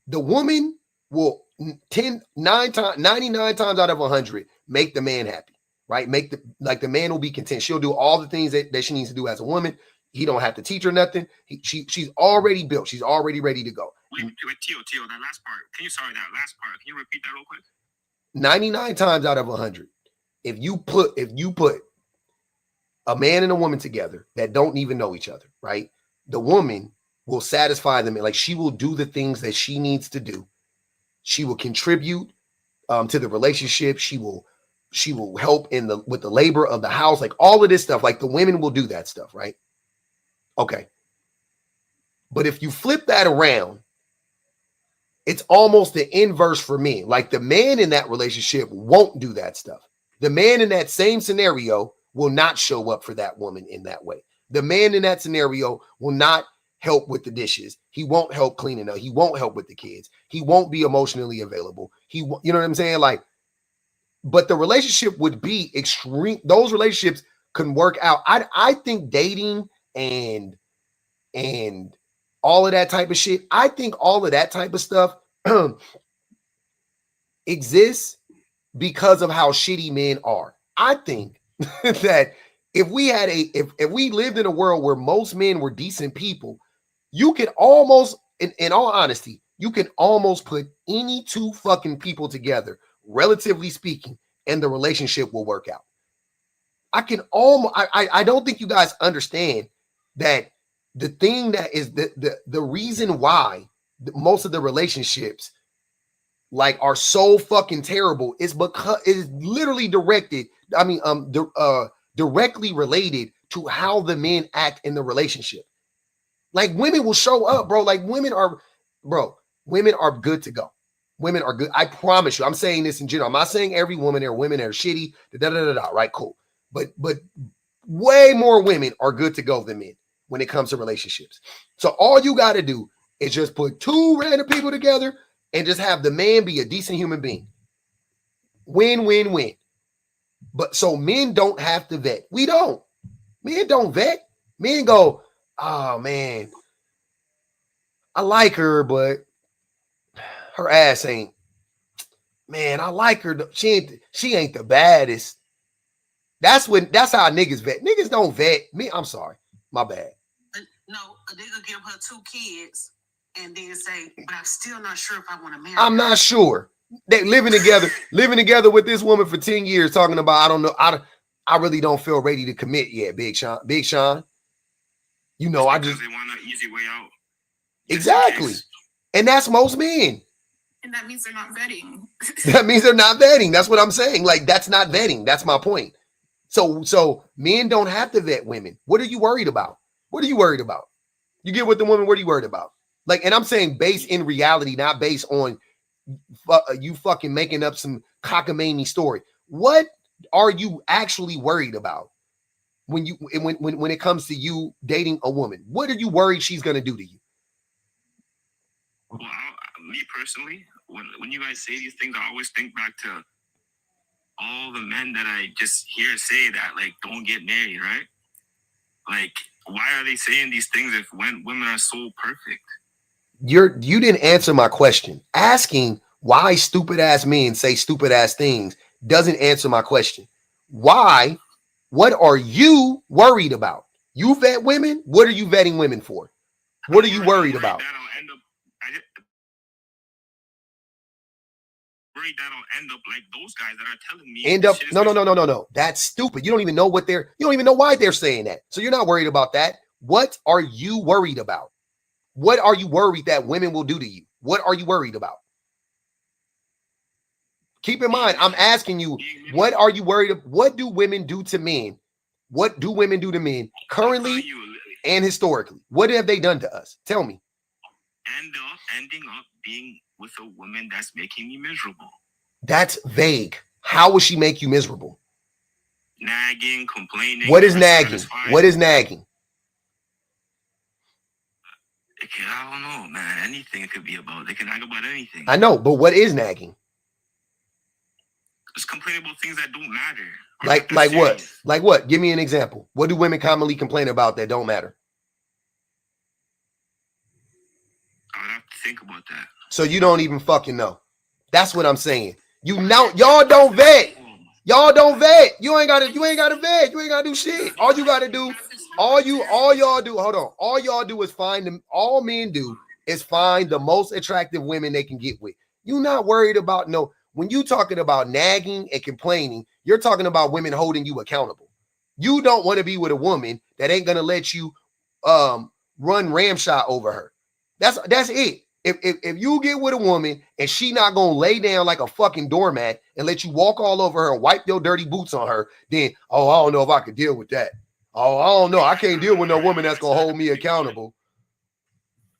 S1: the woman will 99 times out of 100 make the man happy, right? Make the man will be content. She'll do all the things that she needs to do as a woman. He don't have to teach her nothing. She's already built. She's already ready to go.
S2: Wait, Tio, that last part. That last part. Can you repeat that real quick?
S1: 99 times out of 100, if you put a man and a woman together that don't even know each other, right? The woman will satisfy them. Like, she will do the things that she needs to do. She will contribute to the relationship. She will help with the labor of the house, like all of this stuff. Like, the women will do that stuff, right? Okay. But if you flip that around, it's almost the inverse for men. Like, the man in that relationship won't do that stuff. The man in that same scenario will not show up for that woman in that way. The man in that scenario will not help with the dishes. He won't help cleaning up. He won't help with the kids. He won't be emotionally available. You know what I'm saying? Like, but the relationship would be extreme. Those relationships can work out. I think dating and all of that type of shit, I think all of that type of stuff exists because of how shitty men are. I think that if we lived in a world where most men were decent people, you could almost, in all honesty, you can almost put any two fucking people together, relatively speaking, and the relationship will work out. I don't think you guys understand that the thing that is the reason why most of the relationships like are so fucking terrible is because it is literally directly related to how the men act in the relationship. Like, women will show up, bro. Like, women are good to go. Women are good. I promise you. I'm saying this in general. I'm not saying every woman. There are women that are shitty. Right? Cool. But way more women are good to go than men when it comes to relationships. So all you got to do is just put two random people together and just have the man be a decent human being. Win, win, win. But so men don't have to vet. We don't. Men don't vet. Men go, oh man, I like her, but her ass ain't. Man, I like her. She ain't the baddest. That's how niggas vet. Niggas don't vet. Me, I'm sorry. My bad.
S10: No, a nigga give her 2 kids and then say, but I'm still not sure if I want to marry
S1: I'm
S10: her.
S1: not sure. They living together with this woman for 10 years, talking about, I don't know. I really don't feel ready to commit yet, Big Sean. You know,
S2: they want an easy way out.
S1: Exactly. And that's most men.
S6: And that means they're not vetting.
S1: That means they're not vetting. That's what I'm saying. Like, that's not vetting. That's my point. So men don't have to vet women. What are you worried about? What are you worried about? You get with the woman, what are you worried about? Like, and I'm saying based in reality, not based on you fucking making up some cockamamie story. What are you actually worried about when it comes to you dating a woman? What are you worried she's gonna do to you?
S2: Well, me personally, when you guys say these things, I always think back to all the men that I just hear say that, like, don't get married, right? Like, why are they saying these things if women are so perfect?
S1: You didn't answer my question. Asking why stupid ass men say stupid ass things doesn't answer my question. Why? What are you worried about? You vet women? What are you vetting women for? What are you worried about?
S2: Worried that I'll end up like those guys that are telling me.
S1: No. That's stupid. You don't even know why they're saying that. So you're not worried about that. What are you worried about? What are you worried that women will do to you? What are you worried about? Keep in mind, I'm asking you, what are you worried about? What do women do to men? What do women do to men currently and historically? What have they done to us? Tell me.
S2: Ending up being with a woman that's making me miserable.
S1: That's vague. How will she make you miserable?
S2: Nagging, complaining.
S1: What is nagging? What is nagging?
S2: I don't know, man. Anything it could be about. They can nag about anything.
S1: I know, but what is nagging?
S2: Just complain about things that don't matter.
S1: Like what? Like what? Give me an example. What do women commonly complain about that don't matter?
S2: I would have to think about that.
S1: So you don't even fucking know. That's what I'm saying. You know, y'all don't vet. Y'all don't vet. You ain't gotta vet. You ain't gotta do shit. All you gotta do, all y'all do, hold on. All y'all do is find them, all men do is find the most attractive women they can get with. You're not worried about when you talking about nagging and complaining, you're talking about women holding you accountable. You don't want to be with a woman that ain't gonna let you run ramshot over her. That's it. If you get with a woman and she not gonna lay down like a fucking doormat and let you walk all over her and wipe your dirty boots on her, then I don't know if I could deal with that. Oh, I don't know. I can't deal with no woman that's gonna hold me accountable.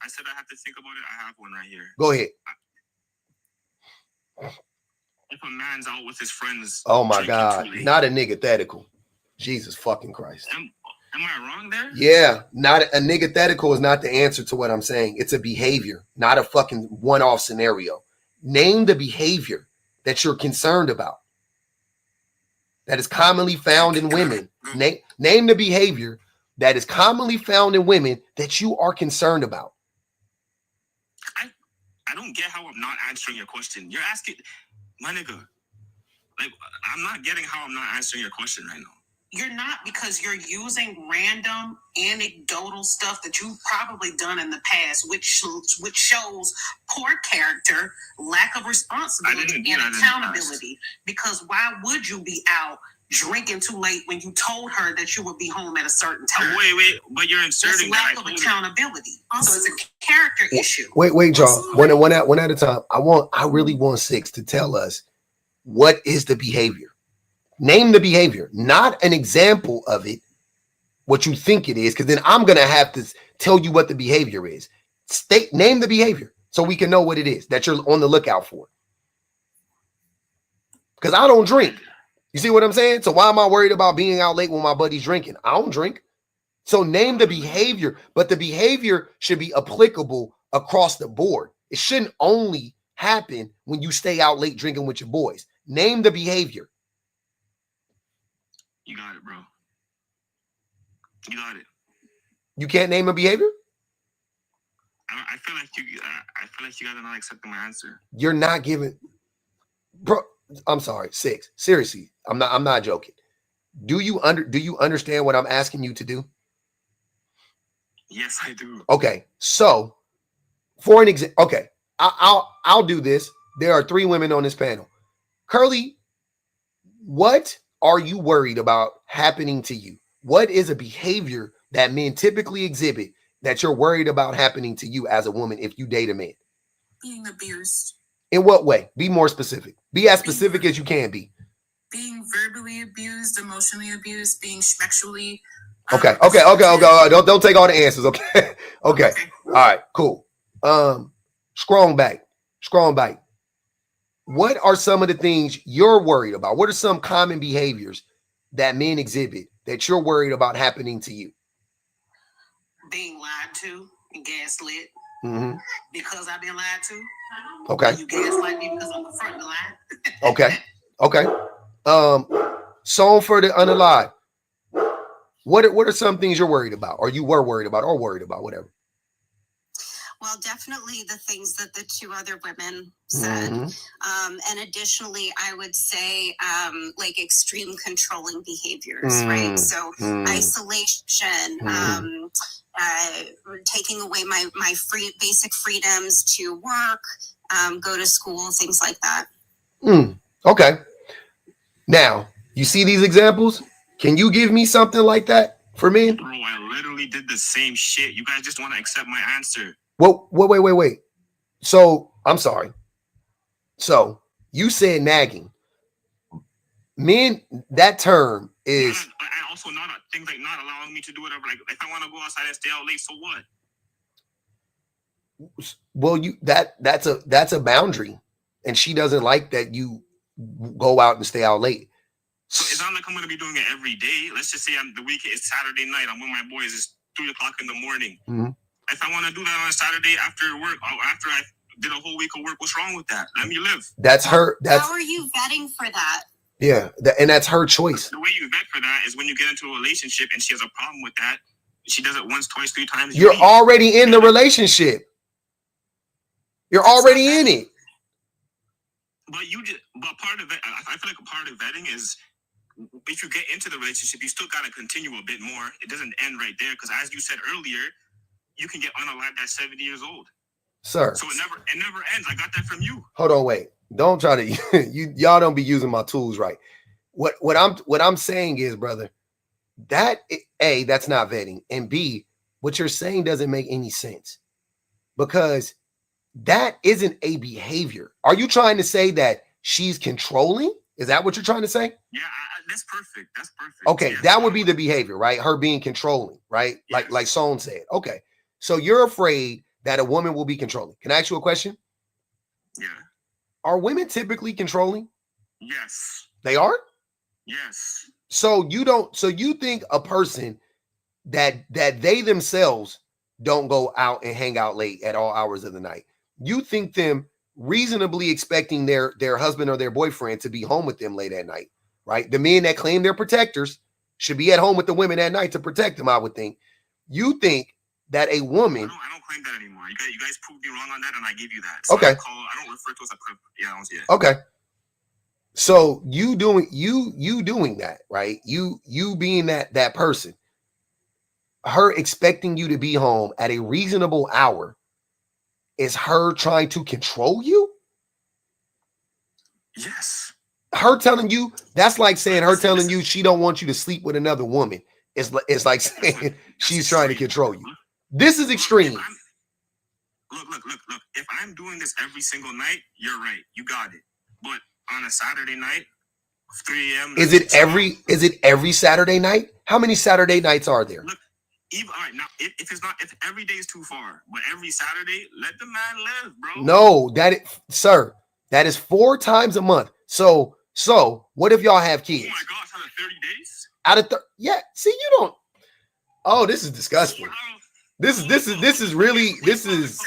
S5: I said I have to think about it. I have one right here.
S1: Go ahead.
S5: If a man's out with his friends,
S1: oh my God, not a nigga thetical. Jesus fucking Christ.
S5: Am I wrong there?
S1: Yeah, not a nigga thetical is not the answer to what I'm saying. It's a behavior, not a fucking one-off scenario. Name the behavior that you're concerned about that is commonly found in women. Name the behavior that is commonly found in women that you are concerned about.
S5: I don't get how I'm not answering your question. You're asking, my nigga, like, I'm not getting how I'm not answering your question right now.
S10: You're not, because you're using random anecdotal stuff that you've probably done in the past, which shows poor character, lack of responsibility, and accountability. Because why would you be out drinking too late when you told her that you would be home at a certain time?
S5: Wait, but you're inserting
S10: lack of accountability. Also, it's a character issue.
S1: Wait, y'all. One at a time. I really want Six to tell us what is the behavior. Name the behavior, not an example of it, what you think it is, because then I'm going to have to tell you what the behavior is. Name the behavior so we can know what it is that you're on the lookout for. Because I don't drink. You see what I'm saying? So why am I worried about being out late when my buddy's drinking? I don't drink. So name the behavior, but the behavior should be applicable across the board. It shouldn't only happen when you stay out late drinking with your boys. Name the behavior.
S5: You got it, bro. You got it.
S1: You can't name a behavior?
S5: I feel like you gotta not accept my answer.
S1: You're not giving, bro. I'm sorry, Six. Seriously, I'm not joking. Do you understand what I'm asking you to do?
S5: Yes, I do.
S1: Okay, so for an example, okay, I'll do this. There are 3 women on this panel. Curly, what are you worried about happening to you? What is a behavior that men typically exhibit that you're worried about happening to you as a woman if you date a man?
S4: Being abused.
S1: In what way? Be more specific. Be as specific as you can be.
S4: Being verbally abused, emotionally abused, being sexually.
S1: Okay. Don't take all the answers. Okay. Okay. All right. Cool. Strong bite. What are some of the things you're worried about? What are some common behaviors that men exhibit that you're worried about happening to you?
S10: Being lied to and gaslit.
S1: Mm-hmm.
S10: Because I've been lied to.
S1: Okay.
S10: You gaslight me because I'm the front of the line.
S1: Okay. Song for the unalive. What are some things you're worried about, or you were worried about, or worried about, whatever?
S7: Well, definitely the things that the 2 other women said. Mm-hmm. And additionally, I would say like extreme controlling behaviors, right? So isolation, taking away my basic freedoms to work, go to school, things like that.
S1: Okay. Now, you see these examples? Can you give me something like that for me?
S5: Bro, I literally did the same shit. You guys just want to accept my answer.
S1: Well, wait. So, I'm sorry. So, you said nagging. Men, that term is...
S5: And also not things like not allowing me to do whatever. Like, if I want to go outside and stay out late, so what?
S1: Well, that's a boundary. And she doesn't like that you go out and stay out late.
S5: So it's not like I'm going to be doing it every day. Let's just say the weekend is Saturday night. I'm with my boys. It's 3 o'clock in the morning. Mm-hmm. If I want to do that on a Saturday after work, or after I did a whole week of work, what's wrong with that? Let me live.
S1: That's her.
S7: How are you vetting for that?
S1: Yeah, and that's her choice.
S5: The way you vet for that is when you get into a relationship and she has a problem with that. She does it once, twice, 3 times.
S1: You're already in the relationship. You're already in it.
S5: But part of it, I feel like a part of vetting is if you get into the relationship, you still gotta continue a bit more. It doesn't end right there because, as you said earlier, you can get unalived at 70 years old.
S1: Sir.
S5: So it never ends. I got that from you.
S1: Hold on, wait. Don't try to y'all don't be using my tools right. What I'm saying is, brother, that A, that's not vetting, and B, what you're saying doesn't make any sense because that isn't a behavior. Are you trying to say that she's controlling? Is that what you're trying to say?
S5: Yeah, that's perfect. That's perfect.
S1: Okay,
S5: yes,
S1: that would be the behavior, right? Her being controlling, right?
S5: Yes.
S1: Like Son said. Okay, so you're afraid that a woman will be controlling. Can I ask you a question?
S5: Yeah.
S1: Are women typically controlling?
S5: Yes.
S1: They are?
S5: Yes.
S1: So you think a person that they themselves don't go out and hang out late at all hours of the night. You think them reasonably expecting their husband or their boyfriend to be home with them late at night, right? The men that claim they're protectors should be at home with the women at night to protect them, I would think. You think that a woman...
S5: I don't claim that anymore. You guys proved me wrong on that, and I give you that. So
S1: okay.
S5: I don't refer to it as a... I don't see it.
S1: Okay. So you doing that, right? You being that person, her expecting you to be home at a reasonable hour is her trying to control you?
S5: Yes.
S1: Her telling you, that's like saying her telling you she don't want you to sleep with another woman. It's like saying she's trying to control you. This is extreme.
S5: Look. If I'm doing this every single night, you're right. You got it. But on a Saturday night, 3 a.m.
S1: Is it every Saturday night? How many Saturday nights are there?
S5: Look, all right, now if every day is too far, but every Saturday, let the man live, bro.
S1: No, that is 4 times a month. So what if y'all have kids?
S5: Oh my gosh, out of 30 days?
S1: Out of yeah. See, you don't. Oh, this is disgusting. This is really crazy.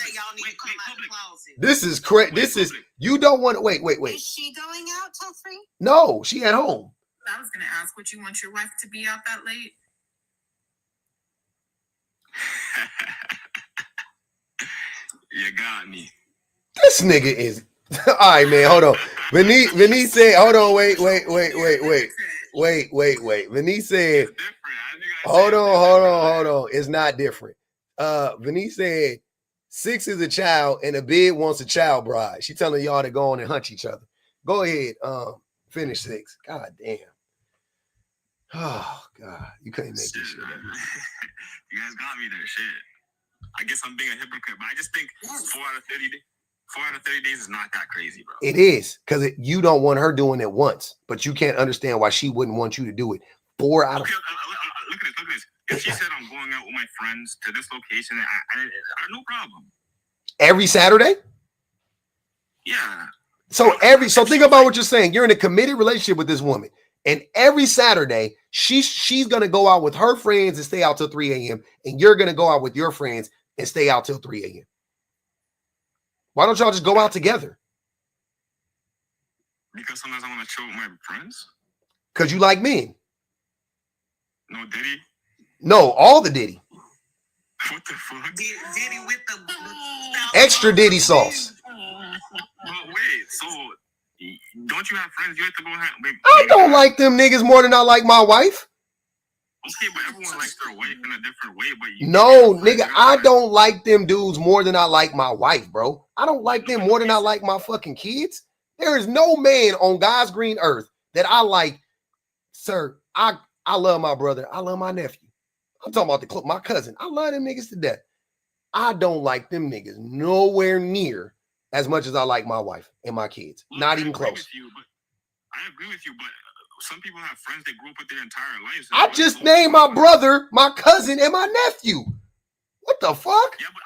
S1: This is you don't want to wait.
S7: Is she going out till 3?
S1: No, she at home.
S6: I was gonna ask, would you want your wife to be out that late?
S5: You got me.
S1: This nigga is all right, man. Hold on. Venice said, hold on, wait. Venice said, hold on. It's not different. Venice said 6 is a child and a bid wants a child bride. She telling y'all to go on and hunt each other. Go ahead. Finish 6. God damn. Oh God, you couldn't make this shit up.
S5: You guys got me there, shit. I guess I'm being a hypocrite, but I just think 4 out of 30 days is not that crazy, bro.
S1: It is, because you don't want her doing it once, but you can't understand why she wouldn't want you to do it 4 out of...
S5: Okay, look at this. If she said I'm going out with my friends to this location, I no problem.
S1: Every Saturday?
S5: Yeah.
S1: So think about what you're saying. You're in a committed relationship with this woman, and every Saturday she's gonna go out with her friends and stay out till 3 a.m. and you're gonna go out with your friends and stay out till 3 a.m. Why don't y'all just go out together?
S5: Because sometimes I want to chill with my friends.
S1: Because you like men.
S5: No Diddy.
S1: No, all the Diddy.
S5: What the fuck?
S10: Diddy with the
S1: extra Diddy sauce.
S5: But wait, so don't you have friends? You have to go have.
S1: I don't like them niggas more than I like my wife.
S5: Okay, but everyone likes their wife in a different way. But
S1: no, nigga, I don't like them dudes more than I like my wife, bro. I don't like them more than I like my fucking kids. There is no man on God's green earth that I like. Sir, I love my brother. I love my nephew. I'm talking about my cousin. I love them niggas to death. I don't like them niggas nowhere near as much as I like my wife and my kids. Well, not even close.
S5: I agree with you, but some people have friends that grew up with their entire lives.
S1: I just named my brother, my cousin, and my nephew. What the fuck?
S5: Yeah, but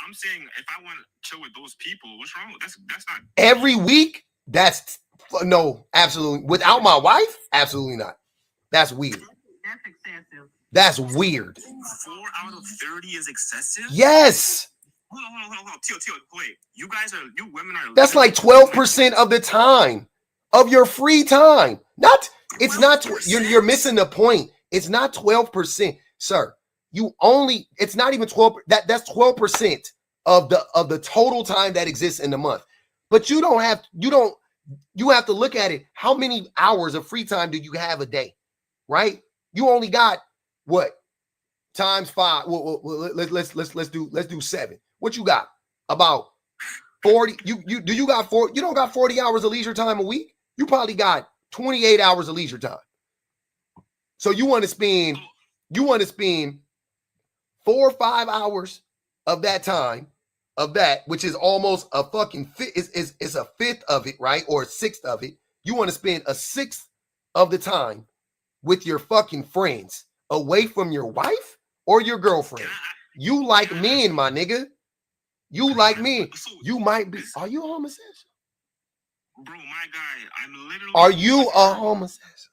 S5: I'm saying if I want to chill with those people, what's wrong? That's not
S1: every week. That's no, absolutely. Without my wife, absolutely not. That's weird.
S6: That's excessive.
S1: That's weird.
S5: 4 out of 30 is excessive?
S1: Yes.
S5: Hold on. Teal, wait. You women are...
S1: That's like 12% of the time. Of your free time. You're missing the point. It's not 12%. Sir, it's not even 12. That's 12% of the total time that exists in the month. But you don't you have to look at it. How many hours of free time do you have a day? Right? You only got what? Times 5. Well, let's do 7. What you got? About 40. You got 4? You don't got 40 hours of leisure time a week. You probably got 28 hours of leisure time. So you want to spend 4 or 5 hours of that time, which is almost a fucking is a fifth of it, right? Or a sixth of it. You want to spend a sixth of the time with your fucking friends away from your wife or your girlfriend. You like men, my nigga. You like men. You might be. Are you a homosexual?
S2: Bro, my guy, I'm literally.
S1: Are you a homosexual?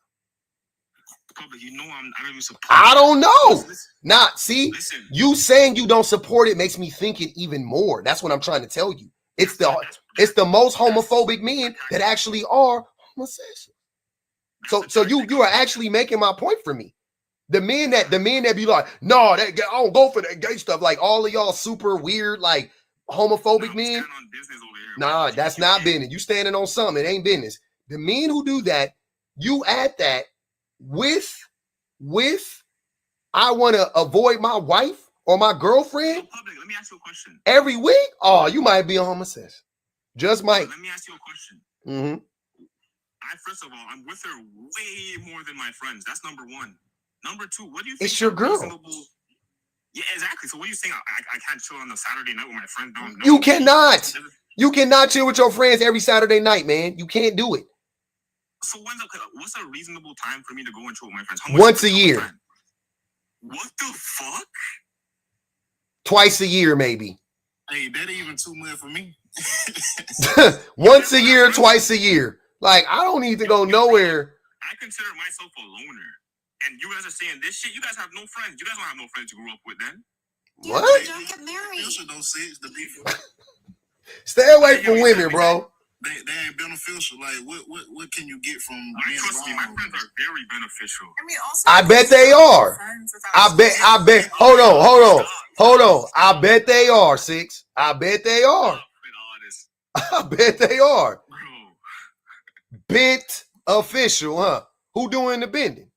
S2: You know I don't even support.
S1: I don't know.
S2: Listen,
S1: Listen. You saying you don't support it makes me think it even more. That's what I'm trying to tell you. It's the most homophobic men that actually are homosexual. So you are actually making my point for me. The men that be like, no, I don't go for that gay stuff. Like all of y'all super weird, like homophobic men. Nah, that's not business. You standing on something. It ain't business. The men who do that, you add that with I want to avoid my wife or my girlfriend.
S2: Public, let me ask you a question.
S1: Every week? Oh, you might be a homosexual. Just might.
S2: Let me ask you a question.
S1: Mm-hmm.
S2: First of all, I'm with her way more than my friends. That's number one. Number two, what do you think?
S1: It's your girl.
S2: Yeah, exactly. So what are you saying? I can't chill on a Saturday night with my friends? No.
S1: You cannot. You cannot chill with your friends every Saturday night, man. You can't do it.
S2: So what's a reasonable time for me to go and chill with my friends?
S1: Once a year.
S2: Time? What the fuck?
S1: Twice a year, maybe.
S2: Hey, that ain't even too much for me.
S1: Once a year, twice a year. Like, I don't need to go nowhere.
S2: I consider myself a loner. And you guys are saying this shit? You guys have no friends. You guys don't have no friends you grew up with then.
S1: What?
S7: Don't get married.
S2: Don't say it's the people.
S1: Stay away from women, bro.
S2: They ain't beneficial. Like, what can you get from? Trust me, my friends are very beneficial.
S6: I mean, also,
S1: I bet they are. I bet. Hold on. I bet they are, Six. I bet they are. I bet they are. Bent official, huh? Who doing the bending?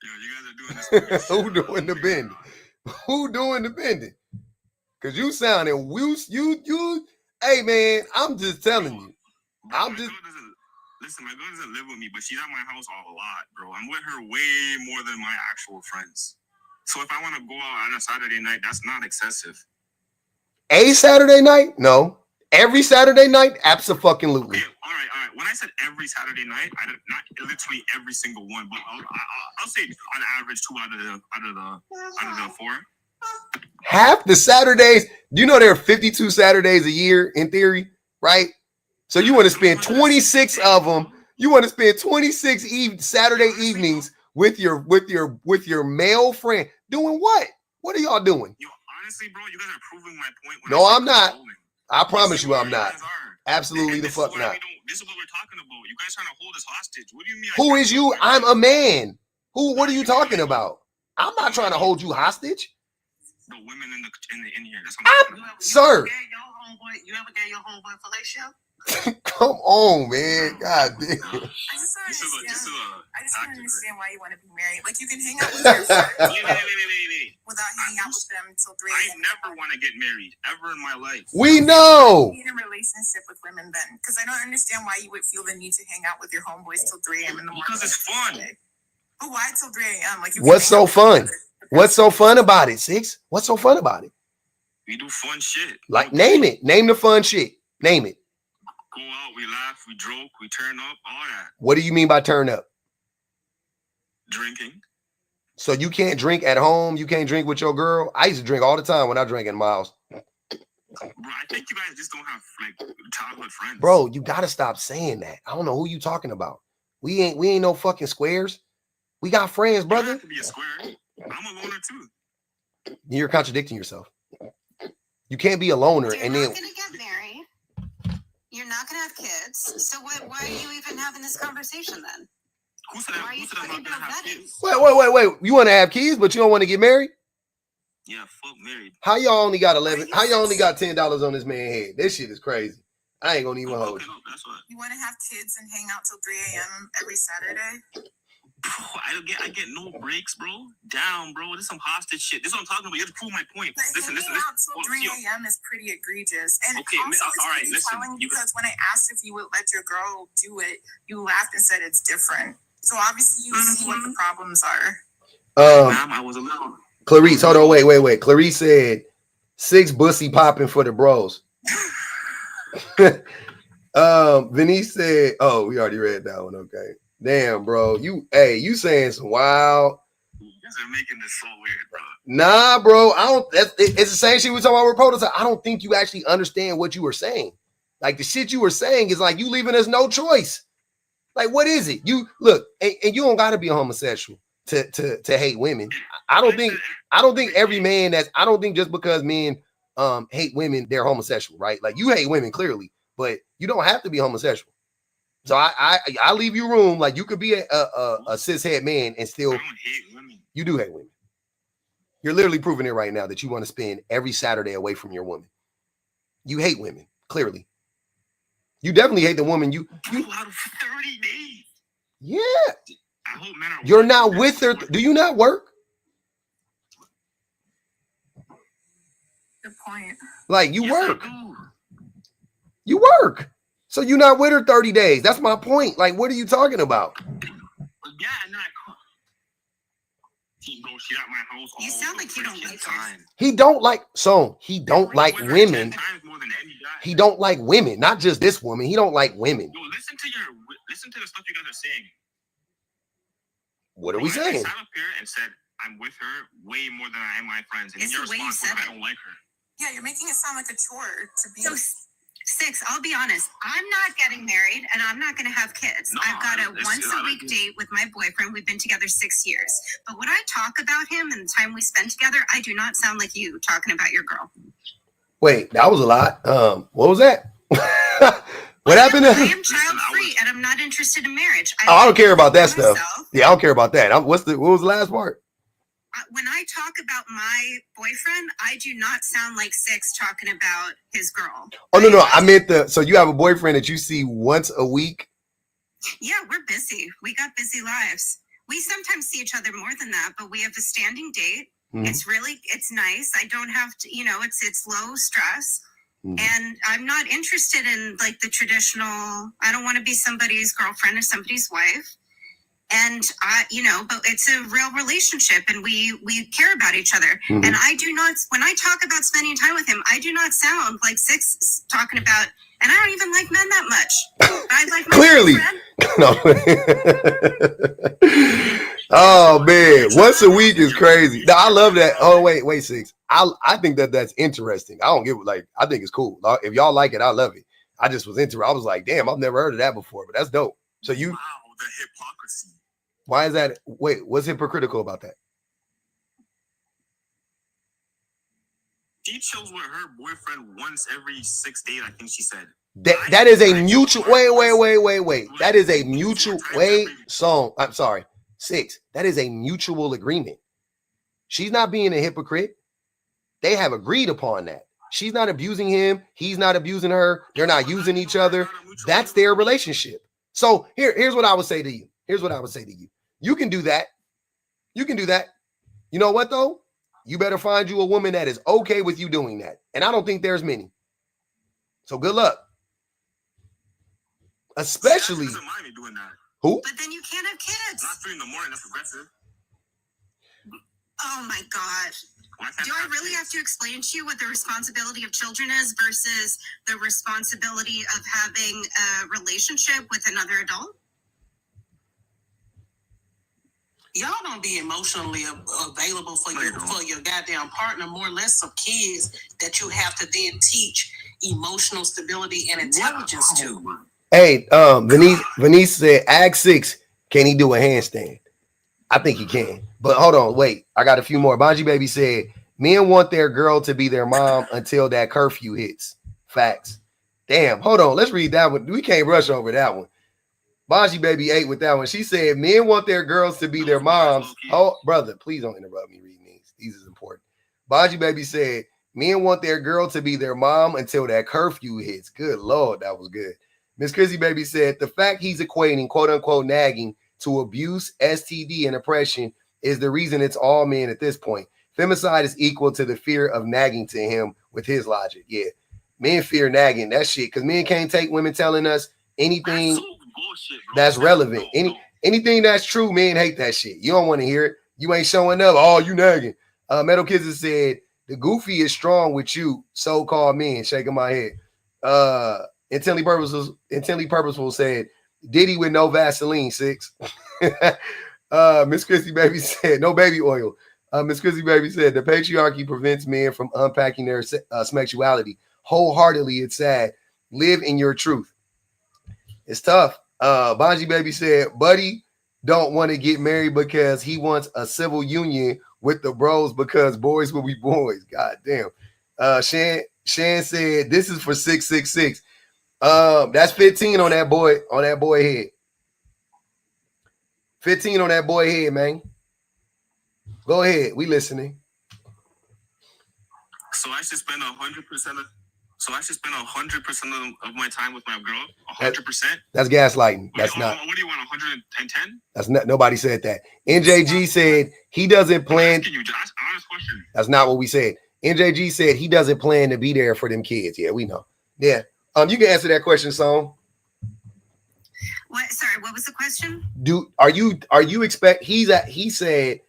S2: Yo, you guys are doing this.
S1: Who doing the bending? Who doing the bending? Cause you sounding you. Hey man, I'm just telling you.
S2: Listen, my girl doesn't live with me, but she's at my house a lot, bro. I'm with her way more than my actual friends. So if I want to go out on a Saturday night, that's not excessive.
S1: A Saturday night? No. Every Saturday night? Absolutely.
S2: Okay, all right. When I said every Saturday night, I did not literally every single one, but I'll say on average 2 out of the 4.
S1: Half the Saturdays, you know there are 52 Saturdays a year in theory, right? So you want to spend 26 of them. You want to spend 26 Saturday evenings with your male friend. Doing what? What are y'all doing?
S2: Yo, honestly, bro, you guys are proving my point.
S1: No, I'm not. I promise you I'm not. Absolutely the fuck not.
S2: This is what we're talking about. You guys trying to hold us hostage. What do you mean?
S1: Who is you? I'm a man. What are you talking about? I'm not trying to hold you hostage.
S2: The women in here. That's what I'm talking about.
S1: Sir.
S10: You ever gave your homeboy fellatio?
S1: Come on, man. God damn.
S6: I just don't understand why you want to be married. Like, you can hang out with your friends
S2: Wait.
S6: without hanging out with them until 3
S2: I never want to get married ever in my life.
S1: We know.
S6: You need a relationship with women then, because I don't understand why you would feel the need to hang out with your homeboys till 3 a.m. in the morning.
S2: Because it's fun.
S6: But why till 3 a.m.? Like,
S1: what's so fun? What's so fun about it, Six? What's so fun about it?
S2: We do fun shit.
S1: Like, name it. Name the fun shit. Name it.
S2: Go out, we laugh, we joke, we turn up, all that.
S1: What do you mean by turn up?
S2: Drinking.
S1: So you can't drink at home? You can't drink with your girl? I used to drink all the time when I drank in my house.
S2: Bro, I think you guys just don't have like childhood friends.
S1: Bro, you gotta stop saying that. I don't know who you talking about. We ain't no fucking squares. We got friends, brother.
S2: You have to be a square. I'm a loner too.
S1: You're contradicting yourself. You can't be a loner
S7: You're
S1: and
S7: not
S1: then
S7: gonna get married. You're not gonna have kids. So why are you even having this conversation then?
S2: Who said I'm not gonna have kids?
S1: Wait. You want to have kids, but you don't want to get married?
S2: Yeah, fuck married.
S1: How y'all only got 11? How y'all only got $10 on this man's head? This shit is crazy. I ain't gonna even hold you.
S5: No, that's what.
S6: You want to have kids and hang out till 3 a.m. every Saturday?
S5: Bro, I get no breaks, bro. Down, bro. This is some hostage shit. This is what I'm talking about. You have to prove my point.
S6: But
S5: Listen.
S6: hanging out till 3 a.m. is pretty egregious. And
S5: okay,
S6: also it's
S5: all right,
S6: pretty
S5: listen.
S6: telling because when I asked if you would let your girl do it, you laughed and said it's different. So obviously you see what the problems are.
S5: I was alone.
S1: Clarice, hold on, wait. Clarice said 6 bussy popping for the bros. Venice said, oh, we already read that one. Okay. Damn, bro. You saying some wild.
S5: You guys are making this so weird, bro.
S1: Nah, bro. It's the same shit we talking about with prototype. I don't think you actually understand what you were saying. Like the shit you were saying is like you leaving us no choice. Like, what is it? You look, and you don't gotta be a homosexual to hate women. I don't think every man I don't think just because men hate women, they're homosexual, right? Like you hate women clearly, but you don't have to be homosexual. So I leave you room. Like you could be a cishet man and still.
S5: I don't hate women.
S1: You do hate women. You're literally proving it right now that you want to spend every Saturday away from your woman. You hate women, clearly. You definitely hate the woman you
S5: out of 30 days.
S1: Yeah.
S5: I hope men are.
S1: You're not with her. Do you not work?
S6: Good point.
S1: Like you
S5: Yes,
S1: work.
S5: I do.
S1: You work. So you're not with her 30 days. That's my point. Like, what are you talking about?
S5: Yeah, not. Bro, she at my house.
S7: You sound like you don't like her.
S1: He don't like women.
S5: More than any guy.
S1: He don't like women, not just this woman. He don't like women.
S5: Yo, listen to the stuff you guys are saying.
S1: What are we saying?
S5: I sat up here and said I'm with her way more than I am my friends, and
S7: It's
S5: your
S7: the way you
S5: response was
S7: said
S5: I
S7: it.
S5: don't like her.
S6: Yeah, you're making it sound like a chore to be.
S7: So, Six, I'll be honest. I'm not getting married and I'm not going to have kids.
S5: No,
S7: I've got a once-a-week date with my boyfriend. We've been together 6 years. But when I talk about him and the time we spend together, I do not sound like you talking about your girl.
S1: Wait, that was a lot. What was that? What happened?
S7: I am child-free and I'm not interested in marriage.
S1: I don't care about that stuff. Yeah, I don't care about that. What was the last part?
S7: When I talk about my boyfriend, I do not sound like Six talking about his girl.
S1: Oh, no. I meant so you have a boyfriend that you see once a week?
S7: Yeah, we're busy. We got busy lives. We sometimes see each other more than that, but we have a standing date. Mm-hmm. It's nice. I don't have to, it's low stress. Mm-hmm. And I'm not interested in like the traditional, I don't want to be somebody's girlfriend or somebody's wife. And but it's a real relationship and we care about each other. Mm-hmm. And I do not, when I talk about spending time with him, I do not sound like Six talking about, and I don't even like men that much. I like my
S1: clearly. No. Oh man, once a week is crazy. No, I love that. Oh wait, Six. I think that's interesting. I don't give I think it's cool. If y'all like it, I love it. I just was into it. I was like, damn, I've never heard of that before, but that's dope. So you.
S5: Wow, the hypocrisy.
S1: Why is that? Wait, what's hypocritical about that?
S5: She chills with her boyfriend once every 6 days, I think she said.
S1: That is a mutual. Wait. That is a mutual. I'm sorry. Six. That is a mutual agreement. She's not being a hypocrite. They have agreed upon that. She's not abusing him. He's not abusing her. They're not using each other. That's their relationship. So here's what I would say to you. You can do that. You know what, though? You better find you a woman that is okay with you doing that. And I don't think there's many. So good luck. Especially.
S5: Doesn't mind me doing that.
S1: Who?
S7: But then you can't have kids.
S5: Not 3 a.m, that's aggressive.
S7: Oh my God. Do I really have to explain to you what the responsibility of children is versus the responsibility of having a relationship with another adult?
S10: Y'all don't be emotionally available for your goddamn partner, more or less some kids that you have to then teach emotional stability and intelligence to.
S1: Hey, Venice said, ask Six, can he do a handstand? I think he can. But hold on, wait. I got a few more. Bonji Baby said, men want their girl to be their mom until that curfew hits. Facts. Damn, hold on. Let's read that one. We can't rush over that one. Bonji Baby ate with that one. She said, men want their girls to be their moms. Oh, brother, please don't interrupt me reading these. These is important. Bonji Baby said, Men want their girl to be their mom until that curfew hits. Good Lord, that was good. Miss Chrissy Baby said, the fact he's equating quote unquote nagging to abuse, STD, and oppression is the reason it's all men at this point. Femicide is equal to the fear of nagging to him with his logic. Yeah, men fear nagging, that shit, because men can't take women telling us anything
S2: Bullshit, bro.
S1: that's relevant. Anything that's true, men hate that shit. You don't want to hear it. You ain't showing up. Oh, you nagging. Metal Kids has said, the goofy is strong with you, so-called men. Shaking my head. Intently purposeful said, Diddy with no Vaseline, 6. Miss Chrissy Baby said, no baby oil. Miss Chrissy Baby said, the patriarchy prevents men from unpacking their sexuality. Wholeheartedly, it's sad. Live in your truth. It's tough. Bonji Baby said, Buddy don't want to get married because he wants a civil union with the bros because boys will be boys. God damn. Shan said, this is for 666. That's 15 on that boy head. 15 on that boy head, man. Go ahead. We listening.
S2: So I should spend 100% of my time with my girl. 100%.
S1: That's gaslighting. That's not.
S2: What do you want? 110?
S1: That's not. Nobody said that. NJG said he doesn't plan.
S2: Can you just honest question?
S1: That's not what we said. NJG said he doesn't plan to be there for them kids. Yeah, we know. Yeah. You can answer that question, Song.
S7: What? Sorry, what was the question?
S1: Are you expect he said,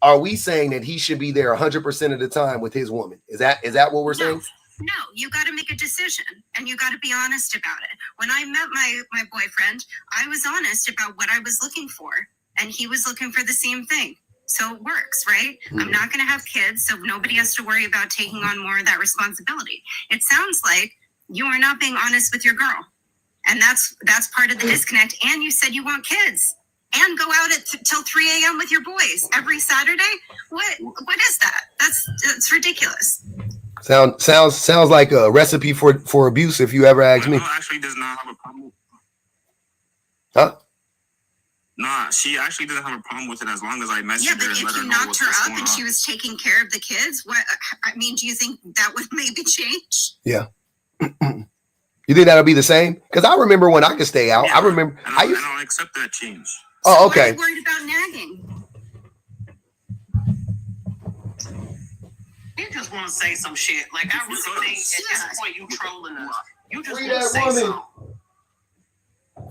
S1: are we saying that he should be there 100% of the time with his woman? Is that what we're saying?
S7: No, you got to make a decision and you got to be honest about it. When I met my boyfriend, I was honest about what I was looking for and he was looking for the same thing. So it works, right? Mm-hmm. I'm not going to have kids, so nobody has to worry about taking on more of that responsibility. It sounds like you are not being honest with your girl. And that's part of the disconnect. And you said you want kids and go out till 3 a.m. with your boys every Saturday. What is that? That's ridiculous.
S1: Sounds like a recipe for abuse. If you ever ask me,
S2: actually does not have a problem.
S1: Huh?
S2: Nah, she actually doesn't have a problem with it as long as I message her.
S7: Yeah, but if you knocked her up and she was taking care of the kids, do you think that would maybe change?
S1: Yeah. You think that'll be the same? Because I remember when I could stay out.
S2: Yeah,
S1: I remember.
S2: I don't accept that change.
S1: Oh, okay.
S7: Why are you worried about nagging?
S10: You just want to say some shit. Like, I really think at this point you trolling us. You just want to say something.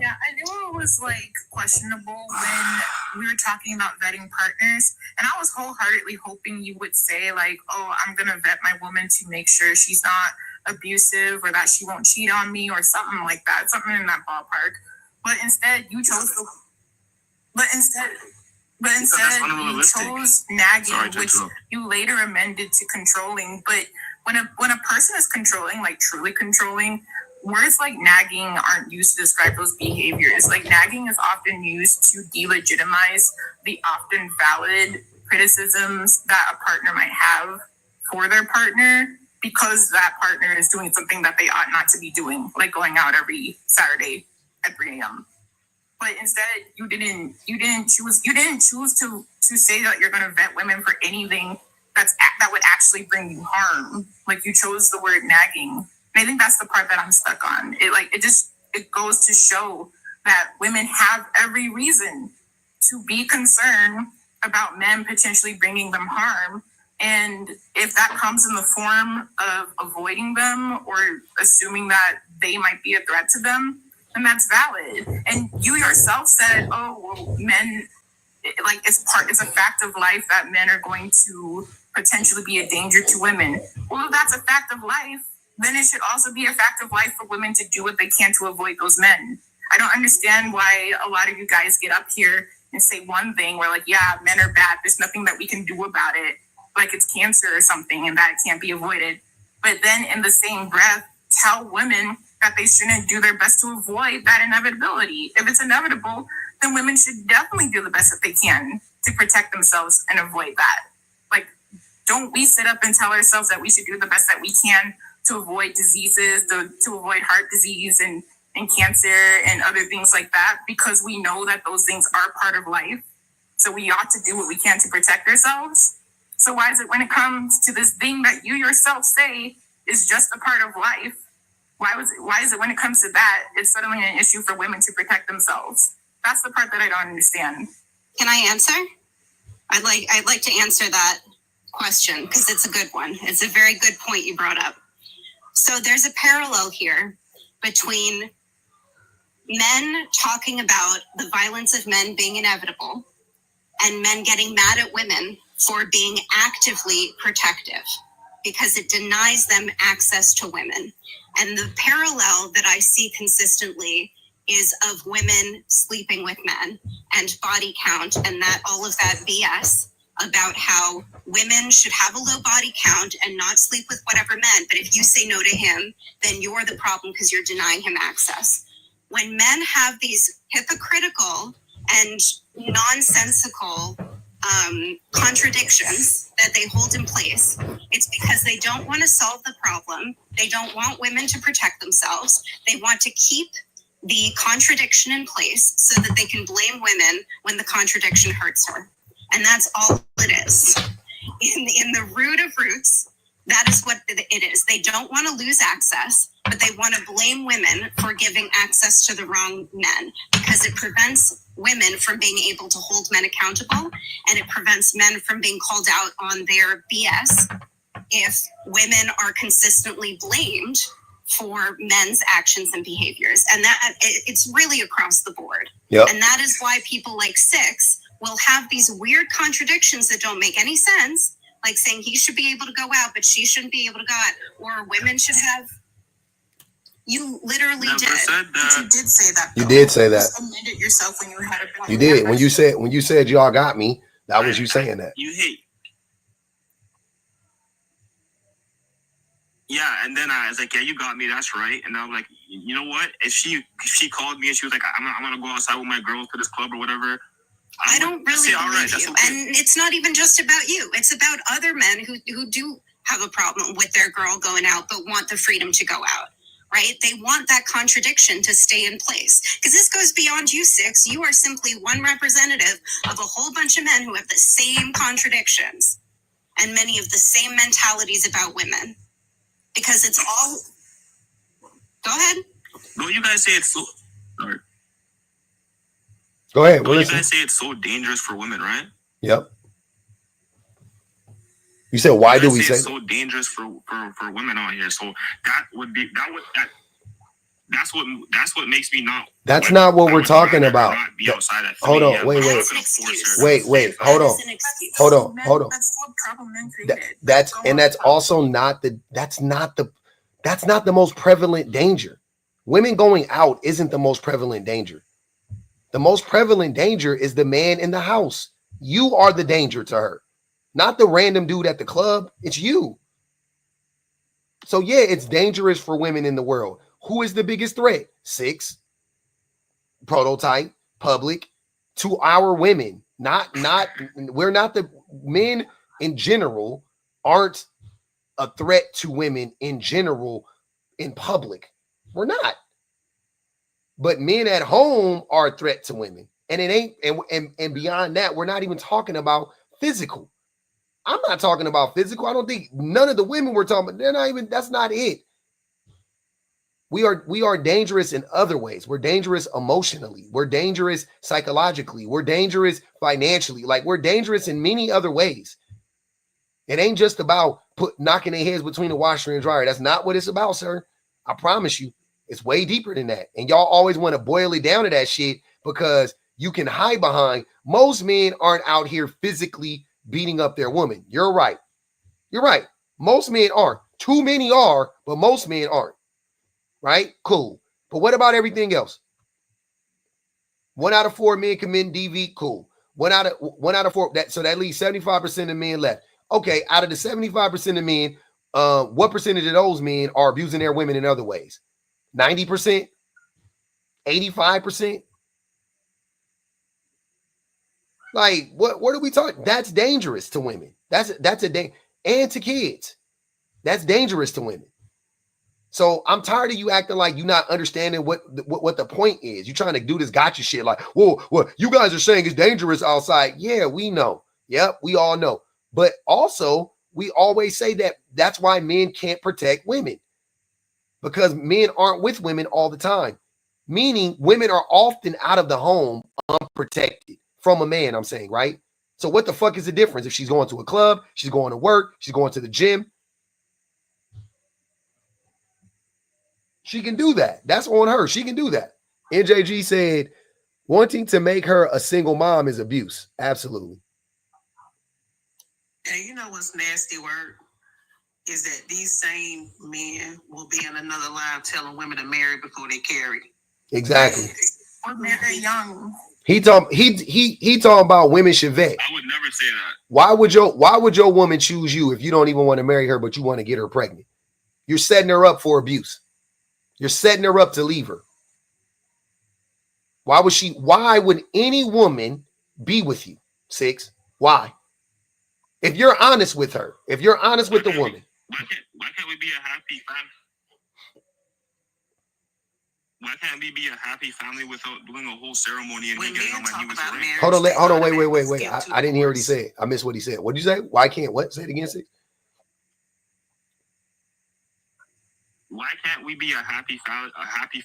S6: Yeah, I knew it was like questionable when we were talking about vetting partners, and I was wholeheartedly hoping you would say like, "Oh, I'm gonna vet my woman to make sure she's not abusive or that she won't cheat on me or something like that, something in that ballpark." But instead, you chose to. But instead, you chose nagging, which you later amended to controlling. But when a person is controlling, like truly controlling, words like nagging aren't used to describe those behaviors. Like nagging is often used to delegitimize the often valid criticisms that a partner might have for their partner because that partner is doing something that they ought not to be doing, like going out every Saturday at 3 a.m. But instead, you didn't choose to say that you're going to vet women for anything that would actually bring you harm. Like you chose the word nagging. And I think that's the part that I'm stuck on. It goes to show that women have every reason to be concerned about men potentially bringing them harm. And if that comes in the form of avoiding them or assuming that they might be a threat to them, then that's valid. And you yourself said, oh, well, men, like it's a fact of life that men are going to potentially be a danger to women. Well, if that's a fact of life, then it should also be a fact of life for women to do what they can to avoid those men. I don't understand why a lot of you guys get up here and say one thing where like, yeah, men are bad. There's nothing that we can do about it. Like it's cancer or something and that it can't be avoided. But then in the same breath, tell women that they shouldn't do their best to avoid that inevitability. If it's inevitable, then women should definitely do the best that they can to protect themselves and avoid that. Like, don't we sit up and tell ourselves that we should do the best that we can to avoid diseases, to avoid heart disease and cancer and other things like that, because we know that those things are part of life. So we ought to do what we can to protect ourselves.
S4: So why is it when it comes to this thing that you yourself say is just a part of life, why is it when it comes to that, it's suddenly an issue for women to protect themselves? That's the part that I don't understand.
S7: Can I answer? I'd like to answer that question because it's a good one. It's a very good point you brought up. So there's a parallel here between men talking about the violence of men being inevitable and men getting mad at women for being actively protective because it denies them access to women. And the parallel that I see consistently is of women sleeping with men and body count and that all of that BS about how women should have a low body count and not sleep with whatever men. But if you say no to him, then you're the problem because you're denying him access. When men have these hypocritical and nonsensical contradictions that they hold in place, it's because they don't want to solve the problem. They don't want women to protect themselves. They want to keep the contradiction in place so that they can blame women when the contradiction hurts her. And that's all it is. In the root of roots, that is what it is. They don't want to lose access, but they want to blame women for giving access to the wrong men because it prevents women from being able to hold men accountable, and it prevents men from being called out on their BS if women are consistently blamed for men's actions and behaviors. And that it's really across the board.
S1: Yep.
S7: And that is why people like Six will have these weird contradictions that don't make any sense, like saying he should be able to go out, but she shouldn't be able to go out, or women should have. You literally
S5: Never
S7: did.
S5: said that.
S4: But you did say that.
S1: You did say that.
S4: You amended yourself when you had a.
S1: You did. When you said y'all got me, that was you saying that.
S5: You hate. Yeah, and then I was like, yeah, you got me. That's right. And I'm like, you know what? If she called me and she was like, I'm gonna go outside with my girls to this club or whatever.
S7: I don't really believe you. Okay. And it's not even just about you. It's about other men who do have a problem with their girl going out but want the freedom to go out, right? They want that contradiction to stay in place. Because this goes beyond you, Six. You are simply one representative of a whole bunch of men who have the same contradictions and many of the same mentalities about women. Because it's all... Go ahead.
S5: Don't you guys say it's so... Sorry.
S1: Go ahead.
S5: Don't you guys say it's so dangerous for women, right?
S1: Yep. You said why do we say
S5: it's so dangerous for women out here? So that's what makes me not.
S1: That's not what we're talking about.
S5: Not be outside at 3
S1: Hold on,
S5: a.m.
S1: wait.
S7: That's an excuse.
S1: Wait, hold on. Hold on.
S4: That's still a problem men created.
S1: That's not the most prevalent danger. Women going out isn't the most prevalent danger. The most prevalent danger is the man in the house. You are the danger to her, not the random dude at the club. It's you. So yeah, it's dangerous for women in the world. Who is the biggest threat? Six, Prototype, Public, to our women. We're not the men in general aren't a threat to women in general in public. We're not. But men at home are a threat to women. And it ain't, and beyond that, we're not even talking about physical. I'm not talking about physical. I don't think none of the women we're talking about, they're not even, that's not it. We are dangerous in other ways. We're dangerous emotionally. We're dangerous psychologically. We're dangerous financially. Like, we're dangerous in many other ways. It ain't just about knocking their heads between the washer and dryer. That's not what it's about, sir. I promise you. It's way deeper than that. And y'all always want to boil it down to that shit because you can hide behind. Most men aren't out here physically beating up their woman. You're right. You're right. Most men aren't. Too many are, but most men aren't. Right? Cool. But what about everything else? 1 out of 4 men commit DV. Cool. 1 out of 4. So that leaves 75% of men left. Okay. Out of the 75% of men, what percentage of those men are abusing their women in other ways? 90%, 85%. Like, what are we talking? That's dangerous to women. That's and to kids. That's dangerous to women. So I'm tired of you acting like you're not understanding what the point is. You're trying to do this gotcha shit. Like, whoa, you guys are saying it's dangerous outside. Yeah, we know. Yep, we all know. But also, we always say that that's why men can't protect women, because men aren't with women all the time. Meaning women are often out of the home unprotected from a man, I'm saying, right? So what the fuck is the difference if she's going to a club, she's going to work, she's going to the gym? She can do that. That's on her. She can do that. NJG said, wanting to make her a single mom is abuse. Absolutely.
S10: And you know what's nasty word? Is that these same men will be in another live telling women to marry before they carry.
S1: Exactly.
S6: Or they're young.
S1: He talking about women should vet.
S2: I would never say that.
S1: Why would your woman choose you if you don't even want to marry her, but you want to get her pregnant? You're setting her up for abuse. You're setting her up to leave her. Why would any woman be with you? 6. Why? If you're honest with her, if you're honest with the woman.
S2: Why can't we be a happy family? Why can't we be a happy family without doing a whole ceremony and me getting on my knee with a ring?
S1: Hold on, wait. I didn't hear what he said. I missed what he said. What did you say? Why can't what? Say it again, 6.
S2: Why can't we be a happy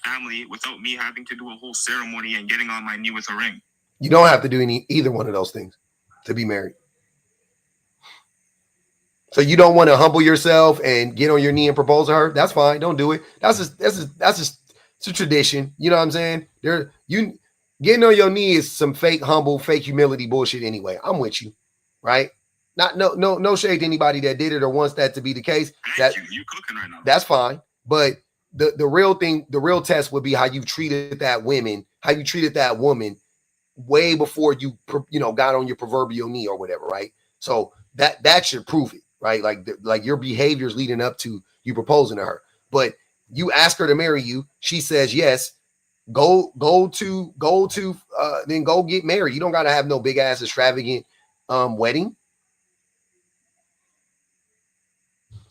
S2: family without me having to do a whole ceremony and getting on my knee with a ring?
S1: You don't have to do either one of those things to be married. So you don't want to humble yourself and get on your knee and propose to her? That's fine. Don't do it. That's just it's a tradition. You know what I'm saying? You getting on your knee is some fake humble, fake humility bullshit anyway. I'm with you, right? No shade to anybody that did it or wants that to be the case.
S2: You cooking right now.
S1: That's fine. But the real thing, the real test would be how you treated that woman way before you got on your proverbial knee or whatever, right? So that should prove it, right? Like your behaviors leading up to you proposing to her. But you ask her to marry you, she says yes. Then go get married. You don't gotta have no big ass extravagant wedding.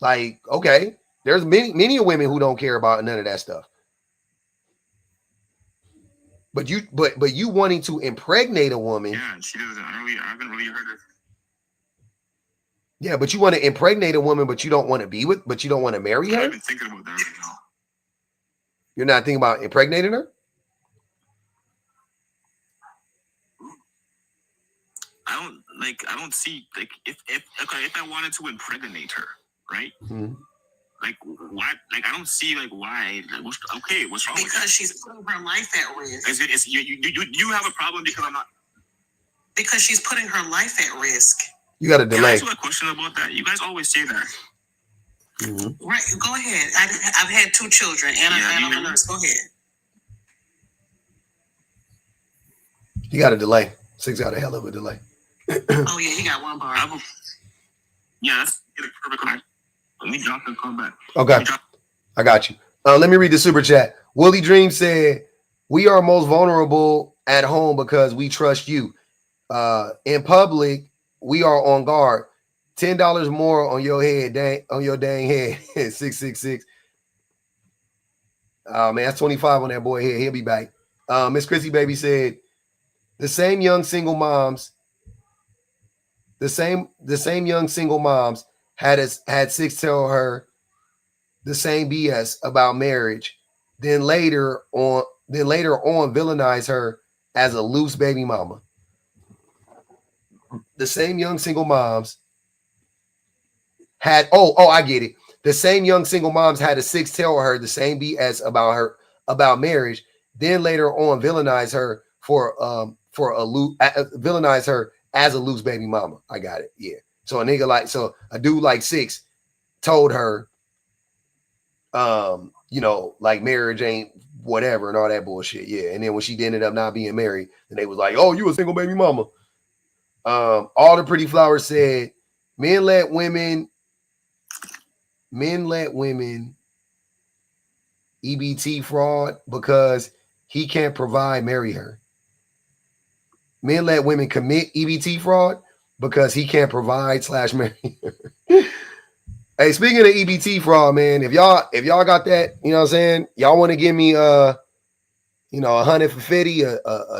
S1: Like, okay, there's many women who don't care about none of that stuff. But you wanting to impregnate a woman.
S2: Yeah, she doesn't. I haven't really heard her.
S1: Yeah, but you want to impregnate a woman, but you don't want to marry her?
S2: I'm even thinking about that right now.
S1: You're not thinking about impregnating her?
S2: I don't see, like, if I wanted to impregnate her, right?
S1: Mm-hmm.
S2: Like, why? Like, I don't see, like, why. Like, what's wrong with that?
S10: Because she's putting her life at risk.
S2: You have a problem because I'm not.
S10: Because she's putting her life at risk.
S1: You got to delay.
S2: Can I ask you a question about that? You guys always say that.
S1: Mm-hmm.
S10: Right, go ahead. I've had 2 children, and I'm a nurse. Go ahead.
S1: You got a delay. 6 got a hell of a delay.
S10: Oh yeah, he got 1 bar.
S2: Yeah, that's perfect. Let me drop and come back.
S1: Okay, I got you. Let me read the super chat. Willie Dream said, "We are most vulnerable at home because we trust you. In public, we are on guard. $10 more on your head, on your dang head." 666. Oh man, that's 25 on that boy head. He'll be back. Miss Chrissy Baby said, the same young single moms had 6 tell her the same BS about marriage. Then later on villainize her as a loose baby mama. The same young single moms had I get it. The same young single moms had a 6 tell her the same BS about marriage. Then later on villainize her villainize her as a loose baby mama. I got it. Yeah. So a dude like 6 told her, like marriage ain't whatever and all that bullshit. Yeah. And then when she ended up not being married, then they was like, oh, you a single baby mama. All the pretty flowers said, men let women EBT fraud because he can't provide, marry her. Men let women commit EBT fraud because he can't provide / marry her. Hey, speaking of EBT fraud, man, if y'all got that, you know what I'm saying? Y'all want to give me 100 for 50,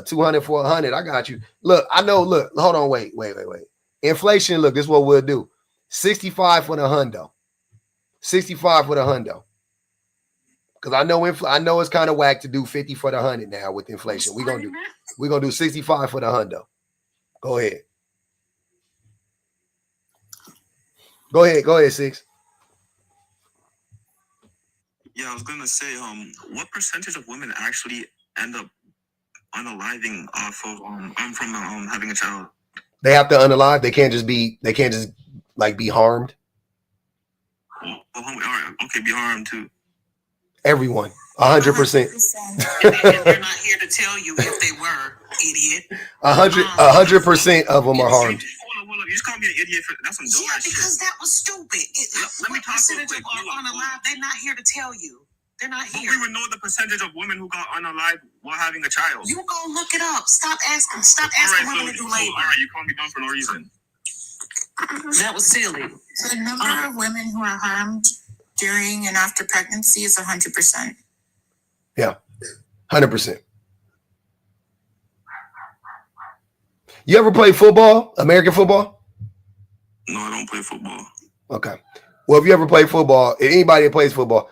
S1: 200 for 100. I got you. Look, hold on, wait. Inflation, look, this is what we'll do. 65 for the hundo. 65 for the hundo. Because I know it's kind of whack to do 50 for the 100 now with inflation. We're gonna do 65 for the hundo. Go ahead. Go ahead, Six.
S2: Yeah, I was gonna say, what percentage of women actually end up unaliving off of from having a child?
S1: They have to unalive. They can't just like be harmed.
S2: All right, okay, be harmed too.
S1: Everyone, 100%.
S10: And they're not here to tell you if they were, idiot.
S1: 100% of them are harmed.
S2: Hold up. You just called me an idiot for that's some dumb ass shit.
S10: Because that was stupid.
S2: Let me talk real
S10: percentage
S2: quick.
S10: are unalive? They're not here to tell you. They're not
S2: But
S10: here.
S2: we would know the percentage of women who got unalived while having a child.
S10: You go look it up. Stop asking. Stop asking women to do labor.
S2: All right, you called me dumb for no reason.
S10: That was silly.
S6: So the number of women who are harmed during and after pregnancy is 100%.
S1: Yeah, 100%. You ever play football? American football?
S2: No, I don't play football.
S1: Okay. Well, if you ever play football, anybody that plays football,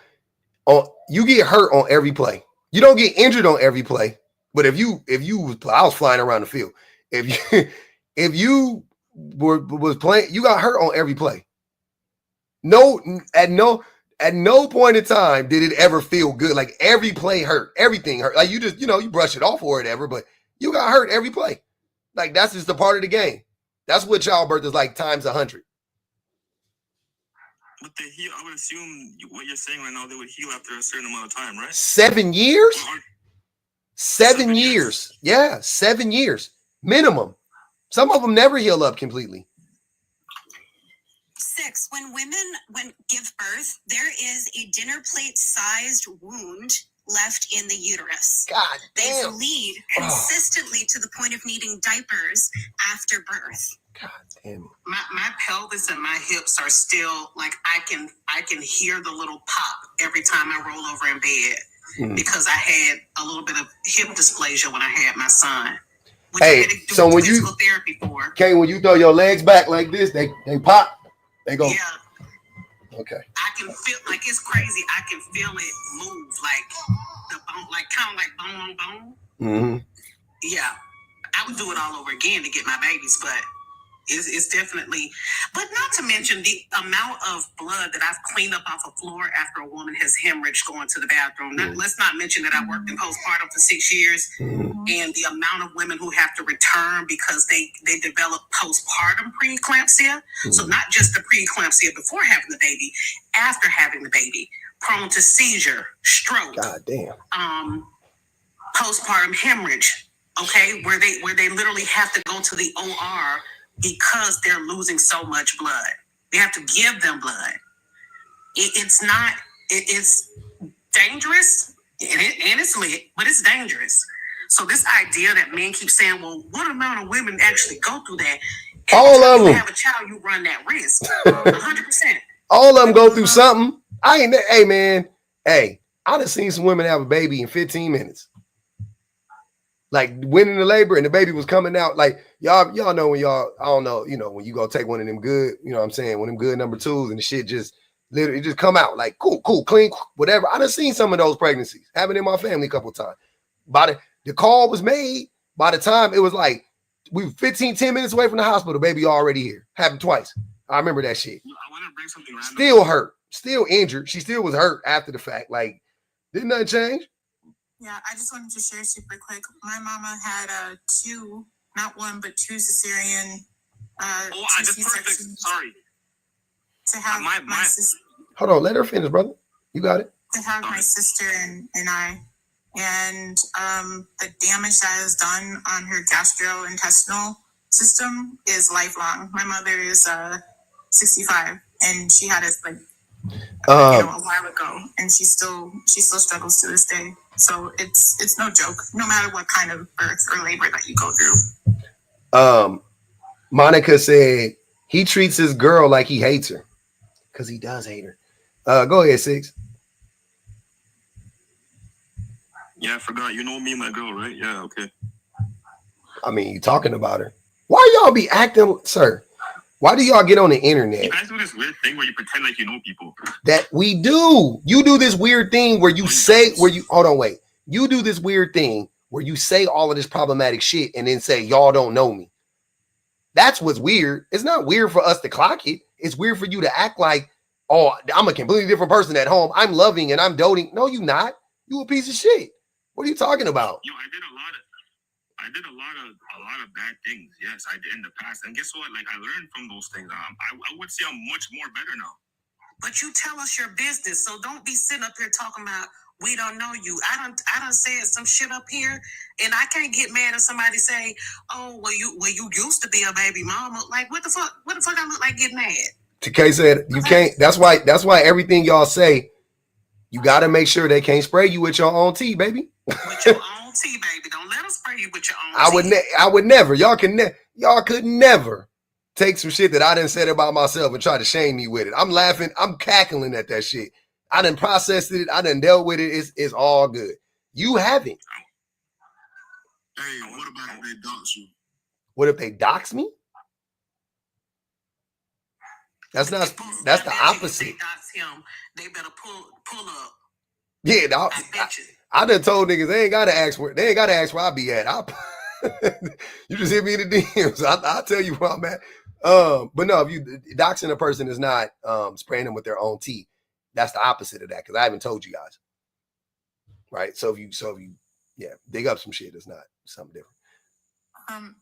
S1: you get hurt on every play. You don't get injured on every play. But I was flying around the field. If you was playing, you got hurt on every play. At no point in time did it ever feel good. Like every play hurt, everything hurt. Like you just, you brush it off or whatever, but you got hurt every play. Like that's just a part of the game. That's what childbirth is like times 100.
S2: But they heal. I would assume what you're saying right now, they would heal after a certain amount of time, right?
S1: 7 years? 7 years. Yeah, 7 years minimum. Some of them never heal up completely.
S7: 6, when women give birth, there is a dinner plate sized wound left in the uterus.
S1: God damn.
S7: They bleed consistently to the point of needing diapers after birth.
S1: God damn.
S10: My pelvis and my hips are still like I can hear the little pop every time I roll over in bed because I had a little bit of hip dysplasia when I had my son.
S1: Hey, so when you
S10: therapy for.
S1: Okay, when you throw your legs back like this, they pop. They go.
S10: Yeah.
S1: Okay.
S10: I can feel like it's crazy. I can feel it move like the bone, like kind of like bone on bone.
S1: Mm-hmm.
S10: Yeah, I would do it all over again to get my babies, but it's definitely. But not to mention the amount of blood that I've cleaned up off a floor after a woman has hemorrhaged going to the bathroom. Let's not mention that I worked in postpartum for 6 years, and the amount of women who have to return because they develop postpartum preeclampsia. So not just the preeclampsia before having the baby, after having the baby, prone to seizure, stroke,
S1: God damn,
S10: postpartum hemorrhage. Okay, where they literally have to go to the OR because they're losing so much blood. They have to give them blood. It's dangerous and it's lit, but it's dangerous. So this idea that men keep saying, well, what amount of women actually go through that?
S1: All of them.
S10: You have a child, you run that risk. 100%.
S1: All of them go through something. Hey man, I done seen some women have a baby in 15 minutes. Like went into labor and the baby was coming out. Like y'all know when I don't know, when you go take one of them good, you know what I'm saying, one of them good number 2s and the shit just literally just come out like cool, clean, whatever. I done seen some of those pregnancies. Happened in my family a couple of times. The call was made, by the time it was like we were 10 minutes away from the hospital, baby already here. Happened twice. I remember that shit.
S2: I want to bring something random.
S1: Still hurt, still injured. She still was hurt after the fact. Like, didn't nothing change?
S6: Yeah, I just wanted to share super quick. My mama had 2, not 1, but 2 cesarean.
S2: I just perfect. Sorry.
S6: To have my sister.
S1: Hold on, let her finish, brother. You got it.
S6: To have my sister and I, and the damage that is done on her gastrointestinal system is lifelong. My mother is 65, and she had it like a while ago, and she still struggles to this day. So it's no joke, no matter what kind of birth or labor that you go through.
S1: Monica said he treats his girl like he hates her, because he does hate her. Go ahead, 6.
S2: Yeah, I forgot. You know me and my girl, right? Yeah, okay.
S1: I mean, you talking about her. Why y'all be acting, sir? Why do y'all get on the internet?
S2: You guys do this weird thing where you pretend like you know people.
S1: That we do. You do this weird thing where you say, hold on, wait. You do this weird thing where you say all of this problematic shit and then say, y'all don't know me. That's what's weird. It's not weird for us to clock it. It's weird for you to act like, oh, I'm a completely different person at home. I'm loving and I'm doting. No, you not. You a piece of shit. What are you talking about?
S2: Yo, I did a lot of bad things. Yes, I did in the past. And guess what? Like, I learned from those things. I would say I'm much more better now.
S10: But you tell us your business, so don't be sitting up here talking about we don't know you. I don't said some shit up here, and I can't get mad if somebody say, "Oh, well, you used to be a baby mama." Like, what the fuck? What the fuck? I look like getting mad.
S1: TK said you can't. That's why everything y'all say, you got to make sure they can't spray you with your own tea, baby.
S10: With your own tea, baby. Don't let them spray you with your own tea.
S1: I would never. Y'all could never take some shit that I done said about myself and try to shame me with it. I'm laughing. I'm cackling at that shit. I done processed it. I done dealt with it. It's all good. You haven't.
S2: Hey, what about if they dox you?
S1: What if they dox me? That's the opposite.
S10: If they dox him, they better pull up.
S1: Yeah, I done told niggas they ain't gotta ask where I be at. You just hit me in the DMs. I'll tell you where I'm at. But no, if you doxing a person is not spraying them with their own tea. That's the opposite of that, because I haven't told you guys. Right? So if you dig up some shit, it's not something different.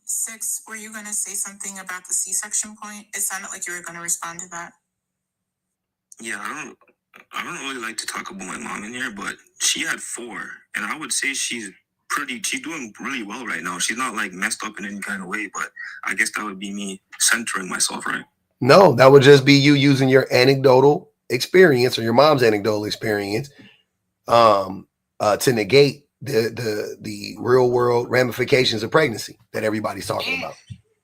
S6: 6, were you gonna say something about the C-section point? It sounded like you were gonna respond to that.
S2: Yeah, I don't really like to talk about my mom in here, but she had 4, and I would say she's doing really well right now. She's not like messed up in any kind of way, but I guess that would be me centering myself, right?
S1: No, that would just be you using your anecdotal experience or your mom's anecdotal experience to negate the real world ramifications of pregnancy that everybody's talking about.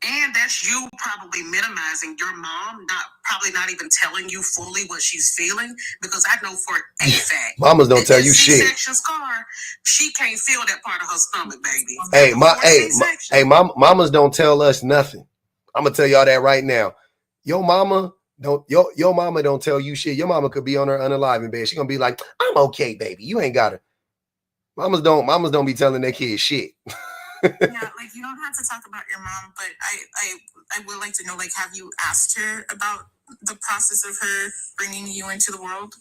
S10: And that's you probably minimizing your mom, probably not even telling you fully what she's feeling, because I know for a fact.
S1: Mamas don't tell you shit.
S10: C-section scar, she can't feel that part of her stomach, baby.
S1: Mamas don't tell us nothing. I'm gonna tell y'all that right now. Your mama don't tell you shit. Your mama could be on her unaliving bed. She gonna be like, I'm okay, baby. You ain't gotta. Mamas don't be telling their kids shit.
S6: Yeah, like you don't have to talk about your mom, but I would like to know, like, have you asked her about the process of her bringing you into the world?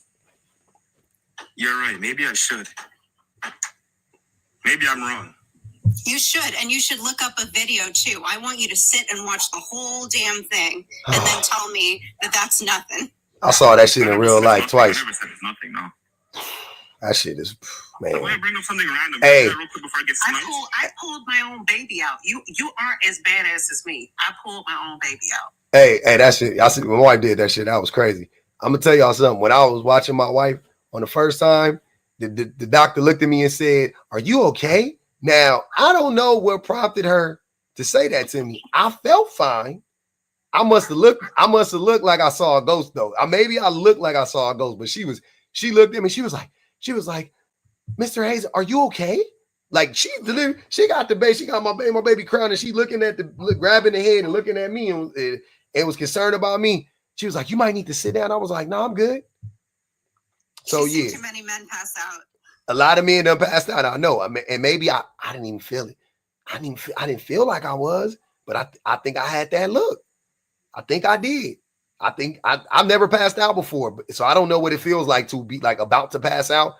S2: You're right. Maybe I should. Maybe I'm wrong.
S7: You should, and you should look up a video too. I want you to sit and watch the whole damn thing, and then tell me that that's nothing.
S1: I saw that shit in real life twice.
S2: I never said it's nothing, no.
S1: That shit is, man.
S2: I want to bring up something random.
S1: Hey.
S2: Real quick before I get sniped.
S10: I pulled my own baby out. You aren't as badass as me. I pulled my own baby out.
S1: Hey, that shit. I see when my wife did that shit. That was crazy. I'm gonna tell y'all something. When I was watching my wife on the first time, the doctor looked at me and said, "Are you okay?" Now I don't know what prompted her to say that to me. I felt fine. I must have looked like I saw a ghost though. Maybe I looked like I saw a ghost, but she looked at me. She was like, Mr. Hayes, are you okay? Like she got the baby, she got my baby crying, and she looking at grabbing the head and looking at me and was concerned about me. She was like, you might need to sit down. I was like, no, I'm good. So yeah,
S7: too many men pass out.
S1: A lot of men done passed out. I know. And maybe I didn't even feel it. I didn't feel like I was, but I think I had that look. I think I did. I think I've never passed out before, so I don't know what it feels like to be like about to pass out.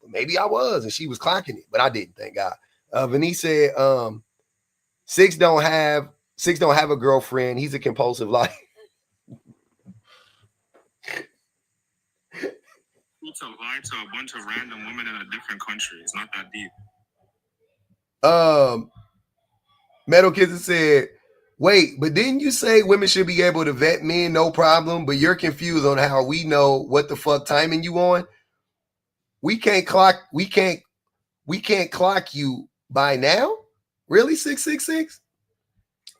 S1: Maybe I was, and she was clocking it, but I didn't. Thank God. Venice said, Six don't have a girlfriend. He's a compulsive liar.
S2: To lie to a bunch of random women in a different country. It's not that deep.
S1: Metal Kitten said, wait, but didn't you say women should be able to vet men, no problem? But you're confused on how we know what the fuck timing you on. We can't clock you by now? Really? 666?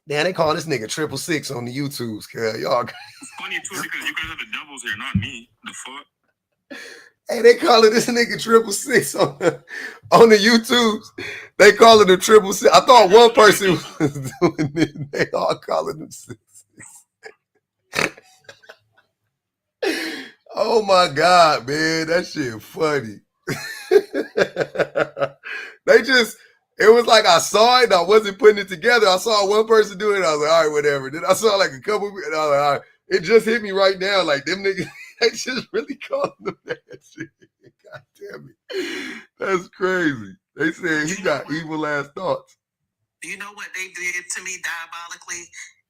S1: Damn, they call this nigga 666 on the YouTubes, cuz y'all.
S2: It's funny too because you guys are the doubles here, not me. The fuck?
S1: Hey, they calling this nigga 666 on the YouTubes. They calling him 666. I thought one person was doing it. They all calling him 666. Oh my God, man, that shit funny. It was like I saw it and I wasn't putting it together. I saw one person do it and I was like, all right, whatever. Then I saw like a couple and I was like, all right. It just hit me right now. Like them niggas, they just really calling them that shit. God damn it. That's crazy. They said he got evil ass thoughts.
S10: Do you know what they did to me diabolically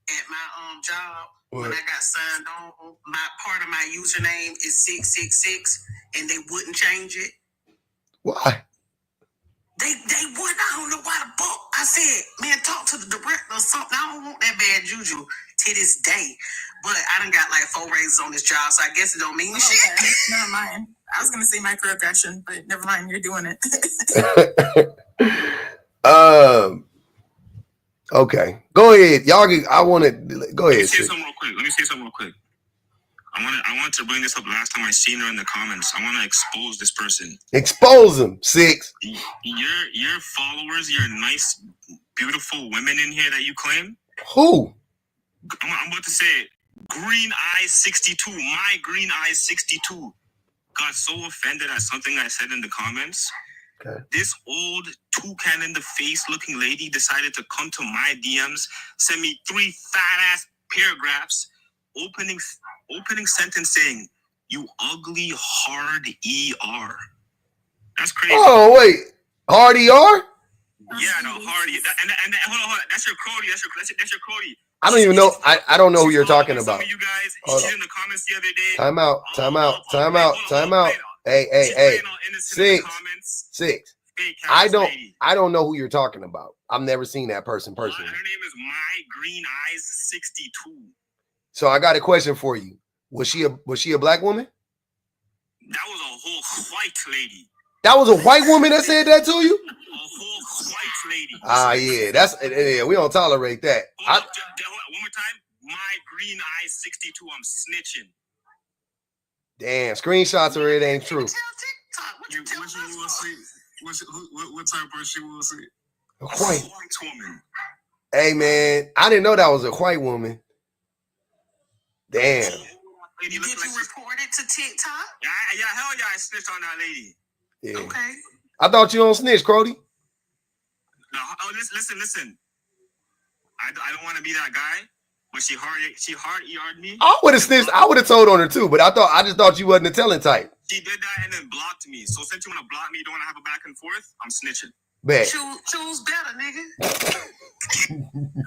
S10: at my job?
S1: What?
S10: When I got signed on, my part of my username is 666 and they wouldn't change it.
S1: Why?
S10: They would. I don't know why the fuck. I said, man, talk to the director or something. I don't want that bad juju to this day. But I done got like 4 raises on this job, so I guess it don't mean shit.
S6: Okay. Never mind. I was gonna say microaggression, but never mind. You're doing it.
S1: Okay. Go ahead. Y'all I want to go ahead.
S5: Let me say something real quick. I want to bring this up last time I seen her in the comments. I want to expose this person.
S1: Expose them, 6.
S5: Your followers, your nice, beautiful women in here that you claim.
S1: Who?
S5: I'm about to say it. Green Eyes 62. My Green Eyes 62 got so offended at something I said in the comments. Okay. This old toucan in the face looking lady decided to come to my DMs, send me 3 fat ass paragraphs, opening sentence saying, "You ugly hard ER." That's crazy.
S1: Oh wait, hard ER?
S5: Yeah, no, hard. And hold on. That's your Cody. That's your Cody.
S1: I don't even know. I don't know who you're talking about.
S5: Some of you guys, she's in the comments the other day.
S1: Time out. Hey. 6. I don't know who you're talking about. I've never seen that person personally.
S5: Her name is My Green Eyes 62.
S1: So I got a question for you. Was she a black woman?
S5: That was a whole white lady.
S1: That was a white woman that said that to you?
S5: A whole white lady.
S1: Yeah, we don't tolerate that.
S5: One more time. My Green Eyes 62. I'm snitching.
S1: Damn, screenshots or it ain't true.
S2: What type of person you will see?
S1: A white
S5: woman.
S1: Hey man, I didn't know that was a white woman. Damn.
S10: Did you report it to TikTok?
S5: Yeah, hell yeah, I snitched on that lady.
S1: Yeah.
S10: Okay.
S1: I thought you don't snitch, Crody.
S5: No, listen. I don't want to be that guy, but she hard ER'd me.
S1: I would have snitched. I would have told on her too, but I just thought you wasn't a telling type.
S5: She did that and then blocked me. So since you want to block me, you don't want to have a back and forth, I'm snitching.
S1: Bet.
S10: Choose better, nigga.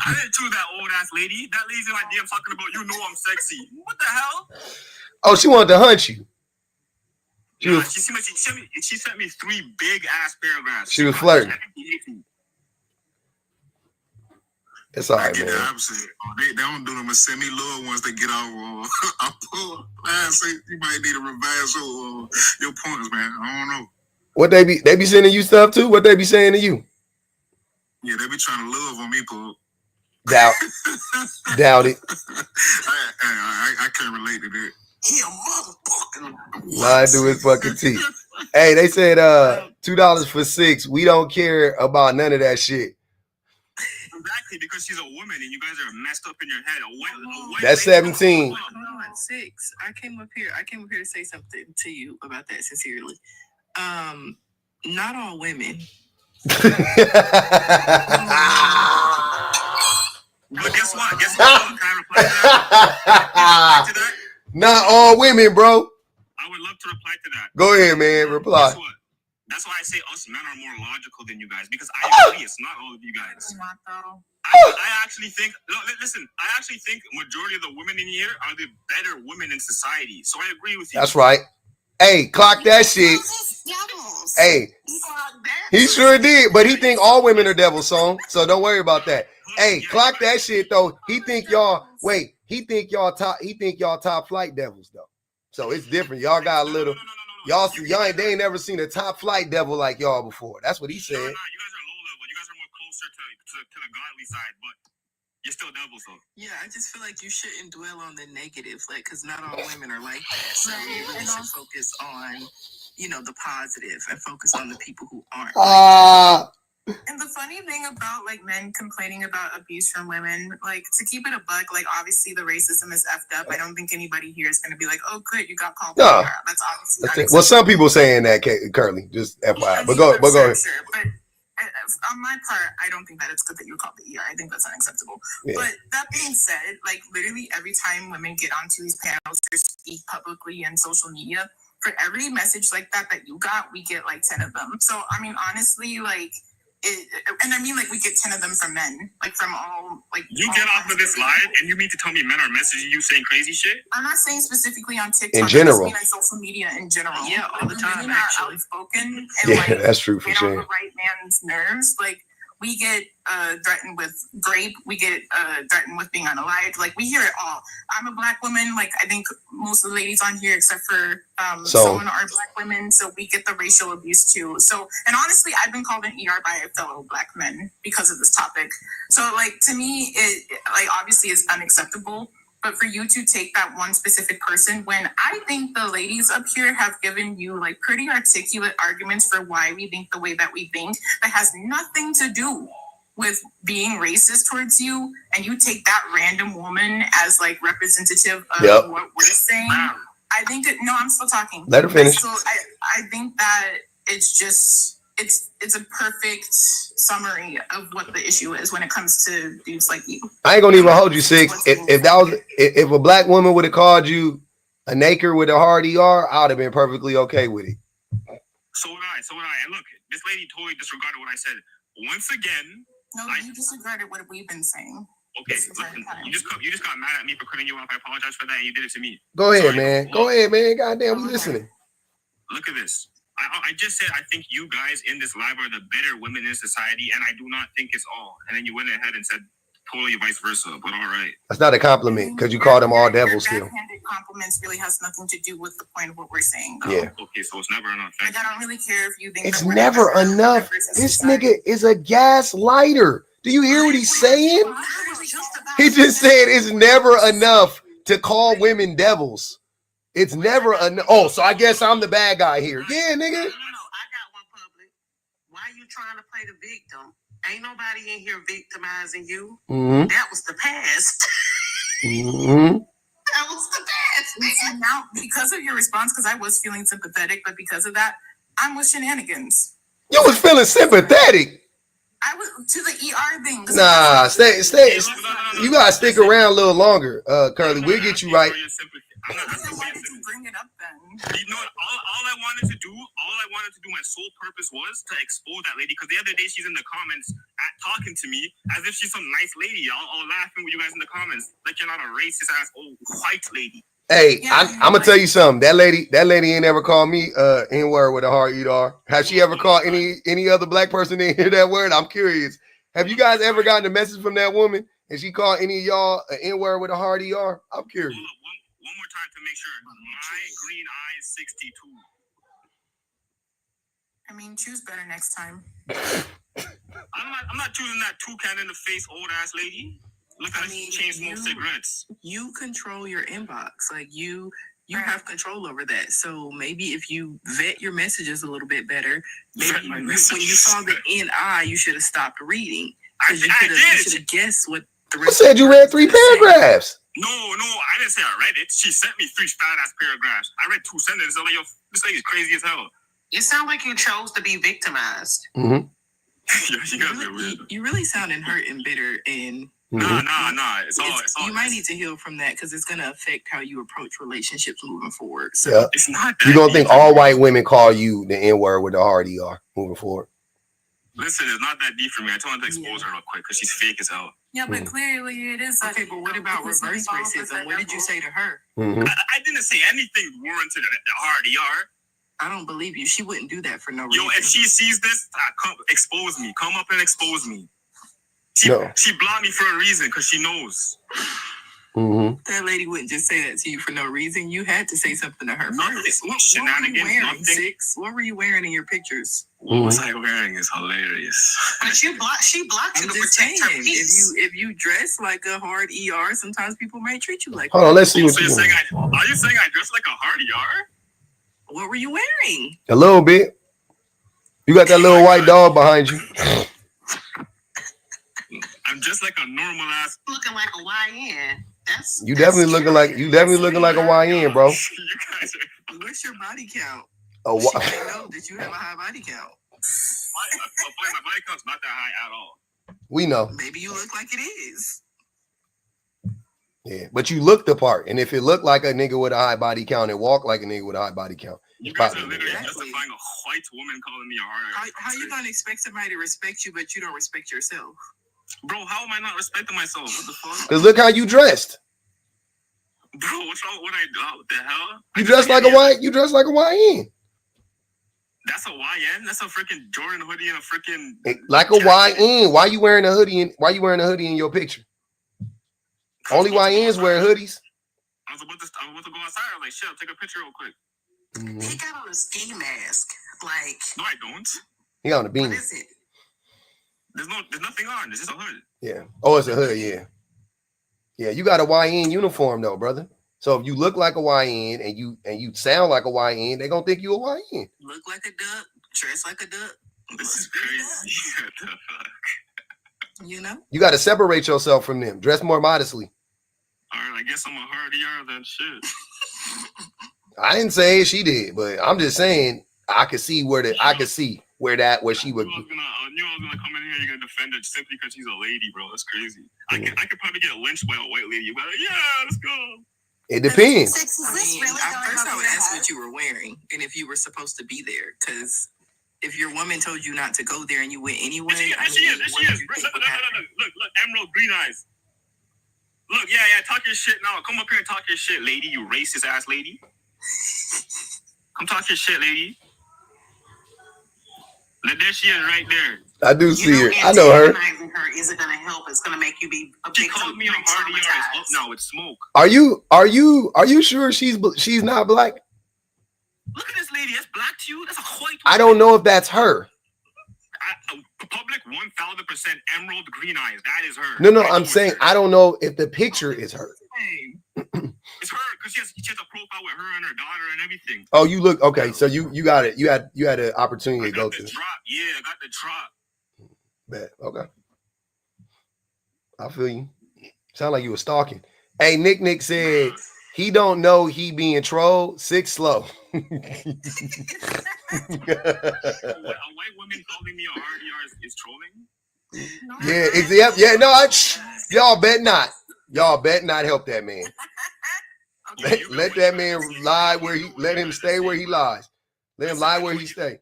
S5: I didn't choose that old ass lady. That lady's in my DM talking about, you know I'm sexy. What the hell?
S1: Oh, she wanted to hunt you.
S5: She sent me 3 big ass paragraphs.
S1: She was flirting. It's all right, man.
S2: They don't do them and send me little ones that get off. I pull. I say you might need to revise your points, man. I don't know.
S1: What they be sending you stuff too? What they be saying to you?
S2: Yeah, they be trying to love on me, Paul.
S1: Doubt it.
S2: I can't relate to that.
S10: He a motherfucking.
S1: Lie to his fucking teeth. Hey, they said $2 for 6. We don't care about none of that shit.
S5: Exactly, because she's a woman and you guys are messed up in your head. A white
S1: That's 17.
S6: Hold on, 6. I came up here to say something to you about that sincerely. Not all women.
S5: But guess what? Can I reply to that?
S1: Not all women, bro.
S5: I would love to reply to that.
S1: Go ahead, man. Reply.
S5: That's why I say us men are more logical than you guys, because I agree it's not all of you guys. I actually think, listen, I actually think majority of the women in here are the better women in society. So I agree with you.
S1: That's right. Hey, clock that shit. Hey, he sure did, but he think all women are devils, so don't worry about that. Hey, clock that shit though. He think y'all top flight devils though. So it's different. Y'all got a little. They ain't never seen a top flight devil like y'all before. That's what he said.
S5: You guys are low level. You guys are more closer to the godly side, but you're still devils though.
S6: Yeah, I just feel like you shouldn't dwell on the negative, like, because not all women are like that. So you really should focus on, the positive and focus on the people who aren't. And the funny thing about like men complaining about abuse from women, like to keep it a buck, like obviously the racism is effed up. I don't think anybody here is going to be like, "Oh, good, you got called."
S1: No,
S6: that's obviously
S1: well, some people saying that, Curly, just FYI.
S6: Yeah,
S1: but go ahead.
S6: Sure. But on my part, I don't think that it's good that you call the ER. I think that's unacceptable. Yeah. But that being said, like literally every time women get onto these panels or speak publicly and social media, for every message like that you got, we get like 10 of them. So I mean, honestly, like. And I mean, like, we get 10 of them from men, like, from all, like...
S2: You get off of this live, and you mean to tell me men are messaging you saying crazy shit?
S6: I'm not saying specifically on TikTok.
S1: In general.
S6: I mean on social media in general.
S7: Yeah, all the time,
S6: really
S7: actually.
S6: Outspoken and,
S1: yeah,
S6: like,
S1: that's true for
S6: get
S1: sure.
S6: on the right man's nerves. Like, we get threatened with rape. We get threatened with being unalived. Like, we hear it all. I'm a Black woman. Like, I think most of the ladies on here, except for someone, are Black women. So we get the racial abuse, too. So, and honestly, I've been called an ER by a fellow Black men because of this topic. So, like, to me, it, like, obviously is unacceptable. But for you to take that one specific person, when I think the ladies up here have given you like pretty articulate arguments for why we think the way that we think, that has nothing to do with being racist towards you, and you take that random woman as like representative of what we're saying, I think that, no, I'm still talking.
S1: Let her finish.
S6: I think that it's just, it's a perfect summary of what the issue is when it comes to dudes like you.
S1: I ain't gonna even hold you, Six. If a Black woman would have called you a naker with a hard ER, I would have been perfectly okay with it.
S2: So would I. And look, this lady totally disregarded what I said. Once again,
S6: no, you disregarded what we've been saying.
S2: Okay, listen, you just got mad at me for cutting you off. I apologize for that, and you did it to me.
S1: Go ahead, man. Go ahead, man. Goddamn, we listening.
S2: Look at this. I just said I think you guys in this live are the better women in society, and I do not think it's all. And then you went ahead and said totally vice versa, but all right.
S1: That's not a compliment, because you called them all devils still.
S6: Backhanded compliments really has nothing to do with the point of what we're saying, though.
S1: Yeah.
S2: Okay, so it's never enough.
S6: Like, I don't really care if you think
S1: it's never enough. This nigga is a gaslighter. Do you hear what he's saying? He just said it's never enough to call women devils. It's never enough. Oh, so I guess I'm the bad guy here. Yeah, nigga.
S10: No, I got one public. Why are you trying to play the victim? Ain't nobody in here victimizing you.
S1: Mm-hmm.
S10: That was the past.
S1: Mm-hmm.
S10: That was the past.
S6: And now, because of your response, because I was feeling sympathetic, but because of that, I'm with shenanigans.
S1: You was feeling sympathetic.
S6: I was to the ER thing.
S1: Nah, stay. You gotta stick around a little longer, Curly. We'll get you right.
S6: Why did you bring it up then?
S2: You know, all I wanted to do, my sole purpose was to expose that lady. Because the other day she's in the comments talking to me as if she's some nice lady. All laughing with you guys in the comments like you're not a racist ass old white lady.
S1: Hey, I'm gonna tell you something. That lady ain't ever called me N-word with a hard ER. Has she ever called any other Black person in hear that word? I'm curious. Have you guys ever gotten a message from that woman and she called any of y'all an N-word with a hard ER? I'm curious.
S2: One more time to make sure. My green eye is 62.
S6: I mean, choose better next time.
S2: I'm not choosing that toucan in the face old ass lady. Look at me chain smoke cigarettes.
S11: You control your inbox. Like you have control over that. So maybe if you vet your messages a little bit better, maybe when you saw the NI, you should have stopped reading. Because you should have guessed what the rest.
S1: I said you read 3 paragraphs.
S2: No, I didn't say I read it. She sent me 3 fat-ass paragraphs. I read 2 sentences. I'm like, yo, this lady's crazy as hell.
S10: It sounds like you chose to be victimized.
S1: Mm-hmm.
S11: You really sounding hurt and bitter and.
S2: Nah. It's all.
S11: You might need to heal from that because it's going to affect how you approach relationships moving forward.
S1: So
S2: it's not.
S1: You're gonna think all white women call you the N-word with a hard ER moving forward.
S2: Listen, it's not that deep for me. I told her to expose her real quick because she's fake as hell.
S6: Yeah, but clearly it is.
S11: Okay, but what about reverse racism? What did you say to her?
S1: Mm-hmm.
S2: I didn't say anything warranted the hard ER.
S11: I don't believe you. She wouldn't do that for no reason.
S2: Yo, if she sees this, come expose me. Come up and expose me. She blocked me for a reason because she knows.
S1: Mm-hmm.
S11: That lady wouldn't just say that to you for no reason. You had to say something to her first.
S2: Shenanigans.
S11: What were you wearing in your pictures?
S2: What was I wearing? Is hilarious.
S10: But she blocked you to protect her peace.
S11: If you dress like a hard ER, sometimes people may treat you like.
S1: Hold on, let's see what
S2: you're saying. Are you saying I dress like a hard ER?
S11: What were you wearing?
S1: A little bit. You got that little white dog behind you.
S2: I'm just like a normal ass.
S10: Looking like a YN.
S1: You definitely looking like a YN, bro.
S2: You guys are.
S11: What's your body count?
S1: Oh,
S11: She might know that you have a high body count.
S2: My body count's not that high at all.
S1: We know.
S11: Maybe you look like it is.
S1: Yeah, but you look the part, and if it looked like a nigga with a high body count and walk like a nigga with a high body count,
S2: you guys are literally justifying a white woman calling me a hard.
S11: How you gonna expect somebody to respect you, but you don't respect yourself?
S2: Bro, how am I not respecting myself? What the fuck?
S1: Because look how you dressed.
S2: Bro, what's wrong? What the hell?
S1: You dressed like a YN. You dressed like a YN.
S2: That's a YN. That's a freaking Jordan hoodie and a freaking
S1: like a YN. Why you wearing a hoodie? Why you wearing a hoodie in your picture? Only YNs wear hoodies.
S2: I was about to go outside. I was like, shit, I'll take a picture real quick.
S1: Mm-hmm.
S10: He got on a ski mask. Like,
S2: no, I don't.
S1: He on a beanie.
S10: What is it?
S2: There's nothing on. It's just a hood.
S1: Yeah. Oh, it's a hood. Yeah. Yeah. You got a YN uniform though, brother. So if you look like a YN and you sound like a YN, they gonna think you a YN.
S11: Look like a duck, dress like a duck.
S2: This is crazy. What the fuck?
S11: You know?
S1: You got to separate yourself from them. Dress more modestly.
S2: All right, I guess I'm a hardier than shit.
S1: I didn't say she did, but I'm just saying I could see where she would.
S2: I knew I was gonna come in here. You're gonna defend her simply because she's a lady, bro. That's crazy. I could probably get lynched by a white lady. You'd be like, yeah, let's go.
S1: It depends.
S11: I would ask what you were wearing and if you were supposed to be there. Because if your woman told you not to go there and you went anyway,
S2: she is. Look, emerald green eyes. Look, yeah, talk your shit now. Come up here and talk your shit, lady. You racist ass lady. Come talk your shit, lady. There she is, right there.
S1: I do see her. I know her.
S10: Her isn't gonna help. It's gonna make you be a
S2: She called me a hardy artist. No, it's smoke.
S1: Are you sure she's not black?
S2: Look at this lady. That's black to you. That's a white woman.
S1: I don't know if that's her.
S2: Public 1000% emerald green eyes. That is her.
S1: No, I'm saying I don't know if the picture is her.
S2: It's her because she has a profile with her and her daughter and everything.
S1: Oh, you look okay. So you got it. You had an opportunity to go to.
S2: Drop. Yeah, I got the drop.
S1: Bet. Okay. I feel you. Sound like you were stalking. Hey, Nick said he don't know he being trolled. 6 slow.
S2: A white woman calling me a hardy is trolling?
S1: Yeah. No, y'all bet not. Y'all bet not help that man. Let that man lie let him stay where he lies. Let him lie where he stay.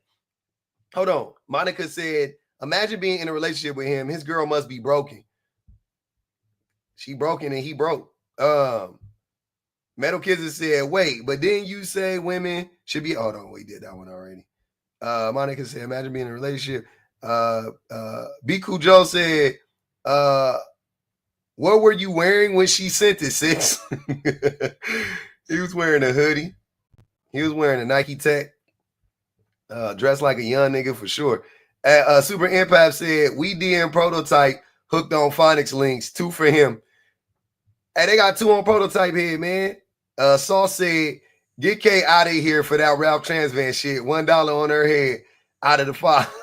S1: Hold on. Monica said, imagine being in a relationship with him. His girl must be broken. She broken and he broke. Metal Kisses said, wait, but didn't you say women should be? Hold on, we did that one already. Monica said, imagine being in a relationship. Biku Joe said, what were you wearing when she sent it, 6? He was wearing a hoodie. He was wearing a Nike Tech. Dressed like a young nigga for sure. Super Empath said, we DM Prototype hooked on phonics links. 2 for him. Hey, they got 2 on Prototype here, man. Sauce said, get K out of here for that Ralph Transvan shit. $1 on her head out of the 5.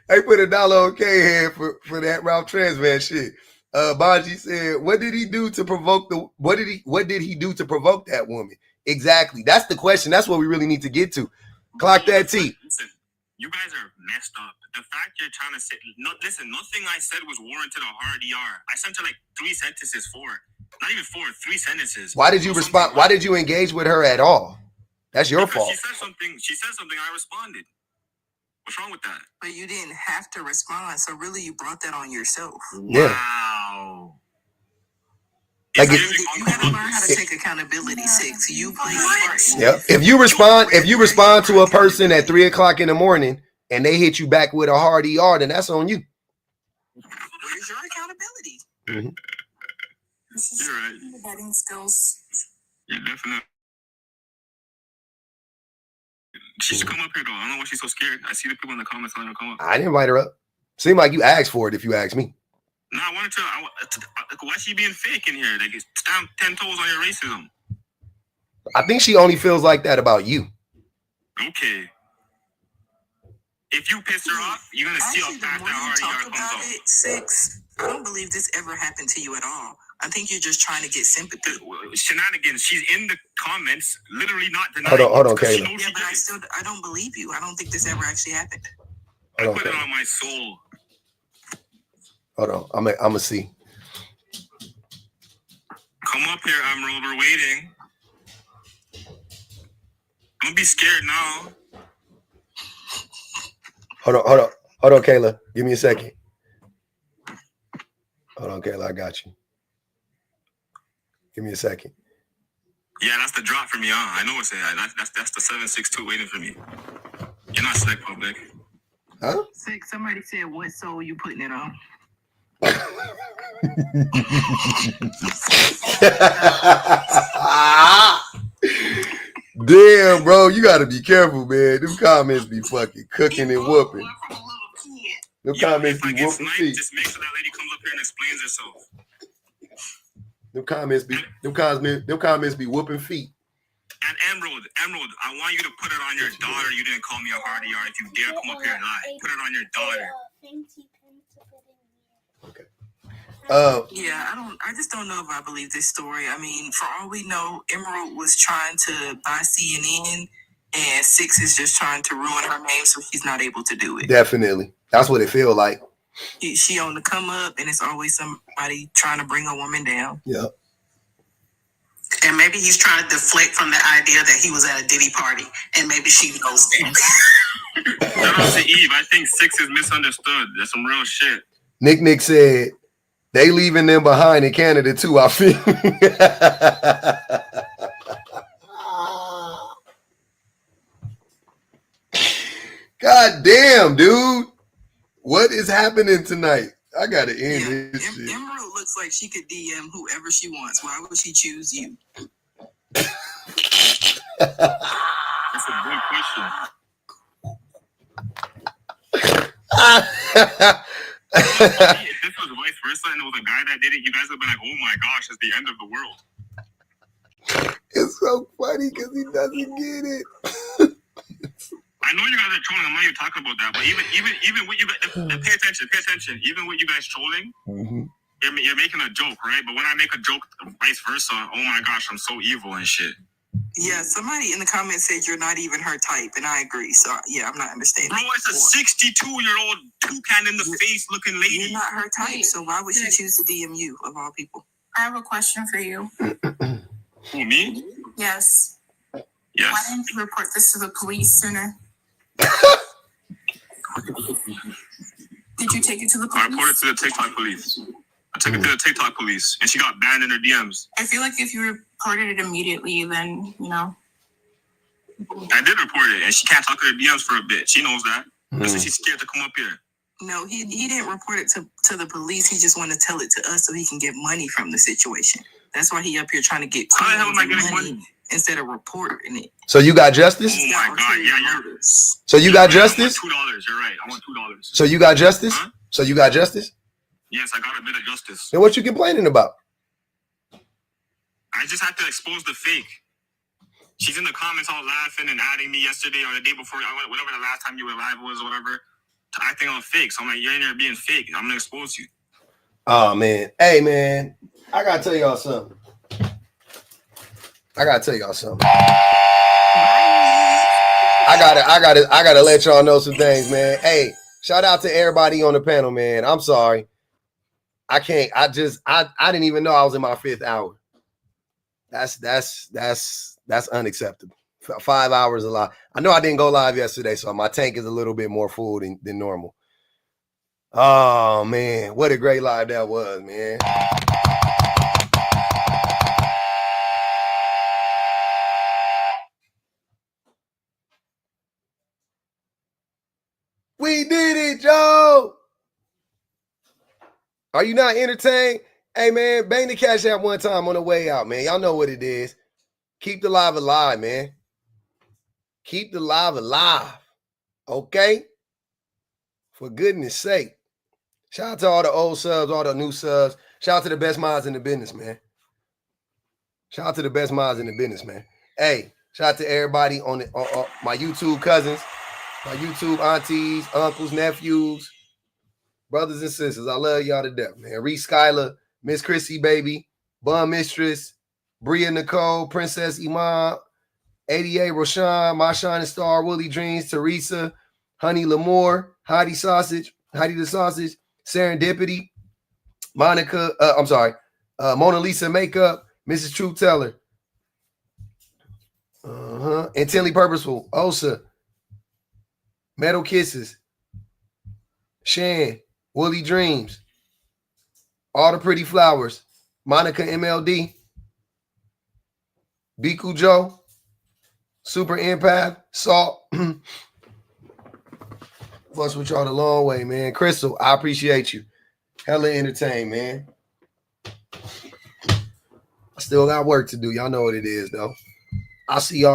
S1: They put $1 on K head for that Ralph Transvan shit. Bonji said, what did he do to provoke what did he do to provoke that woman? Exactly. That's the question. That's what we really need to get to. Clock that T.
S2: Listen, you guys are messed up. The fact you're trying to say, listen, nothing I said was warranted a hard ER. I sent her like 3 sentences, 4. Not even 4, 3 sentences.
S1: Why did you respond? Why did you engage with her at all? That's your fault.
S2: She said something, I responded. What's wrong with that?
S11: But you didn't have to respond, so really you brought that on yourself.
S1: Yeah.
S2: Wow.
S1: Like
S11: you gotta learn how to take accountability, 6. You play part.
S1: Yep. If you respond to a person at 3 o'clock in the morning and they hit you back with a hard ER, then that's on you.
S11: Where's your accountability?
S1: Mm-hmm.
S2: You're right.
S11: Vetting skills.
S2: Yeah, definitely. She should come up here though. I don't know why she's so scared. I see the people in the comments telling her to come up.
S1: I didn't invite her up. Seemed like you asked for it if you asked me.
S2: No, I wanted to. Why is she being fake in here? Like, stamp 10 toes on your racism. I
S1: think she only feels like that about you.
S2: Okay.
S5: if you piss her off, you're gonna see how
S6: Actually, the
S5: fast
S6: more
S5: that
S6: you
S5: hard
S6: talk
S5: ER comes
S6: about
S5: out.
S6: it, Six, I don't believe this ever happened to you at all. I think you're just trying to get sympathy.
S5: Shenanigans. She's in the comments, literally not denying.
S1: Hold on,
S5: because
S1: Kayla.
S6: Yeah, but I don't believe you. I don't think this ever actually happened.
S5: I put it on my soul.
S1: Hold on, I'm gonna see.
S5: Come up here, Emerald. We're waiting. Don't be scared now.
S1: Hold on, Kayla. Give me a second. Hold on, Kayla. I got you. Give me a second.
S5: Yeah, that's the drop for me, huh? I know what's that. That's the 762 waiting for me. You're not slick, public.
S1: Huh?
S6: Six, somebody said, what soul you putting it on?
S1: Damn, bro, you gotta be careful, man. Them comments be fucking cooking and whooping. Them comments be whooping feet.
S5: Just make sure that lady comes up here and explains herself.
S1: Them comments be whooping feet.
S5: And Emerald, I want you to put it on your daughter. You didn't call me a hard ER. If you dare come up here and lie, put it on your daughter.
S1: Okay.
S6: I just don't know if I believe this story. I mean, for all we know, Emerald was trying to buy CNN, and Six is just trying to ruin her name so she's not able to do it.
S1: Definitely. That's what it feels like.
S6: She on the come up, and it's always somebody trying to bring a woman down.
S1: Yeah.
S10: And maybe he's trying to deflect from the idea that he was at a Diddy party, and maybe she knows that.
S5: Shout out to Eve. I think Six is misunderstood. That's some real shit.
S1: Nick said they leaving them behind in Canada too, I feel. God damn, dude. What is happening tonight? I gotta end this shit.
S6: Emerald looks like she could DM whoever she wants. Why would she choose you?
S5: That's a good question. If this was vice versa and it was a guy that did it, you guys would have been like, oh my gosh, it's the end of the world.
S1: It's so funny because he doesn't get it.
S5: I know you guys are trolling. I'm not even talking about that. But even with you guys, pay attention. Even with you guys trolling, you're making a joke, right? But when I make a joke, vice versa, oh my gosh, I'm so evil and shit.
S6: Yeah, somebody in the comments said you're not even her type, and I agree. So yeah, I'm not understanding.
S5: Bro, it's a 62-year-old toucan in the face looking lady.
S6: You're not her type, so why would she choose to DM you of all people?
S7: I have a question for you.
S5: Who, me?
S7: Yes.
S5: Yes.
S7: Why didn't you report this to the police sooner? Did you take it to the police?
S5: I reported to the TikTok police. I took it to the TikTok police, and she got banned in her DMs.
S7: I feel like if you reported it immediately, then, you know.
S5: I did report it, and she can't talk to her DMs for a bit. She knows that. That's why she's scared to come up here.
S6: No, he didn't report it to the police. He just wanted to tell it to us so he can get money from the situation. That's why he up here trying to get
S5: How the hell am I getting money?
S6: Instead of reporting it.
S1: So you got justice?
S5: Oh my god, yeah, you're.
S1: So you got justice?
S5: I want $2. You're right. I want $2.
S1: So you got justice?
S5: Huh?
S1: So you got justice?
S5: Yes, I got a bit of justice.
S1: Then what you complaining about?
S5: I just have to expose the fake. She's in the comments all laughing and adding me yesterday or the day before, whatever the last time you were live was or whatever, to acting all fake. So I'm like, you're in there being fake. I'm gonna expose you.
S1: Oh man. Hey man, I gotta tell y'all something. I gotta let y'all know some things, man. Hey, shout out to everybody on the panel, man. I'm sorry. I didn't even know I was in my 5th hour. That's unacceptable. 5 hours a lot. I know I didn't go live yesterday, so my tank is a little bit more full than normal. Oh man, what a great live that was, man. We did it, Joe. Are you not entertained? Hey, man, bang the Cash App one time on the way out, man. Y'all know what it is. Keep the live alive, man. Keep the live alive. Okay? For goodness sake. Shout out to all the old subs, all the new subs. Shout out to the best minds in the business, man. Shout out to the best minds in the business, man. Hey, shout out to everybody on my YouTube cousins. My YouTube aunties, uncles, nephews, brothers and sisters. I love y'all to death, man. Reese Skyler, Miss Chrissy Baby, Bun Mistress, Bria Nicole, Princess Iman, 88 Roshan, My Shining Star, Willie Dreams, Teresa, Honey Lamore, Heidi the Sausage, Serendipity, Monica, Mona Lisa Makeup, Mrs. Truth Teller, Intently Purposeful, Osa, Metal Kisses, Shan, Willie Dreams, All the Pretty Flowers, Monica MLD, Biku Joe, Super Empath, Salt. Fuss with y'all the long way, man. Crystal, I appreciate you. Hella entertained, man. I still got work to do. Y'all know what it is, though. I'll see y'all.